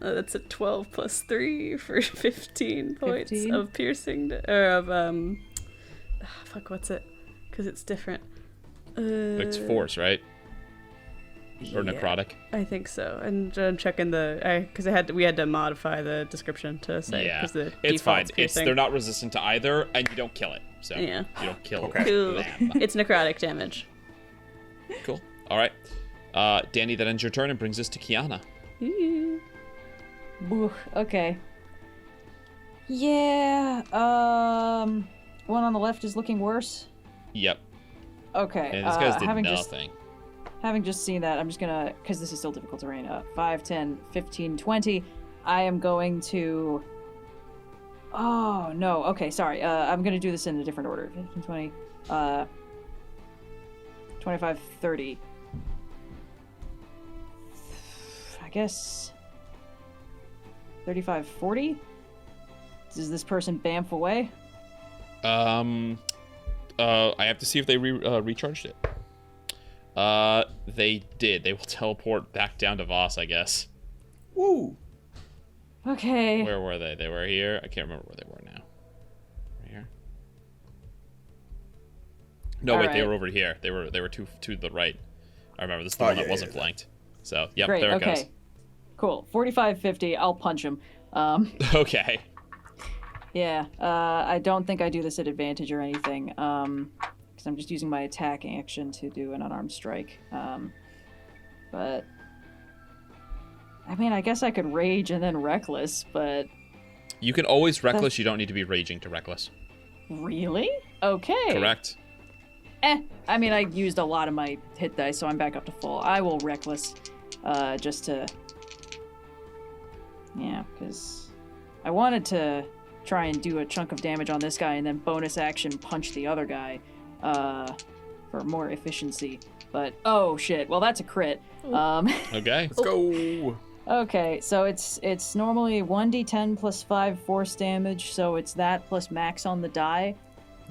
Speaker 6: That's a 12 plus 3 for 15 points
Speaker 4: 15?
Speaker 6: of piercing, fuck, what's it? Because it's different.
Speaker 2: It's force, right? Or
Speaker 6: yeah,
Speaker 2: necrotic.
Speaker 6: I think so. And I'm checking because we had to modify the description to say.
Speaker 2: Yeah,
Speaker 6: The
Speaker 2: it's fine.
Speaker 6: piercing.
Speaker 2: They're not resistant to either, and you don't kill it. So
Speaker 6: Yeah.
Speaker 2: you don't kill
Speaker 6: Cool.
Speaker 2: them.
Speaker 6: It's necrotic damage.
Speaker 2: Cool. All right. Dani, that ends your turn and brings us to Kyana.
Speaker 4: Ooh, okay. Yeah. One on the left is looking worse.
Speaker 2: Yep.
Speaker 4: Okay.
Speaker 2: And this guy's did
Speaker 4: having
Speaker 2: nothing.
Speaker 4: Having just seen that, I'm just gonna, because this is still difficult terrain, 5, 10, 15, 20, I am going to... Oh, no. Okay, sorry. I'm gonna do this in a different order. 15, 20, 25, 30. I guess... 35, 40? Does this person bamf away?
Speaker 2: I have to see if they recharged it. They did. They will teleport back down to Vhas, I guess.
Speaker 5: Woo!
Speaker 4: Okay.
Speaker 2: Where were they? They were here. I can't remember where they were now. Right here. No, wait, they were over here. They were to the right. I remember this is the one that wasn't flanked. So, yep,
Speaker 4: Great,
Speaker 2: there it
Speaker 4: okay.
Speaker 2: goes.
Speaker 4: Cool. 45, 50, I'll punch him.
Speaker 2: Okay.
Speaker 4: Yeah, I don't think I do this at advantage or anything, because I'm just using my attack action to do an unarmed strike. But I mean, I guess I could rage and then reckless, but
Speaker 2: You can always reckless. You don't need to be raging to reckless.
Speaker 4: really? Okay.
Speaker 2: Correct.
Speaker 4: I mean, I used a lot of my hit dice, so I'm back up to full. I will reckless, just to... Yeah, because I wanted to try and do a chunk of damage on this guy and then bonus action punch the other guy, for more efficiency. But, oh shit, well that's a crit.
Speaker 2: Okay.
Speaker 5: Let's go.
Speaker 4: Okay, so it's normally 1d10 plus 5 force damage, so it's that plus max on the die.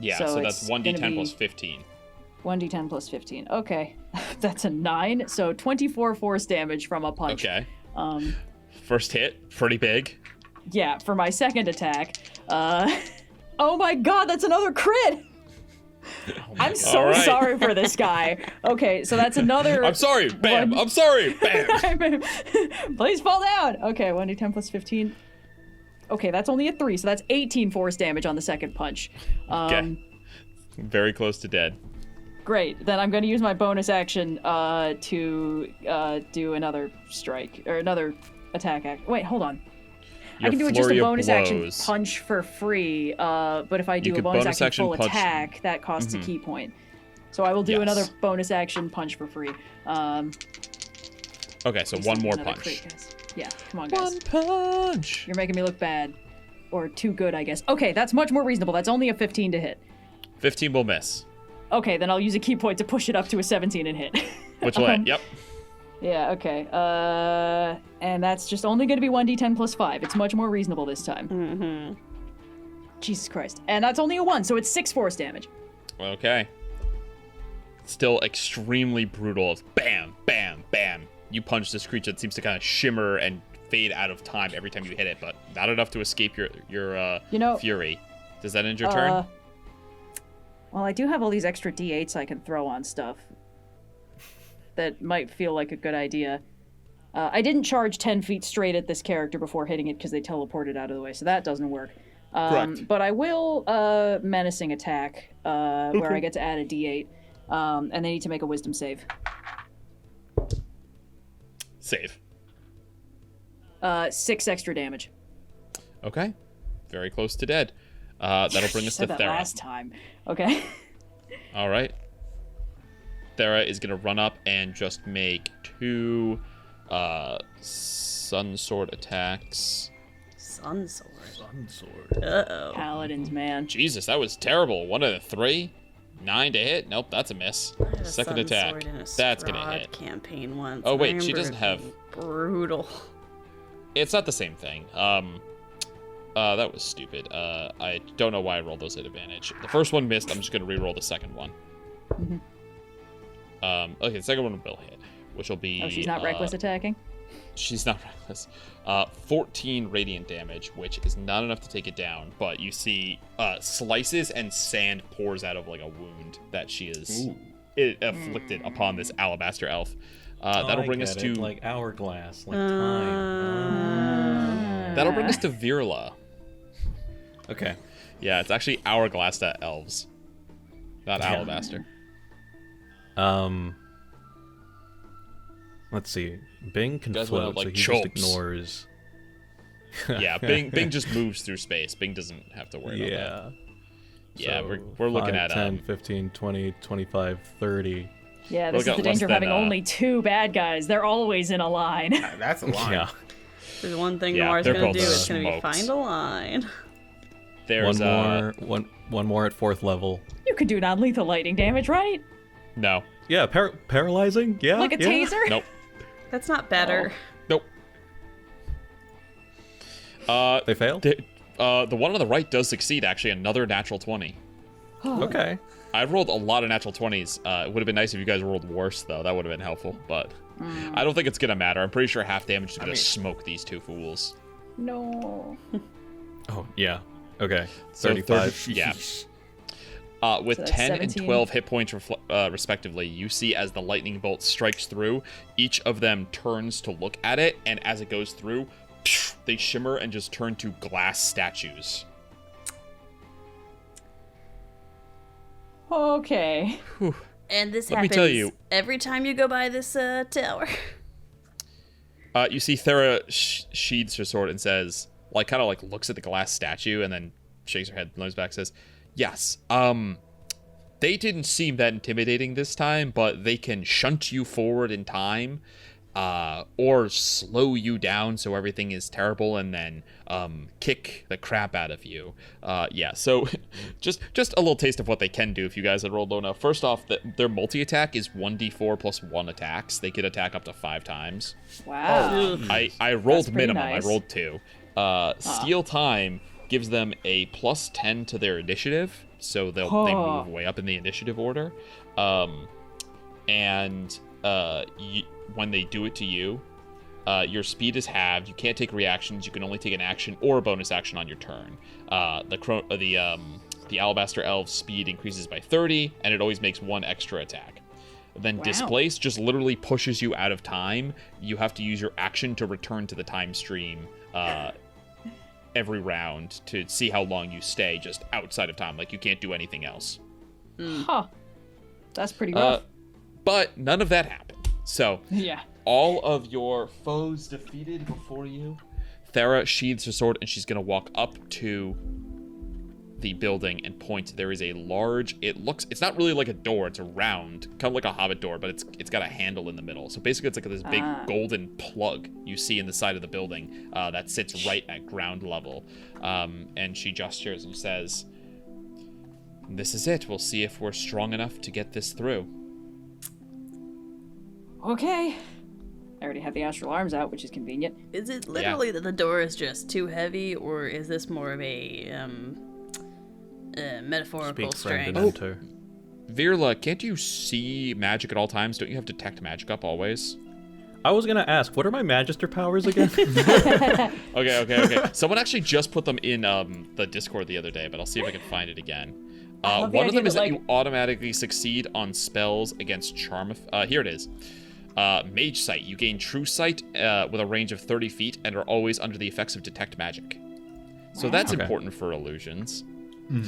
Speaker 2: Yeah,
Speaker 4: So
Speaker 2: so that's
Speaker 4: it's gonna
Speaker 2: 1d10
Speaker 4: be-
Speaker 2: plus 15.
Speaker 4: 1d10 plus 15. Okay, that's a 9, so 24 force damage from a punch.
Speaker 2: Okay. First hit, pretty big.
Speaker 4: Yeah, for my second attack. Oh my god, that's another crit! I'm so
Speaker 2: All right.
Speaker 4: sorry for this guy. Okay, so that's another...
Speaker 2: I'm sorry, bam.
Speaker 4: One-
Speaker 2: I'm sorry, bam.
Speaker 4: Please fall down! Okay, 1d10 plus 15. Okay, that's only a 3, so that's 18 force damage on the second punch.
Speaker 2: Okay. Very close to dead.
Speaker 4: Great, then I'm going to use my bonus action to do another strike, or another attack. Wait, hold on. I
Speaker 2: Your
Speaker 4: can do it just a
Speaker 2: flurry of
Speaker 4: bonus action
Speaker 2: blows.
Speaker 4: punch for free, but if I do
Speaker 2: You
Speaker 4: a
Speaker 2: could
Speaker 4: bonus
Speaker 2: bonus
Speaker 4: action
Speaker 2: action
Speaker 4: full
Speaker 2: punch-
Speaker 4: attack, that costs a key point. So I will do
Speaker 2: Yes.
Speaker 4: another bonus action punch for free.
Speaker 2: Okay, so one more
Speaker 4: Another
Speaker 2: punch.
Speaker 4: crit, guys. Yeah, come on, guys.
Speaker 2: One punch.
Speaker 4: You're making me look bad. Or too good, I guess. Okay, that's much more reasonable. That's only a 15 to hit.
Speaker 2: 15 will miss.
Speaker 4: Okay, then I'll use a key point to push it up to a 17 and hit.
Speaker 2: Which will hit. Yep.
Speaker 4: Yeah, okay. And that's just only going to be 1d10 plus 5. It's much more reasonable this time. Mm-hmm. Jesus Christ. And that's only a 1, so it's 6 force damage.
Speaker 2: Okay. Still extremely brutal. It's bam, bam, bam. You punch this creature that seems to kind of shimmer and fade out of time every time you hit it, but not enough to escape your fury. Does that end your turn?
Speaker 4: Well, I do have all these extra d8s I can throw on stuff. That might feel like a good idea. I didn't charge 10 feet straight at this character before hitting it because they teleported out of the way, so that doesn't work.
Speaker 5: Correct.
Speaker 4: But I will menacing attack, where I get to add a d8, and they need to make a wisdom save.
Speaker 2: Save.
Speaker 4: 6 extra damage.
Speaker 2: Okay. Very close to dead. That'll bring us to
Speaker 4: Said that
Speaker 2: Thera.
Speaker 4: last time. Okay.
Speaker 2: All right. Thera is going to run up and just make 2 Sun Sword attacks.
Speaker 6: Sun sword.
Speaker 3: Sword.
Speaker 6: Uh-oh.
Speaker 4: Paladins, man.
Speaker 2: Jesus, that was terrible. 1 out of 3. 9 to hit. Nope, that's a miss.
Speaker 6: I had a
Speaker 2: Second
Speaker 6: sun
Speaker 2: attack.
Speaker 6: sword in a
Speaker 2: That's going to
Speaker 6: Strahd
Speaker 2: hit.
Speaker 6: campaign once.
Speaker 2: Oh,
Speaker 6: and I
Speaker 2: wait, she
Speaker 6: remember
Speaker 2: doesn't
Speaker 6: it
Speaker 2: have-
Speaker 6: being brutal.
Speaker 2: It's not the same thing. That was stupid. I don't know why I rolled those at advantage. The first one missed. I'm just going to re-roll the second one. Okay, the second one will hit, which will be...
Speaker 4: Oh, she's not reckless attacking?
Speaker 2: She's not reckless. 14 radiant damage, which is not enough to take it down, but you see slices and sand pours out of like a wound that she is afflicted upon this alabaster elf. That'll bring us to...
Speaker 3: like hourglass, like time.
Speaker 2: That'll bring us to Virla.
Speaker 3: Okay.
Speaker 2: Yeah, it's actually hourglass to elves, not
Speaker 3: Yeah.
Speaker 2: alabaster.
Speaker 3: Let's see. Bing can
Speaker 2: guys wanna,
Speaker 3: float,
Speaker 2: like,
Speaker 3: so he just
Speaker 2: chokes.
Speaker 3: ignores.
Speaker 2: Yeah, Bing just moves through space. Bing doesn't have to worry about that. Yeah,
Speaker 3: So
Speaker 2: we're looking
Speaker 3: 5,
Speaker 2: at
Speaker 3: 10, 15, 20, 25, 30.
Speaker 4: Yeah, this
Speaker 2: We'll
Speaker 4: is the
Speaker 2: get less
Speaker 4: danger of having
Speaker 2: than,
Speaker 4: only 2 bad guys. They're always in a line.
Speaker 5: That's a line.
Speaker 3: Yeah.
Speaker 6: There's one thing
Speaker 2: Yeah,
Speaker 6: Noir's
Speaker 2: they're
Speaker 6: gonna
Speaker 2: both
Speaker 6: do. It's gonna be
Speaker 2: smokes.
Speaker 6: find a line.
Speaker 2: There's
Speaker 3: One more at 4th level.
Speaker 4: You could do non-lethal lightning damage, right?
Speaker 2: no,
Speaker 3: Yeah, paralyzing. Yeah.
Speaker 4: Like a
Speaker 3: yeah.
Speaker 4: taser?
Speaker 2: nope,
Speaker 6: That's not better.
Speaker 2: nope.
Speaker 3: They fail.
Speaker 2: The one on the right does succeed. Actually, another natural 20.
Speaker 3: Okay.
Speaker 2: I rolled a lot of natural 20s. It would have been nice if you guys rolled worse, though. That would have been helpful, but I don't think it's gonna matter. I'm pretty sure half damage is gonna smoke these 2 fools.
Speaker 4: No.
Speaker 3: Oh yeah. Okay.
Speaker 2: So
Speaker 3: 35.
Speaker 2: Yeah. With
Speaker 4: So that's
Speaker 2: 10
Speaker 4: 17.
Speaker 2: and 12 hit points respectively, you see as the lightning bolt strikes through, each of them turns to look at it, and as it goes through, they shimmer and just turn to glass statues.
Speaker 4: Okay.
Speaker 2: Whew.
Speaker 6: And this
Speaker 2: Let me
Speaker 6: happens
Speaker 2: tell you.
Speaker 6: every time you go by this tower.
Speaker 2: You see Thera sheathes her sword and says, kind of looks at the glass statue and then shakes her head, leans back, says, "Yes, they didn't seem that intimidating this time, but they can shunt you forward in time, or slow you down so everything is terrible and then kick the crap out of you." Yeah, so just a little taste of what they can do if you guys had rolled low enough. First off, their multi-attack is 1d4 plus 1 attacks. They could attack up to 5 times.
Speaker 4: Wow.
Speaker 2: I rolled minimum.
Speaker 4: nice.
Speaker 2: I rolled 2. Steal Time gives them a plus 10 to their initiative, so they move way up in the initiative order. When they do it to you, your speed is halved. You can't take reactions. You can only take an action or a bonus action on your turn. The Alabaster Elf's speed increases by 30, and it always makes 1 extra attack. Then Displace just literally pushes you out of time. You have to use your action to return to the time stream every round to see how long you stay just outside of time. Like, you can't do anything else.
Speaker 4: Huh. That's pretty rough.
Speaker 2: But none of that happened. So,
Speaker 4: yeah.
Speaker 2: all of your foes defeated before you. Thera sheathes her sword, and she's going to walk up to the building and point. There is a large, it's not really like a door, it's a round, kind of like a hobbit door, but it's got a handle in the middle. So basically it's like this big golden plug you see in the side of the building that sits right at ground level. And she gestures and says, "This is it. We'll see if we're strong enough to get this through."
Speaker 4: Okay. I already have the astral arms out, which is convenient.
Speaker 6: Is it literally that the door is just too heavy, or is this more of a metaphorical strength?
Speaker 2: Virla, can't you see magic at all times? Don't you have detect magic up always?
Speaker 3: I was gonna ask, what are my Magister powers again?
Speaker 2: Okay. Someone actually just put them in the Discord the other day, but I'll see if I can find it again. One of them is that you automatically succeed on spells against charm. Here it is. Mage Sight. You gain True Sight with a range of 30 feet and are always under the effects of detect magic. So that's important for illusions.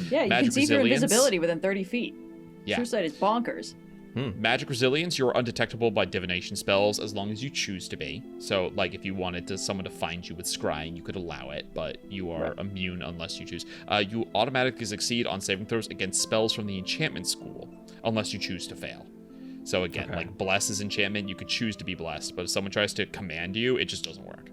Speaker 4: Yeah, you can see through invisibility within 30 feet.
Speaker 2: Yeah.
Speaker 4: True Sight is bonkers.
Speaker 2: Magic Resilience, you're undetectable by divination spells as long as you choose to be. So, like, if you wanted someone to find you with scrying, you could allow it, but you are immune unless you choose. You automatically succeed on saving throws against spells from the enchantment school, unless you choose to fail. So again, like Bless is enchantment, you could choose to be blessed, but if someone tries to command you, it just doesn't work.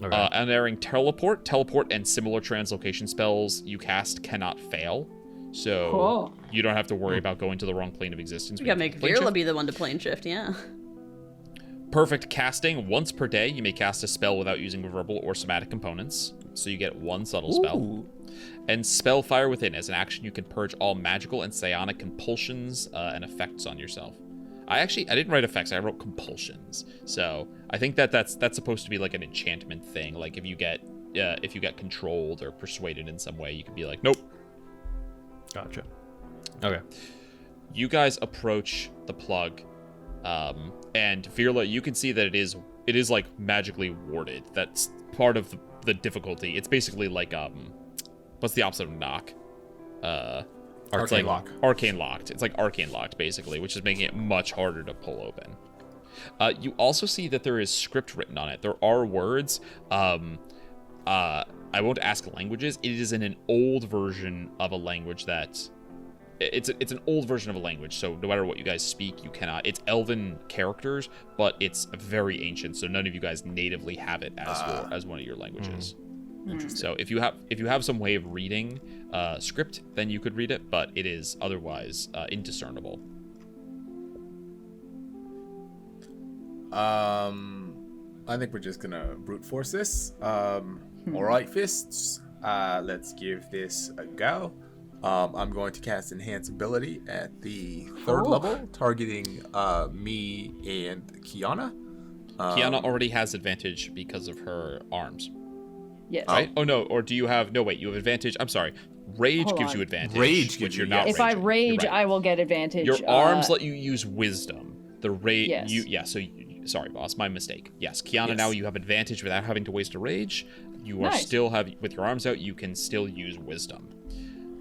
Speaker 2: Unerring Teleport and similar translocation spells you cast cannot fail. So you don't have to worry about going to the wrong plane of existence.
Speaker 6: You gotta make Virla be the one to plane shift, yeah.
Speaker 2: Perfect casting. Once per day, you may cast a spell without using verbal or somatic components. So you get 1 subtle spell. And Spellfire Within. As an action, you can purge all magical and psionic compulsions and effects on yourself. I didn't write effects, I wrote compulsions. So I think that's supposed to be like an enchantment thing. Like if you get controlled or persuaded in some way, you can be like, nope.
Speaker 3: Gotcha. Okay.
Speaker 2: You guys approach the plug, and Virla, you can see that it is like magically warded. That's part of the difficulty. It's basically like what's the opposite of knock?
Speaker 5: Arcane lock.
Speaker 2: Arcane locked. It's like arcane locked basically, which is making it much harder to pull open. You also see that there is script written on it. There are words. I won't ask languages. It is in an old version of a language that it's an old version of a language. So no matter what you guys speak, you cannot. It's Elven characters, but it's very ancient. So none of you guys natively have it as one of your languages. So if you have some way of reading script, then you could read it, but it is otherwise indiscernible.
Speaker 5: I think we're just gonna brute force this. All right, fists. Let's give this a go. I'm going to cast Enhance Ability at the 3rd level, targeting me and Kyana.
Speaker 2: Kyana already has advantage because of her arms.
Speaker 4: Yes.
Speaker 2: Right? Oh no, or do you have... No, wait, you have advantage. I'm sorry. Rage gives you advantage.
Speaker 5: Rage
Speaker 2: which
Speaker 5: gives
Speaker 2: you're
Speaker 5: you,
Speaker 2: not
Speaker 4: If I
Speaker 2: raging.
Speaker 4: rage,
Speaker 2: Right.
Speaker 4: I will get advantage.
Speaker 2: Your arms let you use wisdom. The rage...
Speaker 4: Yes.
Speaker 2: So sorry, boss, my mistake. Yes, Kyana,
Speaker 5: Yes.
Speaker 2: now you have advantage without having to waste a rage. You are
Speaker 4: Nice.
Speaker 2: still with your arms out, you can still use wisdom.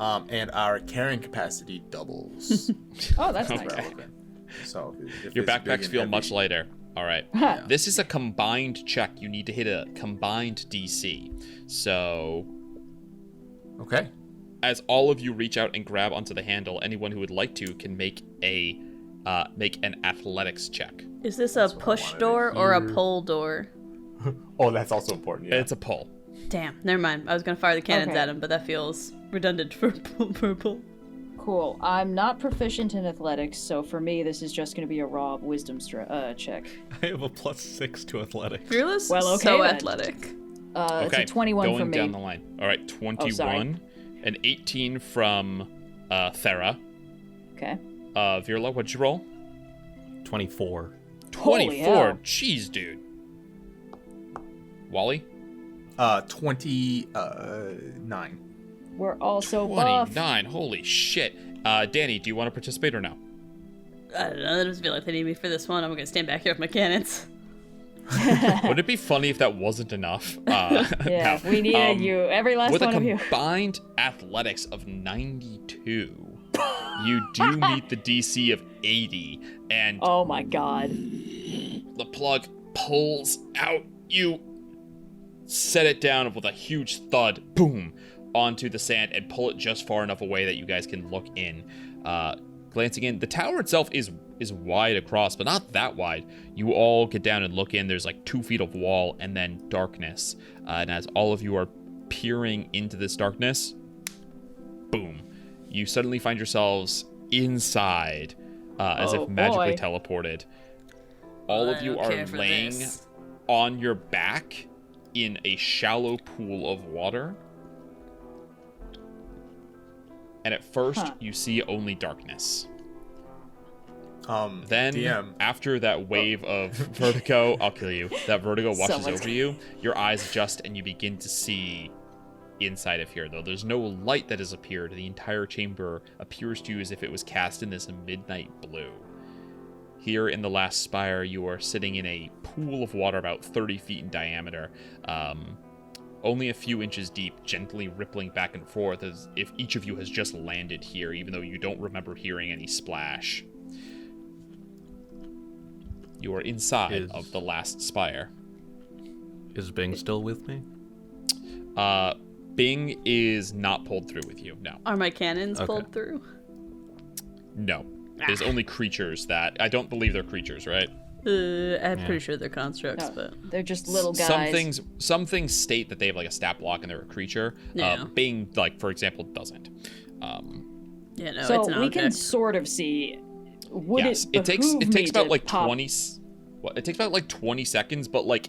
Speaker 5: And our carrying capacity doubles.
Speaker 4: Oh, that's
Speaker 2: Okay.
Speaker 4: nice.
Speaker 5: Relevant. So if
Speaker 2: Your
Speaker 5: it's big
Speaker 2: backpacks
Speaker 5: and
Speaker 2: feel
Speaker 5: heavy-
Speaker 2: much lighter. All right.
Speaker 4: Yeah.
Speaker 2: This is a combined check. You need to hit a combined DC. So,
Speaker 5: Okay.
Speaker 2: as all of you reach out and grab onto the handle, anyone who would like to can make an athletics check.
Speaker 6: Is this a
Speaker 5: what I
Speaker 6: push
Speaker 5: wanted
Speaker 6: door
Speaker 5: to
Speaker 6: or a
Speaker 5: hear.
Speaker 6: pull door?
Speaker 5: Oh, that's also important. Yeah.
Speaker 2: It's a pull.
Speaker 6: Damn, never mind. I was gonna fire the cannons
Speaker 4: Okay.
Speaker 6: at him, but that feels redundant for pull.
Speaker 4: Cool. I'm not proficient in athletics, so for me, this is just going to be a raw wisdom check.
Speaker 3: I have a +6 to athletics.
Speaker 6: Fearless?
Speaker 4: Well, okay
Speaker 6: So
Speaker 4: then.
Speaker 6: athletic.
Speaker 4: It's
Speaker 2: Okay,
Speaker 4: a 21
Speaker 2: going
Speaker 4: from me.
Speaker 2: down the line. All right, 21, an 18 from Thera.
Speaker 4: Okay.
Speaker 2: Virla, what'd you roll?
Speaker 3: 24.
Speaker 4: Holy
Speaker 2: 24.
Speaker 4: hell.
Speaker 2: Jeez, dude. Wally?
Speaker 5: 29.
Speaker 4: We're all so buff.
Speaker 2: 29. Holy shit. Dani, do you want to participate or no?
Speaker 6: I don't know. I just feel like they need me for this one. I'm gonna stand back here with my cannons.
Speaker 2: Would it be funny if that wasn't enough?
Speaker 4: Yeah,
Speaker 2: no.
Speaker 4: we need you. Every last
Speaker 2: With
Speaker 4: one
Speaker 2: a
Speaker 4: of you.
Speaker 2: combined athletics of 92, you do meet the DC of 80, and
Speaker 4: Oh my god.
Speaker 2: the plug pulls out. You set it down with a huge thud, boom, onto the sand and pull it just far enough away that you guys can look in. Glancing in, the tower itself is wide across, but not that wide. You all get down and look in. There's like 2 feet of wall and then darkness. And as all of you are peering into this darkness, boom, you suddenly find yourselves inside, as
Speaker 4: Oh,
Speaker 2: if magically
Speaker 4: boy.
Speaker 2: teleported. All of
Speaker 6: I
Speaker 2: you
Speaker 6: don't
Speaker 2: are
Speaker 6: care for
Speaker 2: laying
Speaker 6: this.
Speaker 2: on your back in a shallow pool of water. And at first,
Speaker 4: Huh.
Speaker 2: you see only darkness. Then,
Speaker 5: DM.
Speaker 2: after that wave of vertigo, I'll kill you. That vertigo washes
Speaker 4: Someone's-
Speaker 2: over you. Your eyes adjust, and you begin to see inside of here. Though there's no light that has appeared, the entire chamber appears to you as if it was cast in this midnight blue. Here in the last spire, you are sitting in a pool of water about 30 feet in diameter, only a few inches deep, gently rippling back and forth as if each of you has just landed here, even though you don't remember hearing any splash. You are inside of the last spire.
Speaker 3: Is Bing still with me?
Speaker 2: Bing is not pulled through with you. No.
Speaker 6: Are my cannons
Speaker 3: Okay.
Speaker 6: pulled through?
Speaker 2: No. There's only creatures that... I don't believe they're creatures, right?
Speaker 6: I'm pretty sure they're constructs,
Speaker 4: No,
Speaker 6: but
Speaker 4: they're just little guys.
Speaker 2: Some things state that they have like a stat block and they're a creature.
Speaker 6: Yeah.
Speaker 2: Bing, like, for example, doesn't.
Speaker 6: yeah, no,
Speaker 4: So
Speaker 6: it's an
Speaker 4: we
Speaker 6: object.
Speaker 4: can sort of see. Would
Speaker 2: Yes,
Speaker 4: it
Speaker 2: takes
Speaker 4: behoove me
Speaker 2: about
Speaker 4: to
Speaker 2: like
Speaker 4: pop-
Speaker 2: 20 it takes about like 20 seconds, but like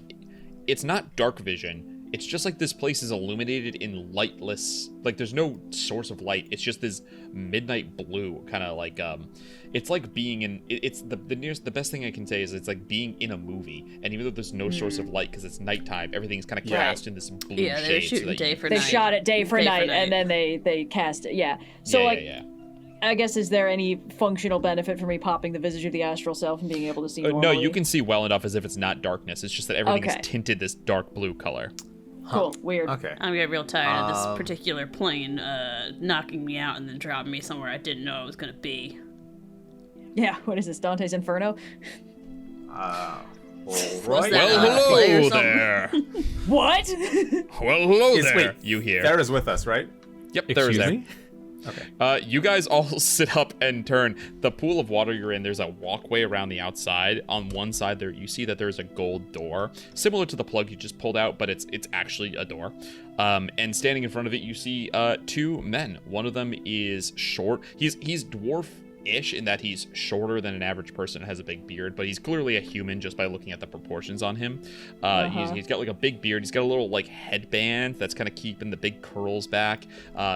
Speaker 2: it's not dark vision. It's just like this place is illuminated in lightless, like there's no source of light. It's just this midnight blue kind of like it's like being in it's the best thing I can say is it's like being in a movie, and even though there's no source of light because it's nighttime, everything's kind of cast in this blue
Speaker 6: Yeah, they're
Speaker 2: shade so
Speaker 6: shooting
Speaker 2: that
Speaker 6: day
Speaker 2: you,
Speaker 6: for
Speaker 4: They
Speaker 6: night.
Speaker 4: shot it day for
Speaker 6: Day for
Speaker 4: night,
Speaker 6: night.
Speaker 4: and then they cast it. Yeah. So
Speaker 2: yeah,
Speaker 4: like,
Speaker 2: yeah.
Speaker 4: I guess is there any functional benefit for me popping the visage of the astral self and being able to see?
Speaker 2: No,
Speaker 4: normally?
Speaker 2: you can see well enough as if it's not darkness. It's just that everything
Speaker 4: Okay.
Speaker 2: is tinted this dark blue color.
Speaker 4: Cool. Weird.
Speaker 5: Okay.
Speaker 6: I'm getting real tired of this particular plane knocking me out and then dropping me somewhere I didn't know I was gonna be.
Speaker 4: Yeah. What is this? Dante's Inferno?
Speaker 5: All
Speaker 6: Was
Speaker 5: right.
Speaker 6: that
Speaker 2: Well,
Speaker 6: play or
Speaker 2: hello
Speaker 6: something?
Speaker 2: there.
Speaker 4: What?
Speaker 2: Well, hello
Speaker 5: Yes,
Speaker 2: there.
Speaker 5: wait,
Speaker 2: You hear?
Speaker 5: Farrah's with us, right?
Speaker 2: Yep, there's
Speaker 3: Excuse
Speaker 2: there.
Speaker 3: me?
Speaker 5: Okay.
Speaker 2: You guys all sit up and turn. The pool of water you're in, there's a walkway around the outside. On one side there, you see that there's a gold door, similar to the plug you just pulled out, but it's actually a door. And standing in front of it, you see 2 men. One of them is short. He's dwarf-ish in that he's shorter than an average person and has a big beard, but he's clearly a human just by looking at the proportions on him. He's got like a big beard. He's got a little like headband that's kind of keeping the big curls back.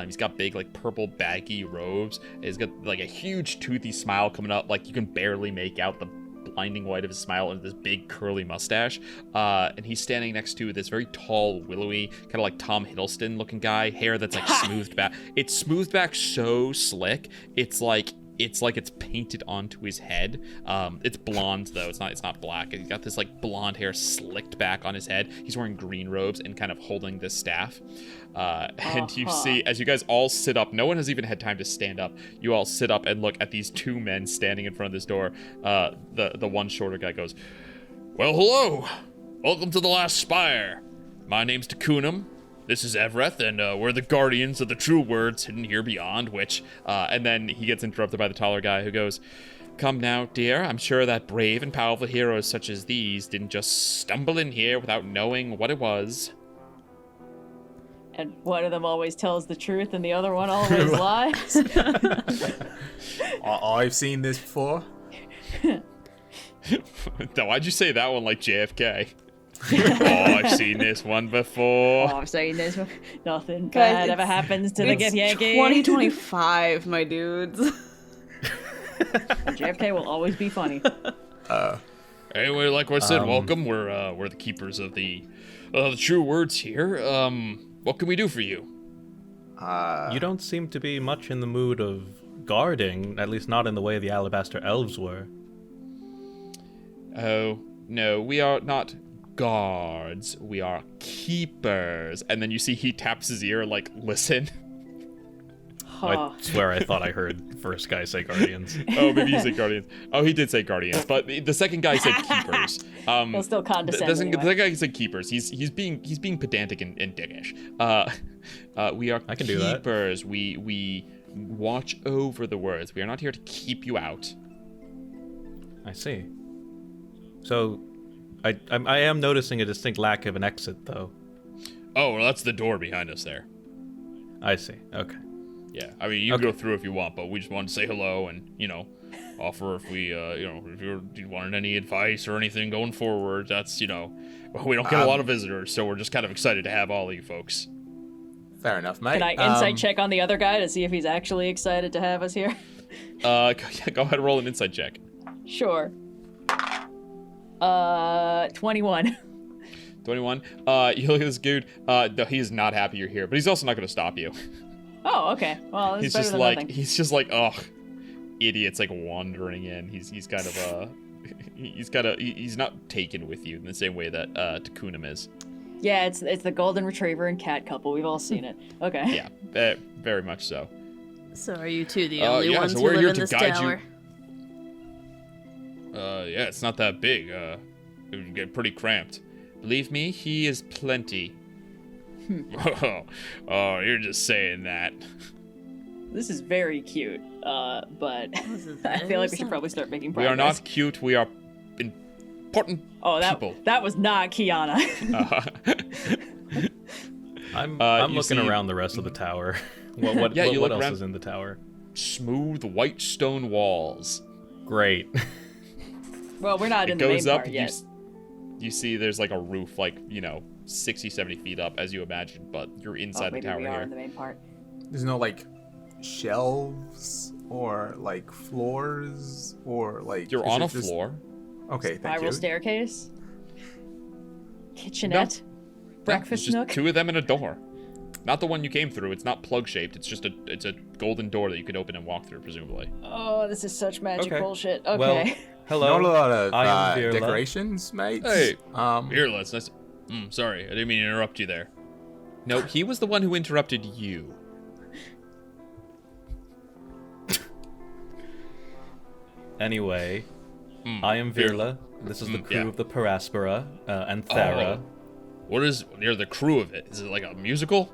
Speaker 2: He's got big like purple baggy robes. He's got like a huge toothy smile coming up, like you can barely make out the blinding white of his smile and this big curly mustache. And he's standing next to this very tall, willowy, kind of like Tom Hiddleston looking guy, hair that's like smoothed back. It's smoothed back so slick. It's like it's like it's painted onto his head. It's blonde though. It's not black. He's got this like blonde hair slicked back on his head. He's wearing green robes and kind of holding this staff. And you see, as you guys all sit up, no one has even had time to stand up. You all sit up and look at these two men standing in front of this door. The one shorter guy goes, "Well, hello. Welcome to the Last Spire. My name's Tikunum. This is Evreth, and we're the guardians of the true words hidden here beyond, which..." And then he gets interrupted by the taller guy who goes, "Come now, dear. I'm sure that brave and powerful heroes such as these didn't just stumble in here without knowing what it was."
Speaker 4: And one of them always tells the truth and the other one always lies.
Speaker 5: I've seen this before.
Speaker 2: Why'd you say that one like JFK? Oh, I've seen this one before.
Speaker 4: Oh, I've seen this one. Nothing bad ever happens to the Gith Yankee.
Speaker 6: 2025, my dudes.
Speaker 4: JFK will always be funny.
Speaker 2: Anyway, like I said, welcome. We're the keepers of the true words here. What can we do for you?
Speaker 3: You don't seem to be much in the mood of guarding, at least not in the way the Alabaster Elves were.
Speaker 2: Oh, no, we are not guards. We are keepers. And then you see he taps his ear like, listen.
Speaker 3: I swear I thought I heard first guy say guardians.
Speaker 2: Oh, maybe he said guardians. Oh, he did say guardians, but the second guy said keepers.
Speaker 4: He'll still condescend
Speaker 2: The
Speaker 4: anyway.
Speaker 2: guy said keepers. He's being pedantic and dickish. We are
Speaker 3: I can do that.
Speaker 2: keepers. We watch over the words. We are not here to keep you out.
Speaker 3: I see. So, I am noticing a distinct lack of an exit, though.
Speaker 2: Oh, well, that's the door behind us there.
Speaker 3: I see. Okay.
Speaker 2: Yeah, I mean, you can go through if you want, but we just wanted to say hello and, offer if we, if you wanted any advice or anything going forward. That's, we don't get a lot of visitors, so we're just kind of excited to have all of you folks.
Speaker 5: Fair enough, mate.
Speaker 4: Can I insight check on the other guy to see if he's actually excited to have us here?
Speaker 2: Go ahead and roll an insight check.
Speaker 4: Sure. 21.
Speaker 2: 21. You look at this dude. No, he is not happy you're here, but he's also not going to stop you.
Speaker 4: Oh, okay. Well, that's better than nothing.
Speaker 2: He's like, oh, idiots, like wandering in. He's kind of he's not taken with you in the same way that Tikunum is.
Speaker 4: Yeah, it's the golden retriever and cat couple. We've all seen it. Okay.
Speaker 2: Yeah, very much so.
Speaker 6: So are you two the only ones
Speaker 2: so
Speaker 6: who
Speaker 2: we're
Speaker 6: live
Speaker 2: here
Speaker 6: in
Speaker 2: to
Speaker 6: this
Speaker 2: guide
Speaker 6: tower?
Speaker 2: Yeah, it's not that big. It would get pretty cramped. Believe me, he is plenty. Oh, you're just saying that.
Speaker 4: This is very cute, but I feel like we should probably start making progress.
Speaker 2: We are not cute. We are important people.
Speaker 4: That was not Kyana.
Speaker 3: I'm looking around the rest of the tower. What else is in the tower?
Speaker 2: Smooth white stone walls.
Speaker 3: Great.
Speaker 4: Well, we're not in the main part yet.
Speaker 2: You see there's like a roof, like, 60, 70 feet up, as you imagine, but you're inside the tower
Speaker 4: we are
Speaker 2: here.
Speaker 4: in the main part.
Speaker 5: There's no, shelves or, floors or,
Speaker 2: You're on a floor.
Speaker 5: Okay, thank you.
Speaker 4: Spiral staircase? Kitchenette? Breakfast
Speaker 2: just
Speaker 4: nook?
Speaker 2: two of them and a door. Not the one you came through. It's not plug-shaped. It's just a golden door that you could open and walk through, presumably.
Speaker 4: Oh, this is such magic bullshit. Okay.
Speaker 3: Well, hello.
Speaker 5: Not a lot of
Speaker 3: I am
Speaker 5: decorations, mates.
Speaker 2: Hey, here, let's. Sorry, I didn't mean to interrupt you there. No, he was the one who interrupted you.
Speaker 3: Anyway, I am Virla. This is the crew of the Paraspora and Thera.
Speaker 2: You're the crew of it? Is it like a musical?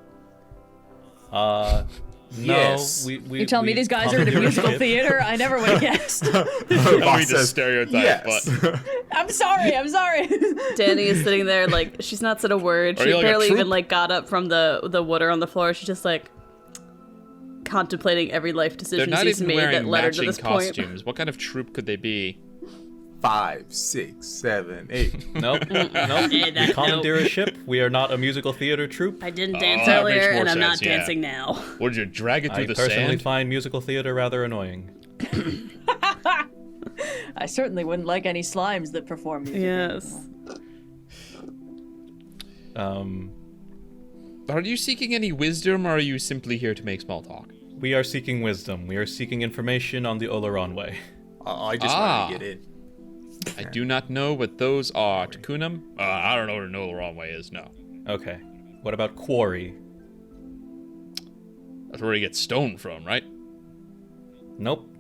Speaker 3: No.
Speaker 5: Yes.
Speaker 4: You're telling me these guys are in a musical theater? I never would have guessed.
Speaker 2: I don't mean to stereotype, but...
Speaker 4: I'm sorry.
Speaker 6: Dani is sitting there like, she's not said a word. She barely even got up from the water on the floor. She's just contemplating every life decision she's made that led her to this point.
Speaker 2: Costumes. What kind of troupe could they be?
Speaker 5: 5, 6, 7, 8.
Speaker 3: Nope. We commandeer a ship. We are not a musical theater troupe.
Speaker 6: I didn't dance earlier, and I'm not dancing now.
Speaker 2: What, did you drag it through the
Speaker 3: sand? I personally
Speaker 2: sand?
Speaker 3: find musical theater rather annoying.
Speaker 4: I certainly wouldn't like any slimes that perform music.
Speaker 6: Yes.
Speaker 2: Are you seeking any wisdom, or are you simply here to make small talk?
Speaker 3: We are seeking wisdom. We are seeking information on the Oloranwë.
Speaker 5: I just want to get in.
Speaker 2: I do not know what those are. Takunum? I don't know what an Oloranwë is, no.
Speaker 3: Okay. What about quarry?
Speaker 2: That's where you get stone from, right?
Speaker 3: Nope.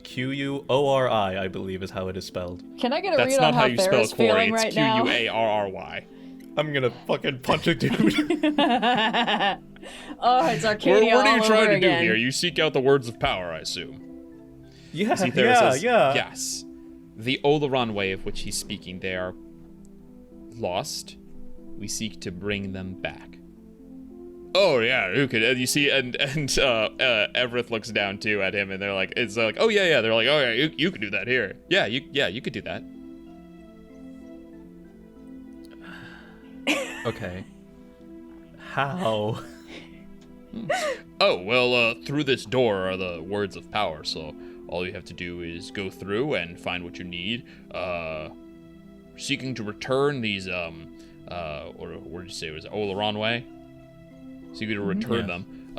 Speaker 3: Quori, I believe, is how it is spelled.
Speaker 4: Can I get a
Speaker 2: That's
Speaker 4: read
Speaker 2: not
Speaker 4: on
Speaker 2: how
Speaker 4: how
Speaker 2: you spell
Speaker 4: Farrah's
Speaker 2: quarry.
Speaker 4: feeling
Speaker 2: It's
Speaker 4: right now?
Speaker 2: Quarry.
Speaker 3: I'm gonna fucking punch a dude.
Speaker 4: Oh, it's Arcadia
Speaker 2: What are you
Speaker 4: all
Speaker 2: trying
Speaker 4: over
Speaker 2: to
Speaker 4: again.
Speaker 2: do here? You seek out the words of power, I assume.
Speaker 3: Yeah,
Speaker 2: See, Thera says,
Speaker 3: yeah.
Speaker 2: Yes. The Oloranwë of which he's speaking, they are lost. We seek to bring them back. Oh yeah, who could? You see, and Everett looks down too at him, and they're like, it's like, oh yeah. They're like, oh yeah, you could do that here. Yeah, you could do that.
Speaker 3: Okay. How?
Speaker 2: Oh well, through this door are the words of power. So all you have to do is go through and find what you need. Seeking to return these or what did you say it was Oloranwë? Seeking to return them.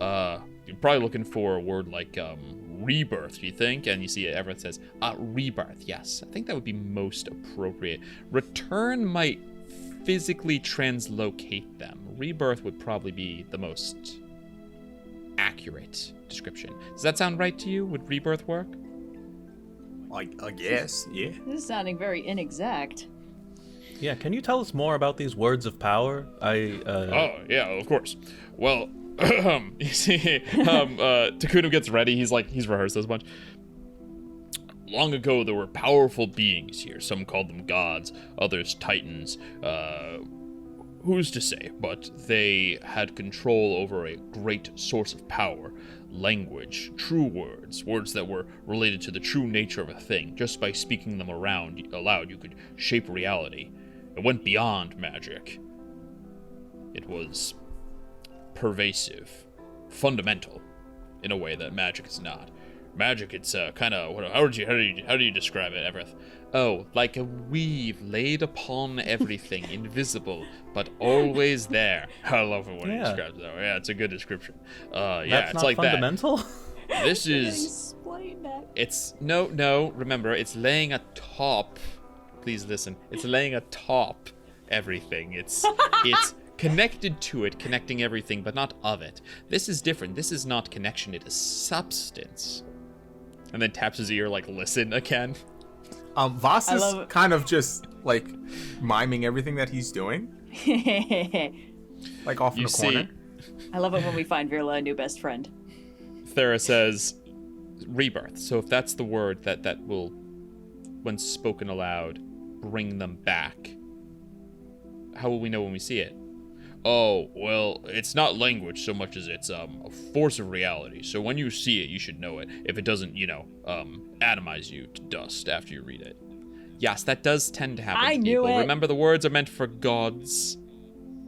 Speaker 2: You're probably looking for a word like rebirth, do you think? And you see Everett says, rebirth, yes. I think that would be most appropriate. Return might physically translocate them. Rebirth would probably be the most accurate description. Does that sound right to you? Would rebirth work?
Speaker 5: I guess, yeah.
Speaker 4: This is sounding very inexact.
Speaker 3: Yeah, can you tell us more about these words of power?
Speaker 2: Oh, yeah, of course. Well, you see, Takunum gets ready. He's rehearsed this a bunch. Long ago, there were powerful beings here. Some called them gods, others titans. Who's to say? But they had control over a great source of power. Language, true words, words that were related to the true nature of a thing. Just by speaking them aloud, you could shape reality. It went beyond magic. It was pervasive, fundamental, in a way that magic is not. Magic, it's kind of, how do you describe it, Everett? Oh, like a weave laid upon everything, invisible, but always there. I love it when he describes that. Yeah, it's a good description. Yeah,
Speaker 3: That's
Speaker 2: it's
Speaker 3: not
Speaker 2: like
Speaker 3: fundamental?
Speaker 2: that. This is.
Speaker 4: Explain that.
Speaker 2: It's no. Remember, it's laying atop. Please listen. It's laying atop everything. It's connected to it, connecting everything, but not of it. This is different. This is not connection. It is substance. And then taps his ear like, listen again.
Speaker 5: Vhas is kind of just like miming everything that he's doing, like off in the corner.
Speaker 4: I love it when we find Virla a new best friend.
Speaker 2: Thera says, rebirth. So if that's the word that will, when spoken aloud, bring them back, how will we know when we see it? Oh, well, it's not language so much as it's a force of reality. So when you see it, you should know it. If it doesn't, atomize you to dust after you read it. Yes, that does tend to happen to people. Remember, the words are meant for gods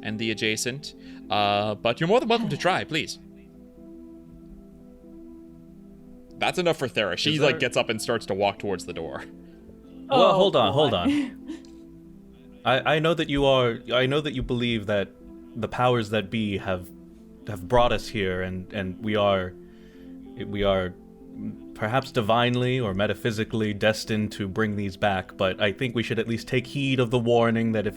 Speaker 2: and the adjacent. But you're more than welcome to try, please. That's enough for Thera. She gets up and starts to walk towards the door.
Speaker 3: Well, hold on. I know that you believe that the powers that be have brought us here, and we are perhaps divinely or metaphysically destined to bring these back, but I think we should at least take heed of the warning that if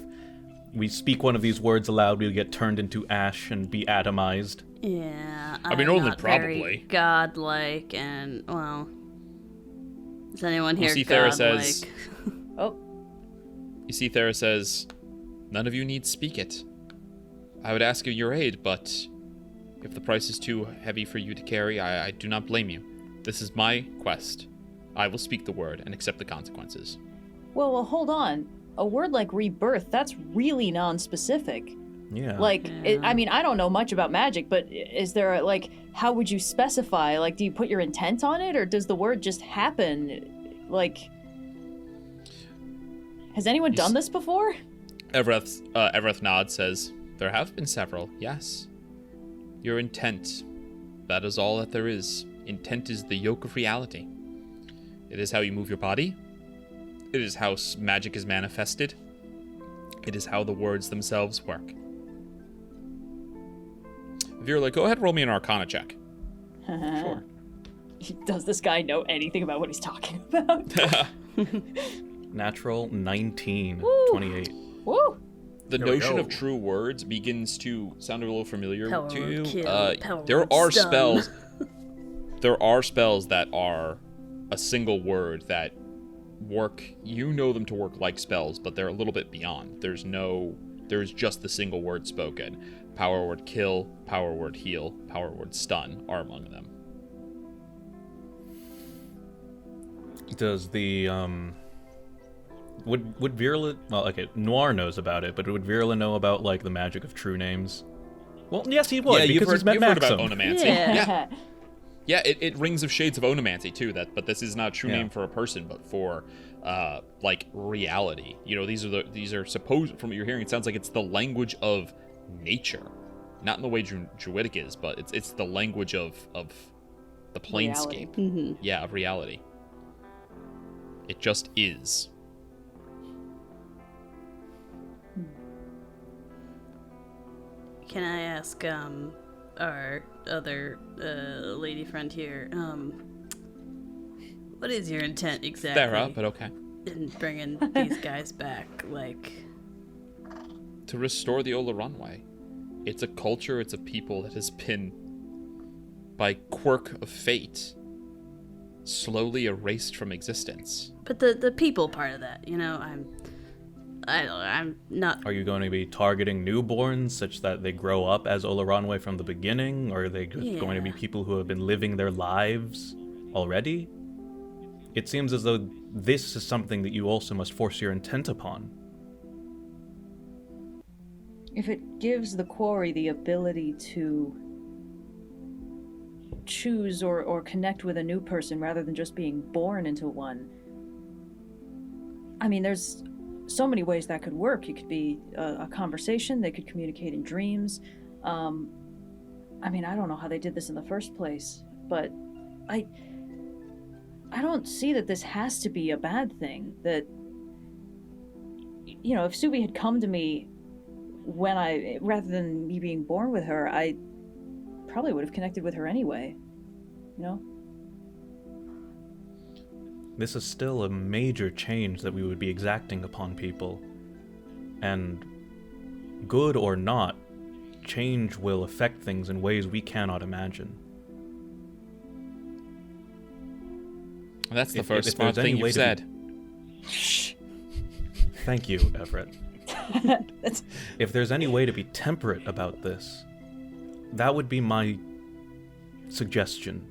Speaker 3: we speak one of these words aloud, we'll get turned into ash and be atomized.
Speaker 6: Yeah,
Speaker 2: I mean, only
Speaker 6: not
Speaker 2: probably.
Speaker 6: Very godlike, and well, is anyone here
Speaker 2: see
Speaker 6: godlike?
Speaker 2: Thera says,
Speaker 4: Oh.
Speaker 2: You see, Thera says, none of you need speak it. I would ask of your aid, but if the price is too heavy for you to carry, I do not blame you. This is my quest. I will speak the word and accept the consequences.
Speaker 4: Well, hold on. A word like rebirth, that's really non-specific.
Speaker 3: Yeah.
Speaker 4: I mean, I don't know much about magic, but is there, how would you specify? Do you put your intent on it, or does the word just happen? Has anyone done this before?
Speaker 2: Everett nods, says, there have been several, yes. Your intent, that is all that there is. Intent is the yoke of reality. It is how you move your body. It is how magic is manifested. It is how the words themselves work. Virla, go ahead and roll me an Arcana check. Sure.
Speaker 4: Does this guy know anything about what he's talking about?
Speaker 3: Natural 19,
Speaker 4: Woo.
Speaker 3: 28.
Speaker 4: Woo!
Speaker 2: The
Speaker 5: Here we
Speaker 2: notion
Speaker 5: go.
Speaker 2: of true words begins to sound a little familiar
Speaker 6: Power
Speaker 2: to
Speaker 6: word
Speaker 2: you.
Speaker 6: kill, power
Speaker 2: There
Speaker 6: word
Speaker 2: are
Speaker 6: stun.
Speaker 2: spells. There are spells that are a single word that work. You know them to work like spells, but they're a little bit beyond. There's just the single word spoken. Power word kill, power word heal, power word stun are among them.
Speaker 3: Does the would Virla? Well, okay, Noir knows about it, but would Virla know about like the magic of true names? Well, yes, he would because he's met
Speaker 2: you've heard
Speaker 3: Maxim.
Speaker 2: about onomancy.
Speaker 6: Yeah.
Speaker 2: Yeah, it rings of shades of onomancy too. But this is not a true name for a person, but for like reality. You know, these are supposed, from what you're hearing, it sounds like it's the language of nature, not in the way druidic is, but it's the language of the planescape.
Speaker 6: Mm-hmm.
Speaker 2: Yeah, of reality. It just is.
Speaker 6: Can I ask our other lady friend here, what is your intent exactly
Speaker 2: Thera, but okay.
Speaker 6: in bringing these guys back? Like,
Speaker 2: To restore the Oloranwë. It's a culture, it's a people that has been, by quirk of fate, slowly erased from existence.
Speaker 6: but the people part of that, you know, I'm not.
Speaker 3: Are you going to be targeting newborns such that they grow up as Oloranwë from the beginning, or are they just going to be
Speaker 6: Yeah.
Speaker 3: people who have been living their lives already? It seems as though this is something that you also must force your intent upon.
Speaker 4: If it gives the quarry the ability to choose or connect with a new person rather than just being born into one, I mean, there's so many ways that could work. It could be a conversation. They could communicate in dreams. I mean, I don't know how they did this in the first place, but I don't see that this has to be a bad thing. That, you know, if Subi had come to me rather than me being born with her, I probably would have connected with her anyway, you know?
Speaker 3: This is still a major change that we would be exacting upon people. And good or not, change will affect things in ways we cannot imagine.
Speaker 2: That's the
Speaker 3: If
Speaker 2: first
Speaker 3: there's
Speaker 2: smart
Speaker 3: any
Speaker 2: thing
Speaker 3: way
Speaker 2: you've
Speaker 3: to be-
Speaker 2: said.
Speaker 3: Thank you, Everett. If there's any way to be temperate about this, that would be my suggestion.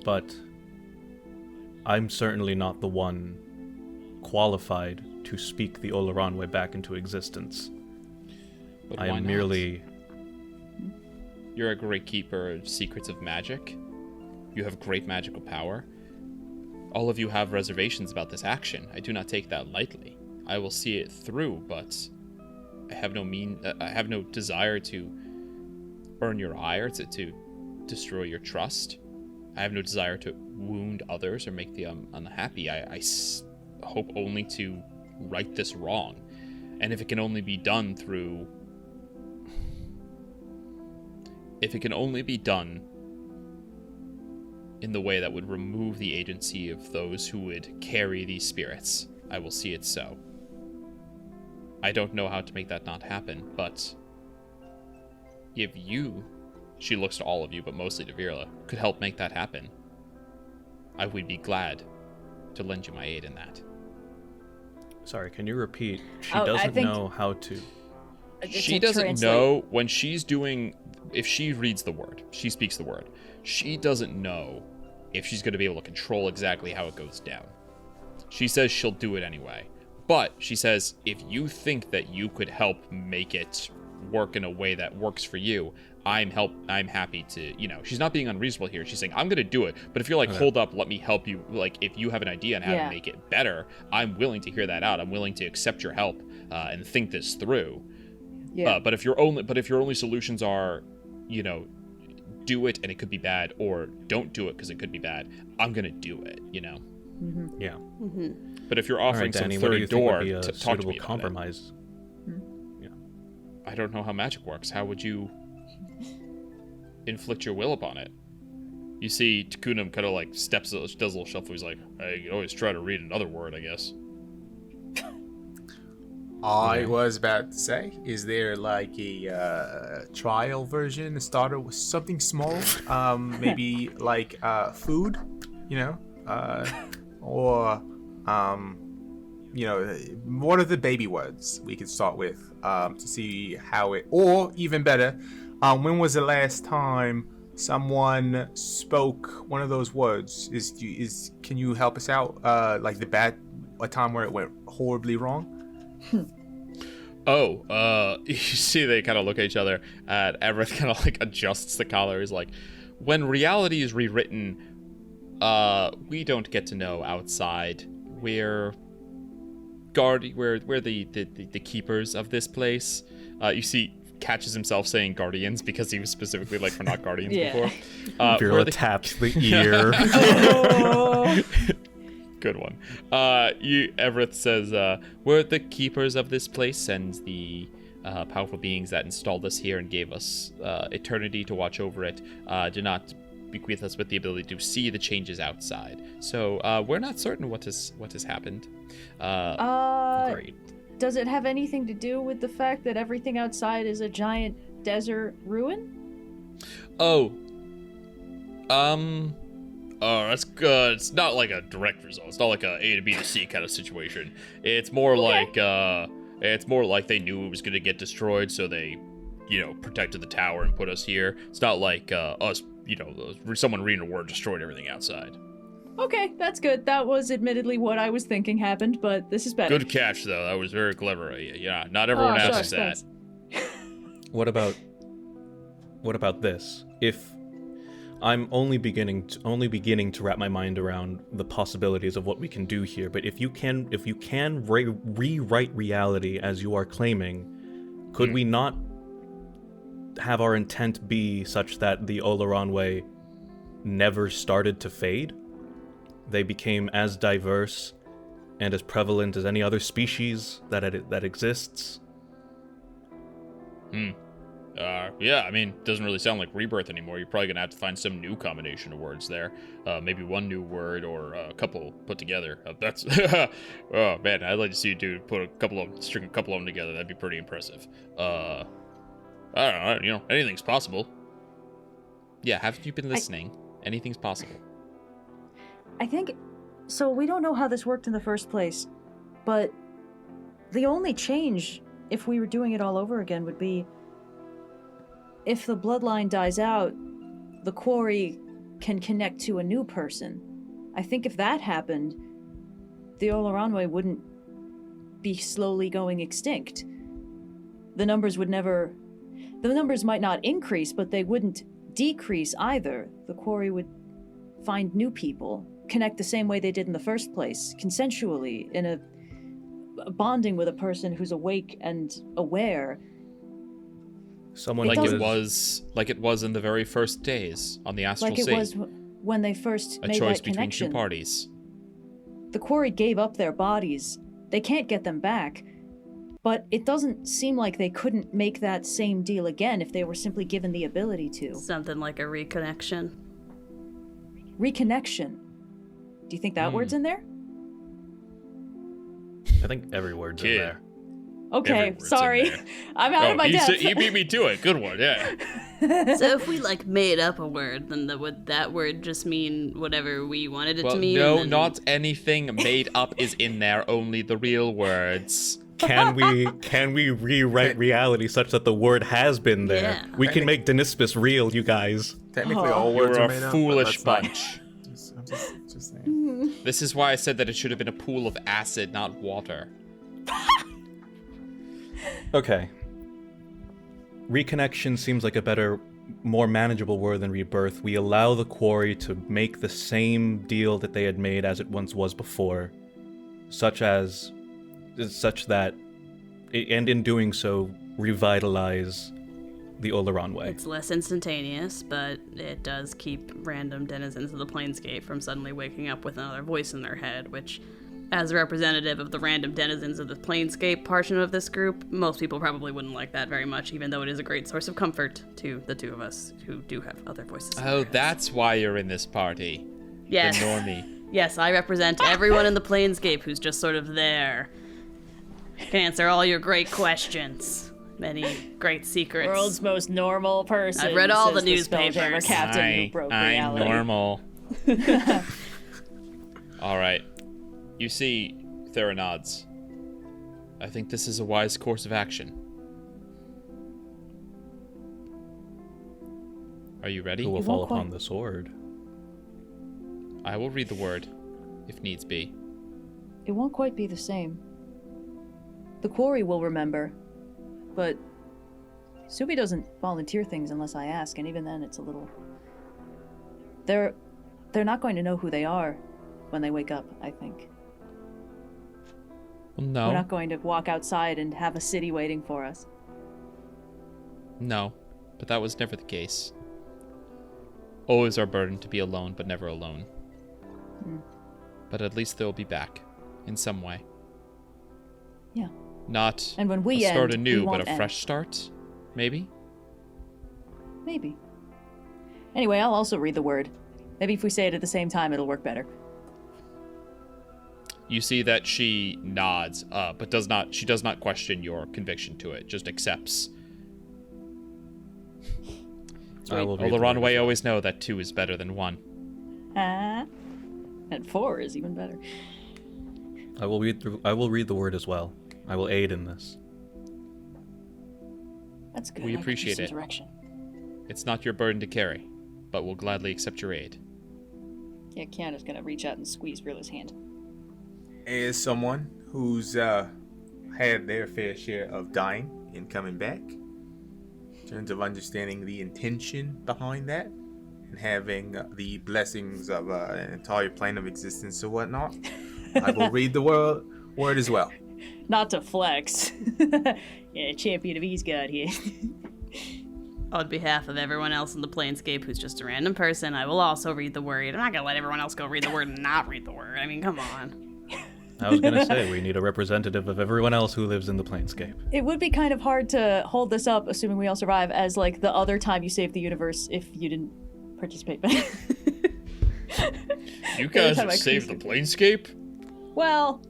Speaker 3: But I'm certainly not the one qualified to speak the Oloranwë back into existence.
Speaker 2: But
Speaker 3: I
Speaker 2: why
Speaker 3: am
Speaker 2: not?
Speaker 3: merely...
Speaker 2: You're a great keeper of secrets of magic. You have great magical power. All of you have reservations about this action. I do not take that lightly. I will see it through, but I have no desire to earn your ire, to destroy your trust. I have no desire to wound others or make them unhappy. I hope only to right this wrong. And if it can only be done through... If it can only be done in the way that would remove the agency of those who would carry these spirits, I will see it so. I don't know how to make that not happen, but if you, she looks to all of you, but mostly to Virla, could help make that happen, I would be glad to lend you my aid in that.
Speaker 3: Sorry, can you repeat? She
Speaker 4: Oh, I
Speaker 3: doesn't
Speaker 4: think-
Speaker 3: know how to...
Speaker 2: She doesn't know when she's doing, if she reads the word, she speaks the word, she doesn't know if she's going to be able to control exactly how it goes down. She says she'll do it anyway. But she says, if you think that you could help make it work in a way that works for you, I'm happy to, you know, she's not being unreasonable here. She's saying, I'm going to do it. But if you're like, hold up, let me help you. Like, if you have an idea on how to make it better, I'm willing to hear that out. I'm willing to accept your help and think this through.
Speaker 4: Yeah.
Speaker 2: But if your only solutions are, you know, do it and it could be bad, or don't do it because it could be bad, I'm going to do it, you know?
Speaker 4: Mm-hmm.
Speaker 3: Yeah.
Speaker 6: Mm-hmm.
Speaker 2: But if you're
Speaker 3: All
Speaker 2: offering
Speaker 3: right,
Speaker 2: some
Speaker 3: Dani, what do you
Speaker 2: third
Speaker 3: think
Speaker 2: door
Speaker 3: would be a
Speaker 2: to talk to
Speaker 3: suitable
Speaker 2: me about
Speaker 3: compromise?
Speaker 2: I don't know how magic works. How would you... inflict your will upon it. You see Takunum kind of like does a little shuffle. He's like, I can always try to read another word, I guess.
Speaker 5: I was about to say, is there like a trial version, a starter with something small? Maybe like food, or what are the baby words we could start with to see how it, or even better, when was the last time someone spoke one of those words? Can you help us out? Like a time where it went horribly wrong?
Speaker 2: You see they kind of look at each other, and Everett kind of like adjusts the collar. He's like, when reality is rewritten, we don't get to know outside. We're the keepers of this place. You see catches himself saying guardians because he was specifically like, we're not guardians before.
Speaker 3: Virla taps the ear.
Speaker 2: Good one. Everett says, we're the keepers of this place and the powerful beings that installed us here and gave us eternity to watch over it. Do not bequeath us with the ability to see the changes outside. So we're not certain what has happened. Great.
Speaker 4: Does it have anything to do with the fact that everything outside is a giant desert ruin?
Speaker 2: Oh, that's good. It's not like a direct result. It's not like a A to B to C kind of situation. It's more like they knew it was going to get destroyed, so they, protected the tower and put us here. It's not like us, someone reading a word destroyed everything outside.
Speaker 4: Okay, that's good. That was admittedly what I was thinking happened, but this is better.
Speaker 2: Good catch, though. That was very clever of you. Yeah, not everyone asks that.
Speaker 3: What about this? If I'm only beginning to wrap my mind around the possibilities of what we can do here, but if you can rewrite reality as you are claiming, could we not have our intent be such that the Oloranwë never started to fade? They became as diverse and as prevalent as any other species that exists.
Speaker 2: Yeah, I mean, it doesn't really sound like rebirth anymore. You're probably gonna have to find some new combination of words there. Maybe one new word or a couple put together. That's oh man, I'd like to see you string a couple of them together. That'd be pretty impressive. I don't know. Anything's possible. Yeah, haven't you been listening? Anything's possible.
Speaker 4: I think so. We don't know how this worked in the first place, but the only change, if we were doing it all over again, would be if the bloodline dies out, the quarry can connect to a new person. I think if that happened, the Oloranwë wouldn't be slowly going extinct. The numbers might not increase, but they wouldn't decrease either. The quarry would find new people, connect the same way they did in the first place, consensually, in a bonding with a person who's awake and aware.
Speaker 3: Someone
Speaker 2: like it was in the very first days on the astral sea.
Speaker 4: Like it was when they first made that connection.
Speaker 2: A choice between two parties.
Speaker 4: The quarry gave up their bodies. They can't get them back. But it doesn't seem like they couldn't make that same deal again if they were simply given the ability to.
Speaker 6: Something like a reconnection.
Speaker 4: Reconnection. Do you think that word's in there?
Speaker 3: I think every word's in there.
Speaker 4: Okay, sorry. I'm out of my depth.
Speaker 2: He beat me to it. Good one, yeah.
Speaker 6: So if we made up a word, then would that word just mean whatever we wanted it to mean?
Speaker 2: No, not anything made up is in there. Only the real words.
Speaker 3: Can we rewrite reality such that the word has been there?
Speaker 6: Yeah.
Speaker 3: We can make Denispus real, you guys.
Speaker 5: Technically, all words are made
Speaker 2: You're a
Speaker 5: up.
Speaker 2: foolish bunch.
Speaker 5: I'm just saying.
Speaker 2: This is why I said that it should have been a pool of acid, not water.
Speaker 3: Okay. Reconnection seems like a better, more manageable word than rebirth. We allow the quarry to make the same deal that they had made as it once was before, such that, and in doing so, revitalize the Oloranwë.
Speaker 6: It's less instantaneous, but it does keep random denizens of the planescape from suddenly waking up with another voice in their head, which as a representative of the random denizens of the Planescape portion of this group, most people probably wouldn't like that very much, even though it is a great source of comfort to the two of us who do have other voices.
Speaker 2: Oh, that's why you're in this party.
Speaker 6: Yes.
Speaker 2: The normie.
Speaker 6: Yes, I represent everyone in the Planescape who's just sort of there. Can answer all your great questions. Many great secrets.
Speaker 4: World's most normal person.
Speaker 6: I've read all the
Speaker 4: says
Speaker 6: newspapers.
Speaker 4: Spelljammer captain who broke reality.
Speaker 2: I'm normal. All right. You see, Thera nods. I think this is a wise course of action. Are you ready?
Speaker 3: Who will fall upon the sword?
Speaker 2: I will read the word, if needs be.
Speaker 4: It won't quite be the same. The quarry will remember, but Subi doesn't volunteer things unless I ask, and even then it's a little... They're not going to know who they are when they wake up, I think.
Speaker 2: Well, no.
Speaker 4: We're not going to walk outside and have a city waiting for us.
Speaker 2: No, but that was never the case. Always our burden to be alone, but never alone. But at least they'll be back, in some way.
Speaker 4: Yeah.
Speaker 2: Not
Speaker 4: and when we
Speaker 2: a start
Speaker 4: end,
Speaker 2: anew,
Speaker 4: we
Speaker 2: but
Speaker 4: won't
Speaker 2: a fresh
Speaker 4: end.
Speaker 2: start? Maybe?
Speaker 4: Maybe. Anyway, I'll also read the word. Maybe if we say it at the same time, it'll work better.
Speaker 2: You see that she nods, but she does not question your conviction to it, just accepts. Oloranwë always know that 2 is better than 1.
Speaker 4: And 4 is even better.
Speaker 3: I will read the word as well. I will aid in this.
Speaker 4: That's good.
Speaker 2: We appreciate it.
Speaker 4: Direction.
Speaker 2: It's not your burden to carry, but we'll gladly accept your aid.
Speaker 4: Yeah, Kyana's gonna reach out and squeeze Rilla's hand.
Speaker 5: As someone who's had their fair share of dying and coming back, in terms of understanding the intention behind that, and having the blessings of an entire plane of existence or whatnot, I will read the word as well.
Speaker 4: Not to flex. Yeah, champion of Eastgard here.
Speaker 6: On behalf of everyone else in the Planescape who's just a random person, I will also read the word. I'm not gonna let everyone else go read the word and not read the word. I mean, come on.
Speaker 3: I was gonna say, we need a representative of everyone else who lives in the Planescape.
Speaker 4: It would be kind of hard to hold this up, assuming we all survive, as like the other time you saved the universe if you didn't participate.
Speaker 2: You guys have saved the Planescape?
Speaker 4: Well,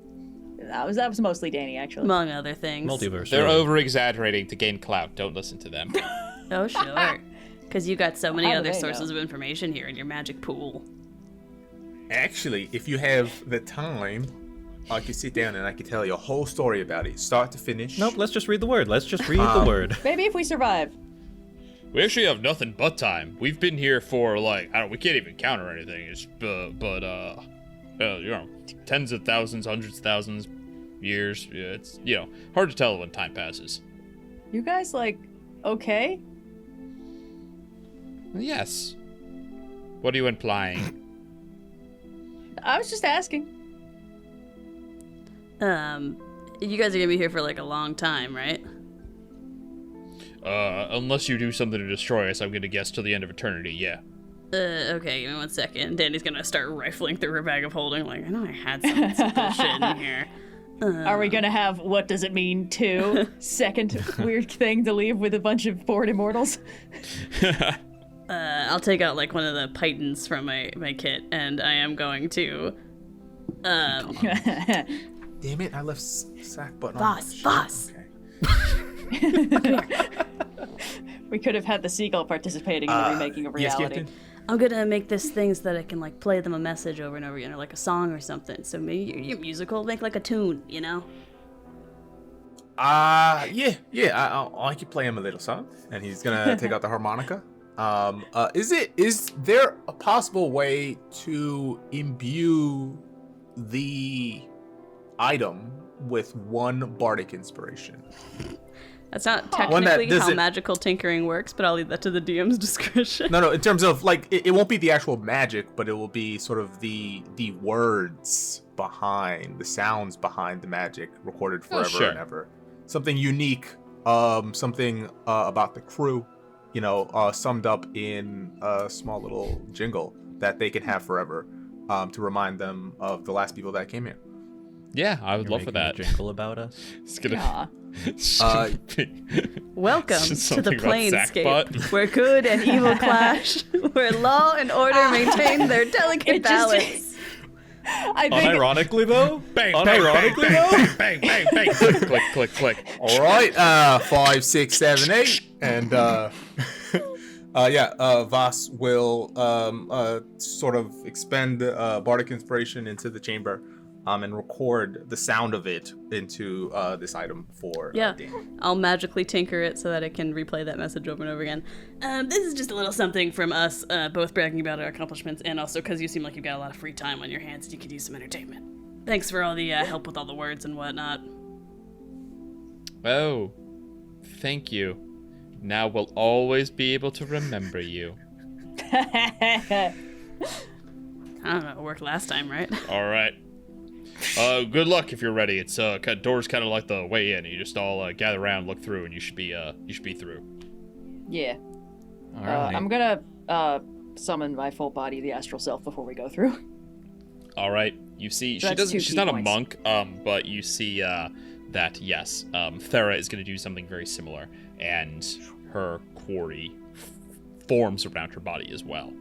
Speaker 4: that was mostly Dani, actually.
Speaker 6: Among other things.
Speaker 3: Multiverse.
Speaker 2: They're
Speaker 3: really.
Speaker 2: over-exaggerating to gain clout. Don't listen to them.
Speaker 6: Oh, sure. Because you got so many
Speaker 4: How do
Speaker 6: other
Speaker 4: they
Speaker 6: sources
Speaker 4: know?
Speaker 6: of information here in your magic pool.
Speaker 5: Actually, if you have the time, I could sit down and I could tell you a whole story about it, start to finish.
Speaker 3: Nope, let's just read the word. Let's just read the word.
Speaker 4: Maybe if we survive.
Speaker 2: We actually have nothing but time. We've been here for we can't even count or anything. It's tens of thousands, hundreds of thousands, years. Yeah, it's hard to tell when time passes.
Speaker 4: You guys okay?
Speaker 2: Yes. What are you implying?
Speaker 4: I was just asking.
Speaker 6: You guys are gonna be here for a long time, right?
Speaker 2: Unless you do something to destroy us, I'm gonna guess till the end of eternity. Yeah.
Speaker 6: Okay, give me 1 second. Danny's gonna start rifling through her bag of holding. I know I had some bullshit in here.
Speaker 4: Are we gonna have what does it mean to second weird thing to leave with a bunch of bored immortals?
Speaker 6: I'll take out one of the pythons from my kit, and I am going to.
Speaker 5: Damn it! I left sack button
Speaker 6: Vhas.
Speaker 5: on. Okay.
Speaker 4: We could have had the seagull participating in the remaking of
Speaker 5: Yes,
Speaker 4: reality.
Speaker 5: Captain?
Speaker 6: I'm gonna make this thing so that I can play them a message over and over again, or a song or something. So maybe your musical, make a tune,
Speaker 5: Yeah. I could play him a little song, and he's gonna take out the harmonica. Is there a possible way to imbue the item with one bardic inspiration?
Speaker 6: That's not
Speaker 5: One that
Speaker 6: technically how
Speaker 5: doesn't-
Speaker 6: magical tinkering works, but I'll leave that to the DM's discretion.
Speaker 5: No, in terms of it won't be the actual magic, but it will be sort of the words behind, the sounds behind the magic recorded forever
Speaker 2: sure.
Speaker 5: and ever. Something unique, something about the crew, summed up in a small little jingle that they can have forever, to remind them of the last people that came here.
Speaker 2: Yeah, I would
Speaker 3: You're
Speaker 2: love for
Speaker 3: making a
Speaker 2: that.
Speaker 3: jingle about us.
Speaker 2: It's gonna.
Speaker 4: Yeah.
Speaker 2: It's gonna be-
Speaker 6: Welcome
Speaker 2: It's just
Speaker 6: to the
Speaker 2: something about
Speaker 6: Planescape,
Speaker 2: Sackbot.
Speaker 6: where good and evil clash, where law and order maintain their delicate
Speaker 4: It just-
Speaker 6: balance.
Speaker 4: I think
Speaker 3: Unironically, though?
Speaker 2: Bang,
Speaker 3: Unironically,
Speaker 2: bang, bang, bang, bang, bang, click, click, click, click.
Speaker 5: All right, 5, 6, 7, 8, and Vhas will sort of expend bardic inspiration into the chamber, and record the sound of it into this item for Dani.
Speaker 6: I'll magically tinker it so that it can replay that message over and over again. This is just a little something from us, both bragging about our accomplishments, and also because you seem like you've got a lot of free time on your hands and you could use some entertainment. Thanks for all the help with all the words and whatnot.
Speaker 2: Oh, thank you. Now we'll always be able to remember you.
Speaker 6: I don't know, it worked last time, right?
Speaker 2: All right. Good luck if you're ready. It's door's kind of like the way in. You just all gather around, look through, and you should be through.
Speaker 4: yeah.
Speaker 3: All right.
Speaker 4: I'm gonna summon my full body, the astral self, before we go through.
Speaker 2: All right. You see,
Speaker 4: So that's 2
Speaker 2: she's
Speaker 4: key
Speaker 2: not
Speaker 4: points.
Speaker 2: a monk, but you see that yes, Thera is going to do something very similar, and her quarry forms around her body as well.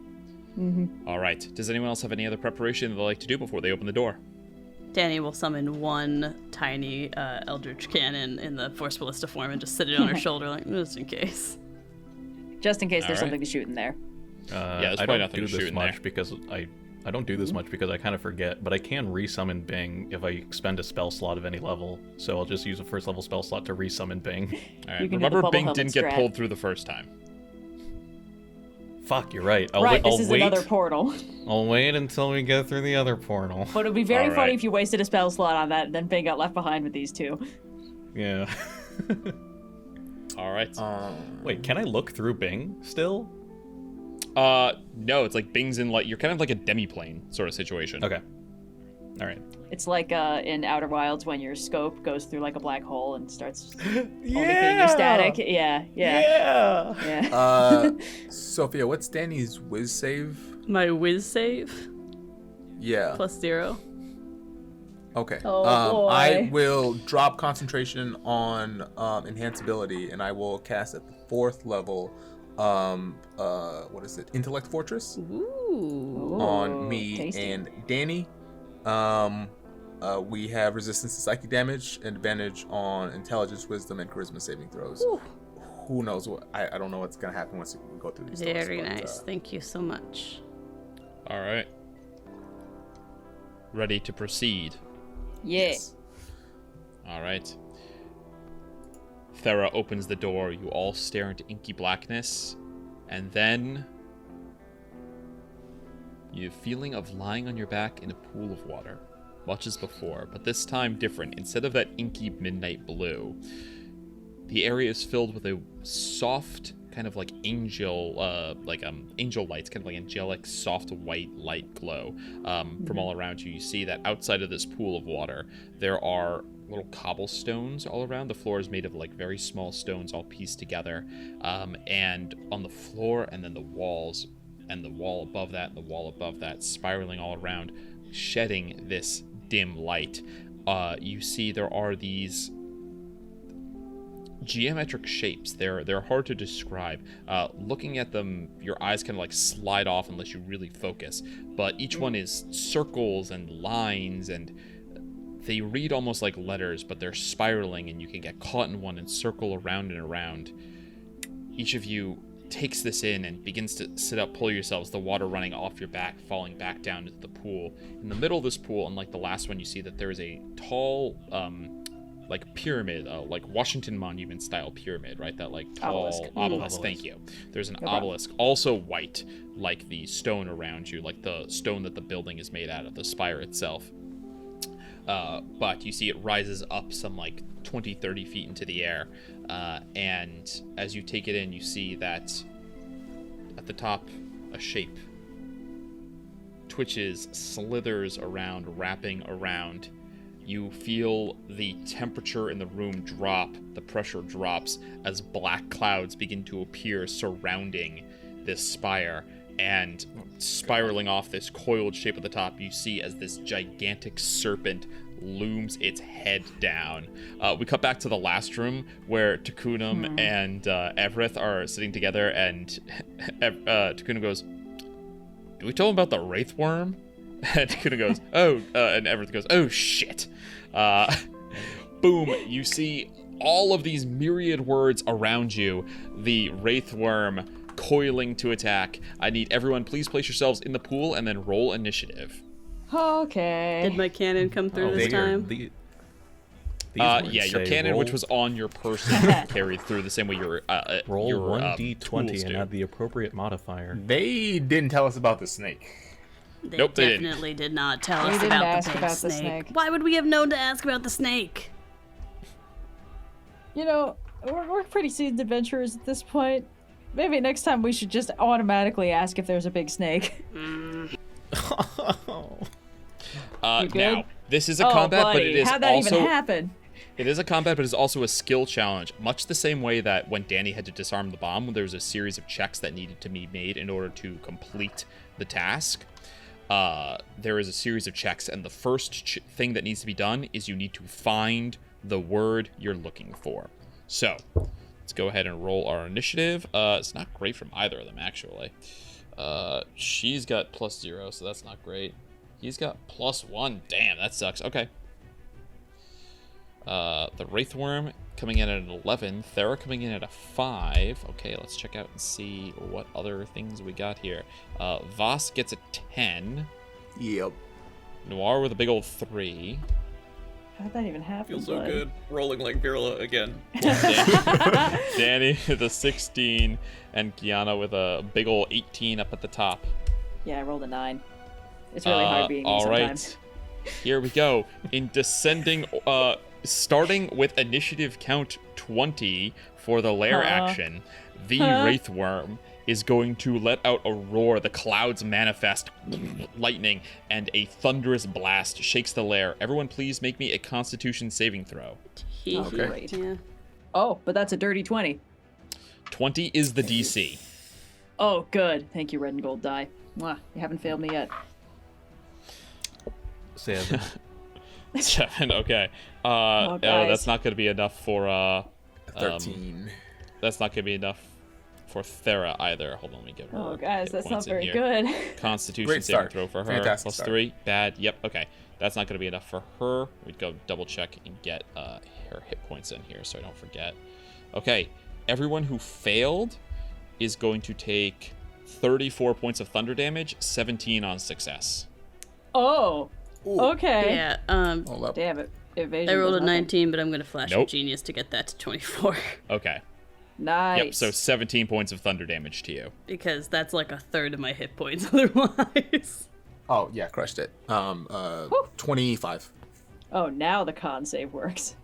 Speaker 4: Mm-hmm.
Speaker 2: All right. Does anyone else have any other preparation they'd like to do before they open the door?
Speaker 6: Dani will summon one tiny eldritch cannon in the Force Ballista form and just sit it on her shoulder, like, just in case.
Speaker 4: Just in case there's
Speaker 2: All right.
Speaker 4: something to shoot in there.
Speaker 2: there's
Speaker 3: I
Speaker 2: probably
Speaker 3: don't
Speaker 2: nothing
Speaker 3: do
Speaker 2: to shoot
Speaker 3: this
Speaker 2: in
Speaker 3: much
Speaker 2: there.
Speaker 3: because I don't do this much because I kind of forget, but I can resummon Bing if I expend a spell slot of any level. So I'll just use a first level spell slot to resummon Bing.
Speaker 2: All
Speaker 4: You
Speaker 2: right.
Speaker 4: can do the
Speaker 2: Remember,
Speaker 4: bubble
Speaker 2: Bing
Speaker 4: helmet
Speaker 2: didn't get
Speaker 4: strat.
Speaker 2: pulled through the first time.
Speaker 3: Fuck, you're right.
Speaker 4: Right, this
Speaker 3: I'll
Speaker 4: is
Speaker 3: wait.
Speaker 4: another portal.
Speaker 3: I'll wait until we get through the other portal.
Speaker 4: But it'd be very
Speaker 2: All
Speaker 4: funny
Speaker 2: right.
Speaker 4: if you wasted a spell slot on that and then Bing got left behind with these two.
Speaker 3: Yeah.
Speaker 2: All right.
Speaker 3: Wait, can I look through Bing still?
Speaker 2: No, it's like Bing's in like you're kind of like a demiplane sort of situation.
Speaker 3: Okay. All right.
Speaker 4: It's like in Outer Wilds when your scope goes through like a black hole and starts only getting your static. Yeah.
Speaker 5: Sophia, what's Dani's whiz save?
Speaker 6: My whiz save,
Speaker 5: Yeah.
Speaker 6: +0.
Speaker 5: Okay.
Speaker 4: Oh, boy.
Speaker 5: I will drop concentration on enhanceability, and I will cast at the 4th level. What is it? Intellect Fortress
Speaker 6: Ooh.
Speaker 5: on me
Speaker 4: tasty.
Speaker 5: and Dani. We have resistance to psychic damage and advantage on intelligence, wisdom, and charisma saving throws.
Speaker 6: Ooh.
Speaker 5: Who knows what? I don't know what's gonna happen once we go through these. doors,
Speaker 6: Very
Speaker 5: but,
Speaker 6: nice. Thank you so much.
Speaker 2: All right. Ready to proceed.
Speaker 4: Yeah.
Speaker 2: All right. Thera opens the door. You all stare into inky blackness, and then you have a feeling of lying on your back in a pool of water, much as before, but this time different. Instead of that inky midnight blue, the area is filled with a soft, kind of like angel lights, kind of like angelic, soft white light glow from all around you. You see that outside of this pool of water, there are little cobblestones all around. The floor is made of like very small stones all pieced together, and on the floor and then the walls and the wall above that and the wall above that, spiraling all around, shedding this dim light. You see there are these geometric shapes. They're hard to describe. Looking at them, your eyes kind of like slide off unless you really focus, but each one is circles and lines, and they read almost like letters, but they're spiraling, and you can get caught in one and circle around and around. Each of you takes this in and begins to sit up, pull yourselves, the water running off your back, falling back down into the pool. In the middle of this pool, unlike the last one, you see that there is a tall like pyramid, like Washington Monument style pyramid, right? That like tall
Speaker 4: Obelisk.
Speaker 2: obelisk. Thank you. There's an obelisk, also white, like the stone around you, like the stone that the building is made out of, the spire itself. But you see it rises up some like 20-30 feet into the air, and as you take it in, you see that at the top a shape twitches, slithers around, wrapping around. You feel the temperature in the room drop, the pressure drops as black clouds begin to appear surrounding this spire, and spiraling off this coiled shape at the top, you see as this gigantic serpent looms its head down. We cut back to the last room where Takunum and Everett are sitting together, and Takunum goes, "Do we tell him about the wraith worm?" And Takunum goes, "Oh," and Everett goes, "Oh shit." Boom, you see all of these myriad words around you, the wraith worm coiling to attack. I need everyone, please place yourselves in the pool and then roll initiative.
Speaker 4: Okay.
Speaker 6: Did my cannon come through this time?
Speaker 2: Yeah, your cannon, which was on your person, carried through the same way your
Speaker 3: roll
Speaker 2: your,
Speaker 3: 1d20 and add the appropriate modifier.
Speaker 5: They didn't tell us about the snake.
Speaker 6: They
Speaker 2: Nope, they didn't.
Speaker 6: definitely did not tell us
Speaker 4: didn't
Speaker 6: about
Speaker 4: ask
Speaker 6: the big
Speaker 4: about the
Speaker 6: snake.
Speaker 4: snake.
Speaker 6: Why would we have known to ask about the snake?
Speaker 4: You know, we're pretty seasoned adventurers at this point. Maybe next time we should just automatically ask if there's a big snake.
Speaker 2: Now, this is a combat,
Speaker 4: buddy.
Speaker 2: but it is
Speaker 4: How'd that
Speaker 2: also
Speaker 4: even happen?
Speaker 2: it is a combat, but it's also a skill challenge. Much the same way that when Dani had to disarm the bomb, there was a series of checks that needed to be made in order to complete the task. There is a series of checks, and the first thing that needs to be done is you need to find the word you're looking for. So, let's go ahead and roll our initiative. It's not great from either of them, actually. She's got +0, so that's not great. He's got +1. Damn, that sucks. Okay. The Wraithworm coming in at an 11. Thera coming in at a 5. Okay, let's check out and see what other things we got here. Vhas gets a 10.
Speaker 5: Yep.
Speaker 2: Noir with a big old 3.
Speaker 4: How'd that even happen?
Speaker 3: Feels so
Speaker 4: bud?
Speaker 3: good. Rolling like Virla again.
Speaker 2: Dani with a 16. And Kyana with a big old 18 up at the top.
Speaker 4: Yeah, I rolled a 9. It's really hard being me sometimes.
Speaker 2: Here we go. In descending, starting with initiative count 20 for the lair action, the Wraithworm is going to let out a roar. The clouds manifest lightning, and a thunderous blast shakes the lair. Everyone, please make me a Constitution saving throw.
Speaker 4: Okay.
Speaker 6: Yeah.
Speaker 4: Oh, but that's a dirty 20.
Speaker 2: 20 is the DC.
Speaker 4: Oh, good. Thank you, red and gold die. Mwah, you haven't failed me yet.
Speaker 3: 7.
Speaker 2: 7, okay.
Speaker 4: Oh,
Speaker 2: that's not going to be enough for
Speaker 5: 13.
Speaker 2: That's not going to be enough for Thera either. Hold on, let me give her.
Speaker 4: Oh, guys,
Speaker 2: hit
Speaker 4: that's
Speaker 2: points
Speaker 4: not
Speaker 2: in
Speaker 4: very
Speaker 2: here.
Speaker 4: good.
Speaker 2: Constitution
Speaker 5: Great
Speaker 2: saving
Speaker 5: start.
Speaker 2: throw for her.
Speaker 5: Fantastic start.
Speaker 2: +3. Bad. Yep. Okay. That's not going to be enough for her. We'd go double check and get her hit points in here so I don't forget. Okay. Everyone who failed is going to take 34 points of thunder damage, 17 on success.
Speaker 4: Oh.
Speaker 5: Ooh.
Speaker 4: Okay.
Speaker 6: Yeah.
Speaker 5: Hold up.
Speaker 4: Damn it. Evasion
Speaker 6: I rolled a
Speaker 4: does nothing.
Speaker 6: 19, but I'm gonna flash
Speaker 2: Nope.
Speaker 6: of genius to get that to 24
Speaker 2: Okay.
Speaker 4: Nice.
Speaker 2: Yep. So 17 points of thunder damage to you.
Speaker 6: because that's like a third of my hit points otherwise.
Speaker 5: Oh, yeah, crushed it. 25.
Speaker 4: Oh, now the con save works.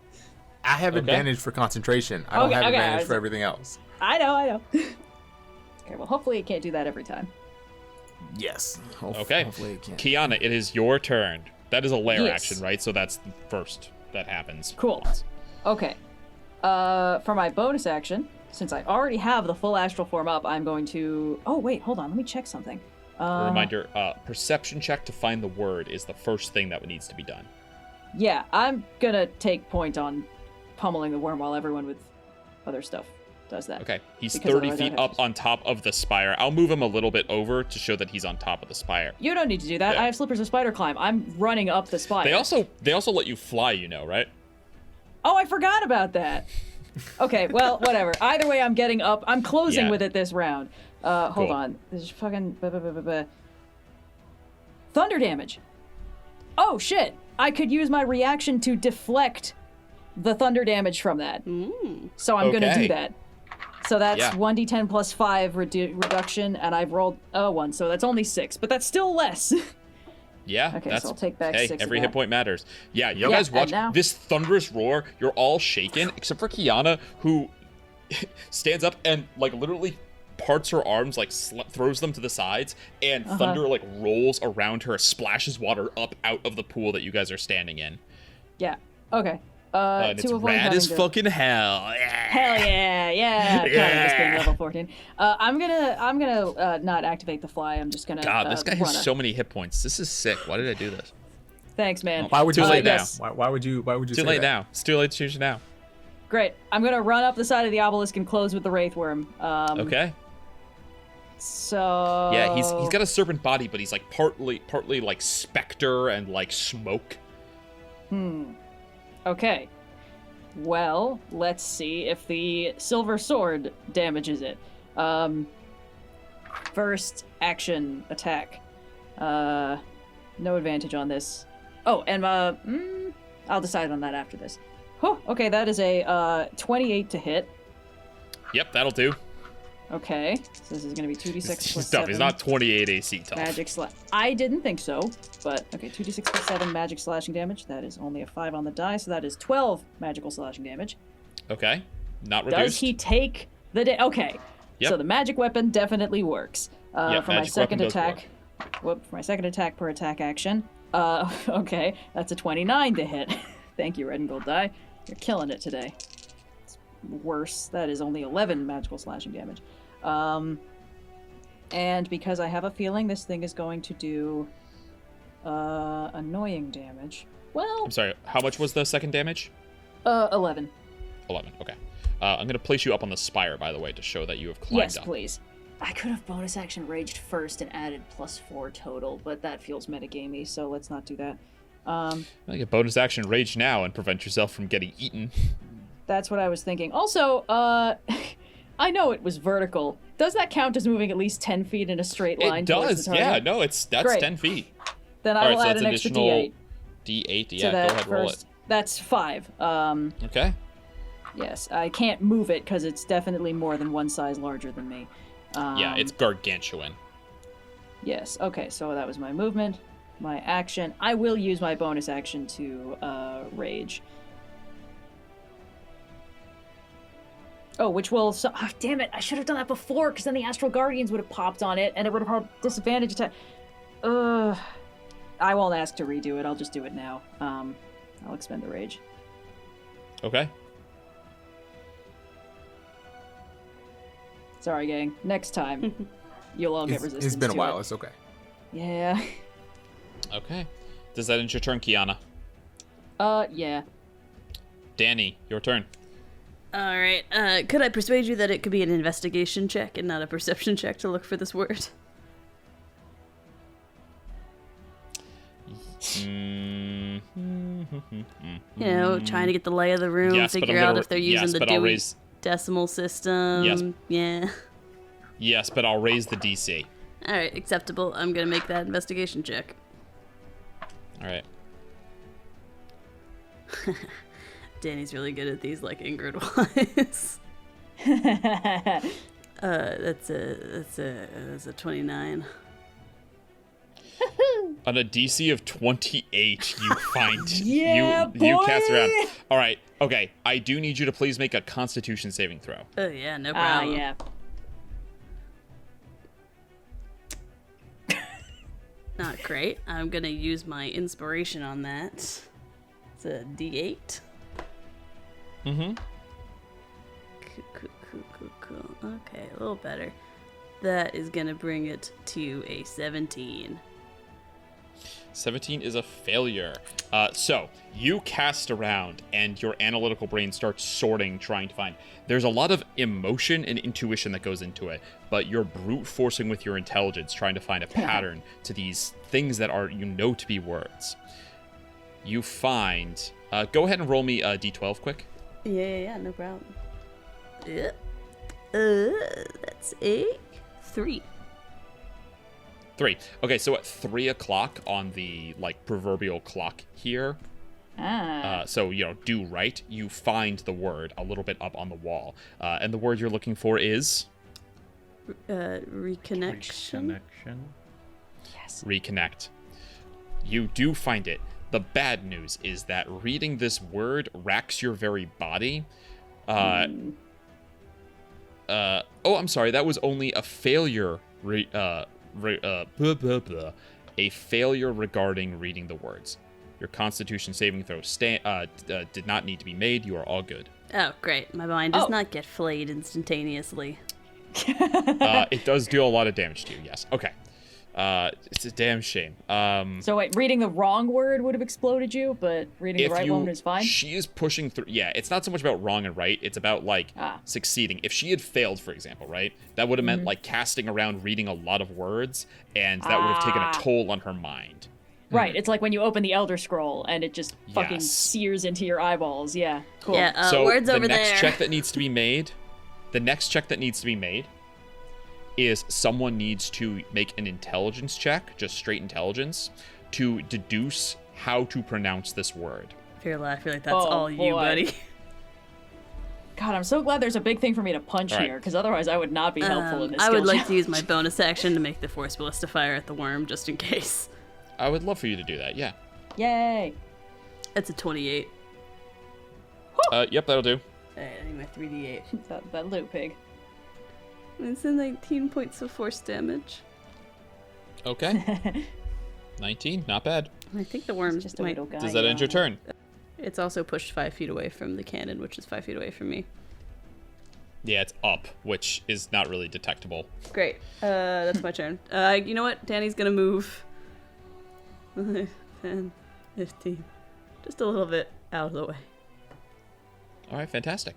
Speaker 5: I have
Speaker 2: Okay.
Speaker 5: advantage for concentration. I don't have advantage for everything else.
Speaker 4: I know. Okay, well, hopefully it can't do that every time.
Speaker 5: Yes.
Speaker 2: Okay.
Speaker 5: Hopefully it can.
Speaker 2: Kiana, it is your turn. That is a lair
Speaker 4: Yes.
Speaker 2: action, right? So that's the first that happens.
Speaker 4: Cool. Okay. For my bonus action, since I already have the full astral form up, I'm going to... Oh, wait, hold on. Let me check something.
Speaker 2: A reminder, perception check to find the word is the first thing that needs to be done.
Speaker 4: Yeah, I'm gonna take point on pummeling the worm while everyone with other stuff does that.
Speaker 2: Okay, he's
Speaker 4: Because
Speaker 2: 30
Speaker 4: otherwise I'd
Speaker 2: feet
Speaker 4: have
Speaker 2: up
Speaker 4: to-
Speaker 2: on top of the spire. I'll move him a little bit over to show that he's on top of the spire.
Speaker 4: You don't need to do that.
Speaker 2: Yeah.
Speaker 4: I have slippers of spider climb. I'm running up the spire.
Speaker 2: They also let you fly, you know, right?
Speaker 4: Oh, I forgot about that. Okay, well, whatever. Either way, I'm getting up. I'm closing
Speaker 2: Yeah.
Speaker 4: with it this round. Hold
Speaker 2: Cool.
Speaker 4: on. This is fucking... Thunder damage. Oh, shit. I could use my reaction to deflect the thunder damage from that. So I'm going to
Speaker 2: Okay.
Speaker 4: do that. So that's
Speaker 2: Yeah.
Speaker 4: 1d10 plus 5 reduction, and I've rolled a 1, so that's only 6, but that's still less.
Speaker 2: Yeah,
Speaker 4: Okay, so
Speaker 2: that's
Speaker 4: I'll take back
Speaker 2: hey,
Speaker 4: 6 of
Speaker 2: every
Speaker 4: that.
Speaker 2: hit point matters. Yeah, you
Speaker 4: Yeah,
Speaker 2: guys watch
Speaker 4: and now-
Speaker 2: this thunderous roar. You're all shaken except for Kiana, who stands up and like literally parts her arms, like throws them to the sides, and thunder like rolls around her, splashes water up out of the pool that you guys are standing in.
Speaker 4: Yeah, okay.
Speaker 2: And
Speaker 4: to
Speaker 2: it's
Speaker 4: avoid
Speaker 2: rad
Speaker 4: having
Speaker 2: as
Speaker 4: to-
Speaker 2: fucking hell.
Speaker 4: Hell yeah, yeah.
Speaker 2: Yeah.
Speaker 4: Kind of level 14. I'm gonna not activate the fly. I'm just gonna.
Speaker 2: God, this guy has
Speaker 4: run
Speaker 2: so many hit points. This is sick. Why did I do this?
Speaker 4: Thanks, man.
Speaker 5: Why would you
Speaker 2: Too
Speaker 5: say
Speaker 2: late
Speaker 5: that?
Speaker 2: now.
Speaker 5: Why would you
Speaker 2: Too
Speaker 5: say
Speaker 2: late
Speaker 5: that?
Speaker 2: now. It's too late to change it now.
Speaker 4: Great. I'm gonna run up the side of the obelisk and close with the Wraithworm.
Speaker 2: Okay.
Speaker 4: So
Speaker 2: Yeah, he's got a serpent body, but he's like partly like specter and like smoke.
Speaker 4: Okay. Well, let's see if the silver sword damages it. First action attack. No advantage on this. Oh, and I'll decide on that after this. Oh, okay, that is a 28 to hit.
Speaker 2: Yep, that'll do.
Speaker 4: Okay, so this is going to be 2d6 plus
Speaker 2: He's
Speaker 4: 7.
Speaker 2: tough. He's not 28 AC tough.
Speaker 4: Magic slash. I didn't think so, but okay, 2d6 plus 7 magic slashing damage. That is only a 5 on the die, so that is 12 magical slashing damage.
Speaker 2: Okay, not reduced.
Speaker 4: Does he take the Okay,
Speaker 2: Yep.
Speaker 4: so the magic weapon definitely works.
Speaker 2: Yep,
Speaker 4: for my
Speaker 2: magic
Speaker 4: second
Speaker 2: weapon does
Speaker 4: attack. For my second attack per attack action. Okay, that's a 29 to hit. Thank you, red and gold die. You're killing it today. It's worse. That is only 11 magical slashing damage. And because I have a feeling this thing is going to do annoying damage. Well,
Speaker 2: I'm sorry. How much was the second damage?
Speaker 4: 11.
Speaker 2: 11. Okay. I'm gonna place you up on the spire, by the way, to show that you have climbed
Speaker 4: Yes,
Speaker 2: up.
Speaker 4: please. I could have bonus action raged first and added +4 total, but that feels metagamey, so let's not do that.
Speaker 2: Make a bonus action rage now and prevent yourself from getting eaten.
Speaker 4: That's what I was thinking. Also, I know it was vertical. Does that count as moving at least 10 feet in a straight line?
Speaker 2: It
Speaker 4: towards
Speaker 2: does.
Speaker 4: the target?
Speaker 2: Yeah. No, that's
Speaker 4: Great.
Speaker 2: 10 feet.
Speaker 4: Then
Speaker 2: All
Speaker 4: I
Speaker 2: right,
Speaker 4: will
Speaker 2: so
Speaker 4: add
Speaker 2: that's
Speaker 4: an extra
Speaker 2: additional
Speaker 4: D8
Speaker 2: D8.
Speaker 4: to
Speaker 2: Yeah.
Speaker 4: that
Speaker 2: Go ahead, roll it.
Speaker 4: first. That's 5.
Speaker 2: Okay.
Speaker 4: Yes, I can't move it because it's definitely more than one size larger than me.
Speaker 2: Yeah, it's gargantuan.
Speaker 4: Yes, okay, so that was my movement. My action. I will use my bonus action to rage. Oh, which will... damn it, I should have done that before, because then the Astral Guardians would have popped on it, and it would have had disadvantage attack. I won't ask to redo it, I'll just do it now. I'll expend the rage.
Speaker 2: Okay.
Speaker 4: Sorry, gang. Next time, you'll all get resistance
Speaker 5: It's been a
Speaker 4: to
Speaker 5: while.
Speaker 4: it.
Speaker 5: It's okay.
Speaker 4: Yeah.
Speaker 2: Okay. Does that end your turn, Kyana?
Speaker 4: Yeah.
Speaker 2: Dani, your turn.
Speaker 6: All right. Could I persuade you that it could be an investigation check and not a perception check to look for this word? You know, trying to get the lay of the room,
Speaker 2: Yes, but
Speaker 6: figure
Speaker 2: I'm
Speaker 6: out
Speaker 2: gonna
Speaker 6: if they're
Speaker 2: ra-
Speaker 6: using
Speaker 2: yes,
Speaker 6: the
Speaker 2: but I'll
Speaker 6: Dewey
Speaker 2: raise-
Speaker 6: Decimal System.
Speaker 2: Yes.
Speaker 6: Yeah.
Speaker 2: Yes, but I'll raise the DC.
Speaker 6: All right, acceptable. I'm gonna make that investigation check.
Speaker 2: All right.
Speaker 6: Danny's really good at these, like, Ingrid wise. That's a 29.
Speaker 2: On a DC of 28, you find
Speaker 4: Yeah,
Speaker 2: you cast
Speaker 4: boy!
Speaker 2: around. All right, okay. I do need you to please make a Constitution saving throw.
Speaker 6: Oh yeah, no problem.
Speaker 4: yeah.
Speaker 6: Not great. I'm gonna use my inspiration on that. It's a D8.
Speaker 2: Mm-hmm.
Speaker 6: Cool. Okay, a little better. That is gonna bring it to a 17.
Speaker 2: 17 is a failure. So you cast around and your analytical brain starts sorting, trying to find. There's a lot of emotion and intuition that goes into it, but you're brute forcing with your intelligence, trying to find a pattern to these things that are, to be words. You find, go ahead and roll me a D12 quick.
Speaker 6: Yeah, no problem. Yeah. That's a 3.
Speaker 2: 3. Okay, so at 3 o'clock on the, proverbial clock here, so, due right, you find the word a little bit up on the wall. And the word you're looking for is?
Speaker 6: Reconnection.
Speaker 4: Yes.
Speaker 2: Reconnect. You do find it. The bad news is that reading this word racks your very body. I'm sorry, that was only a failure. A failure regarding reading the words. Your Constitution saving throw did not need to be made. You are all good.
Speaker 6: Oh, great. My mind does not get flayed instantaneously.
Speaker 2: It does deal a lot of damage to you, yes. Okay. It's a damn shame.
Speaker 4: So wait, reading the wrong word would have exploded you, but reading the right one is fine?
Speaker 2: She is pushing through. Yeah, it's not so much about wrong and right. It's about, like, succeeding. If she had failed, for example, right, that would have meant, like, casting around reading a lot of words, and that would have taken a toll on her mind.
Speaker 4: Right, it's like when you open the Elder Scroll, and it just fucking sears into your eyeballs. Yeah, cool.
Speaker 6: Yeah,
Speaker 2: so
Speaker 6: words over
Speaker 2: the next
Speaker 6: there.
Speaker 2: check that needs to be made, is someone needs to make an intelligence check, just straight intelligence, to deduce how to pronounce this word.
Speaker 6: Firla, I feel like that's all you, buddy.
Speaker 4: God, I'm so glad there's a big thing for me to punch here, because otherwise I would not be helpful in this
Speaker 6: I would
Speaker 4: skill
Speaker 6: like to use my bonus action to make the Force Ballista fire at the worm, just in case.
Speaker 2: I would love for you to do that, yeah.
Speaker 4: Yay!
Speaker 6: That's a 28.
Speaker 2: Yep, that'll do.
Speaker 6: Alright, I need my 3d8.
Speaker 4: that little pig.
Speaker 6: It's a 19 points of force damage.
Speaker 2: Okay. 19, not bad.
Speaker 6: I think the worm
Speaker 4: Just a
Speaker 6: might...
Speaker 4: little guy.
Speaker 2: Does that end your turn?
Speaker 6: It's also pushed 5 feet away from the cannon, which is 5 feet away from me.
Speaker 2: Yeah, it's up, which is not really detectable.
Speaker 6: Great. That's my turn. You know what? Danny's gonna move 10, 15. Just a little bit out of the way.
Speaker 2: All right, fantastic.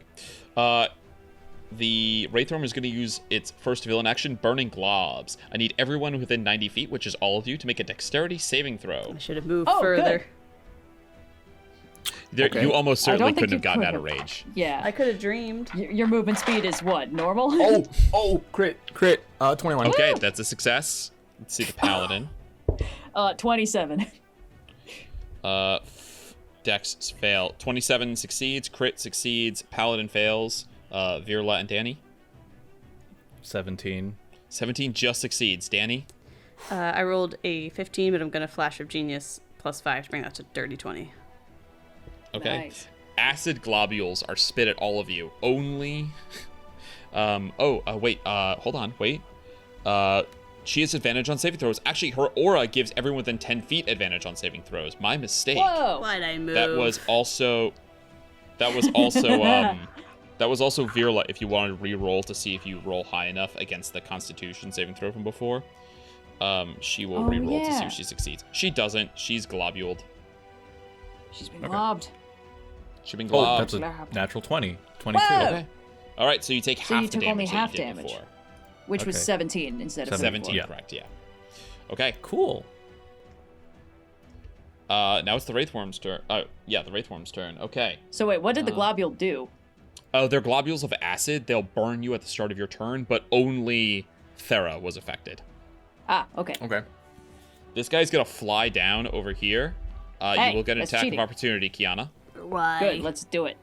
Speaker 2: The Wraithworm is going to use its first villain action, Burning Globs. I need everyone within 90 feet, which is all of you, to make a dexterity saving throw.
Speaker 6: I should have moved further.
Speaker 2: Okay. You almost certainly couldn't have gotten out of range.
Speaker 4: Yeah.
Speaker 6: I could have dreamed.
Speaker 4: Your movement speed is what, normal?
Speaker 5: Crit. 21.
Speaker 2: Okay, that's a success. Let's see the Paladin.
Speaker 4: 27.
Speaker 2: Dex fail. 27 succeeds, crit succeeds, Paladin fails. Virla and Dani?
Speaker 3: 17.
Speaker 2: 17 just succeeds. Dani?
Speaker 6: I rolled a 15, but I'm going to Flash of Genius plus 5 to bring that to dirty 20.
Speaker 2: Okay.
Speaker 4: Nice.
Speaker 2: Acid globules are spit at all of you. Only... wait. Hold on. Wait. She has advantage on saving throws. Actually, her aura gives everyone within 10 feet advantage on saving throws. My mistake.
Speaker 4: Whoa!
Speaker 6: Why'd I move?
Speaker 2: That was also Virla, if you wanted to re-roll to see if you roll high enough against the Constitution saving throw from before. She will re-roll to see if she succeeds. She doesn't. She's globuled.
Speaker 4: She's been globbed.
Speaker 2: She's been globbed.
Speaker 3: That's a natural 20. 22.
Speaker 4: Whoa!
Speaker 2: Okay. All right, so you take half the damage
Speaker 4: only
Speaker 2: that
Speaker 4: half
Speaker 2: you did
Speaker 4: damage.
Speaker 2: before.
Speaker 4: Which was 17 instead of
Speaker 2: 17,
Speaker 3: Yeah.
Speaker 2: correct, yeah. Okay.
Speaker 3: Cool.
Speaker 2: Now it's the Wraithworm's turn. The Wraithworm's turn. Okay.
Speaker 4: So wait, what did the globule do?
Speaker 2: They're globules of acid. They'll burn you at the start of your turn, but only Thera was affected.
Speaker 4: Ah, okay.
Speaker 5: Okay.
Speaker 2: This guy's gonna fly down over here.
Speaker 4: Hey,
Speaker 2: you will get an
Speaker 4: that's
Speaker 2: attack
Speaker 4: cheating.
Speaker 2: of opportunity, Kyana.
Speaker 6: Why?
Speaker 4: Good, let's do it.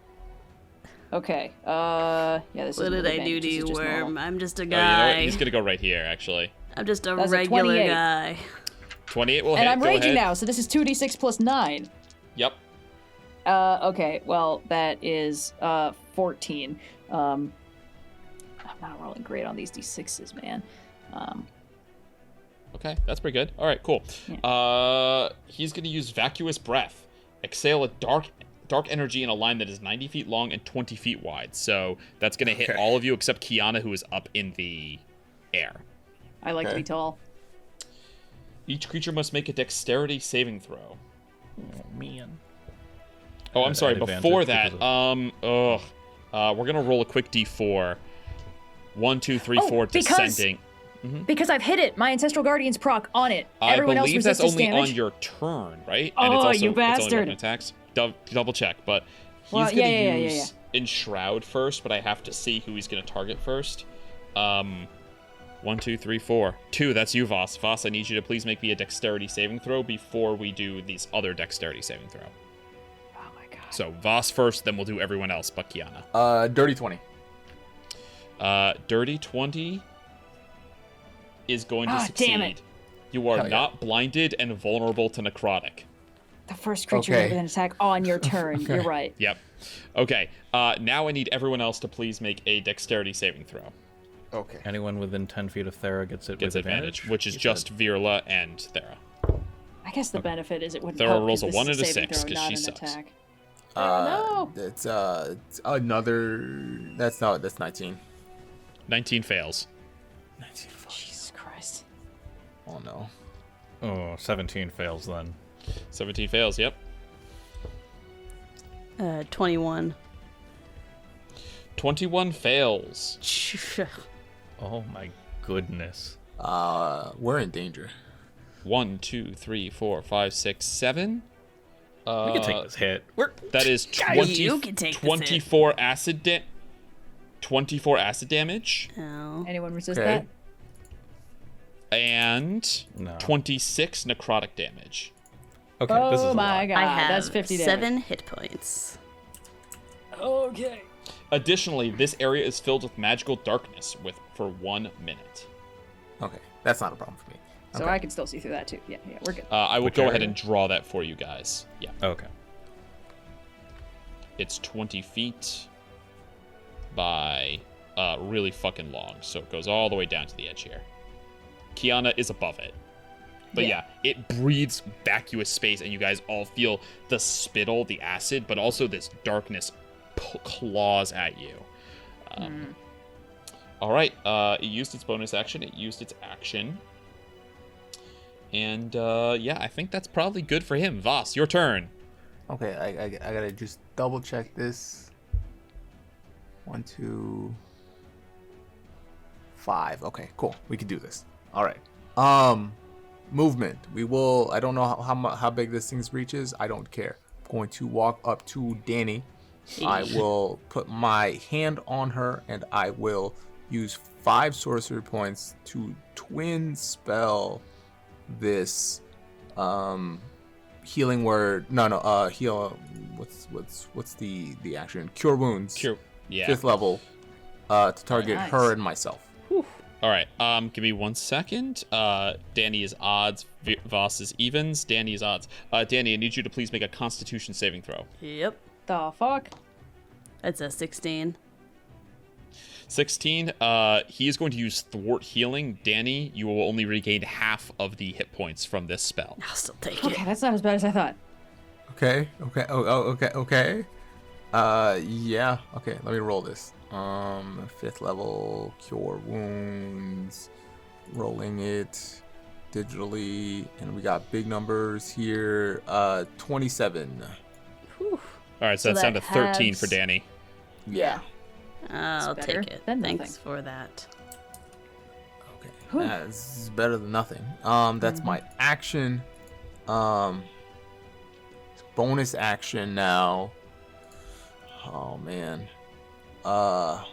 Speaker 4: Okay. Yeah, this is
Speaker 6: What did I
Speaker 4: advantage.
Speaker 6: do to
Speaker 4: This is
Speaker 6: you,
Speaker 4: just
Speaker 6: worm?
Speaker 4: normal.
Speaker 6: I'm just a
Speaker 2: Oh, you know what?
Speaker 6: guy.
Speaker 2: He's gonna go right here, actually.
Speaker 6: I'm just a
Speaker 4: That's a
Speaker 6: regular
Speaker 4: 28.
Speaker 6: guy.
Speaker 2: 28 will hit.
Speaker 4: And I'm
Speaker 2: Go
Speaker 4: raging
Speaker 2: ahead.
Speaker 4: now, so this is 2d6 plus 9.
Speaker 2: Yep.
Speaker 4: Okay, well, that is 14. I'm not rolling great on these d6s, man.
Speaker 2: Okay, that's pretty good. All right, cool.
Speaker 4: Yeah.
Speaker 2: He's gonna use Vacuous Breath. Exhale a dark energy in a line that is 90 feet long and 20 feet wide. So that's gonna hit all of you except Kyana, who is up in the air.
Speaker 4: I like to be tall.
Speaker 2: Each creature must make a dexterity saving throw.
Speaker 3: Oh, man.
Speaker 2: Oh, I'm sorry.
Speaker 3: At advantage
Speaker 2: Before that,
Speaker 3: because
Speaker 2: we're gonna roll a quick d4. 1, 2, 3,
Speaker 4: Oh,
Speaker 2: 4,
Speaker 4: because-
Speaker 2: descending.
Speaker 4: Because I've hit it. My Ancestral Guardian's proc on it. Everyone
Speaker 2: I
Speaker 4: else
Speaker 2: believe that's
Speaker 4: resists
Speaker 2: only
Speaker 4: damage.
Speaker 2: on your turn, right?
Speaker 4: Oh,
Speaker 2: and it's also,
Speaker 4: you
Speaker 2: it's only
Speaker 4: bastard.
Speaker 2: weapon attacks. Double check, but he's
Speaker 4: Well,
Speaker 2: gonna
Speaker 4: yeah.
Speaker 2: use Enshroud first, but I have to see who he's gonna target first. 1, 2, 3, 4. 2, that's you, Vhas. Vhas, I need you to please make me a dexterity saving throw before we do these other dexterity saving throw.
Speaker 4: Oh my god.
Speaker 2: So Vhas first, then we'll do everyone else but Kyana.
Speaker 5: Dirty 20.
Speaker 2: Dirty 20 is going to succeed.
Speaker 4: Damn it.
Speaker 2: You are
Speaker 5: Hell yeah.
Speaker 2: not blinded and vulnerable to necrotic.
Speaker 4: The first creature
Speaker 5: Okay.
Speaker 4: with an attack on your turn. You're right.
Speaker 2: Yep. Okay. Now I need everyone else to please make a dexterity saving throw.
Speaker 5: Okay.
Speaker 3: Anyone within 10 feet of Thera gets
Speaker 2: Gets
Speaker 3: with
Speaker 2: advantage, which is
Speaker 3: You
Speaker 2: just
Speaker 3: said.
Speaker 2: Virla and Thera.
Speaker 4: I guess the benefit is it wouldn't
Speaker 2: Thera
Speaker 4: help
Speaker 2: rolls a
Speaker 4: 'cause
Speaker 2: 1
Speaker 4: this
Speaker 2: and
Speaker 4: is
Speaker 2: a
Speaker 4: saving
Speaker 2: 6
Speaker 4: throw,
Speaker 2: 'cause
Speaker 4: not
Speaker 2: she
Speaker 4: an
Speaker 2: sucks.
Speaker 4: attack. No.
Speaker 5: It's another. That's 19.
Speaker 2: 19 fails.
Speaker 5: 19. Fuck.
Speaker 4: Jesus Christ.
Speaker 5: Oh no.
Speaker 3: Oh, 17 fails then.
Speaker 2: 17 fails, yep.
Speaker 6: 21.
Speaker 2: 21 fails.
Speaker 3: Oh my goodness.
Speaker 5: We're in danger.
Speaker 2: 1, 2, 3, 4, 5, 6, 7.
Speaker 3: We can take this hit.
Speaker 2: That is
Speaker 6: You can take this hit.
Speaker 2: 24 acid 24 acid damage.
Speaker 6: Oh.
Speaker 4: Anyone resist
Speaker 5: Okay.
Speaker 4: that?
Speaker 2: And
Speaker 3: No.
Speaker 2: 26 necrotic damage.
Speaker 3: Okay,
Speaker 4: Oh
Speaker 3: this is a
Speaker 4: my
Speaker 3: lot.
Speaker 4: god,
Speaker 6: I have
Speaker 4: that's 50 damage.
Speaker 6: 7 hit points.
Speaker 4: Okay.
Speaker 2: Additionally, this area is filled with magical darkness for 1 minute.
Speaker 5: Okay, that's not a problem for me.
Speaker 4: So
Speaker 5: Okay.
Speaker 4: I can still see through that too. Yeah, we're good.
Speaker 2: I will
Speaker 3: Which
Speaker 2: go
Speaker 3: area?
Speaker 2: ahead and draw that for you guys. Yeah.
Speaker 3: Okay.
Speaker 2: It's 20 feet by really fucking long, so it goes all the way down to the edge here. Kyana is above it. But yeah, it breathes vacuous space, and you guys all feel the spittle, the acid, but also this darkness claws at you. All right, it used its bonus action. It used its action. And yeah, I think that's probably good for him. Vhas, your turn.
Speaker 5: Okay, I gotta just double check this. 1, 2, 5. Okay, cool. We can do this. All right. Movement. We will. I don't know how big this thing's reaches. I don't care. I'm going to walk up to Dani. I will put my hand on her, and I will use 5 sorcery points to twin spell this healing word. Heal. What's the action? Cure wounds.
Speaker 2: Cure. Yeah.
Speaker 5: 5th level. To target
Speaker 4: Nice.
Speaker 5: her and myself.
Speaker 2: All right. Give me 1 second. Dani is odds. Vhas is evens. Dani is odds. Dani, I need you to please make a Constitution saving throw.
Speaker 6: Yep.
Speaker 4: The fuck?
Speaker 6: It's a 16.
Speaker 2: 16. He is going to use thwart healing. Dani, you will only regain half of the hit points from this spell.
Speaker 6: I'll still take
Speaker 4: Okay,
Speaker 6: it.
Speaker 4: that's not as bad as I thought.
Speaker 5: Okay. Okay. Yeah. Okay, let me roll this. 5th level, cure wounds, rolling it digitally, and we got big numbers here. 27.
Speaker 6: Whew.
Speaker 2: All right, so
Speaker 4: So
Speaker 2: that's down to
Speaker 4: that
Speaker 2: 13
Speaker 4: has-
Speaker 2: for Dani.
Speaker 5: Yeah.
Speaker 6: I'll
Speaker 4: better
Speaker 6: take it.
Speaker 4: than
Speaker 6: Thanks
Speaker 4: nothing.
Speaker 6: for that.
Speaker 5: Okay.
Speaker 4: Whew.
Speaker 5: That's better than nothing. That's my action. Bonus action now. Oh man. I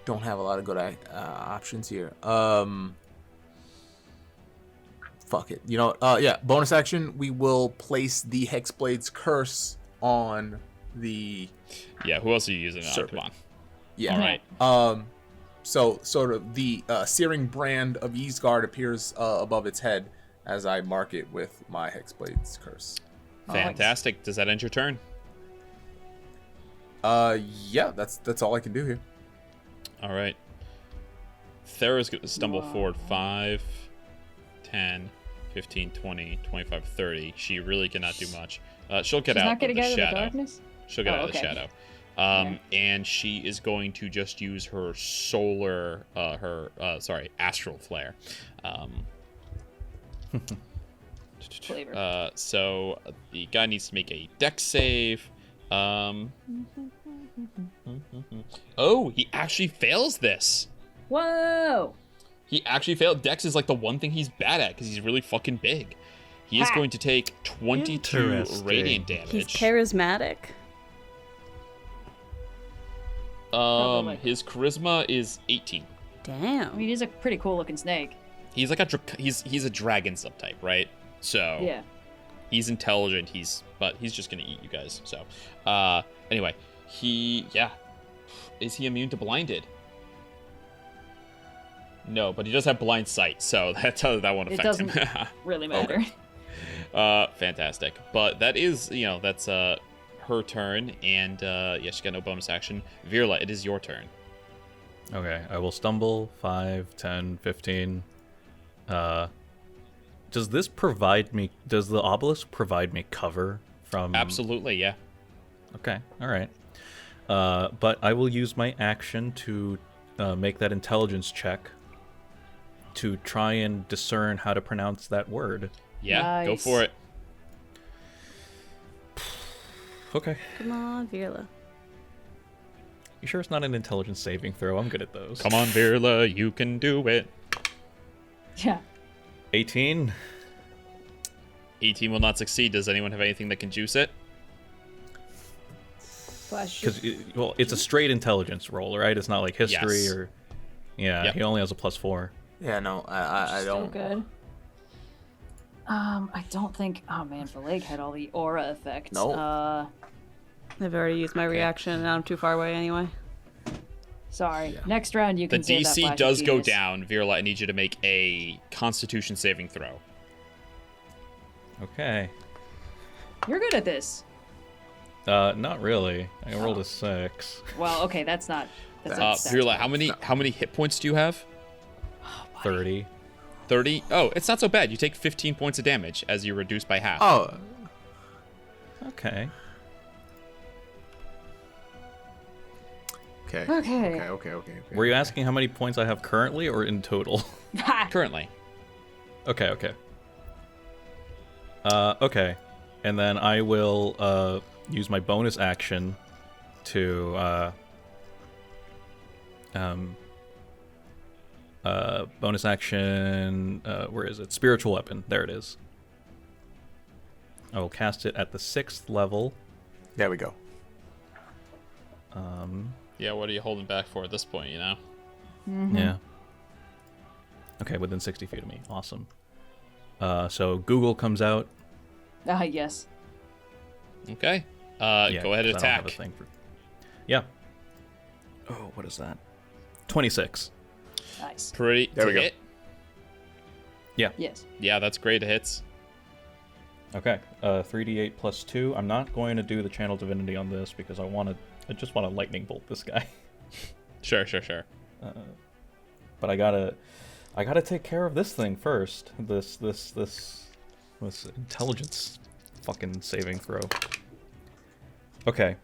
Speaker 5: don't have a lot of good options here. Fuck it. You know, yeah, bonus action, we will place the Hexblade's curse on the
Speaker 2: Yeah, who else are you using? Oh,
Speaker 5: Serpent.
Speaker 2: come on.
Speaker 5: yeah.
Speaker 2: All right.
Speaker 5: So sort of the searing brand of Ysgard appears above its head as I mark it with my Hexblade's curse.
Speaker 2: Fantastic. Does that end your turn?
Speaker 5: Yeah, that's all I can do here.
Speaker 2: All right. Thera's going to stumble forward 5, 10, 15, 20, 25, 30. She really cannot do much. She'll get
Speaker 4: She's
Speaker 2: out
Speaker 4: not
Speaker 2: of
Speaker 4: getting
Speaker 2: the
Speaker 4: out of the
Speaker 2: shadow.
Speaker 4: darkness?
Speaker 2: She'll get
Speaker 4: Oh,
Speaker 2: out of the
Speaker 4: okay.
Speaker 2: shadow. And she is going to just use her astral flare.
Speaker 4: Flavor.
Speaker 2: So the guy needs to make a dex save. Oh, he actually fails this.
Speaker 4: Whoa!
Speaker 2: He actually failed. Dex is like the one thing he's bad at because he's really fucking big. He is going to take 22
Speaker 3: Interesting.
Speaker 2: radiant damage.
Speaker 6: He's charismatic.
Speaker 2: His charisma is 18.
Speaker 6: Damn.
Speaker 4: I mean, he's a pretty cool looking snake.
Speaker 2: He's like he's a dragon subtype, right? So
Speaker 4: Yeah.
Speaker 2: he's intelligent. But he's just gonna eat you guys. So anyway, is he immune to blinded? No, but he does have blind sight, so that won't
Speaker 4: It
Speaker 2: affect him.
Speaker 4: doesn't really matter.
Speaker 2: Fantastic. But that is, that's her turn, and she got no bonus action. Virla, it is your turn.
Speaker 3: Okay, I will stumble 5, 10, 15. Does the obelisk provide me cover from...
Speaker 2: Absolutely, yeah.
Speaker 3: Okay, all right. But I will use my action to make that intelligence check to try and discern how to pronounce that word.
Speaker 2: Yeah, go
Speaker 4: Nice.
Speaker 2: for it.
Speaker 3: Okay.
Speaker 6: Come on, Virla.
Speaker 3: You sure it's not an intelligence saving throw? I'm good at those.
Speaker 2: Come on, Virla, you can do it.
Speaker 4: Yeah.
Speaker 3: 18.
Speaker 2: 18 will not succeed. Does anyone have anything that can juice it?
Speaker 3: Because it's a straight intelligence roll, right? It's not like history
Speaker 2: Yes.
Speaker 3: or. Yeah,
Speaker 2: Yep.
Speaker 3: he only has a +4.
Speaker 5: Yeah, no, I
Speaker 4: Still
Speaker 5: don't.
Speaker 4: good. I don't think. Oh man, Valeg had all the aura effects.
Speaker 5: No.
Speaker 6: I've already used my reaction, and I'm too far away anyway.
Speaker 4: Sorry. Next round you
Speaker 2: The
Speaker 4: can save that
Speaker 2: DC
Speaker 4: flash
Speaker 2: does
Speaker 4: of
Speaker 2: go
Speaker 4: genius.
Speaker 2: down. Virla, I need you to make a Constitution saving throw.
Speaker 3: Okay.
Speaker 4: You're good at this.
Speaker 3: Not really. I rolled a 6.
Speaker 4: Well, okay, that's not. That's not stats.
Speaker 2: Virla, how many hit points do you have?
Speaker 3: 30.
Speaker 2: 30? Oh, it's not so bad. You take 15 points of damage as you reduce by half.
Speaker 5: Oh,
Speaker 3: Okay.
Speaker 5: okay.
Speaker 4: Okay.
Speaker 5: Okay.
Speaker 3: Were you asking how many points I have currently or in total?
Speaker 2: Currently.
Speaker 3: Okay. Okay. And then I will use my bonus action to bonus action, where is it? Spiritual weapon. There it is. I will cast it at the 6th level.
Speaker 5: There we go.
Speaker 2: Yeah, what are you holding back for at this point, you know?
Speaker 3: Yeah. Okay, within 60 feet of me. Awesome. So Google comes out.
Speaker 4: Yes.
Speaker 2: Okay.
Speaker 3: Yeah,
Speaker 2: Go ahead and
Speaker 3: 'cause I don't have a
Speaker 2: attack.
Speaker 3: thing for... Yeah. Oh, what is that? 26.
Speaker 4: Nice.
Speaker 2: Pretty
Speaker 5: There we go.
Speaker 2: hit.
Speaker 3: Yeah.
Speaker 4: Yes.
Speaker 2: Yeah, that's great. It hits.
Speaker 3: Okay. 3d8 plus 2. I'm not going to do the channel divinity on this because I just want to lightning bolt this guy.
Speaker 2: Sure.
Speaker 3: But I gotta take care of this thing first. This intelligence fucking saving throw. Okay.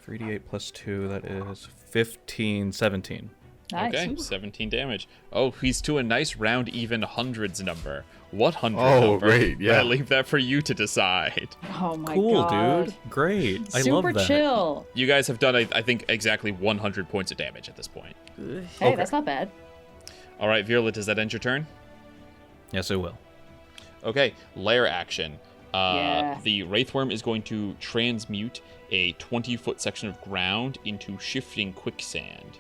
Speaker 3: 3d8 plus 2, that is 15, 17.
Speaker 4: Nice.
Speaker 2: Okay, 17 damage. Oh, he's to a nice round even hundreds number. What hundred
Speaker 5: Oh,
Speaker 2: number?
Speaker 5: great, yeah.
Speaker 2: I leave that for you to decide.
Speaker 4: Oh my
Speaker 3: Cool,
Speaker 4: god.
Speaker 3: dude. Great. I
Speaker 4: Super
Speaker 3: love that.
Speaker 4: chill.
Speaker 2: You guys have done, I think, exactly 100 points of damage at this point.
Speaker 4: Hey,
Speaker 3: Okay.
Speaker 4: that's not bad.
Speaker 2: All right, Virla, does that end your turn?
Speaker 3: Yes, it will.
Speaker 2: Okay, lair action.
Speaker 4: Yeah.
Speaker 2: The Wraithworm is going to transmute a 20-foot section of ground into shifting quicksand.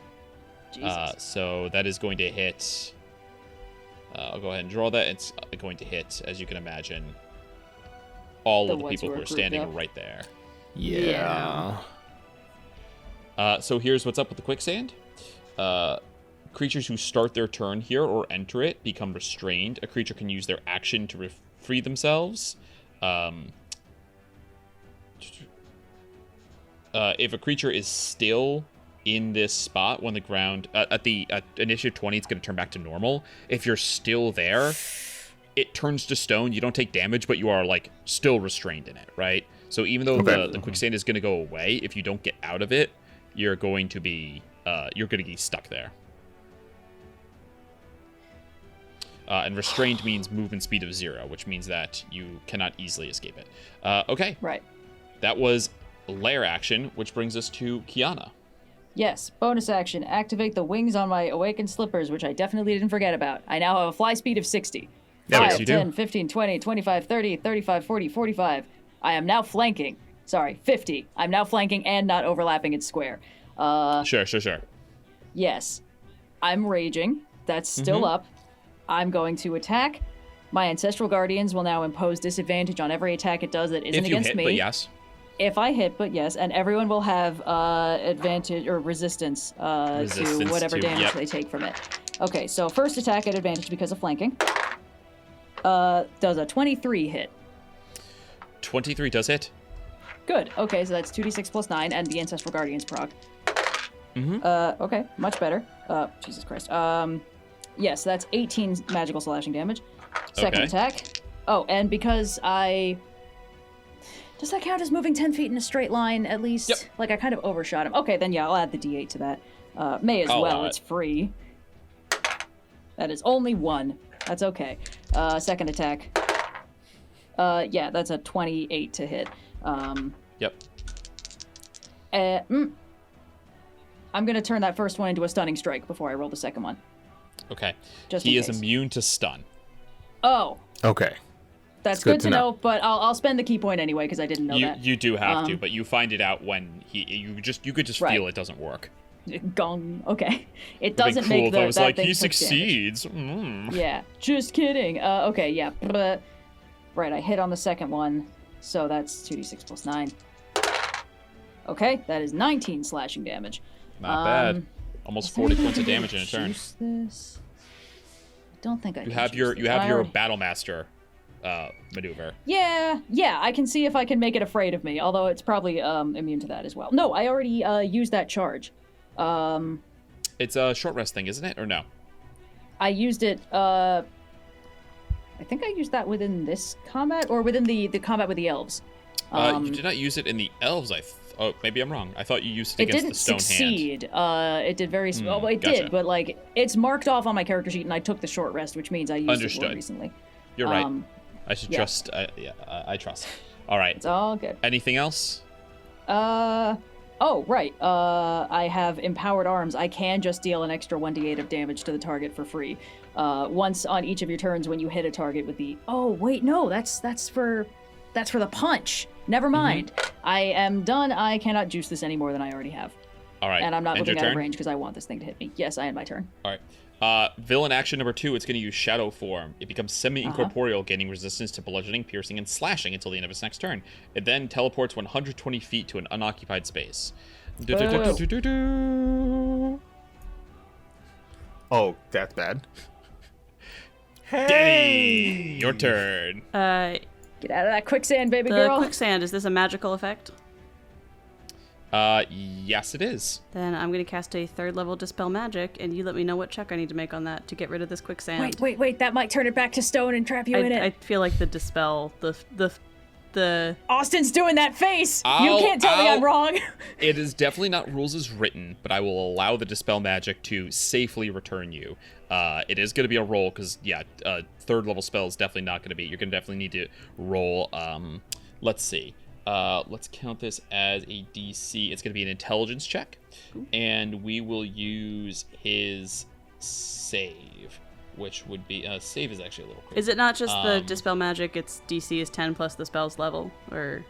Speaker 4: Jesus.
Speaker 2: So that is going to hit... I'll go ahead and draw that. It's going to hit, as you can imagine, all
Speaker 4: The
Speaker 2: of the
Speaker 4: ones
Speaker 2: people
Speaker 4: who
Speaker 2: who
Speaker 4: are
Speaker 2: are standing
Speaker 4: grouped up.
Speaker 2: right there.
Speaker 5: Yeah.
Speaker 2: So here's what's up with the quicksand. Creatures who start their turn here or enter it become restrained. A creature can use their action to free themselves. If a creature is still in this spot when the ground at initiative 20, it's going to turn back to normal. If you're still there, it turns to stone. You don't take damage, but you are like still restrained in it, right? So even though the quicksand is going to go away, if you don't get out of it, you're going to be stuck there. And restrained means movement speed of 0, which means that you cannot easily escape it. Okay,
Speaker 4: Right.
Speaker 2: that was lair action, which brings us to Kyana.
Speaker 4: Yes. Bonus action. Activate the wings on my awakened slippers, which I definitely didn't forget about. I now have a fly speed of 60.
Speaker 2: Yes,
Speaker 4: 5,
Speaker 2: you do.
Speaker 4: 10, 15, 20, 25, 30, 35, 40, 45. I am now flanking. Sorry, 50. I'm now flanking and not overlapping its square.
Speaker 2: Sure.
Speaker 4: Yes. I'm raging. That's still up. I'm going to attack. My Ancestral Guardians will now impose disadvantage on every attack it does that isn't
Speaker 2: If you
Speaker 4: against
Speaker 2: hit,
Speaker 4: me.
Speaker 2: but yes.
Speaker 4: If I hit, but yes, and everyone will have advantage or resistance,
Speaker 2: Resistance
Speaker 4: to whatever
Speaker 2: to-
Speaker 4: damage
Speaker 2: yep.
Speaker 4: they take from it. Okay, so first attack at advantage because of flanking. Does a 23 hit?
Speaker 2: 23 does hit.
Speaker 4: Good. Okay, so that's 2d6 plus 9 and the Ancestral Guardians proc. Okay, much better. Jesus Christ. Yes, that's 18 magical slashing damage. Second
Speaker 2: Okay.
Speaker 4: attack. Oh, and because I... Does that count as moving 10 feet in a straight line, at least?
Speaker 2: Yep.
Speaker 4: Like, I kind of overshot him. Okay, then yeah, I'll add the d8 to that. May as
Speaker 2: I'll
Speaker 4: well,
Speaker 2: allow
Speaker 4: it's
Speaker 2: it.
Speaker 4: free. That is only 1. That's okay. Second attack. Yeah, that's a 28 to hit.
Speaker 2: Yep.
Speaker 4: I'm gonna turn that first one into a stunning strike before I roll the second one.
Speaker 2: Okay.
Speaker 4: Just
Speaker 2: He
Speaker 4: in
Speaker 2: is
Speaker 4: case.
Speaker 2: immune to stun.
Speaker 4: Oh,
Speaker 5: Okay.
Speaker 4: that's
Speaker 5: good
Speaker 4: good
Speaker 5: to
Speaker 4: to
Speaker 5: know.
Speaker 4: know, but I'll spend the key point anyway because I didn't know that.
Speaker 2: You do have to, but you find it out when you could just
Speaker 4: Right.
Speaker 2: feel it doesn't work.
Speaker 4: Gong. Okay. It
Speaker 2: It'd been
Speaker 4: doesn't
Speaker 2: cool
Speaker 4: make
Speaker 2: if I was
Speaker 4: that
Speaker 2: like,
Speaker 4: thing
Speaker 2: he
Speaker 4: push damage.
Speaker 2: succeeds. Mm.
Speaker 4: Yeah, just kidding. Okay, yeah. Right, I hit on the second one, so that's 2d6 plus 9. Okay, that is 19 slashing damage.
Speaker 2: Not bad. Almost 40 points of damage in a turn.
Speaker 4: Juice this. I don't think I
Speaker 2: You
Speaker 4: can
Speaker 2: have
Speaker 4: juice
Speaker 2: your
Speaker 4: this.
Speaker 2: you have
Speaker 4: I
Speaker 2: your
Speaker 4: already-
Speaker 2: battle master maneuver.
Speaker 4: Yeah, I can see if I can make it afraid of me, although it's probably immune to that as well. No, I already used that charge.
Speaker 2: It's a short rest thing, isn't it? Or no?
Speaker 4: I used it, I think I used that within this combat, or within the combat with the elves.
Speaker 2: You did not use it in the elves. Oh, maybe I'm wrong. I thought you used it
Speaker 4: It
Speaker 2: against
Speaker 4: didn't
Speaker 2: the stone hand.
Speaker 4: succeed. It did very well. It
Speaker 2: gotcha.
Speaker 4: did, but like it's marked off on my character sheet, and I took the short rest, which means I used it
Speaker 2: Understood.
Speaker 4: more recently.
Speaker 2: You're right. I should
Speaker 4: yeah.
Speaker 2: trust. I trust. All right.
Speaker 4: It's all good.
Speaker 2: Anything else?
Speaker 4: Oh, right. I have empowered arms. I can just deal an extra 1d8 of damage to the target for free. Once on each of your turns when you hit a target with the. Oh, wait, no, that's for the punch. Never mind. I am done. I cannot juice this any more than I already have.
Speaker 2: All right.
Speaker 4: And I'm not
Speaker 2: End your
Speaker 4: looking out of
Speaker 2: turn?
Speaker 4: range because I want this thing to hit me. Yes, I end my turn.
Speaker 2: All right. Villain action number 2. It's going to use shadow form. It becomes semi-incorporeal, gaining resistance to bludgeoning, piercing, and slashing until the end of its next turn. It then teleports 120 feet to an unoccupied space.
Speaker 5: Oh, that's bad.
Speaker 2: Dani, your turn.
Speaker 4: Get out of that quicksand, baby
Speaker 6: The
Speaker 4: girl.
Speaker 6: quicksand, is this a magical effect?
Speaker 2: Yes, it is.
Speaker 6: Then I'm going to cast a 3rd level Dispel Magic, and you let me know what check I need to make on that to get rid of this quicksand.
Speaker 4: Wait. That might turn it back to stone and trap you in it.
Speaker 6: I feel like the Dispel, the
Speaker 4: Austin's doing that face. You
Speaker 2: Ow,
Speaker 4: can't tell me I'm
Speaker 2: ow.
Speaker 4: wrong.
Speaker 2: It is definitely not rules as written, but I will allow the Dispel Magic to safely return you. It is going to be a roll, because, 3rd level spell is definitely not going to be. You're going to definitely need to roll, let's see. Let's count this as a DC. It's going to be an intelligence check, and we will use his save, which would be save is actually a little crazy.
Speaker 6: Is it not just the Dispel Magic? Its DC is 10 plus the spell's level, or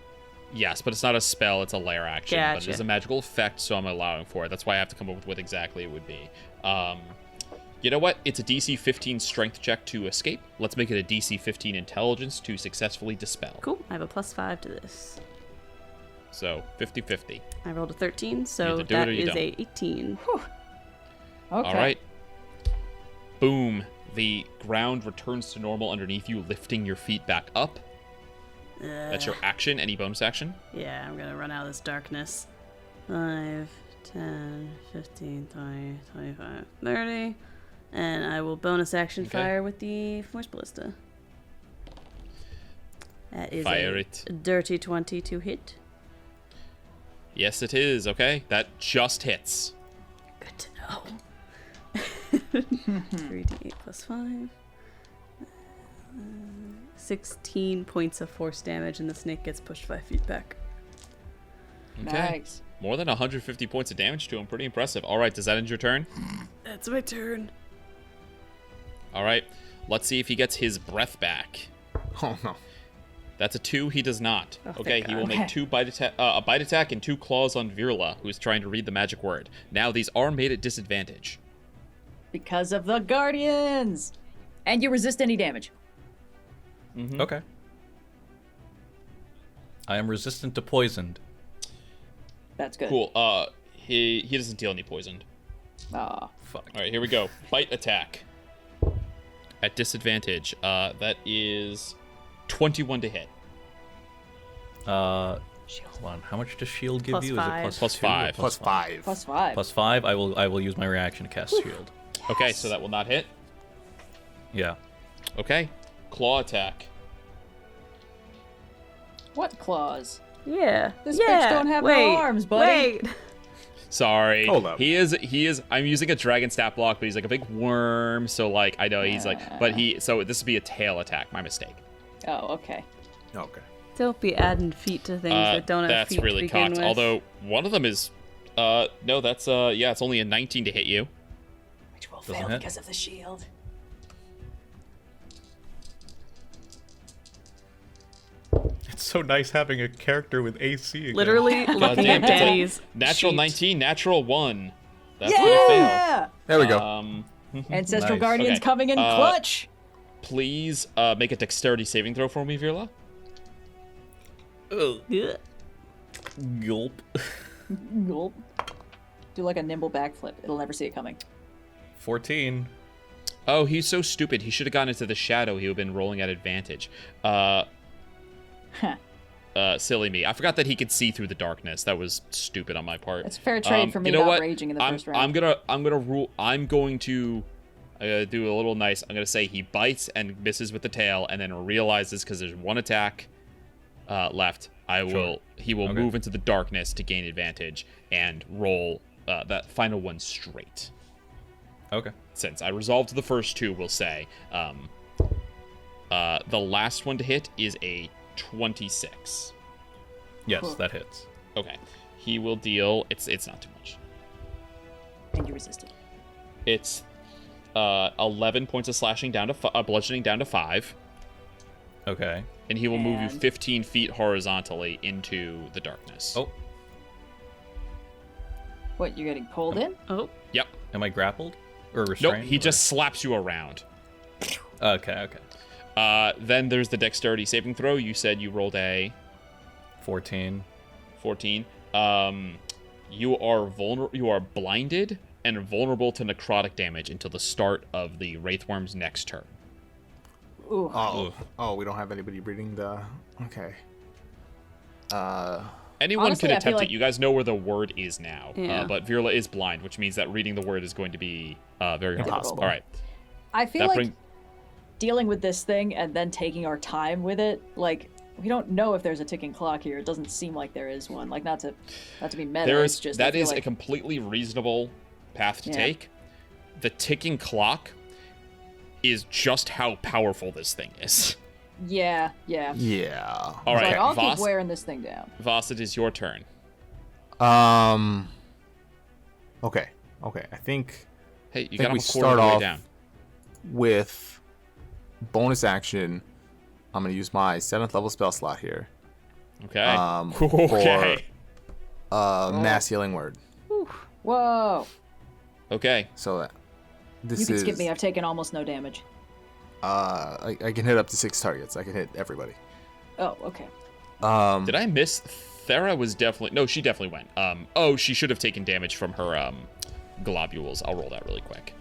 Speaker 2: Yes, but it's not a spell; it's a lair action. But
Speaker 6: Gotcha.
Speaker 2: it is a magical effect, so I'm allowing for it. That's why I have to come up with what exactly it would be. You know what? It's a DC 15 strength check to escape. Let's make it a DC 15 intelligence to successfully dispel.
Speaker 6: cool. I have a +5 to this.
Speaker 2: So 50-50.
Speaker 6: I rolled a 13, so
Speaker 2: either do it
Speaker 6: that
Speaker 2: or you
Speaker 6: is
Speaker 2: don't.
Speaker 6: a 18.
Speaker 4: Okay.
Speaker 2: All right. Boom. The ground returns to normal underneath you, lifting your feet back up. That's your action. Any bonus action?
Speaker 6: Yeah, I'm gonna run out of this darkness. 5, 10, 15, 20, 25, 30. And I will bonus action
Speaker 2: Okay.
Speaker 6: fire with the Force Ballista. That is
Speaker 2: Fire
Speaker 6: a
Speaker 2: it.
Speaker 6: dirty 20 to hit.
Speaker 2: Yes, it is. Okay. That just hits.
Speaker 6: Good to know. 3d8 plus 5. 16 points of force damage, and the snake gets pushed 5 feet back.
Speaker 2: Okay.
Speaker 4: Nice.
Speaker 2: More than 150 points of damage to him. Pretty impressive. All right. Does that end your turn?
Speaker 6: That's my turn.
Speaker 2: All right. Let's see if he gets his breath back.
Speaker 5: Oh no.
Speaker 2: That's a 2. He does not.
Speaker 6: thank
Speaker 2: Okay, he will
Speaker 6: God.
Speaker 2: make a bite attack and 2 claws on Virla, who's trying to read the magic word. Now these are made at disadvantage.
Speaker 4: Because of the Guardians. And you resist any damage.
Speaker 3: Okay. I am resistant to poisoned.
Speaker 4: That's good.
Speaker 2: Cool. He doesn't deal any poison.
Speaker 4: Aw.
Speaker 3: Fuck.
Speaker 2: All right, here we go. Bite attack. At disadvantage. That is 21 to hit.
Speaker 3: Hold on. How much does shield give
Speaker 6: Plus
Speaker 3: you?
Speaker 6: five.
Speaker 3: Is it
Speaker 2: Plus
Speaker 3: 2 or
Speaker 2: 5.
Speaker 5: Plus 5.
Speaker 4: Plus 5.
Speaker 3: Plus 5. I will use my reaction to cast shield.
Speaker 2: Okay, so that will not hit.
Speaker 3: Yeah.
Speaker 2: Okay. Claw attack.
Speaker 4: What claws?
Speaker 6: Yeah.
Speaker 4: This
Speaker 6: yeah.
Speaker 4: bitch don't have no
Speaker 6: wait,
Speaker 4: arms, buddy.
Speaker 6: Wait.
Speaker 2: Sorry.
Speaker 5: Hold up.
Speaker 2: He is. I'm using a dragon stat block, but he's like a big worm. So like, I know he's like, but so this would be a tail attack. My mistake.
Speaker 4: Oh, okay.
Speaker 5: Okay.
Speaker 1: Don't be adding feet to things that don't have
Speaker 2: That's
Speaker 1: feet
Speaker 2: really
Speaker 1: to begin
Speaker 2: cocked.
Speaker 1: with.
Speaker 2: Although one of them is, no, that's yeah, it's only a 19 to hit you.
Speaker 4: Which will
Speaker 3: Doesn't
Speaker 4: fail
Speaker 3: hit.
Speaker 4: because of the shield.
Speaker 3: It's so nice having a character with AC. Again.
Speaker 6: Literally looking at
Speaker 2: damn, it's like
Speaker 6: Danny's
Speaker 2: Natural
Speaker 6: sheet.
Speaker 2: 19, natural 1. That's gonna fail.
Speaker 4: Yeah!
Speaker 5: There we go.
Speaker 4: Ancestral
Speaker 3: Nice.
Speaker 4: Guardians
Speaker 2: Okay.
Speaker 4: coming in clutch.
Speaker 2: Please make a dexterity saving throw for me, Virla.
Speaker 6: Ugh.
Speaker 3: Gulp.
Speaker 4: Gulp. Do like a nimble backflip. It'll never see it coming.
Speaker 3: 14.
Speaker 2: Oh, he's so stupid. He should have gone into the shadow. He would have been rolling at advantage. Silly me. I forgot that he could see through the darkness. That was stupid on my part.
Speaker 4: It's a fair trade for me
Speaker 2: you know
Speaker 4: not
Speaker 2: what?
Speaker 4: raging in the first round.
Speaker 2: I'm going to do a little nice. I'm gonna say he bites and misses with the tail, and then realizes because there's one attack left. He will move into the darkness to gain advantage and roll that final one straight.
Speaker 3: Okay.
Speaker 2: Since I resolved the first two, we'll say the last one to hit is a 26.
Speaker 3: Yes,
Speaker 4: Cool.
Speaker 3: that hits.
Speaker 2: Okay, he will deal. It's not too much.
Speaker 4: And you resisted.
Speaker 2: It's 11 points of slashing down to bludgeoning down to 5,
Speaker 3: Okay.
Speaker 2: and he will move you
Speaker 4: And-
Speaker 2: 15 feet horizontally into the darkness.
Speaker 3: Oh,
Speaker 4: What, you're getting pulled in?
Speaker 6: Oh,
Speaker 2: Yep.
Speaker 3: am I grappled or
Speaker 2: Nope.
Speaker 3: restrained?
Speaker 2: He
Speaker 3: or-
Speaker 2: just slaps you around.
Speaker 3: Okay.
Speaker 2: Then there's the dexterity saving throw. You said you rolled a
Speaker 3: 14.
Speaker 2: 14. You are blinded and vulnerable to necrotic damage until the start of the Wraithworm's next turn.
Speaker 4: Ooh.
Speaker 5: Oh, we don't have anybody reading the. Okay.
Speaker 2: Anyone
Speaker 4: Honestly,
Speaker 2: can
Speaker 4: I feel
Speaker 2: attempt
Speaker 4: like-
Speaker 2: it. You guys know where the word is now.
Speaker 6: Yeah.
Speaker 2: But Virla is blind, which means that reading the word is going to be very hard.
Speaker 5: Impossible.
Speaker 2: All right.
Speaker 4: I feel
Speaker 2: That
Speaker 4: like
Speaker 2: brings.
Speaker 4: dealing with this thing and then taking our time with it, like, we don't know if there's a ticking clock here. It doesn't seem like there is one. Like, not to be meta.
Speaker 2: There
Speaker 4: it's
Speaker 2: is
Speaker 4: just I
Speaker 2: that
Speaker 4: feel
Speaker 2: is
Speaker 4: like,
Speaker 2: a completely reasonable path to
Speaker 4: Yeah.
Speaker 2: take. The ticking clock is just how powerful this thing is.
Speaker 4: Yeah.
Speaker 5: Yeah.
Speaker 2: All
Speaker 4: It's
Speaker 2: right,
Speaker 4: like, I'll
Speaker 2: Vhas,
Speaker 4: keep wearing this thing down.
Speaker 2: Vhas, it is your turn.
Speaker 5: Okay. I think
Speaker 2: Hey, you
Speaker 5: think
Speaker 2: got
Speaker 5: we
Speaker 2: him a quarter
Speaker 5: start
Speaker 2: of the way
Speaker 5: off-
Speaker 2: down.
Speaker 5: with bonus action, I'm gonna use my 7th level spell slot here.
Speaker 2: Okay.
Speaker 5: Okay.
Speaker 2: Oh.
Speaker 5: Mass healing word.
Speaker 4: Whoa.
Speaker 2: Okay.
Speaker 5: So this
Speaker 4: You can
Speaker 5: is.
Speaker 4: skip me. I've taken almost no damage.
Speaker 5: I can hit up to 6 targets. I can hit everybody.
Speaker 4: Oh, okay.
Speaker 2: Did I miss? Thera was definitely no. She definitely went. Oh, she should have taken damage from her globules. I'll roll that really quick.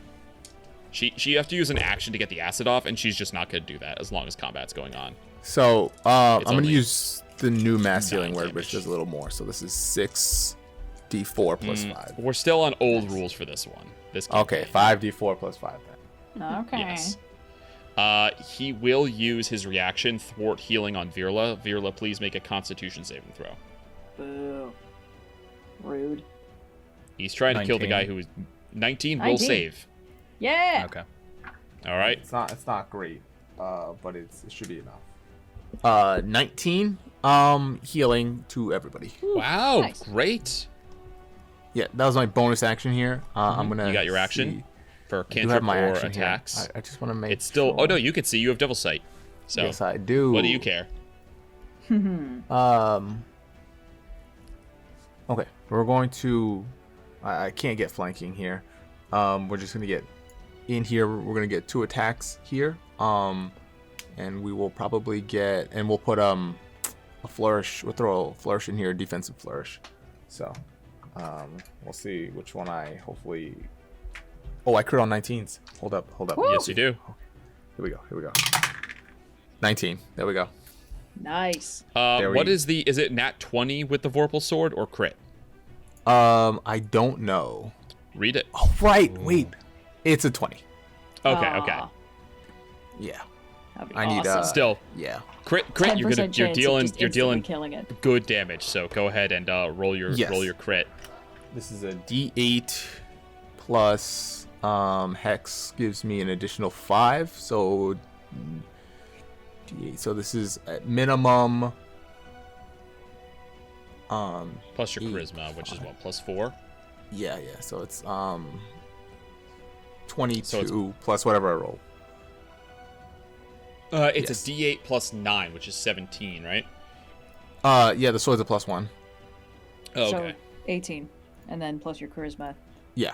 Speaker 2: She have to use an action to get the acid off, and she's just not going to do that as long as combat's going on.
Speaker 5: So I'm gonna
Speaker 2: only
Speaker 5: use the new mass
Speaker 2: 9
Speaker 5: healing word, which
Speaker 2: damage.
Speaker 5: does a little more. So this is 6d4 plus 5.
Speaker 2: We're still on old rules for this one. This
Speaker 5: Okay,
Speaker 2: campaign.
Speaker 5: 5d4 plus 5 then.
Speaker 4: Okay.
Speaker 2: Yes. He will use his reaction thwart healing on Virla. Virla, please make a Constitution saving throw.
Speaker 4: Boo. Rude.
Speaker 2: He's trying to kill the
Speaker 3: 19.
Speaker 2: guy who is 19. Will
Speaker 4: 19.
Speaker 2: save.
Speaker 4: Yeah.
Speaker 3: Okay.
Speaker 2: All right.
Speaker 5: It's not great, but it should be enough. 19 healing to everybody.
Speaker 2: Wow.
Speaker 4: nice.
Speaker 2: Great.
Speaker 5: Yeah, that was my bonus action here. I'm gonna.
Speaker 2: You got your action
Speaker 5: see-
Speaker 2: for
Speaker 5: I do have
Speaker 2: cantrip
Speaker 5: my
Speaker 2: or
Speaker 5: action here.
Speaker 2: attacks.
Speaker 5: I just want to make.
Speaker 2: It's still.
Speaker 5: Sure.
Speaker 2: Oh no, you can see. You have Devil Sight. So
Speaker 5: Yes, I do.
Speaker 2: what do you care?
Speaker 5: Okay, we're going to. I can't get flanking here. We're just gonna get in here. We're gonna get 2 attacks here. And we will probably get, and we'll put a flourish. We'll throw a flourish in here, defensive flourish. So, we'll see which one I hopefully. Oh, I crit on 19s. Hold up.
Speaker 2: Yes, you do.
Speaker 5: Here we go. 19. There we go.
Speaker 4: Nice.
Speaker 5: There
Speaker 2: What
Speaker 5: we-
Speaker 2: is the? Is it nat 20 with the Vorpal sword or crit?
Speaker 5: I don't know.
Speaker 2: Read it.
Speaker 5: Oh, right. Wait. It's a 20.
Speaker 2: Okay.
Speaker 4: Aw,
Speaker 2: Okay.
Speaker 5: Yeah.
Speaker 4: that'd be
Speaker 5: I need
Speaker 4: awesome.
Speaker 2: Still,
Speaker 5: Yeah.
Speaker 2: crit.
Speaker 4: 10%
Speaker 2: You're
Speaker 4: chance of
Speaker 2: dealing.
Speaker 4: just
Speaker 2: You're
Speaker 4: instantly
Speaker 2: dealing
Speaker 4: killing it.
Speaker 2: good damage. So go ahead and roll your
Speaker 5: Yes.
Speaker 2: roll your crit.
Speaker 5: This is a D8 plus Hex gives me an additional 5. So D8. So this is at minimum.
Speaker 2: Plus your charisma, which is what, +4?
Speaker 5: Yeah. So it's 22 plus whatever I roll.
Speaker 2: It's
Speaker 5: Yes.
Speaker 2: a D8 plus 9, which is 17, right?
Speaker 5: Yeah, the sword's a +1.
Speaker 2: Oh,
Speaker 4: So
Speaker 2: okay.
Speaker 4: 18, and then plus your charisma,
Speaker 5: Yeah.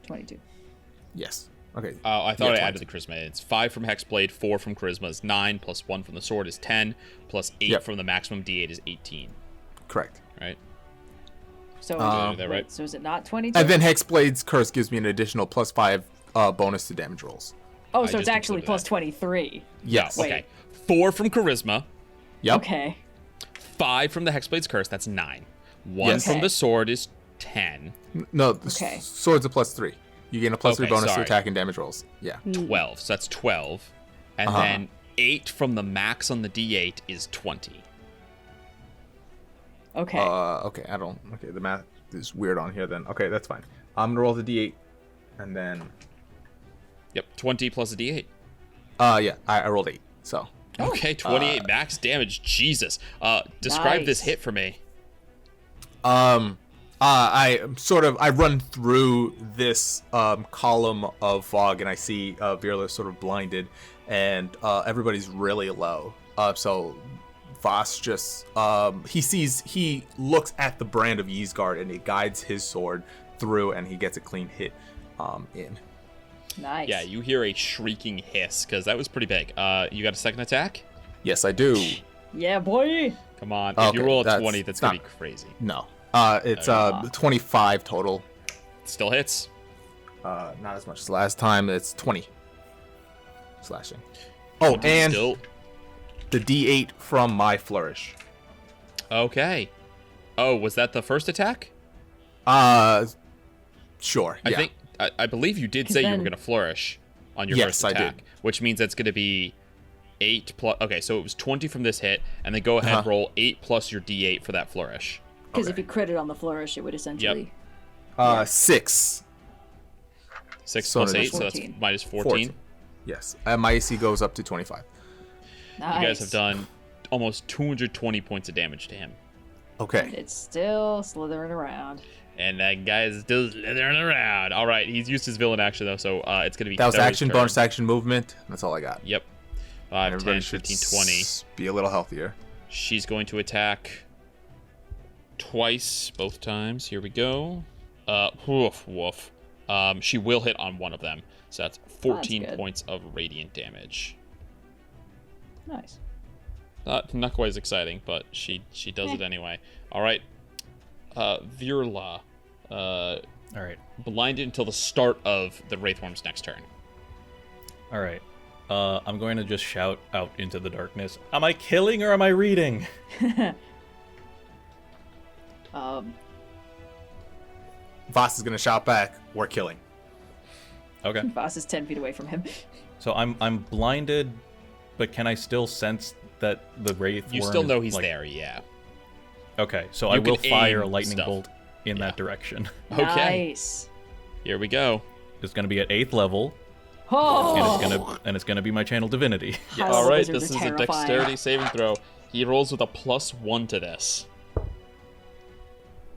Speaker 4: 22.
Speaker 5: Yes. Okay.
Speaker 2: I thought
Speaker 5: Yeah,
Speaker 2: I added the charisma. It's 5 from Hexblade, 4 from charisma is 9, plus 1 from the sword is 10, plus 8
Speaker 5: Yep.
Speaker 2: from the maximum D8 is 18,
Speaker 5: Correct.
Speaker 2: right?
Speaker 4: So,
Speaker 2: Did I do that right?
Speaker 4: so is it not 22?
Speaker 5: And then Hexblade's curse gives me an additional +5 bonus to damage rolls.
Speaker 4: oh,
Speaker 2: I
Speaker 4: so it's
Speaker 2: just
Speaker 4: actually
Speaker 2: included
Speaker 4: plus
Speaker 2: that.
Speaker 4: 23.
Speaker 5: Yes.
Speaker 4: Wait.
Speaker 2: Okay. 4 from charisma,
Speaker 5: Yep.
Speaker 4: Okay.
Speaker 2: 5 from the Hexblade's curse, that's 9. 1
Speaker 5: Yes.
Speaker 2: from
Speaker 4: Okay.
Speaker 2: the sword is 10.
Speaker 5: No, the
Speaker 4: Okay.
Speaker 5: sword's a +3. You gain a +3
Speaker 2: Okay,
Speaker 5: bonus
Speaker 2: sorry.
Speaker 5: to attack and damage rolls. Yeah.
Speaker 2: 12, so that's 12. And
Speaker 5: Uh-huh.
Speaker 2: then 8 from the max on the D8 is 20.
Speaker 4: Okay.
Speaker 5: Okay, Okay, the math is weird on here then. Okay, that's fine. I'm gonna roll the D8, and then.
Speaker 2: Yep, 20 plus a D8.
Speaker 5: Yeah, I rolled 8. So.
Speaker 2: Okay, 28 max damage. Jesus. Describe this
Speaker 4: Nice.
Speaker 2: hit for me.
Speaker 5: I run through this column of fog, and I see Virla sort of blinded, and everybody's really low. So Vhas just he looks at the brand of Ysgard, and it guides his sword through, and he gets a clean hit in.
Speaker 4: Nice.
Speaker 2: Yeah, you hear a shrieking hiss, because that was pretty big. You got a second attack?
Speaker 5: Yes, I do.
Speaker 4: Yeah, boy.
Speaker 2: Come on. If
Speaker 5: Okay,
Speaker 2: you roll a
Speaker 5: that's
Speaker 2: 20, that's going to
Speaker 5: not-
Speaker 2: be crazy.
Speaker 5: No. It's 25 total.
Speaker 2: Still hits.
Speaker 5: Not as much as last time. It's 20 slashing. Oh, and
Speaker 2: Still.
Speaker 5: the D8 from my flourish.
Speaker 2: Okay. Oh, was that the first attack?
Speaker 5: Sure. Yeah.
Speaker 2: I believe you did
Speaker 4: 'Cause
Speaker 2: say you were
Speaker 4: then-
Speaker 2: going to flourish on your
Speaker 5: Yes,
Speaker 2: first
Speaker 5: I
Speaker 2: attack.
Speaker 5: did.
Speaker 2: Which means that's going to be 8 plus. Okay, so it was 20 from this hit, and then go ahead
Speaker 5: Uh-huh.
Speaker 2: roll 8 plus your D8 for that flourish.
Speaker 4: Because if
Speaker 5: Okay.
Speaker 4: you critted on the flourish, it would essentially.
Speaker 5: 6.
Speaker 2: 6
Speaker 5: So
Speaker 2: plus
Speaker 5: it is
Speaker 2: 8, so that's
Speaker 4: 14.
Speaker 2: minus 14.
Speaker 5: Yes. My AC goes up to 25.
Speaker 4: Nice.
Speaker 2: You guys have done almost 220 points of damage to him.
Speaker 5: Okay.
Speaker 4: It's still slithering around.
Speaker 2: And that guy is still slithering around. All right, he's used his villain action, though, so it's going to be
Speaker 5: That was
Speaker 2: Zoe's
Speaker 5: action,
Speaker 2: turn.
Speaker 5: bonus action, movement. That's all I got.
Speaker 2: Yep. 5, 10,
Speaker 5: Everybody should
Speaker 2: 15, 20.
Speaker 5: be a little healthier.
Speaker 2: She's going to attack twice, both times. Here we go. Woof. She will hit on one of them. So that's 14
Speaker 4: good.
Speaker 2: points of radiant damage.
Speaker 4: Nice.
Speaker 2: Not quite as exciting, but she does it anyway. All right. Virla.
Speaker 3: All right.
Speaker 2: Blinded until the start of the Wraithworm's next turn.
Speaker 3: All right. I'm going to just shout out into the darkness. Am I killing or am I reading?
Speaker 5: Vhas is gonna shout back, "We're killing."
Speaker 3: Okay.
Speaker 4: Vhas is 10 feet away from him.
Speaker 3: So I'm blinded, but can I still sense that the wraith?
Speaker 2: You
Speaker 3: worm
Speaker 2: still
Speaker 3: is,
Speaker 2: know he's
Speaker 3: like-
Speaker 2: there, yeah.
Speaker 3: Okay, so
Speaker 2: You
Speaker 3: I will
Speaker 2: can
Speaker 3: fire a
Speaker 2: aim
Speaker 3: lightning
Speaker 2: stuff.
Speaker 3: bolt in
Speaker 2: Yeah.
Speaker 3: that direction.
Speaker 2: Okay.
Speaker 4: Nice.
Speaker 2: Here we go.
Speaker 3: It's going to be at 8th level,
Speaker 4: Oh.
Speaker 3: and it's gonna be my channel divinity.
Speaker 4: Yes.
Speaker 2: All right,
Speaker 4: Wizards
Speaker 2: this
Speaker 4: are
Speaker 2: is a
Speaker 4: terrifying.
Speaker 2: dexterity saving throw. He rolls with a +1 to this.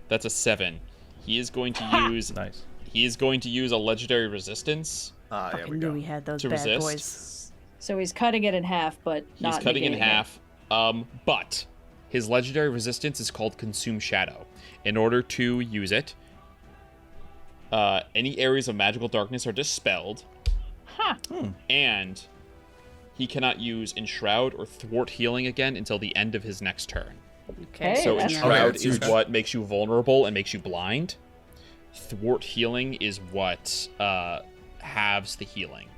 Speaker 2: That's a 7. He is going to use.
Speaker 3: Nice.
Speaker 2: He is going to use a legendary resistance.
Speaker 5: There
Speaker 6: Fucking
Speaker 5: we
Speaker 6: knew
Speaker 5: go.
Speaker 6: we had those
Speaker 2: To
Speaker 6: bad
Speaker 2: resist.
Speaker 6: boys.
Speaker 4: So he's cutting it in half, but
Speaker 2: He's
Speaker 4: not
Speaker 2: cutting in
Speaker 4: negating it.
Speaker 2: half. But his legendary resistance is called Consume Shadow. In order to use it, any areas of magical darkness are dispelled,
Speaker 4: Huh.
Speaker 2: and he cannot use Enshroud or Thwart Healing again until the end of his next turn.
Speaker 6: Okay.
Speaker 4: Hey,
Speaker 2: So
Speaker 4: that's
Speaker 2: Enshroud
Speaker 5: Okay, that's
Speaker 2: is
Speaker 5: huge.
Speaker 2: what makes you vulnerable and makes you blind. Thwart Healing is what halves the healing.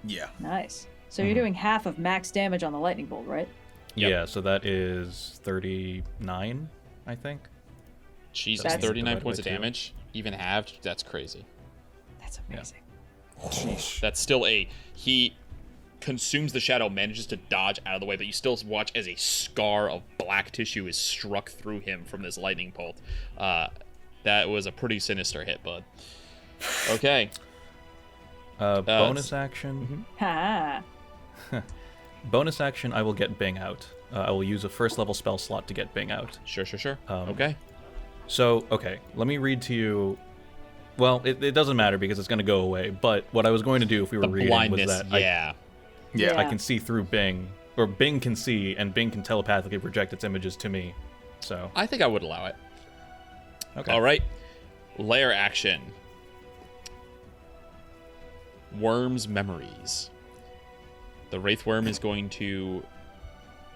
Speaker 5: Yeah.
Speaker 4: Nice. So you're doing half of max damage on the lightning bolt, right?
Speaker 2: Yep.
Speaker 3: Yeah, so that is 39, I think.
Speaker 2: Jesus,
Speaker 4: That's-
Speaker 2: 39
Speaker 3: divided
Speaker 2: points
Speaker 3: by
Speaker 2: of
Speaker 3: 2.
Speaker 2: damage, even halved. That's crazy.
Speaker 4: That's amazing.
Speaker 2: That's still he consumes the shadow, manages to dodge out of the way, but you still watch as a scar of black tissue is struck through him from this lightning bolt. That was a pretty sinister hit, bud. Okay.
Speaker 3: Bonus action.
Speaker 4: Ha.
Speaker 3: Bonus action, I will get Bing out. I will use a first level spell slot to get Bing out.
Speaker 2: Sure. Okay.
Speaker 3: So, okay, let me read to you. Well, it doesn't matter because it's going to go away, but what I was going to do if we were reading
Speaker 2: blindness,
Speaker 3: was that
Speaker 2: yeah.
Speaker 3: I can see through Bing, or Bing can see, and Bing can telepathically project its images to me. So
Speaker 2: I think I would allow it.
Speaker 3: Okay.
Speaker 2: All right. Lair action. Worm's memories. The Wraith Worm is going to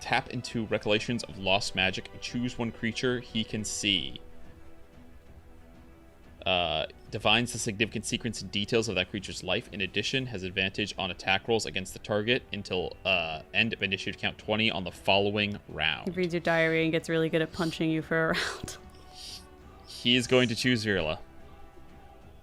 Speaker 2: tap into recollections of lost magic and choose one creature he can see. Divines the significant sequence and details of that creature's life. In addition, has advantage on attack rolls against the target until end of initiative count 20 on the following round.
Speaker 6: He reads your diary and gets really good at punching you for a round.
Speaker 2: He is going to choose Virla.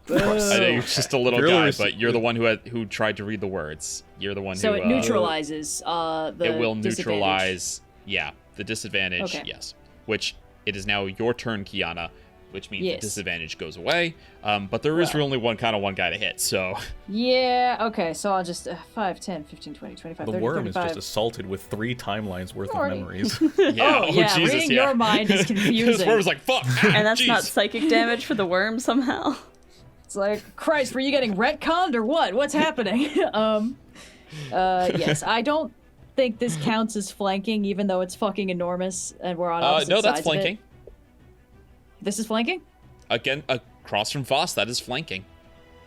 Speaker 2: I know you're just a little guy, but you're the one who tried to read the words. You're the one
Speaker 4: So
Speaker 2: who...
Speaker 4: it neutralizes the
Speaker 2: It will
Speaker 4: neutralize,
Speaker 2: the disadvantage,
Speaker 4: Okay.
Speaker 2: yes. Which, it is now your turn, Kyana, which means
Speaker 4: Yes.
Speaker 2: the disadvantage goes away. But there is only one guy to hit, so...
Speaker 4: Yeah, okay, so I'll just 5, 10, 15, 20, 25,
Speaker 3: the
Speaker 4: 30,
Speaker 3: worm
Speaker 4: 35.
Speaker 3: is just assaulted with 3 timelines worth of
Speaker 4: 40.
Speaker 3: memories.
Speaker 2: Yeah,
Speaker 4: yeah,
Speaker 2: Jesus,
Speaker 4: reading
Speaker 2: yeah.
Speaker 4: your mind is
Speaker 2: This
Speaker 4: confusing.
Speaker 2: worm was like, fuck!
Speaker 6: And that's not
Speaker 2: jeez.
Speaker 6: psychic damage for the worm somehow.
Speaker 4: It's like, Christ, were you getting retconned or what? What's happening? Yes, I don't think this counts as flanking, even though it's fucking enormous and we're on opposite
Speaker 2: No, that's
Speaker 4: sides of it.
Speaker 2: flanking.
Speaker 4: This is flanking?
Speaker 2: Again, across from Vhas, that is flanking.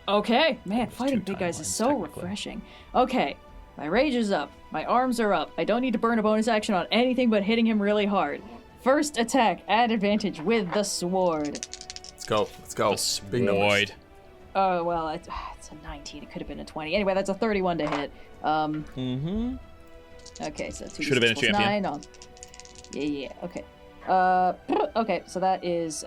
Speaker 4: Okay, man, fighting big guys is
Speaker 3: timelines,
Speaker 4: so
Speaker 3: technically.
Speaker 4: refreshing. Okay, my rage is up. My arms are up. I don't need to burn a bonus action on anything but hitting him really hard. First attack, add advantage with the sword.
Speaker 5: Let's go.
Speaker 2: The
Speaker 5: Big numbers.
Speaker 2: Sword.
Speaker 4: Oh, well, it's a 19. It could have been a 20. Anyway, that's a 31 to hit. Okay, so 2
Speaker 2: Should have been a
Speaker 4: plus
Speaker 2: champion.
Speaker 4: 9 on... Yeah, okay. Okay, so that is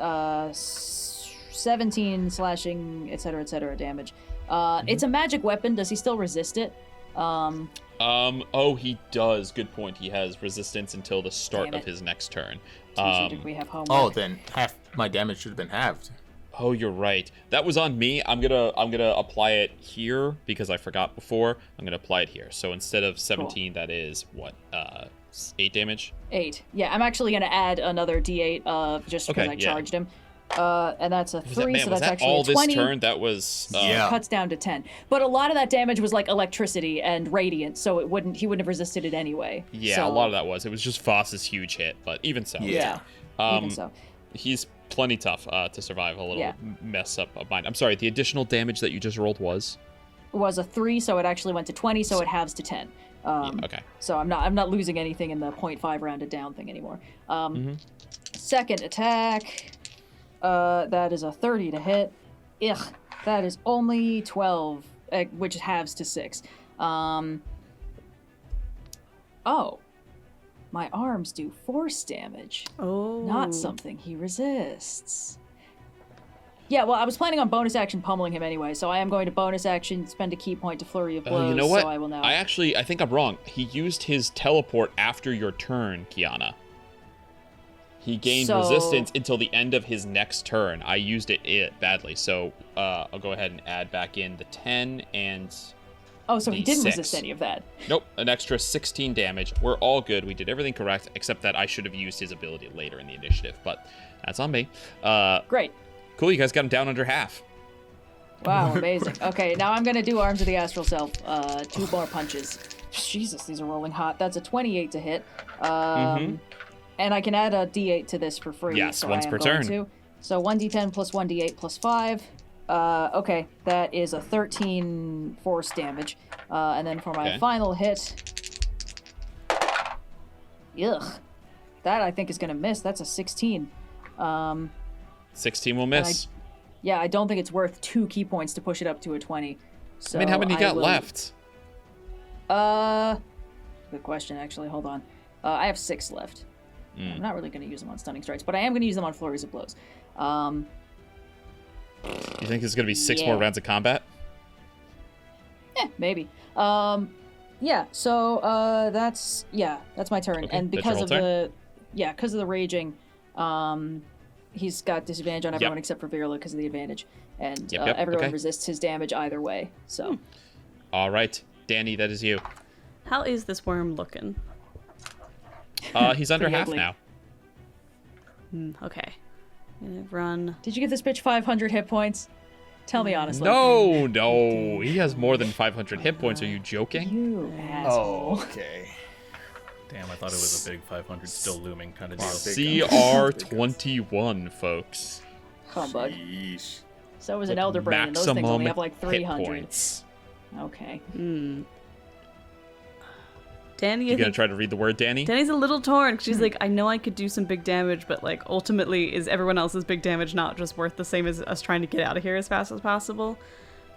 Speaker 4: 17 slashing, etc., damage. It's a magic weapon. Does he still resist it?
Speaker 2: Oh, he does. Good point. He has resistance until the start
Speaker 4: Damn
Speaker 2: of
Speaker 4: it.
Speaker 2: his next turn.
Speaker 4: Did we have homework?
Speaker 5: Oh, then half my damage should have been halved.
Speaker 2: Oh, you're right. That was on me. I'm gonna apply it here because I forgot before. I'm gonna apply it here. So instead of 17, that is what? 8 damage.
Speaker 4: 8. Yeah, I'm actually going to add another d8 just because
Speaker 2: Okay,
Speaker 4: I
Speaker 2: yeah.
Speaker 4: charged him. And that's a 3, so
Speaker 2: was
Speaker 4: that's
Speaker 2: that
Speaker 4: actually
Speaker 2: all
Speaker 4: a 20.
Speaker 2: this turn? That was
Speaker 5: Yeah.
Speaker 4: Cuts down to 10. But a lot of that damage was like electricity and radiant, so he wouldn't have resisted it anyway.
Speaker 2: Yeah,
Speaker 4: So,
Speaker 2: a lot of that was. It was just Vhas's huge hit, but even so.
Speaker 4: Yeah. Even so.
Speaker 2: He's plenty tough to survive a little
Speaker 4: Yeah.
Speaker 2: mess up of mine. I'm sorry, the additional damage that you just rolled was?
Speaker 4: It was a 3, so it actually went to 20, so it halves to 10.
Speaker 2: Okay.
Speaker 4: So I'm not losing anything in the 0.5 rounded down thing anymore. Second attack, that is a 30 to hit. Ugh, that is only 12, which halves to 6. Oh, my arms do force damage.
Speaker 6: Oh.
Speaker 4: Not something he resists. Yeah, well, I was planning on bonus action pummeling him anyway, so I am going to bonus action, spend a key point to flurry of blows,
Speaker 2: You know what?
Speaker 4: so I will now...
Speaker 2: I think I'm wrong. He used his teleport after your turn, Kyana. He gained
Speaker 4: So-
Speaker 2: resistance until the end of his next turn. I used it badly, so I'll go ahead and add back in the 10 and...
Speaker 4: Oh, so he didn't
Speaker 2: D6.
Speaker 4: resist any of that.
Speaker 2: Nope, an extra 16 damage. We're all good. We did everything correct, except that I should have used his ability later in the initiative, but that's on me.
Speaker 4: Great.
Speaker 2: Cool, you guys got him down under half.
Speaker 4: Wow, amazing. Okay, now I'm gonna do Arms of the Astral Self. 2 more punches. Jesus, these are rolling hot. That's a 28 to hit. And I can add a d8 to this for free.
Speaker 2: Yes,
Speaker 4: so
Speaker 2: once
Speaker 4: I am
Speaker 2: per
Speaker 4: going
Speaker 2: turn.
Speaker 4: to. So 1d10 plus 1d8 plus 5. Okay, that is a 13 force damage. And then for my
Speaker 2: Okay.
Speaker 4: final hit... Ugh. That I think is gonna miss. That's a 16.
Speaker 2: 16 will miss.
Speaker 4: Yeah, I don't think it's worth 2 key points to push it up to a 20. So
Speaker 2: I mean, how many you got
Speaker 4: will-
Speaker 2: left?
Speaker 4: Good question, actually. Hold on. I have 6 left. I'm not really going to use them on stunning strikes, but I am going to use them on flurries of blows.
Speaker 2: You think there's going to be 6
Speaker 4: yeah.
Speaker 2: more rounds of combat?
Speaker 4: Maybe. Yeah, so that's my turn.
Speaker 2: Okay,
Speaker 4: And
Speaker 2: that's
Speaker 4: because
Speaker 2: your
Speaker 4: of
Speaker 2: whole
Speaker 4: because of the raging, he's got disadvantage on everyone except for Virla because of the advantage, and everyone resists his damage either way. So.
Speaker 2: All right, Dani, that is you.
Speaker 6: How is this worm looking?
Speaker 2: He's under half now.
Speaker 6: Okay. I'm gonna run.
Speaker 4: Did you give this bitch 500 hit points? Tell me honestly.
Speaker 2: No. He has more than 500 hit points. Are you joking?
Speaker 4: You asshole.
Speaker 5: Oh, okay.
Speaker 3: Damn, I thought it was a big 500 still looming kind of deal.
Speaker 2: CR21, folks.
Speaker 4: Humbug.
Speaker 5: Sheesh.
Speaker 4: So was an Elder Brain, and those things only have like 300.
Speaker 2: Points.
Speaker 4: Okay.
Speaker 6: Dani,
Speaker 2: You gonna try to read the word, Dani?
Speaker 6: Dani's a little torn. She's like, I know I could do some big damage, but like ultimately, is everyone else's big damage not just worth the same as us trying to get out of here as fast as possible?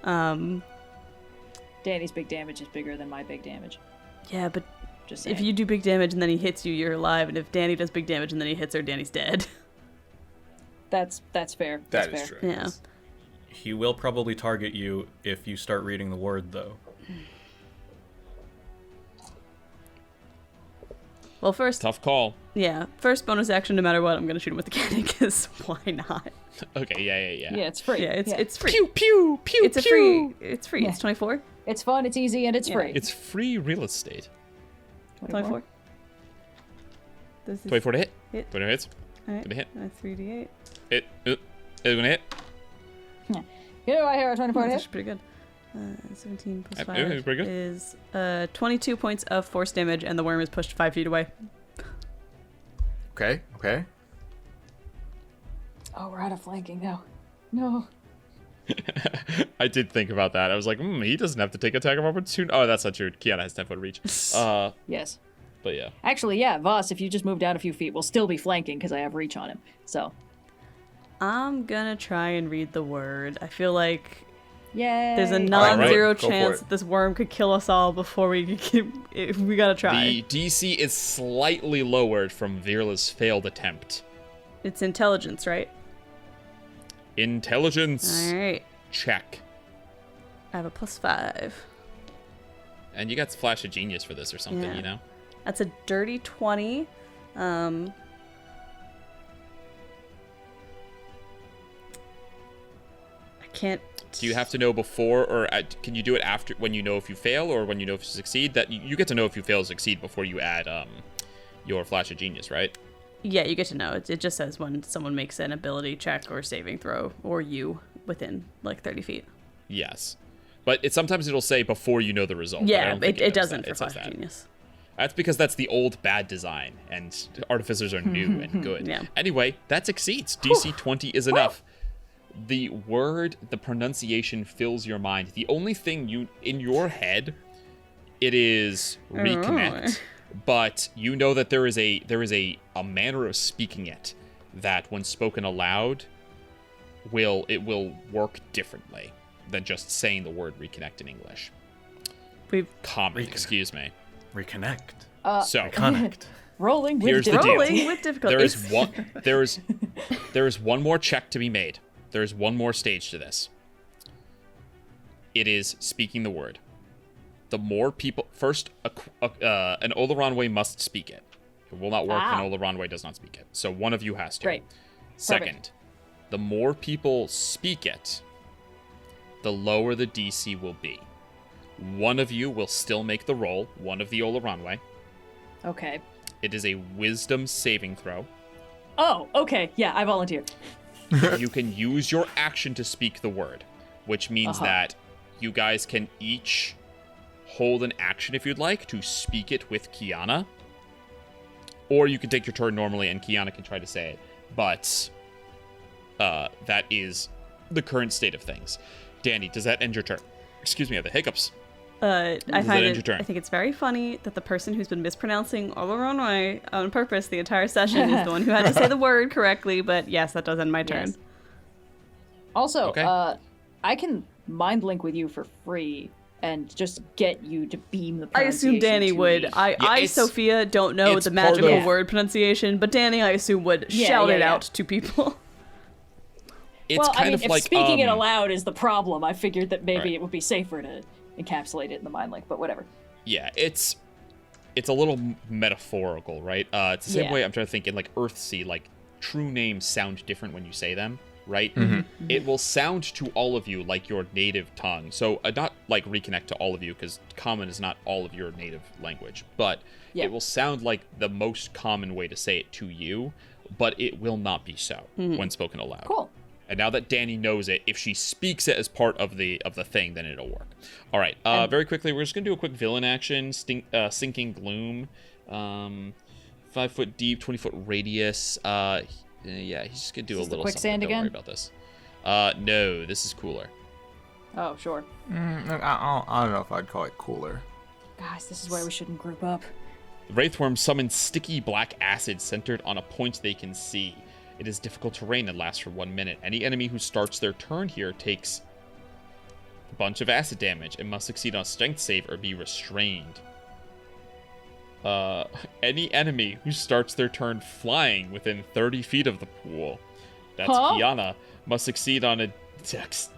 Speaker 4: Dani's big damage is bigger than my big damage.
Speaker 6: Yeah, but
Speaker 4: Just
Speaker 6: if
Speaker 4: saying.
Speaker 6: you do big damage and then he hits you, you're alive. And if Dani does big damage and then he hits her, Dani's dead.
Speaker 4: That's fair.
Speaker 5: That
Speaker 4: That's
Speaker 5: is
Speaker 4: fair.
Speaker 5: true.
Speaker 6: Yeah.
Speaker 3: He will probably target you if you start reading the word, though.
Speaker 6: Well, first,
Speaker 2: Tough call.
Speaker 6: yeah, first bonus action, no matter what, I'm gonna shoot him with the cannon, because why not?
Speaker 2: Okay, yeah.
Speaker 4: Yeah, it's free.
Speaker 6: Yeah, it's free.
Speaker 2: Pew, pew, pew,
Speaker 6: It's a
Speaker 2: pew.
Speaker 6: free. It's free.
Speaker 4: Yeah.
Speaker 6: It's 24.
Speaker 4: It's fun, it's easy, and it's free.
Speaker 2: It's free real estate.
Speaker 6: 24. This is
Speaker 2: 24 to hit.
Speaker 6: Hit.
Speaker 2: 24 hits.
Speaker 6: All right.
Speaker 2: Gonna hit.
Speaker 6: 3d8.
Speaker 2: It. It's gonna hit.
Speaker 4: Here I hear a 24
Speaker 6: That's
Speaker 4: hit.
Speaker 6: actually pretty good. 17 plus
Speaker 2: Yep,
Speaker 6: 5
Speaker 2: yeah, pretty good.
Speaker 6: is 22 points of force damage, and the worm is pushed 5 feet away.
Speaker 5: Okay.
Speaker 4: Oh, we're out of flanking now. No.
Speaker 2: I did think about that. I was like, he doesn't have to take attack of opportunity. Oh, that's not true. Kyana has 10-foot reach.
Speaker 4: Yes.
Speaker 2: But yeah.
Speaker 4: Actually, yeah, Vhas, if you just move down a few feet, we'll still be flanking because I have reach on him. So.
Speaker 6: I'm gonna try and read the word. I feel like
Speaker 4: Yay.
Speaker 6: there's a non-zero
Speaker 5: Alright, go for
Speaker 6: chance
Speaker 5: it.
Speaker 6: that this worm could kill us all before we gotta try.
Speaker 2: The DC is slightly lowered from Virla's failed attempt.
Speaker 6: It's intelligence, right?
Speaker 2: Intelligence
Speaker 6: All right.
Speaker 2: check.
Speaker 6: I have a +5.
Speaker 2: And you got Flash of Genius for this or something,
Speaker 6: Yeah.
Speaker 2: you know?
Speaker 6: That's a dirty 20. I can't.
Speaker 2: Do you have to know before, or can you do it after, when you know if you fail, or when you know if you succeed? That you get to know if you fail or succeed before you add your Flash of Genius, right?
Speaker 6: Yeah, you get to know. It just says when someone makes an ability check or saving throw, or you within like 30 feet.
Speaker 2: Yes. But sometimes it'll say before you know the result. but I
Speaker 6: Yeah,
Speaker 2: don't think
Speaker 6: it
Speaker 2: does
Speaker 6: doesn't
Speaker 2: that.
Speaker 6: for
Speaker 2: It says
Speaker 6: Flash
Speaker 2: that.
Speaker 6: Genius.
Speaker 2: That's because that's the old bad design, and artificers are new and good.
Speaker 6: Yeah.
Speaker 2: Anyway, that succeeds. DC 20 is enough. The word, the pronunciation fills your mind. The only thing in your head, it is reconnect, but you know that there is a manner of speaking it that, when spoken aloud, will work differently than just saying the word reconnect in English. Common, excuse me.
Speaker 3: Reconnect.
Speaker 2: So
Speaker 3: Connect.
Speaker 4: Rolling with
Speaker 2: here's the deal.
Speaker 6: Rolling with difficulty.
Speaker 2: There is one more check to be made. There is one more stage to this. It is speaking the word. The more people first, an Oloranwë must speak it. It will not work if an Oloranwë does not speak it. So one of you has to.
Speaker 4: Great.
Speaker 2: Second, the more people speak it, the lower the DC will be. One of you will still make the roll, one of the Oloranwë.
Speaker 4: Okay.
Speaker 2: It is a wisdom saving throw.
Speaker 4: Oh, okay. Yeah, I volunteer.
Speaker 2: You can use your action to speak the word, which means that you guys can each hold an action if you'd like to speak it with Kyana. Or you can take your turn normally and Kyana can try to say it. But that is the current state of things. Dani, does that end your turn? Excuse me, I have the hiccups.
Speaker 6: I
Speaker 2: Does that end your turn?
Speaker 6: I think it's very funny that the person who's been mispronouncing Oloranwë on purpose the entire session is the one who had to say the word correctly, but yes, that does end my turn.
Speaker 4: Yes. Also,
Speaker 2: Okay.
Speaker 4: I can mind link with you for free and just get you to beam the
Speaker 6: I assume
Speaker 4: pronunciation
Speaker 6: Danny
Speaker 4: to
Speaker 6: would.
Speaker 4: me.
Speaker 6: I, Sophia, don't know
Speaker 2: it's
Speaker 6: the
Speaker 2: part of-
Speaker 6: magical
Speaker 4: Yeah.
Speaker 6: word pronunciation, but Danny, I assume, would
Speaker 4: Yeah,
Speaker 6: shout
Speaker 4: yeah,
Speaker 6: it
Speaker 4: yeah.
Speaker 6: out to people.
Speaker 2: It's
Speaker 4: well,
Speaker 2: kind
Speaker 4: I mean,
Speaker 2: of
Speaker 4: if
Speaker 2: like
Speaker 4: speaking it aloud is the problem, I figured that maybe
Speaker 2: Right.
Speaker 4: it would be safer to encapsulate it in the mind link, but whatever.
Speaker 2: Yeah, it's a little metaphorical, right? It's the same
Speaker 4: Yeah.
Speaker 2: way I'm trying to think in like Earthsea, like true names sound different when you say them, right?
Speaker 5: Mm-hmm.
Speaker 2: It will sound to all of you like your native tongue. So not like reconnect to all of you, because common is not all of your native language, but it will sound like the most common way to say it to you, but it will not be so when spoken aloud.
Speaker 4: Cool.
Speaker 2: And now that Dani knows it, if she speaks it as part of the thing, then it'll work. All right. Very quickly, we're just gonna do a quick villain action. Sinking gloom. 5 foot deep, 20 foot radius. Yeah, he's just gonna do a little
Speaker 4: quicksand
Speaker 2: something.
Speaker 4: again?
Speaker 2: Don't worry about this. No, this is cooler.
Speaker 4: Oh, sure.
Speaker 5: I don't know if I'd call it cooler.
Speaker 4: Guys, this is why we shouldn't group up.
Speaker 2: Wraithworm summons sticky black acid centered on a point they can see. It is difficult terrain and lasts for 1 minute. Any enemy who starts their turn here takes a bunch of acid damage and must succeed on a strength save or be restrained. Any enemy who starts their turn flying within 30 feet of the pool, that's Kyana, must succeed on a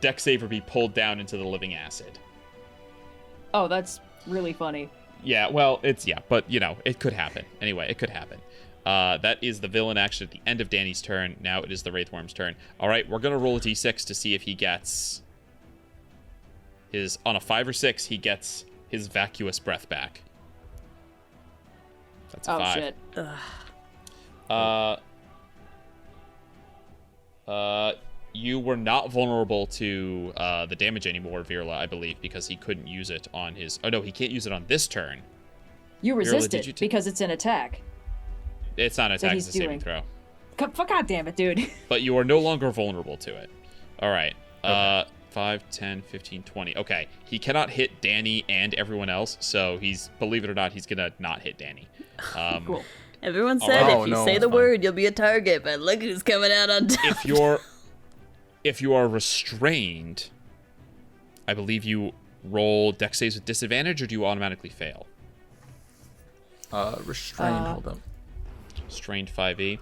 Speaker 2: dex save or be pulled down into the living acid.
Speaker 4: Oh, that's really funny.
Speaker 2: Yeah, well, but, it could happen. Anyway, it could happen. That is the villain action at the end of Dani's turn. Now it is the Wraithworm's turn. All right, we're going to roll a d6 to see if he gets on a 5 or 6, he gets his vacuous breath back. That's a 5.
Speaker 4: Shit.
Speaker 2: You were not vulnerable to the damage anymore, Virla, I believe, because he couldn't use it on his... Oh, no, he can't use it on this turn.
Speaker 4: You resist
Speaker 2: Virla,
Speaker 4: it because it's an attack.
Speaker 2: It's not an attack, it's a saving throw.
Speaker 4: God damn it, dude.
Speaker 2: But you are no longer vulnerable to it. All right. 5, 10, 15, 20. Okay. He cannot hit Dani and everyone else, so believe it or not, he's going to not hit Dani.
Speaker 4: Cool.
Speaker 6: Everyone said if you say the word, you'll be a target, but look who's coming out on top.
Speaker 2: If you are restrained, I believe you roll dex saves with disadvantage, or do you automatically fail?
Speaker 5: Restrained, hold up.
Speaker 2: Restrained 5e.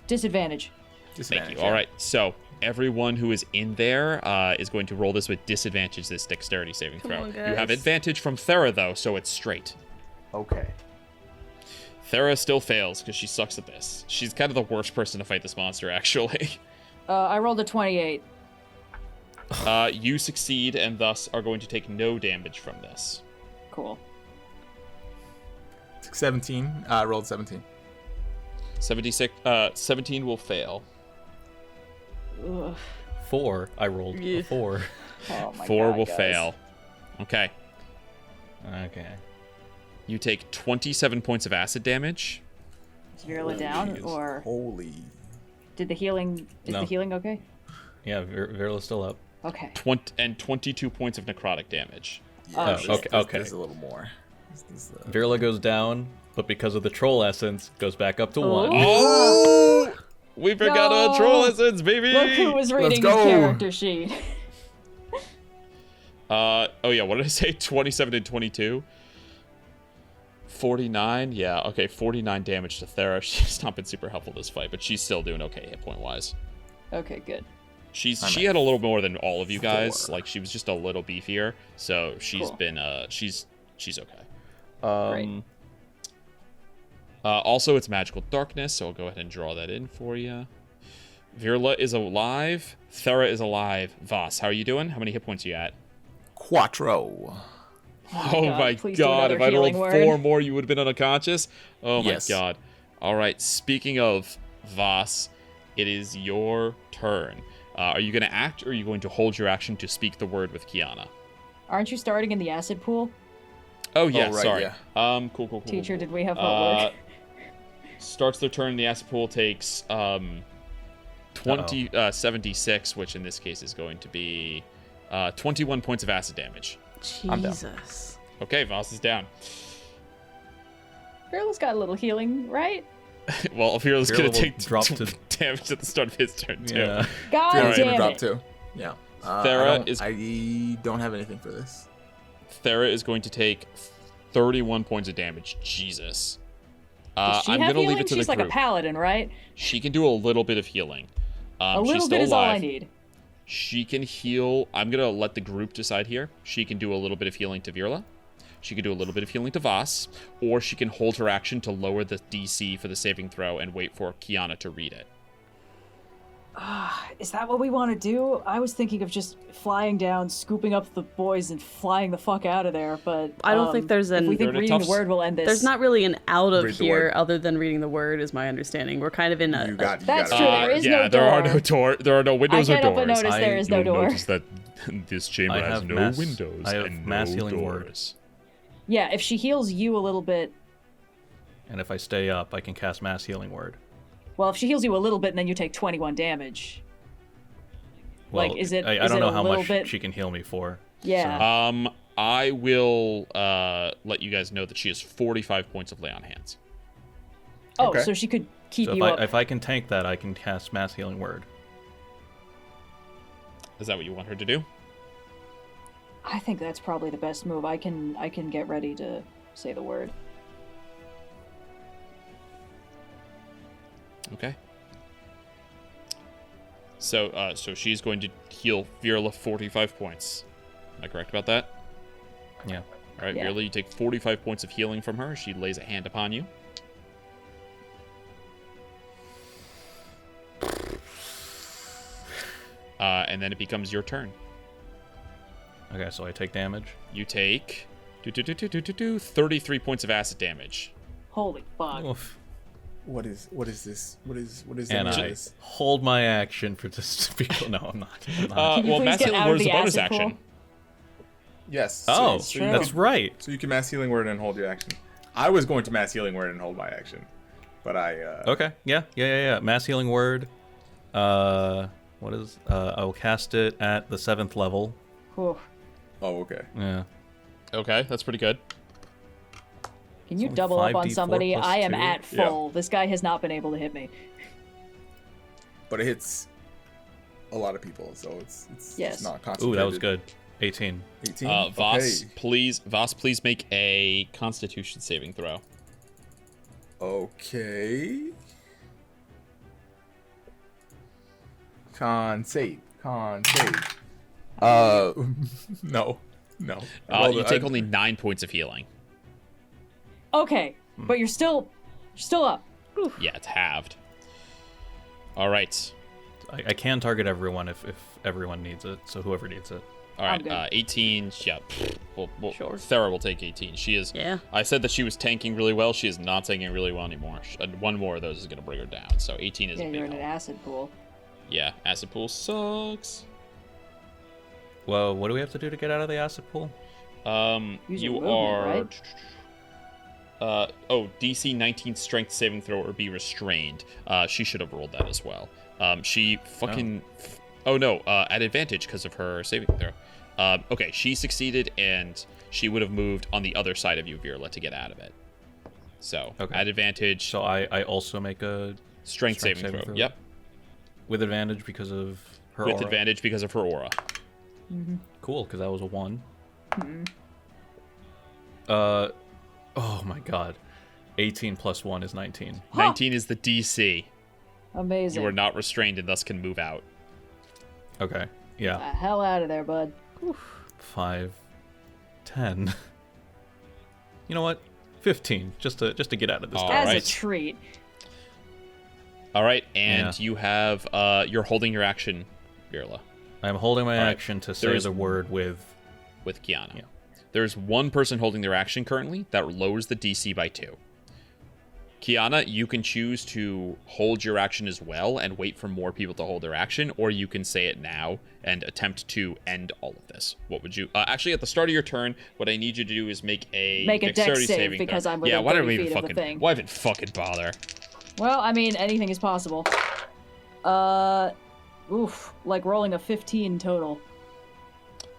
Speaker 4: Disadvantage.
Speaker 2: Thank you. All right, so everyone who is in there is going to roll this with disadvantage, this dexterity saving throw.
Speaker 6: Come on, guys.
Speaker 2: You have advantage from Thera, though, so it's straight.
Speaker 5: Okay.
Speaker 2: Thera still fails because she sucks at this. She's kind of the worst person to fight this monster, actually.
Speaker 4: I rolled a 28.
Speaker 2: You succeed and thus are going to take no damage from this.
Speaker 4: Cool.
Speaker 5: 17. I rolled 17.
Speaker 2: 17 will fail.
Speaker 4: Ugh.
Speaker 3: 4. I rolled a 4.
Speaker 4: Oh my
Speaker 2: 4
Speaker 4: God,
Speaker 2: will
Speaker 4: guys.
Speaker 2: fail. Okay.
Speaker 3: Okay.
Speaker 2: You take 27 points of acid damage.
Speaker 4: Is Virla down, or
Speaker 5: Holy.
Speaker 4: did the healing? Is
Speaker 3: No.
Speaker 4: the healing okay?
Speaker 3: Yeah, Virla's still up.
Speaker 4: Okay.
Speaker 2: 22 points of necrotic damage.
Speaker 5: Yeah,
Speaker 3: okay.
Speaker 5: There's a little more.
Speaker 3: Virla goes down, but because of the troll essence, goes back up to 1.
Speaker 2: Oh! We forgot
Speaker 4: No!
Speaker 2: a troll essence, baby!
Speaker 4: Look who was reading his
Speaker 5: go.
Speaker 4: character sheet.
Speaker 2: Oh yeah, what did I say? 27 and 22? 49? Yeah, okay, 49 damage to Thera. She's not been super helpful this fight, but she's still doing okay hit point wise.
Speaker 4: Okay, good.
Speaker 2: She had a little more than all of you guys.
Speaker 5: 4.
Speaker 2: Like, she was just a little beefier, so she's
Speaker 4: Cool.
Speaker 2: been she's okay.
Speaker 4: Great.
Speaker 2: Also, it's magical darkness, so I'll go ahead and draw that in for you. Virla is alive. Thera is alive. Vhas, how are you doing? How many hit points you at?
Speaker 5: Quattro.
Speaker 2: Oh my
Speaker 4: please do
Speaker 2: god,
Speaker 4: another
Speaker 2: if I'd rolled
Speaker 4: healing word.
Speaker 2: 4 more, you would have been unconscious? Oh my
Speaker 5: Yes.
Speaker 2: god. Alright, speaking of Vhas, it is your turn. Are you going to act, or are you going to hold your action to speak the word with Kyana?
Speaker 4: Aren't you starting in the acid pool?
Speaker 2: Oh yeah,
Speaker 5: right,
Speaker 2: sorry.
Speaker 5: yeah.
Speaker 2: Cool.
Speaker 4: Teacher,
Speaker 2: cool.
Speaker 4: did we have homework?
Speaker 2: Starts their turn, the acid pool takes 76, which in this case is going to be 21 points of acid damage.
Speaker 6: Jesus.
Speaker 2: Okay, Vhas is down.
Speaker 4: Virla's got a little healing, right?
Speaker 2: Well, Virla's
Speaker 3: Virla
Speaker 2: going
Speaker 3: will
Speaker 2: to take
Speaker 3: drop to-
Speaker 2: damage at the start of his turn, too.
Speaker 3: Yeah.
Speaker 4: God
Speaker 5: Fearless gonna
Speaker 4: damn
Speaker 5: drop
Speaker 4: it.
Speaker 5: too. Yeah.
Speaker 2: Thera
Speaker 5: I don't have anything for this.
Speaker 2: Thera is going to take 31 points of damage. Jesus.
Speaker 4: Does she
Speaker 2: I'm
Speaker 4: have
Speaker 2: going to leave
Speaker 4: healing?
Speaker 2: it to
Speaker 4: She's
Speaker 2: the
Speaker 4: like
Speaker 2: group.
Speaker 4: a paladin, right?
Speaker 2: She can do a little bit of healing.
Speaker 4: A
Speaker 2: She's
Speaker 4: little
Speaker 2: still
Speaker 4: bit is all I
Speaker 2: alive.
Speaker 4: need.
Speaker 2: She can heal. I'm going to let the group decide here. She can do a little bit of healing to Virla. She could do a little bit of healing to Vhas, or she can hold her action to lower the DC for the saving throw and wait for Kyana to read it.
Speaker 4: Is that what we want to do? I was thinking of just flying down, scooping up the boys, and flying the fuck out of there, but
Speaker 6: I don't think there's an...
Speaker 4: if we think reading the word will end this.
Speaker 6: There's not really an out of
Speaker 5: Read the
Speaker 6: here
Speaker 5: word.
Speaker 6: other than reading the word, is my understanding. We're kind of in a...
Speaker 4: That's true, there is no door.
Speaker 2: There are no door. There are no windows or
Speaker 4: I can't help but
Speaker 2: doors.
Speaker 4: notice there is no door.
Speaker 2: Notice that this chamber
Speaker 3: I
Speaker 2: has
Speaker 3: have
Speaker 2: no
Speaker 3: mass-
Speaker 2: windows
Speaker 3: I have
Speaker 2: and
Speaker 3: mass
Speaker 2: no
Speaker 3: healing word.
Speaker 2: doors.
Speaker 4: Yeah, if she heals you a little bit...
Speaker 3: And if I stay up, I can cast Mass Healing Word.
Speaker 4: Well, if she heals you a little bit, and then you take 21 damage.
Speaker 3: Well,
Speaker 4: Like, is it-
Speaker 3: I
Speaker 4: is
Speaker 3: don't
Speaker 4: it
Speaker 3: know
Speaker 4: a
Speaker 3: how
Speaker 4: little
Speaker 3: much
Speaker 4: bit-
Speaker 3: she can heal me for.
Speaker 4: Yeah.
Speaker 2: I will let you guys know that she has 45 points of lay on hands.
Speaker 4: Oh,
Speaker 5: okay.
Speaker 4: so she could keep
Speaker 3: So
Speaker 4: you up.
Speaker 3: if I can tank that, I can cast Mass Healing Word.
Speaker 2: Is that what you want her to do?
Speaker 4: I think that's probably the best move. I can get ready to say the word.
Speaker 2: Okay. So she's going to heal Virla 45 points. Am I correct about that?
Speaker 3: Yeah.
Speaker 2: All right,
Speaker 4: Yeah.
Speaker 2: Virla, you take 45 points of healing from her. She lays a hand upon you. And then it becomes your turn.
Speaker 3: Okay, so I take damage.
Speaker 2: You take 33 points of acid damage.
Speaker 4: Holy fuck.
Speaker 3: Oof.
Speaker 5: What is this? What is
Speaker 3: And
Speaker 5: any of
Speaker 3: I
Speaker 5: this?
Speaker 3: hold my action for this to be. No, I'm not. I'm not.
Speaker 4: Can you
Speaker 2: Well,
Speaker 4: please
Speaker 2: mass
Speaker 4: get
Speaker 2: healing
Speaker 4: out
Speaker 2: word
Speaker 4: of
Speaker 2: is a
Speaker 4: the
Speaker 2: bonus
Speaker 4: acid
Speaker 2: action.
Speaker 4: pool?
Speaker 5: Yes.
Speaker 3: Oh,
Speaker 5: so
Speaker 4: true.
Speaker 5: you
Speaker 3: that's
Speaker 5: can,
Speaker 3: right.
Speaker 5: So you can mass healing word and hold your action. I was going to mass healing word and hold my action, but I.
Speaker 3: Okay. Yeah. Mass Healing Word. What is? I will cast it at the 7th level.
Speaker 4: Whew.
Speaker 5: Oh, okay.
Speaker 3: Yeah.
Speaker 2: Okay, that's pretty good.
Speaker 4: Can you
Speaker 3: only
Speaker 4: double up on
Speaker 3: 5d4
Speaker 4: somebody?
Speaker 3: plus
Speaker 4: I am
Speaker 3: 2.
Speaker 4: at full. This guy has not been able to hit me.
Speaker 5: But it hits a lot of people, so it's
Speaker 4: Yes.
Speaker 5: not concentrated.
Speaker 3: Ooh, that was good. 18.
Speaker 5: 18.
Speaker 2: Vhas,
Speaker 5: Okay.
Speaker 2: Vhas, please make a Constitution saving throw.
Speaker 5: Okay. Con save. No.
Speaker 2: You take only 9 points of healing.
Speaker 4: Okay, but you're still up. Oof.
Speaker 2: Yeah, it's halved. All right.
Speaker 3: I can target everyone if everyone needs it. So whoever needs it.
Speaker 2: All
Speaker 4: I'm
Speaker 2: right,
Speaker 4: good.
Speaker 2: 18. Yeah,
Speaker 6: Sure.
Speaker 2: Thera will take 18. She is.
Speaker 6: Yeah.
Speaker 2: I said that she was tanking really well. She is not tanking really well anymore. One more of those is going to bring her down. So 18 is
Speaker 4: Yeah,
Speaker 2: a
Speaker 4: you're
Speaker 2: big
Speaker 4: in an
Speaker 2: help.
Speaker 4: acid pool.
Speaker 2: Yeah, acid pool sucks.
Speaker 3: Well, what do we have to do to get out of the acid pool?
Speaker 4: Use your
Speaker 2: You
Speaker 4: movement,
Speaker 2: are.
Speaker 4: right?
Speaker 2: DC 19 strength saving throw or be restrained. She should have rolled that as well. She fucking. Oh no, at advantage because of her saving throw. Okay, she succeeded and she would have moved on the other side of you, Virla, to get out of it. So,
Speaker 3: Okay.
Speaker 2: at advantage,
Speaker 3: So I also make a
Speaker 2: strength saving throw. Yep.
Speaker 3: with advantage because of her
Speaker 2: With
Speaker 3: aura.
Speaker 2: advantage because of her aura.
Speaker 3: Cool, because that was a 1. Oh my god. 18 plus 1 is 19.
Speaker 2: 19 is the DC.
Speaker 4: Amazing.
Speaker 2: You are not restrained and thus can move out.
Speaker 3: Okay. Yeah.
Speaker 4: The hell out of there, bud.
Speaker 3: 5, 10. You know what? 15, just to get out of this.
Speaker 2: All
Speaker 3: dark.
Speaker 4: As
Speaker 2: right.
Speaker 4: a treat.
Speaker 2: All right, and
Speaker 3: Yeah.
Speaker 2: you have you're holding your action, Virla,
Speaker 3: I'm holding my
Speaker 2: All right.
Speaker 3: action to say
Speaker 2: There's-
Speaker 3: the word with.
Speaker 2: with Kyana.
Speaker 3: Yeah.
Speaker 2: There's one person holding their action currently that lowers the DC by 2. Kyana, you can choose to hold your action as well and wait for more people to hold their action, or you can say it now and attempt to end all of this. What would you... actually, at the start of your turn, what I need you to do is make a
Speaker 4: Make a dex
Speaker 2: dexterity
Speaker 4: save
Speaker 2: saving
Speaker 4: because
Speaker 2: throw.
Speaker 4: I'm within
Speaker 2: Yeah, why don't
Speaker 4: 30
Speaker 2: we even
Speaker 4: feet of the
Speaker 2: fucking...
Speaker 4: thing.
Speaker 2: Why even fucking bother?
Speaker 4: Well, I mean, anything is possible. Like rolling a 15 total.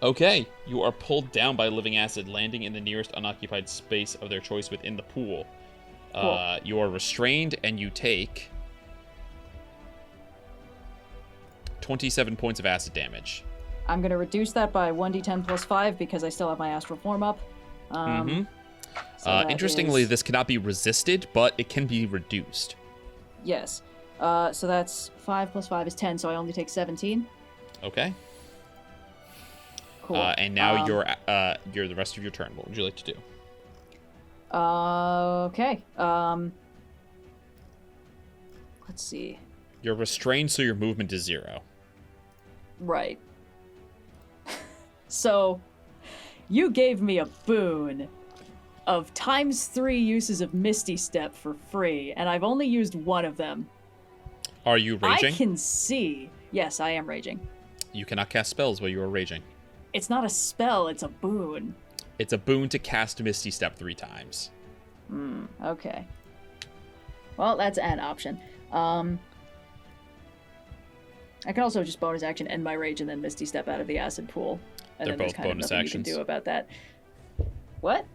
Speaker 2: Okay, you are pulled down by living acid, landing in the nearest unoccupied space of their choice within the pool.
Speaker 4: Cool.
Speaker 2: You are restrained, and you take 27 points of acid damage.
Speaker 4: I'm gonna reduce that by 1d10 plus 5 because I still have my astral form up. So that
Speaker 2: Interestingly,
Speaker 4: is-
Speaker 2: this cannot be resisted, but it can be reduced.
Speaker 4: Yes. So that's 5 plus 5 is 10, so I only take 17.
Speaker 2: Okay.
Speaker 4: Cool.
Speaker 2: And now you're the rest of your turn. What would you like to do?
Speaker 4: Okay. Let's see.
Speaker 2: You're restrained, so your movement is 0.
Speaker 4: Right. So, you gave me a boon of ×3 uses of Misty Step for free, and I've only used one of them.
Speaker 2: Are you raging?
Speaker 4: I can see. Yes, I am raging.
Speaker 2: You cannot cast spells while you are raging.
Speaker 4: It's not a spell, it's a boon.
Speaker 2: It's a boon to cast Misty Step 3 times.
Speaker 4: Okay. Well, that's an option. I can also just bonus action end my rage and then Misty Step out of the acid pool. And
Speaker 2: They're
Speaker 4: then there's
Speaker 2: both
Speaker 4: kind of
Speaker 2: bonus
Speaker 4: nothing
Speaker 2: actions.
Speaker 4: you can do about that. What?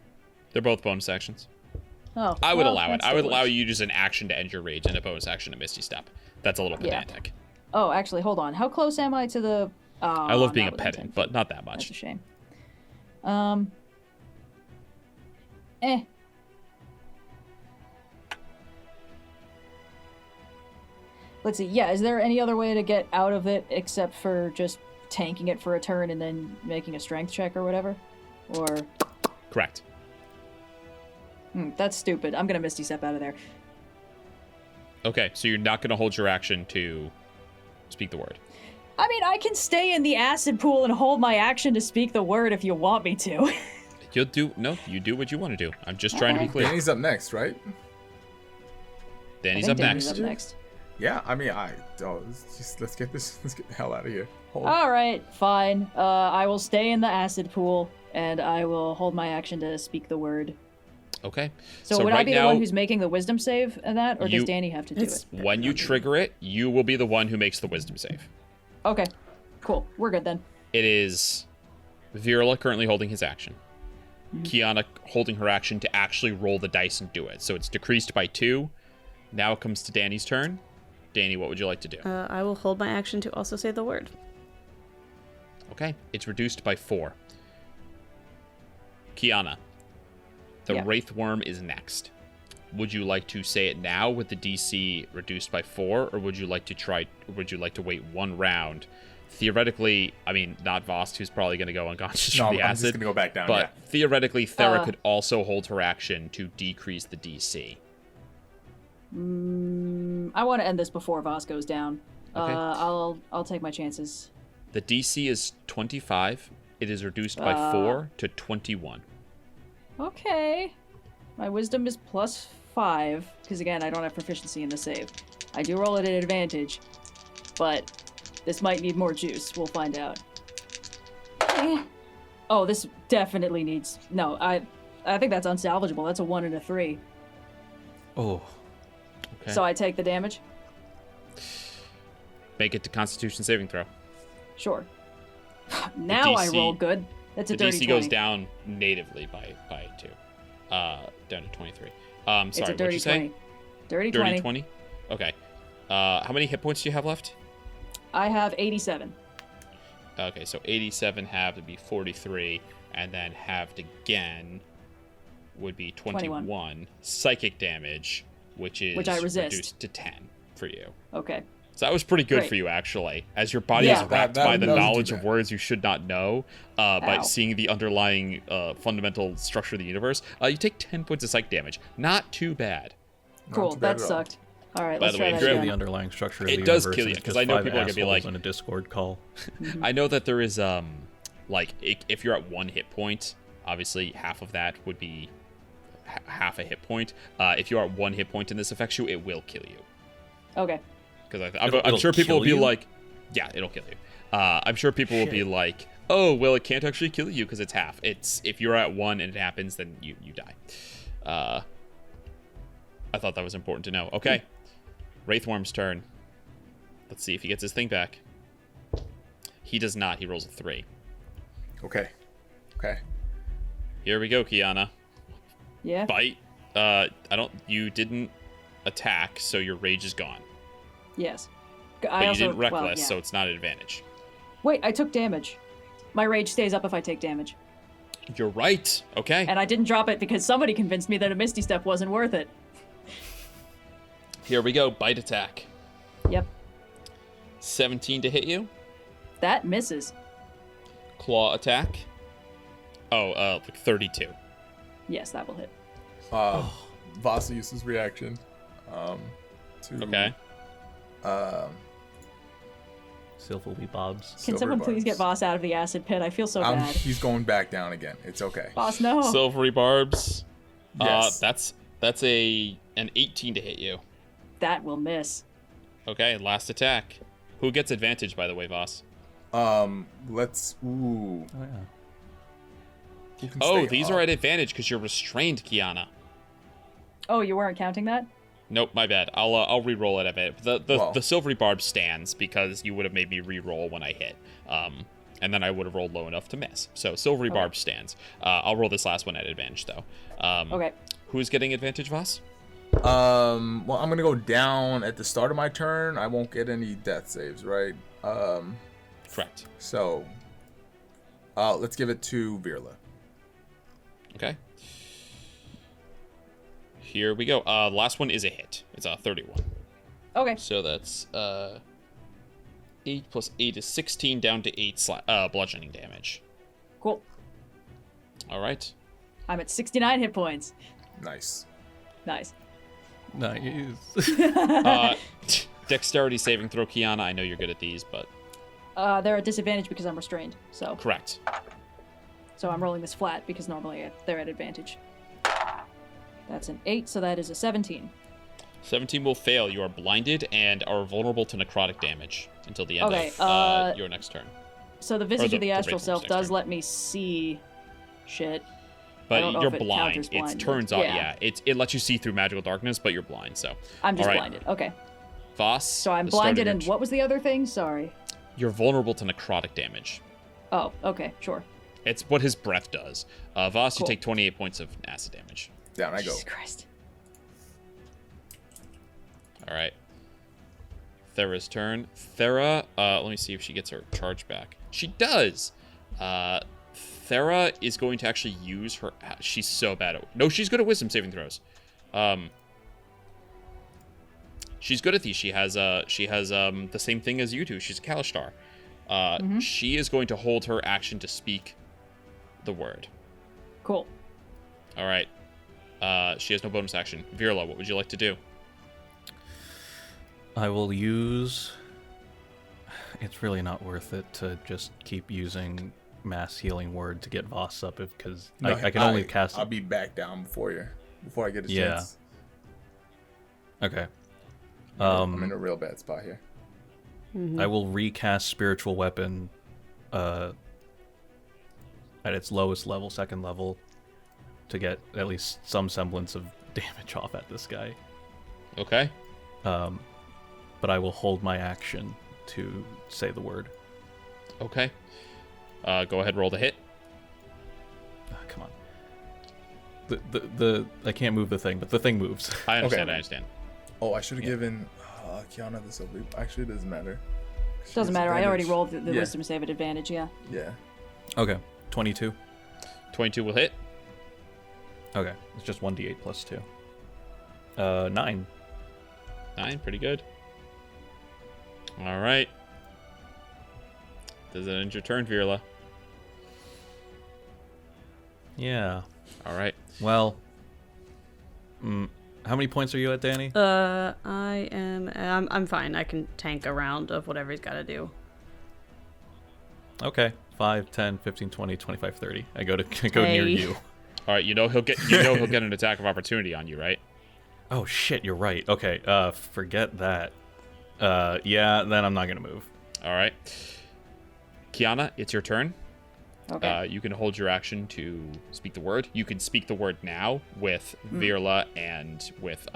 Speaker 2: They're both bonus actions.
Speaker 4: Oh,
Speaker 2: I would
Speaker 4: well,
Speaker 2: allow it.
Speaker 4: that
Speaker 2: I would
Speaker 4: still
Speaker 2: allow
Speaker 4: works.
Speaker 2: you to use an action to end your rage and a bonus action to Misty Step. That's a little
Speaker 4: Yeah.
Speaker 2: pedantic.
Speaker 4: Oh, actually, hold on. How close am I to the...
Speaker 2: I love being a
Speaker 4: not within 10
Speaker 2: pedant,
Speaker 4: feet.
Speaker 2: but not that
Speaker 4: That's a
Speaker 2: much.
Speaker 4: shame. Let's see. Yeah, is there any other way to get out of it except for just tanking it for a turn and then making a strength check or whatever? Or...
Speaker 2: Correct.
Speaker 4: that's stupid. I'm gonna Misty Step out of there.
Speaker 2: Okay, so you're not going to hold your action to speak the word.
Speaker 4: I mean, I can stay in the acid pool and hold my action to speak the word if you want me to.
Speaker 2: You do what you want to do. I'm just trying to be clear.
Speaker 5: Danny's up next, right?
Speaker 2: Danny's
Speaker 4: I
Speaker 2: up
Speaker 4: think
Speaker 2: next.
Speaker 4: Danny's up next.
Speaker 5: Yeah, I mean, let's get the hell out of here.
Speaker 4: All right, fine. I will stay in the acid pool, and I will hold my action to speak the word.
Speaker 2: Okay.
Speaker 4: So would
Speaker 2: right
Speaker 4: I be
Speaker 2: now,
Speaker 4: the one who's making the wisdom save in that, or does Danny have to do it?
Speaker 2: when you trigger it, you will be the one who makes the wisdom save.
Speaker 4: Okay, cool. We're good then.
Speaker 2: It is Virla currently holding his action.
Speaker 4: Mm-hmm.
Speaker 2: Kyana holding her action to actually roll the dice and do it. So it's decreased by 2. Now it comes to Danny's turn. Danny, what would you like to do?
Speaker 6: I will hold my action to also say the word.
Speaker 2: Okay, it's reduced by 4. Kyana, the
Speaker 4: Yeah.
Speaker 2: Wraithworm is next. Would you like to say it now with the DC reduced by 4, or would you like to wait one round? Theoretically, I mean, not Vhas, who's probably going to go unconscious from the
Speaker 5: I'm
Speaker 2: acid.
Speaker 5: just gonna go back down.
Speaker 2: But theoretically, Thera
Speaker 4: Uh.
Speaker 2: could also hold her action to decrease the DC.
Speaker 4: I want to end this before Vhas goes down.
Speaker 2: Okay.
Speaker 4: I'll take my chances.
Speaker 2: The DC is 25. It is reduced by 4 to 21.
Speaker 4: Okay. My wisdom is +5, because again, I don't have proficiency in the save. I do roll it at advantage, but this might need more juice. We'll find out. Oh, this definitely needs... No, I think that's unsalvageable. That's a 1 and a 3.
Speaker 3: Oh.
Speaker 2: Okay.
Speaker 4: So I take the damage?
Speaker 2: Make it to Constitution saving throw.
Speaker 4: Sure. Now I
Speaker 2: DC
Speaker 4: roll good. That's a
Speaker 2: The
Speaker 4: dirty
Speaker 2: DC
Speaker 4: 20.
Speaker 2: goes down natively by 2. Down to 23. Sorry,
Speaker 4: It's a
Speaker 2: what'd
Speaker 4: dirty
Speaker 2: you say?
Speaker 4: 20. Dirty
Speaker 2: Dirty
Speaker 4: 20.
Speaker 2: 20? Okay. How many hit points do you have left?
Speaker 4: I have 87.
Speaker 2: Okay, so 87 halved would be 43, and then halved again would be 21. Psychic damage, which
Speaker 4: I resist.
Speaker 2: reduced to 10 for you.
Speaker 4: Okay.
Speaker 2: So that was pretty good
Speaker 4: Great.
Speaker 2: for you, actually. As your body
Speaker 4: Yeah.
Speaker 2: is wrapped
Speaker 5: That
Speaker 2: by the
Speaker 5: wasn't too
Speaker 2: knowledge of
Speaker 5: bad.
Speaker 2: words you should not know, by
Speaker 4: Ow.
Speaker 2: seeing the underlying fundamental structure of the universe, you take 10 points of psych damage. Not too bad.
Speaker 4: Cool.
Speaker 5: too bad
Speaker 4: That
Speaker 5: at all.
Speaker 4: sucked. All right,
Speaker 2: By
Speaker 4: let's
Speaker 2: the way,
Speaker 4: try
Speaker 2: if
Speaker 4: that
Speaker 2: you're
Speaker 3: The
Speaker 4: again.
Speaker 3: underlying structure of
Speaker 2: It
Speaker 3: the
Speaker 2: does
Speaker 3: universe,
Speaker 2: kill you,
Speaker 3: and it's
Speaker 2: 'cause
Speaker 3: just
Speaker 2: I know
Speaker 3: 5
Speaker 2: people are gonna be
Speaker 3: assholes
Speaker 2: like-
Speaker 3: on a Discord call.
Speaker 2: I know that there is, if you're at 1 hit point, obviously half of that would be half a hit point. If you are at 1 hit point and this affects you, it will kill you.
Speaker 4: Okay.
Speaker 2: Because I'm
Speaker 3: It'll
Speaker 2: sure people will be
Speaker 3: kill you?
Speaker 2: like, yeah, it'll kill you. I'm sure people will be like, oh, well, it can't actually kill you because it's half. It's if you're at 1 and it happens, then you die. I thought that was important to know. Okay, Wraithworm's turn. Let's see if he gets his thing back. He does not. He rolls a 3.
Speaker 5: Okay.
Speaker 2: Here we go, Kyana.
Speaker 4: Yeah.
Speaker 2: Bite. You didn't attack, so your rage is gone.
Speaker 4: Yes.
Speaker 2: But you didn't reckless, so it's not an advantage.
Speaker 4: Wait, I took damage. My rage stays up if I take damage.
Speaker 2: You're right. Okay.
Speaker 4: And I didn't drop it because somebody convinced me that a Misty Step wasn't worth it.
Speaker 2: Here we go. Bite attack.
Speaker 4: Yep.
Speaker 2: 17 to hit you.
Speaker 4: That misses.
Speaker 2: claw attack. Like 32.
Speaker 4: Yes, that will hit.
Speaker 5: Vhas uses reaction.
Speaker 2: Okay.
Speaker 3: Silvery Bobs.
Speaker 4: Can someone please get Vhas out of the acid pit? I feel so bad.
Speaker 5: He's going back down again. It's okay.
Speaker 4: Vhas, no.
Speaker 2: Silvery barbs.
Speaker 5: Yes.
Speaker 2: That's an 18 to hit you.
Speaker 4: That will miss.
Speaker 2: Okay, last attack. Who gets advantage, by the way, Vhas?
Speaker 5: Let's. Ooh.
Speaker 3: Oh, yeah.
Speaker 5: Who can
Speaker 2: Oh,
Speaker 5: stay
Speaker 2: these
Speaker 5: up?
Speaker 2: are at advantage because you're restrained, Kyana.
Speaker 4: Oh, you weren't counting that?
Speaker 2: Nope, my bad. I'll re-roll it a bit. The
Speaker 5: Well.
Speaker 2: silvery barb stands because you would have made me re-roll when I hit. And then I would have rolled low enough to miss. So silvery barb stands. I'll roll this last one at advantage though.
Speaker 4: Okay.
Speaker 2: Who's getting advantage, Vhas?
Speaker 5: Well, I'm gonna go down at the start of my turn. I won't get any death saves, right?
Speaker 2: Correct.
Speaker 5: So, let's give it to Virla.
Speaker 2: Okay. Here we go. The last one is a hit. It's a 31.
Speaker 4: Okay.
Speaker 2: So that's 8 plus 8 is 16 down to 8 bludgeoning damage.
Speaker 4: Cool.
Speaker 2: All right.
Speaker 4: I'm at 69 hit points.
Speaker 5: Nice.
Speaker 4: Nice.
Speaker 3: Nice.
Speaker 2: Dexterity saving throw, Kyana. I know you're good at these, but
Speaker 4: They're at disadvantage because I'm restrained. So
Speaker 2: correct.
Speaker 4: I'm rolling this flat because normally they're at advantage. That's an 8, so that is a 17.
Speaker 2: 17 will fail. You are blinded and are vulnerable to necrotic damage until the end
Speaker 4: Okay,
Speaker 2: of your next turn.
Speaker 4: So the Visage of the Astral
Speaker 2: Raven's
Speaker 4: Self
Speaker 2: next
Speaker 4: does
Speaker 2: turn.
Speaker 4: let me see shit. I
Speaker 2: But
Speaker 4: don't know
Speaker 2: you're
Speaker 4: if it
Speaker 2: blind.
Speaker 4: counters
Speaker 2: It
Speaker 4: blind.
Speaker 2: turns on.
Speaker 4: Yeah.
Speaker 2: Yeah. It lets you see through magical darkness, but you're blind. So
Speaker 4: I'm just
Speaker 2: All right.
Speaker 4: blinded. Okay.
Speaker 2: Vhas.
Speaker 4: So I'm
Speaker 2: the start of
Speaker 4: blinded,
Speaker 2: your
Speaker 4: and what was the other thing? Sorry.
Speaker 2: You're vulnerable to necrotic damage.
Speaker 4: Oh, okay, sure.
Speaker 2: It's what his breath does. Vhas,
Speaker 4: Cool.
Speaker 2: you take 28 points of acid damage.
Speaker 5: Down I go.
Speaker 4: Jesus Christ.
Speaker 2: All right. Thera's turn. Thera, let me see if she gets her charge back. She does. Thera is going to actually use her. She's so bad at. No, she's good at wisdom saving throws. She's good at these. She has the same thing as you do. She's a Kalishtar. She is going to hold her action to speak the word.
Speaker 4: Cool.
Speaker 2: All right. She has no bonus action. Virla, what would you like to do?
Speaker 3: I will use... It's really not worth it to just keep using mass healing word to get Vhas up because I can only cast it.
Speaker 5: I'll be back down before I get a
Speaker 3: Yeah.
Speaker 5: chance.
Speaker 3: Okay.
Speaker 5: I'm in a real bad spot here.
Speaker 3: I will recast Spiritual Weapon at its lowest level, second level, to get at least some semblance of damage off at this guy.
Speaker 2: Okay.
Speaker 3: But I will hold my action to say the word.
Speaker 2: Okay. Go ahead, roll the hit.
Speaker 3: Come on. The I can't move the thing, but the thing moves.
Speaker 2: I understand.
Speaker 5: Okay.
Speaker 2: I understand.
Speaker 5: Oh, I should have given Kyana this over. Actually, it doesn't matter. She
Speaker 4: Doesn't
Speaker 5: gets
Speaker 4: matter. I already
Speaker 5: advantage.
Speaker 4: rolled the
Speaker 5: Yeah.
Speaker 4: wisdom save at advantage, yeah.
Speaker 5: Yeah.
Speaker 3: Okay, 22.
Speaker 2: 22 will hit.
Speaker 3: Okay, it's just 1d8 plus 2. 9.
Speaker 2: 9, pretty good. All right. Does it end your turn, Virla?
Speaker 3: Yeah.
Speaker 2: All right.
Speaker 3: Well, how many points are you at, Dani?
Speaker 6: I'm fine. I can tank a round of whatever he's got to do.
Speaker 3: Okay, 5, 10, 15, 20, 25, 30. I go near
Speaker 6: Hey.
Speaker 3: you.
Speaker 2: All right. He'll get an attack of opportunity on you, right?
Speaker 3: Oh shit, you're right. Okay, forget that. Yeah, then I'm not gonna move.
Speaker 2: All right. Kyana, it's your turn.
Speaker 4: Okay.
Speaker 2: You can hold your action to speak the word. You can speak the word now with Virla and with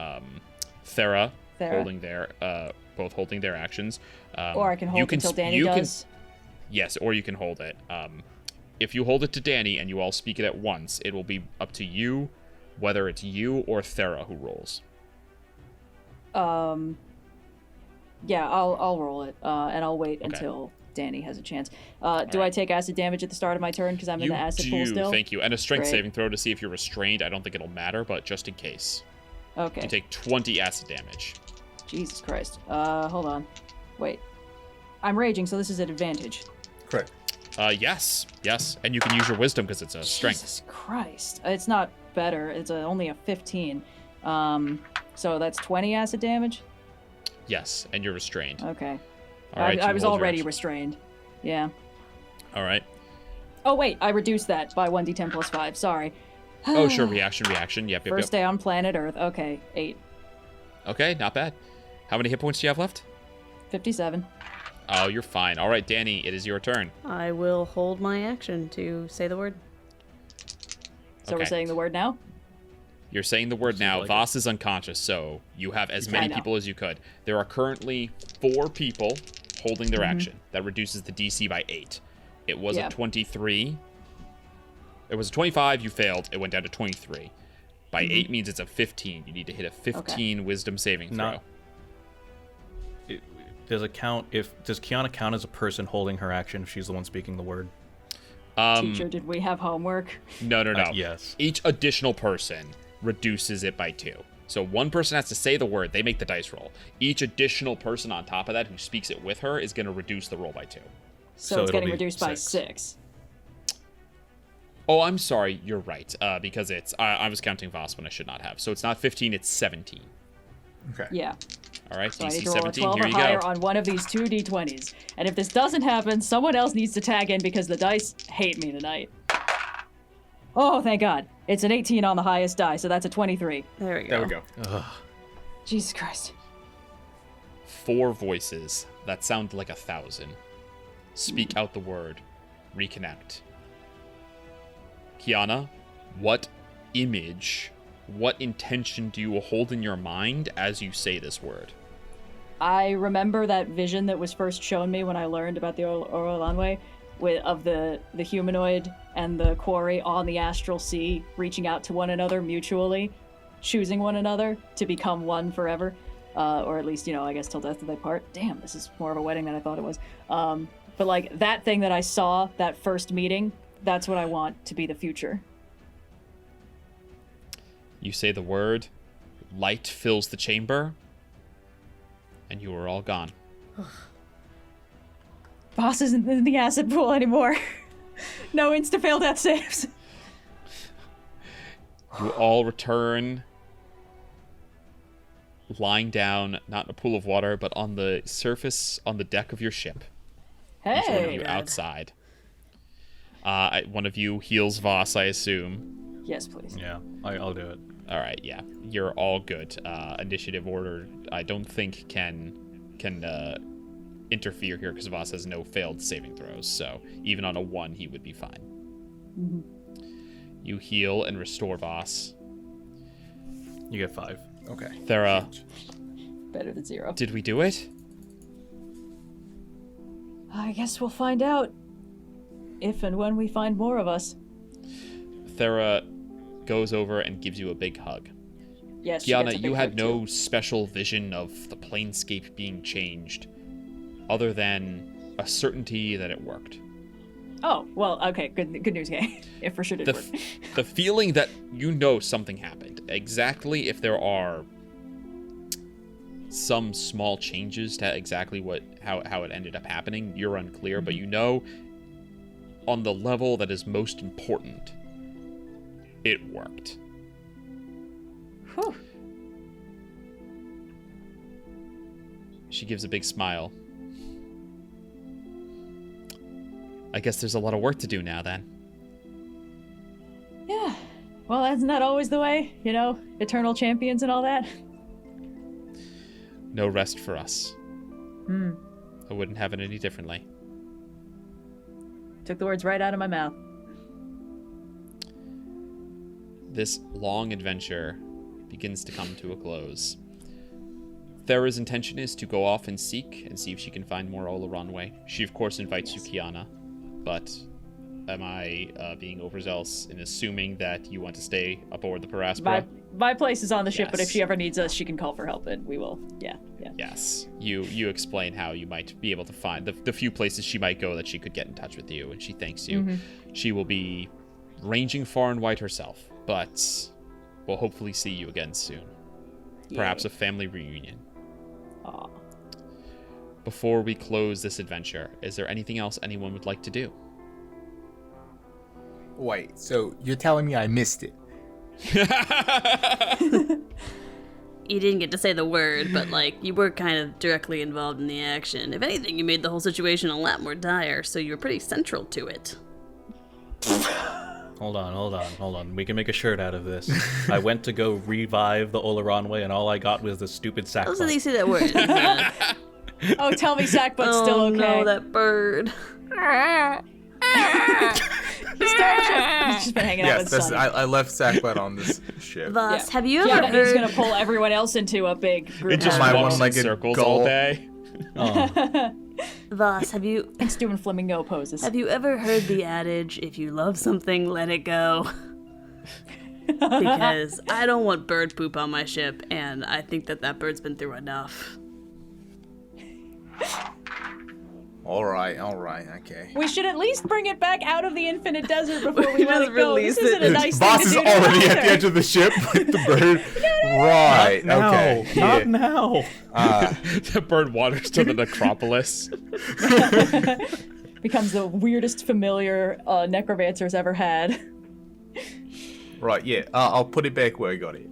Speaker 2: Thera holding their both holding their actions.
Speaker 4: Or I can hold until Dani does.
Speaker 2: Yes, or you can hold it. If you hold it to Dani and you all speak it at once, it will be up to you whether it's you or Thera who rolls.
Speaker 4: Yeah, I'll roll it, and I'll wait
Speaker 2: Okay.
Speaker 4: until Dani has a chance. Do I take acid damage at the start of my turn because I'm in
Speaker 2: You
Speaker 4: the acid
Speaker 2: do,
Speaker 4: pool still?
Speaker 2: thank you. And a strength
Speaker 4: Great.
Speaker 2: saving throw to see if you're restrained. I don't think it'll matter, but just in case.
Speaker 4: Okay.
Speaker 2: You take 20 acid damage.
Speaker 4: Jesus Christ. Hold on. Wait. I'm raging, so this is at advantage.
Speaker 5: Correct.
Speaker 2: Yes, and you can use your wisdom because it's a strength.
Speaker 4: Jesus Christ. It's not better. It's only a 15. So that's 20 acid damage?
Speaker 2: Yes, and you're restrained.
Speaker 4: Okay.
Speaker 2: All right,
Speaker 4: I was already restrained. Yeah.
Speaker 2: All right.
Speaker 4: Oh, wait, I reduced that by 1d10 plus 5. Sorry.
Speaker 2: Oh, sure, reaction. Yep.
Speaker 4: First day on planet Earth. Okay, 8.
Speaker 2: Okay, not bad. How many hit points do you have left?
Speaker 4: 57.
Speaker 2: Oh, you're fine. All right, Dani, it is your turn.
Speaker 6: I will hold my action to say the word.
Speaker 4: So we're saying the word now?
Speaker 2: You're saying the word now. Vhas is unconscious, so you have as many people as you could. There are currently 4 people holding their action. That reduces the DC by 8. It was a 23. It was a 25. You failed. It went down to 23. By 8 means it's a 15. You need to hit a 15 wisdom saving throw.
Speaker 3: Does Kyana count as a person holding her action if she's the one speaking the word?
Speaker 4: Teacher, did we have homework?
Speaker 2: No.
Speaker 3: Yes.
Speaker 2: Each additional person reduces it by 2. So one person has to say the word. They make the dice roll. Each additional person on top of that who speaks it with her is going to reduce the roll by 2.
Speaker 4: So it's getting reduced by 6.
Speaker 2: Oh, I'm sorry. You're right. Because it's I was counting Vhas when I should not have. So it's not 15. It's 17.
Speaker 5: Okay.
Speaker 4: Yeah.
Speaker 2: All right.
Speaker 4: So I
Speaker 2: DC
Speaker 4: need to roll a
Speaker 2: 17.
Speaker 4: 12
Speaker 2: Here
Speaker 4: or
Speaker 2: you
Speaker 4: higher
Speaker 2: go.
Speaker 4: on one of these 2 d20s. And if this doesn't happen, someone else needs to tag in because the dice hate me tonight. Oh, thank God. It's an 18 on the highest die, so that's a 23.
Speaker 6: There we go.
Speaker 5: There we go.
Speaker 3: Ugh.
Speaker 4: Jesus Christ.
Speaker 2: 4 voices that sound like 1,000. Speak out the word. Reconnect. Kyana, what image, what intention do you hold in your mind as you say this word?
Speaker 4: I remember that vision that was first shown me when I learned about the Oloranwë of the humanoid and the quarry on the astral sea reaching out to one another mutually, choosing one another to become one forever. Or at least, I guess till death do they part. Damn, this is more of a wedding than I thought it was. But like that thing that I saw, that first meeting, that's what I want to be the future.
Speaker 2: You say the word, light fills the chamber, and you are all gone.
Speaker 4: Boss isn't in the acid pool anymore. No insta-fail death saves.
Speaker 2: You all return, lying down, not in a pool of water, but on the surface, on the deck of your ship. Each one of you outside. One of you heals Vhas, I assume.
Speaker 4: Yes, please.
Speaker 3: Yeah, I'll do it.
Speaker 2: All right, yeah, you're all good. Initiative order, I don't think can interfere here because Vhas has no failed saving throws. So even on a 1, he would be fine.
Speaker 4: Mm-hmm.
Speaker 2: You heal and restore Vhas.
Speaker 3: You get 5.
Speaker 5: Okay.
Speaker 2: Thera,
Speaker 4: Better than 0.
Speaker 2: did we do it?
Speaker 4: I guess we'll find out if and when we find more of us.
Speaker 2: Thera goes over and gives you a big hug.
Speaker 4: Yes, she gets a
Speaker 2: Kyana,
Speaker 4: big
Speaker 2: you had
Speaker 4: hug,
Speaker 2: no
Speaker 4: too.
Speaker 2: special vision of the planescape being changed, other than a certainty that it worked.
Speaker 4: Oh, well, okay, good news, gang. It for sure did work.
Speaker 2: The feeling that something happened. Exactly if there are some small changes to exactly how it ended up happening, you're unclear, but on the level that is most important, it worked.
Speaker 4: Whew.
Speaker 2: She gives a big smile. I guess there's a lot of work to do now, then.
Speaker 4: Yeah. Well, isn't that always the way? Eternal champions and all that?
Speaker 2: No rest for us. I wouldn't have it any differently.
Speaker 4: Took the words right out of my mouth.
Speaker 2: This long adventure begins to come to a close. Thera's intention is to go off and see if she can find more Oloranwë. She, of course, invites you, Kyana, but am I being overzealous in assuming that you want to stay aboard the Aspera?
Speaker 4: My place is on the ship, but if
Speaker 2: Yes.
Speaker 4: she ever needs us, she can call for help, and we will. Yeah.
Speaker 2: Yes. You explain how you might be able to find the few places she might go that she could get in touch with you, and she thanks you. She will be ranging far and wide herself, but we'll hopefully see you again soon. Perhaps a family reunion.
Speaker 4: Aw.
Speaker 2: Before we close this adventure, is there anything else anyone would like to do?
Speaker 5: Wait, so you're telling me I missed it?
Speaker 6: You didn't get to say the word, but, like, you were kind of directly involved in the action. If anything, you made the whole situation a lot more dire, so you were pretty central to it.
Speaker 3: Hold on. We can make a shirt out of this. I went to go revive the Oloranwë, and all I got was the stupid sackbut.
Speaker 6: Also, they say that word.
Speaker 4: Oh, tell me Sackbutt's still okay.
Speaker 6: No, that bird.
Speaker 4: He's just been hanging out with Sonny.
Speaker 5: I left Sackbutt on this ship.
Speaker 6: Vhas, have you ever heard...
Speaker 4: He's gonna pull everyone else into a big group.
Speaker 2: It just walks in circles all day.
Speaker 3: Oh.
Speaker 6: Vhas, have you...
Speaker 4: It's doing flamingo poses.
Speaker 6: Have you ever heard the adage, if you love something, let it go? Because I don't want bird poop on my ship, and I think that bird's been through enough.
Speaker 5: All right, okay.
Speaker 4: We should at least bring it back out of the infinite desert before we let it go.
Speaker 6: release
Speaker 4: This isn't a nice thing
Speaker 5: Vhas
Speaker 4: to
Speaker 5: is
Speaker 4: do
Speaker 5: already at
Speaker 4: either.
Speaker 5: the edge of the ship with the bird. Right, okay.
Speaker 3: Not now.
Speaker 2: The bird wanders to the necropolis.
Speaker 4: Becomes the weirdest familiar necromancer's ever had.
Speaker 5: Right, yeah. I'll put it back where I got it.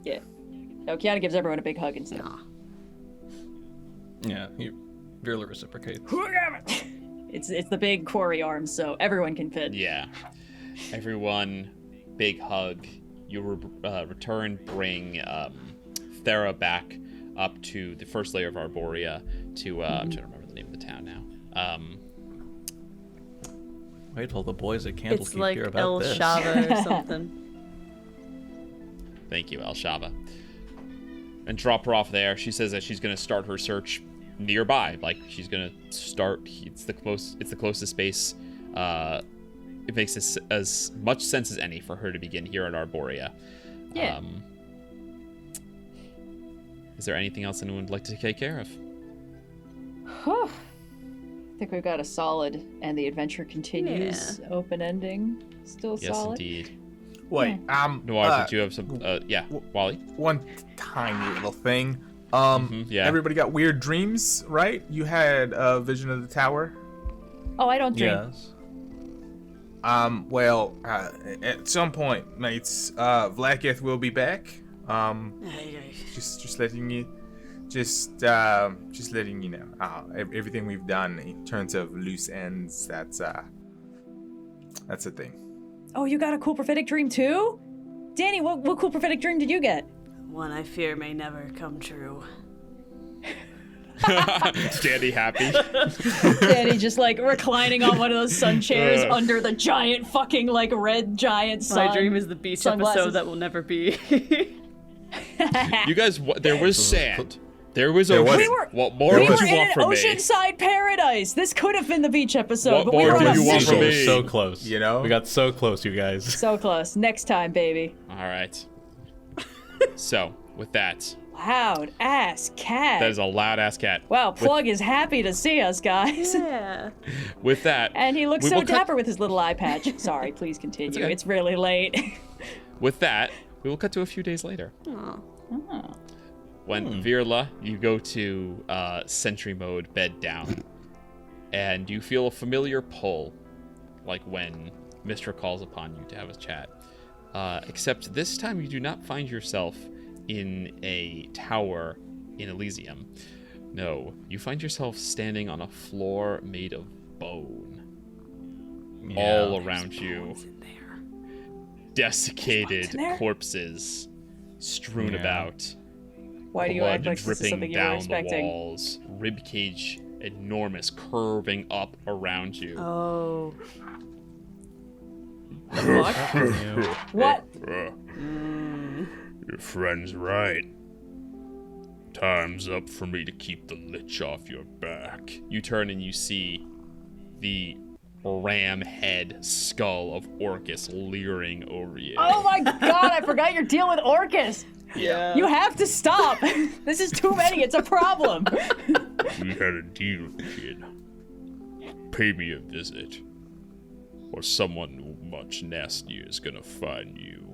Speaker 4: Yeah. No, Kyana gives everyone a big hug and stuff.
Speaker 3: Yeah, Virla reciprocates.
Speaker 4: It's the big quarry arms, so everyone can fit.
Speaker 2: Yeah. Everyone, big hug. You return, bring Thera back up to the first layer of Arboria to, I'm trying to remember the name of the town now.
Speaker 3: Wait till the boys at Candlekeep
Speaker 6: It's like
Speaker 3: hear about
Speaker 6: El
Speaker 3: this.
Speaker 6: Shava or something.
Speaker 2: Thank you, El Shava. And drop her off there. She says that she's going to start her search nearby. Like, she's going to start, it's the closest space. It makes as much sense as any for her to begin here in Arboria.
Speaker 4: Yeah.
Speaker 2: Is there anything else anyone would like to take care of?
Speaker 4: I think we've got a solid, and the adventure continues. Open ending, still
Speaker 2: Yes,
Speaker 4: solid.
Speaker 2: indeed.
Speaker 5: Wait,
Speaker 2: Noir, did you have some, yeah, Wally?
Speaker 5: One tiny little thing.
Speaker 2: Yeah.
Speaker 5: Everybody got weird dreams, right? You had a vision of the tower.
Speaker 4: Oh, I don't dream.
Speaker 3: Yes.
Speaker 5: Well, at some point, mates, Vlaakith will be back. Just letting you know. Everything we've done in terms of loose ends, that's a thing.
Speaker 4: Oh, you got a cool prophetic dream too? Dani, what cool prophetic dream did you get?
Speaker 6: One I fear may never come true.
Speaker 2: Dani happy.
Speaker 4: Dani just like reclining on one of those sun chairs under the giant fucking like red giant sun.
Speaker 6: My dream is the beach episode that will never be.
Speaker 2: You guys, there was sand. There was ocean. What more
Speaker 4: we
Speaker 2: would
Speaker 4: were
Speaker 2: you want
Speaker 4: in
Speaker 2: from
Speaker 4: an
Speaker 2: me?
Speaker 4: oceonside paradise. This could have been the beach episode,
Speaker 2: What
Speaker 4: but we
Speaker 2: more
Speaker 4: were on
Speaker 2: do
Speaker 4: a
Speaker 2: you want
Speaker 4: seashore.
Speaker 2: from me?
Speaker 3: So close.
Speaker 5: You know?
Speaker 3: We got so close, you guys.
Speaker 4: So close. Next time, baby.
Speaker 2: All right. So, with that,
Speaker 4: Loud ass cat.
Speaker 2: that is a loud ass cat.
Speaker 4: Wow, Plug is happy to see us, guys.
Speaker 6: Yeah.
Speaker 2: With that,
Speaker 4: And he looks
Speaker 2: we
Speaker 4: so
Speaker 2: will cut-
Speaker 4: dapper with his little eye patch. Sorry, please continue.
Speaker 2: okay.
Speaker 4: It's really late.
Speaker 2: With that, we will cut to a few days later.
Speaker 6: Aw.
Speaker 2: When Virla, you go to sentry mode, bed down, and you feel a familiar pull, like when Mistra calls upon you to have a chat. Except this time you do not find yourself in a tower in Elysium. No, you find yourself standing on a floor made of bone. All around you. Desiccated corpses strewn about.
Speaker 4: Why do you act
Speaker 2: Blood
Speaker 4: like this is
Speaker 2: dripping
Speaker 4: something you were
Speaker 2: down the
Speaker 4: expecting?
Speaker 2: walls, ribcage enormous, curving up around you.
Speaker 6: Oh.
Speaker 4: What?
Speaker 2: Your friend's right. Time's up for me to keep the lich off your back. You turn and you see the ram head skull of Orcus leering over you.
Speaker 4: Oh my god, I forgot you're dealing with Orcus.
Speaker 6: Yeah.
Speaker 4: You have to stop. This is too many. It's a problem.
Speaker 2: We had a deal, kid. Pay me a visit, or someone much nastier is gonna find you.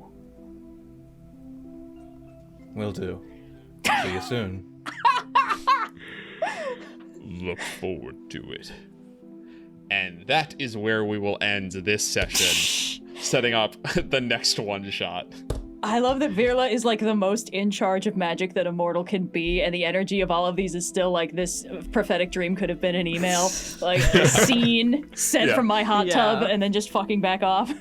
Speaker 3: Will do. See you soon.
Speaker 2: Look forward to it. And that is where we will end this session setting up the next one shot.
Speaker 4: I love that Virla is like the most in charge of magic that a mortal can be, and the energy of all of these is still like this prophetic dream could have been an email, like a scene sent from my hot tub and then just fucking back off.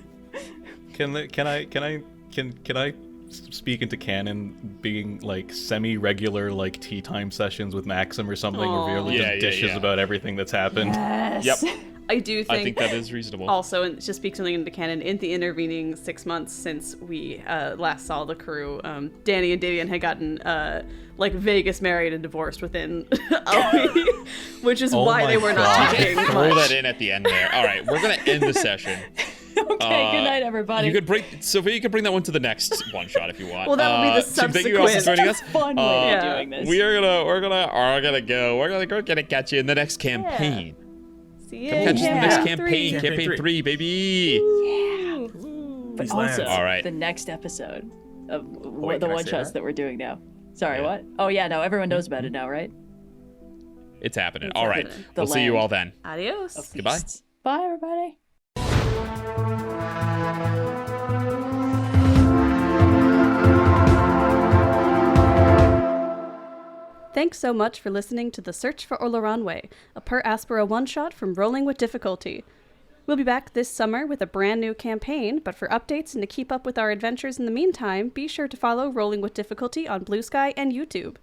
Speaker 3: Can I speak into canon being like semi-regular like tea time sessions with Maxim or something, where Virla just dishes about everything that's happened?
Speaker 4: Yes.
Speaker 2: Yep.
Speaker 6: I think
Speaker 2: that is reasonable.
Speaker 6: Also, and to speak something into canon, in the intervening 6 months since we last saw the crew, Dani and Davian had gotten like Vegas married and divorced within a week, which is why they were not talking much.
Speaker 2: Throw that in at the end there. All right, we're gonna end the session.
Speaker 4: Okay, good night, everybody.
Speaker 2: You could bring Sophia. You can bring that one to the next one shot if you want.
Speaker 6: Well, that would be the subsequent.
Speaker 2: Thank you all for joining us.
Speaker 4: Fun way of doing this.
Speaker 2: We're gonna catch you in the next campaign.
Speaker 6: See
Speaker 2: Come catch us in the next campaign. Campaign 3, baby.
Speaker 4: Yeah. But also,
Speaker 2: all right.
Speaker 4: the next episode of
Speaker 5: Wait,
Speaker 4: the
Speaker 5: can I
Speaker 4: one
Speaker 5: say
Speaker 4: shots
Speaker 5: that?
Speaker 4: that we're doing now. Sorry, what? Oh yeah, no, everyone knows about it now, right?
Speaker 2: It's happening.
Speaker 6: It's
Speaker 2: All right.
Speaker 6: happening.
Speaker 2: We'll see you all then.
Speaker 6: Adios.
Speaker 2: Goodbye.
Speaker 4: Bye, everybody.
Speaker 1: Thanks so much for listening to The Search for Oloranwë, a per Aspera one-shot from Rolling with Difficulty. We'll be back this summer with a brand new campaign, but for updates and to keep up with our adventures in the meantime, be sure to follow Rolling with Difficulty on BlueSky and YouTube.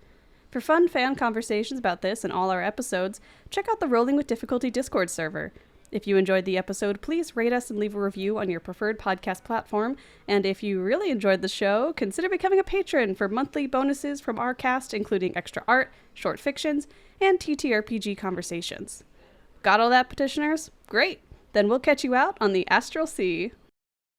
Speaker 1: For fun fan conversations about this and all our episodes, check out the Rolling with Difficulty Discord server. If you enjoyed the episode, please rate us and leave a review on your preferred podcast platform. And if you really enjoyed the show, consider becoming a patron for monthly bonuses from our cast, including extra art, short fictions, and TTRPG conversations. Got all that, petitioners? Great! Then we'll catch you out on the Astral Sea.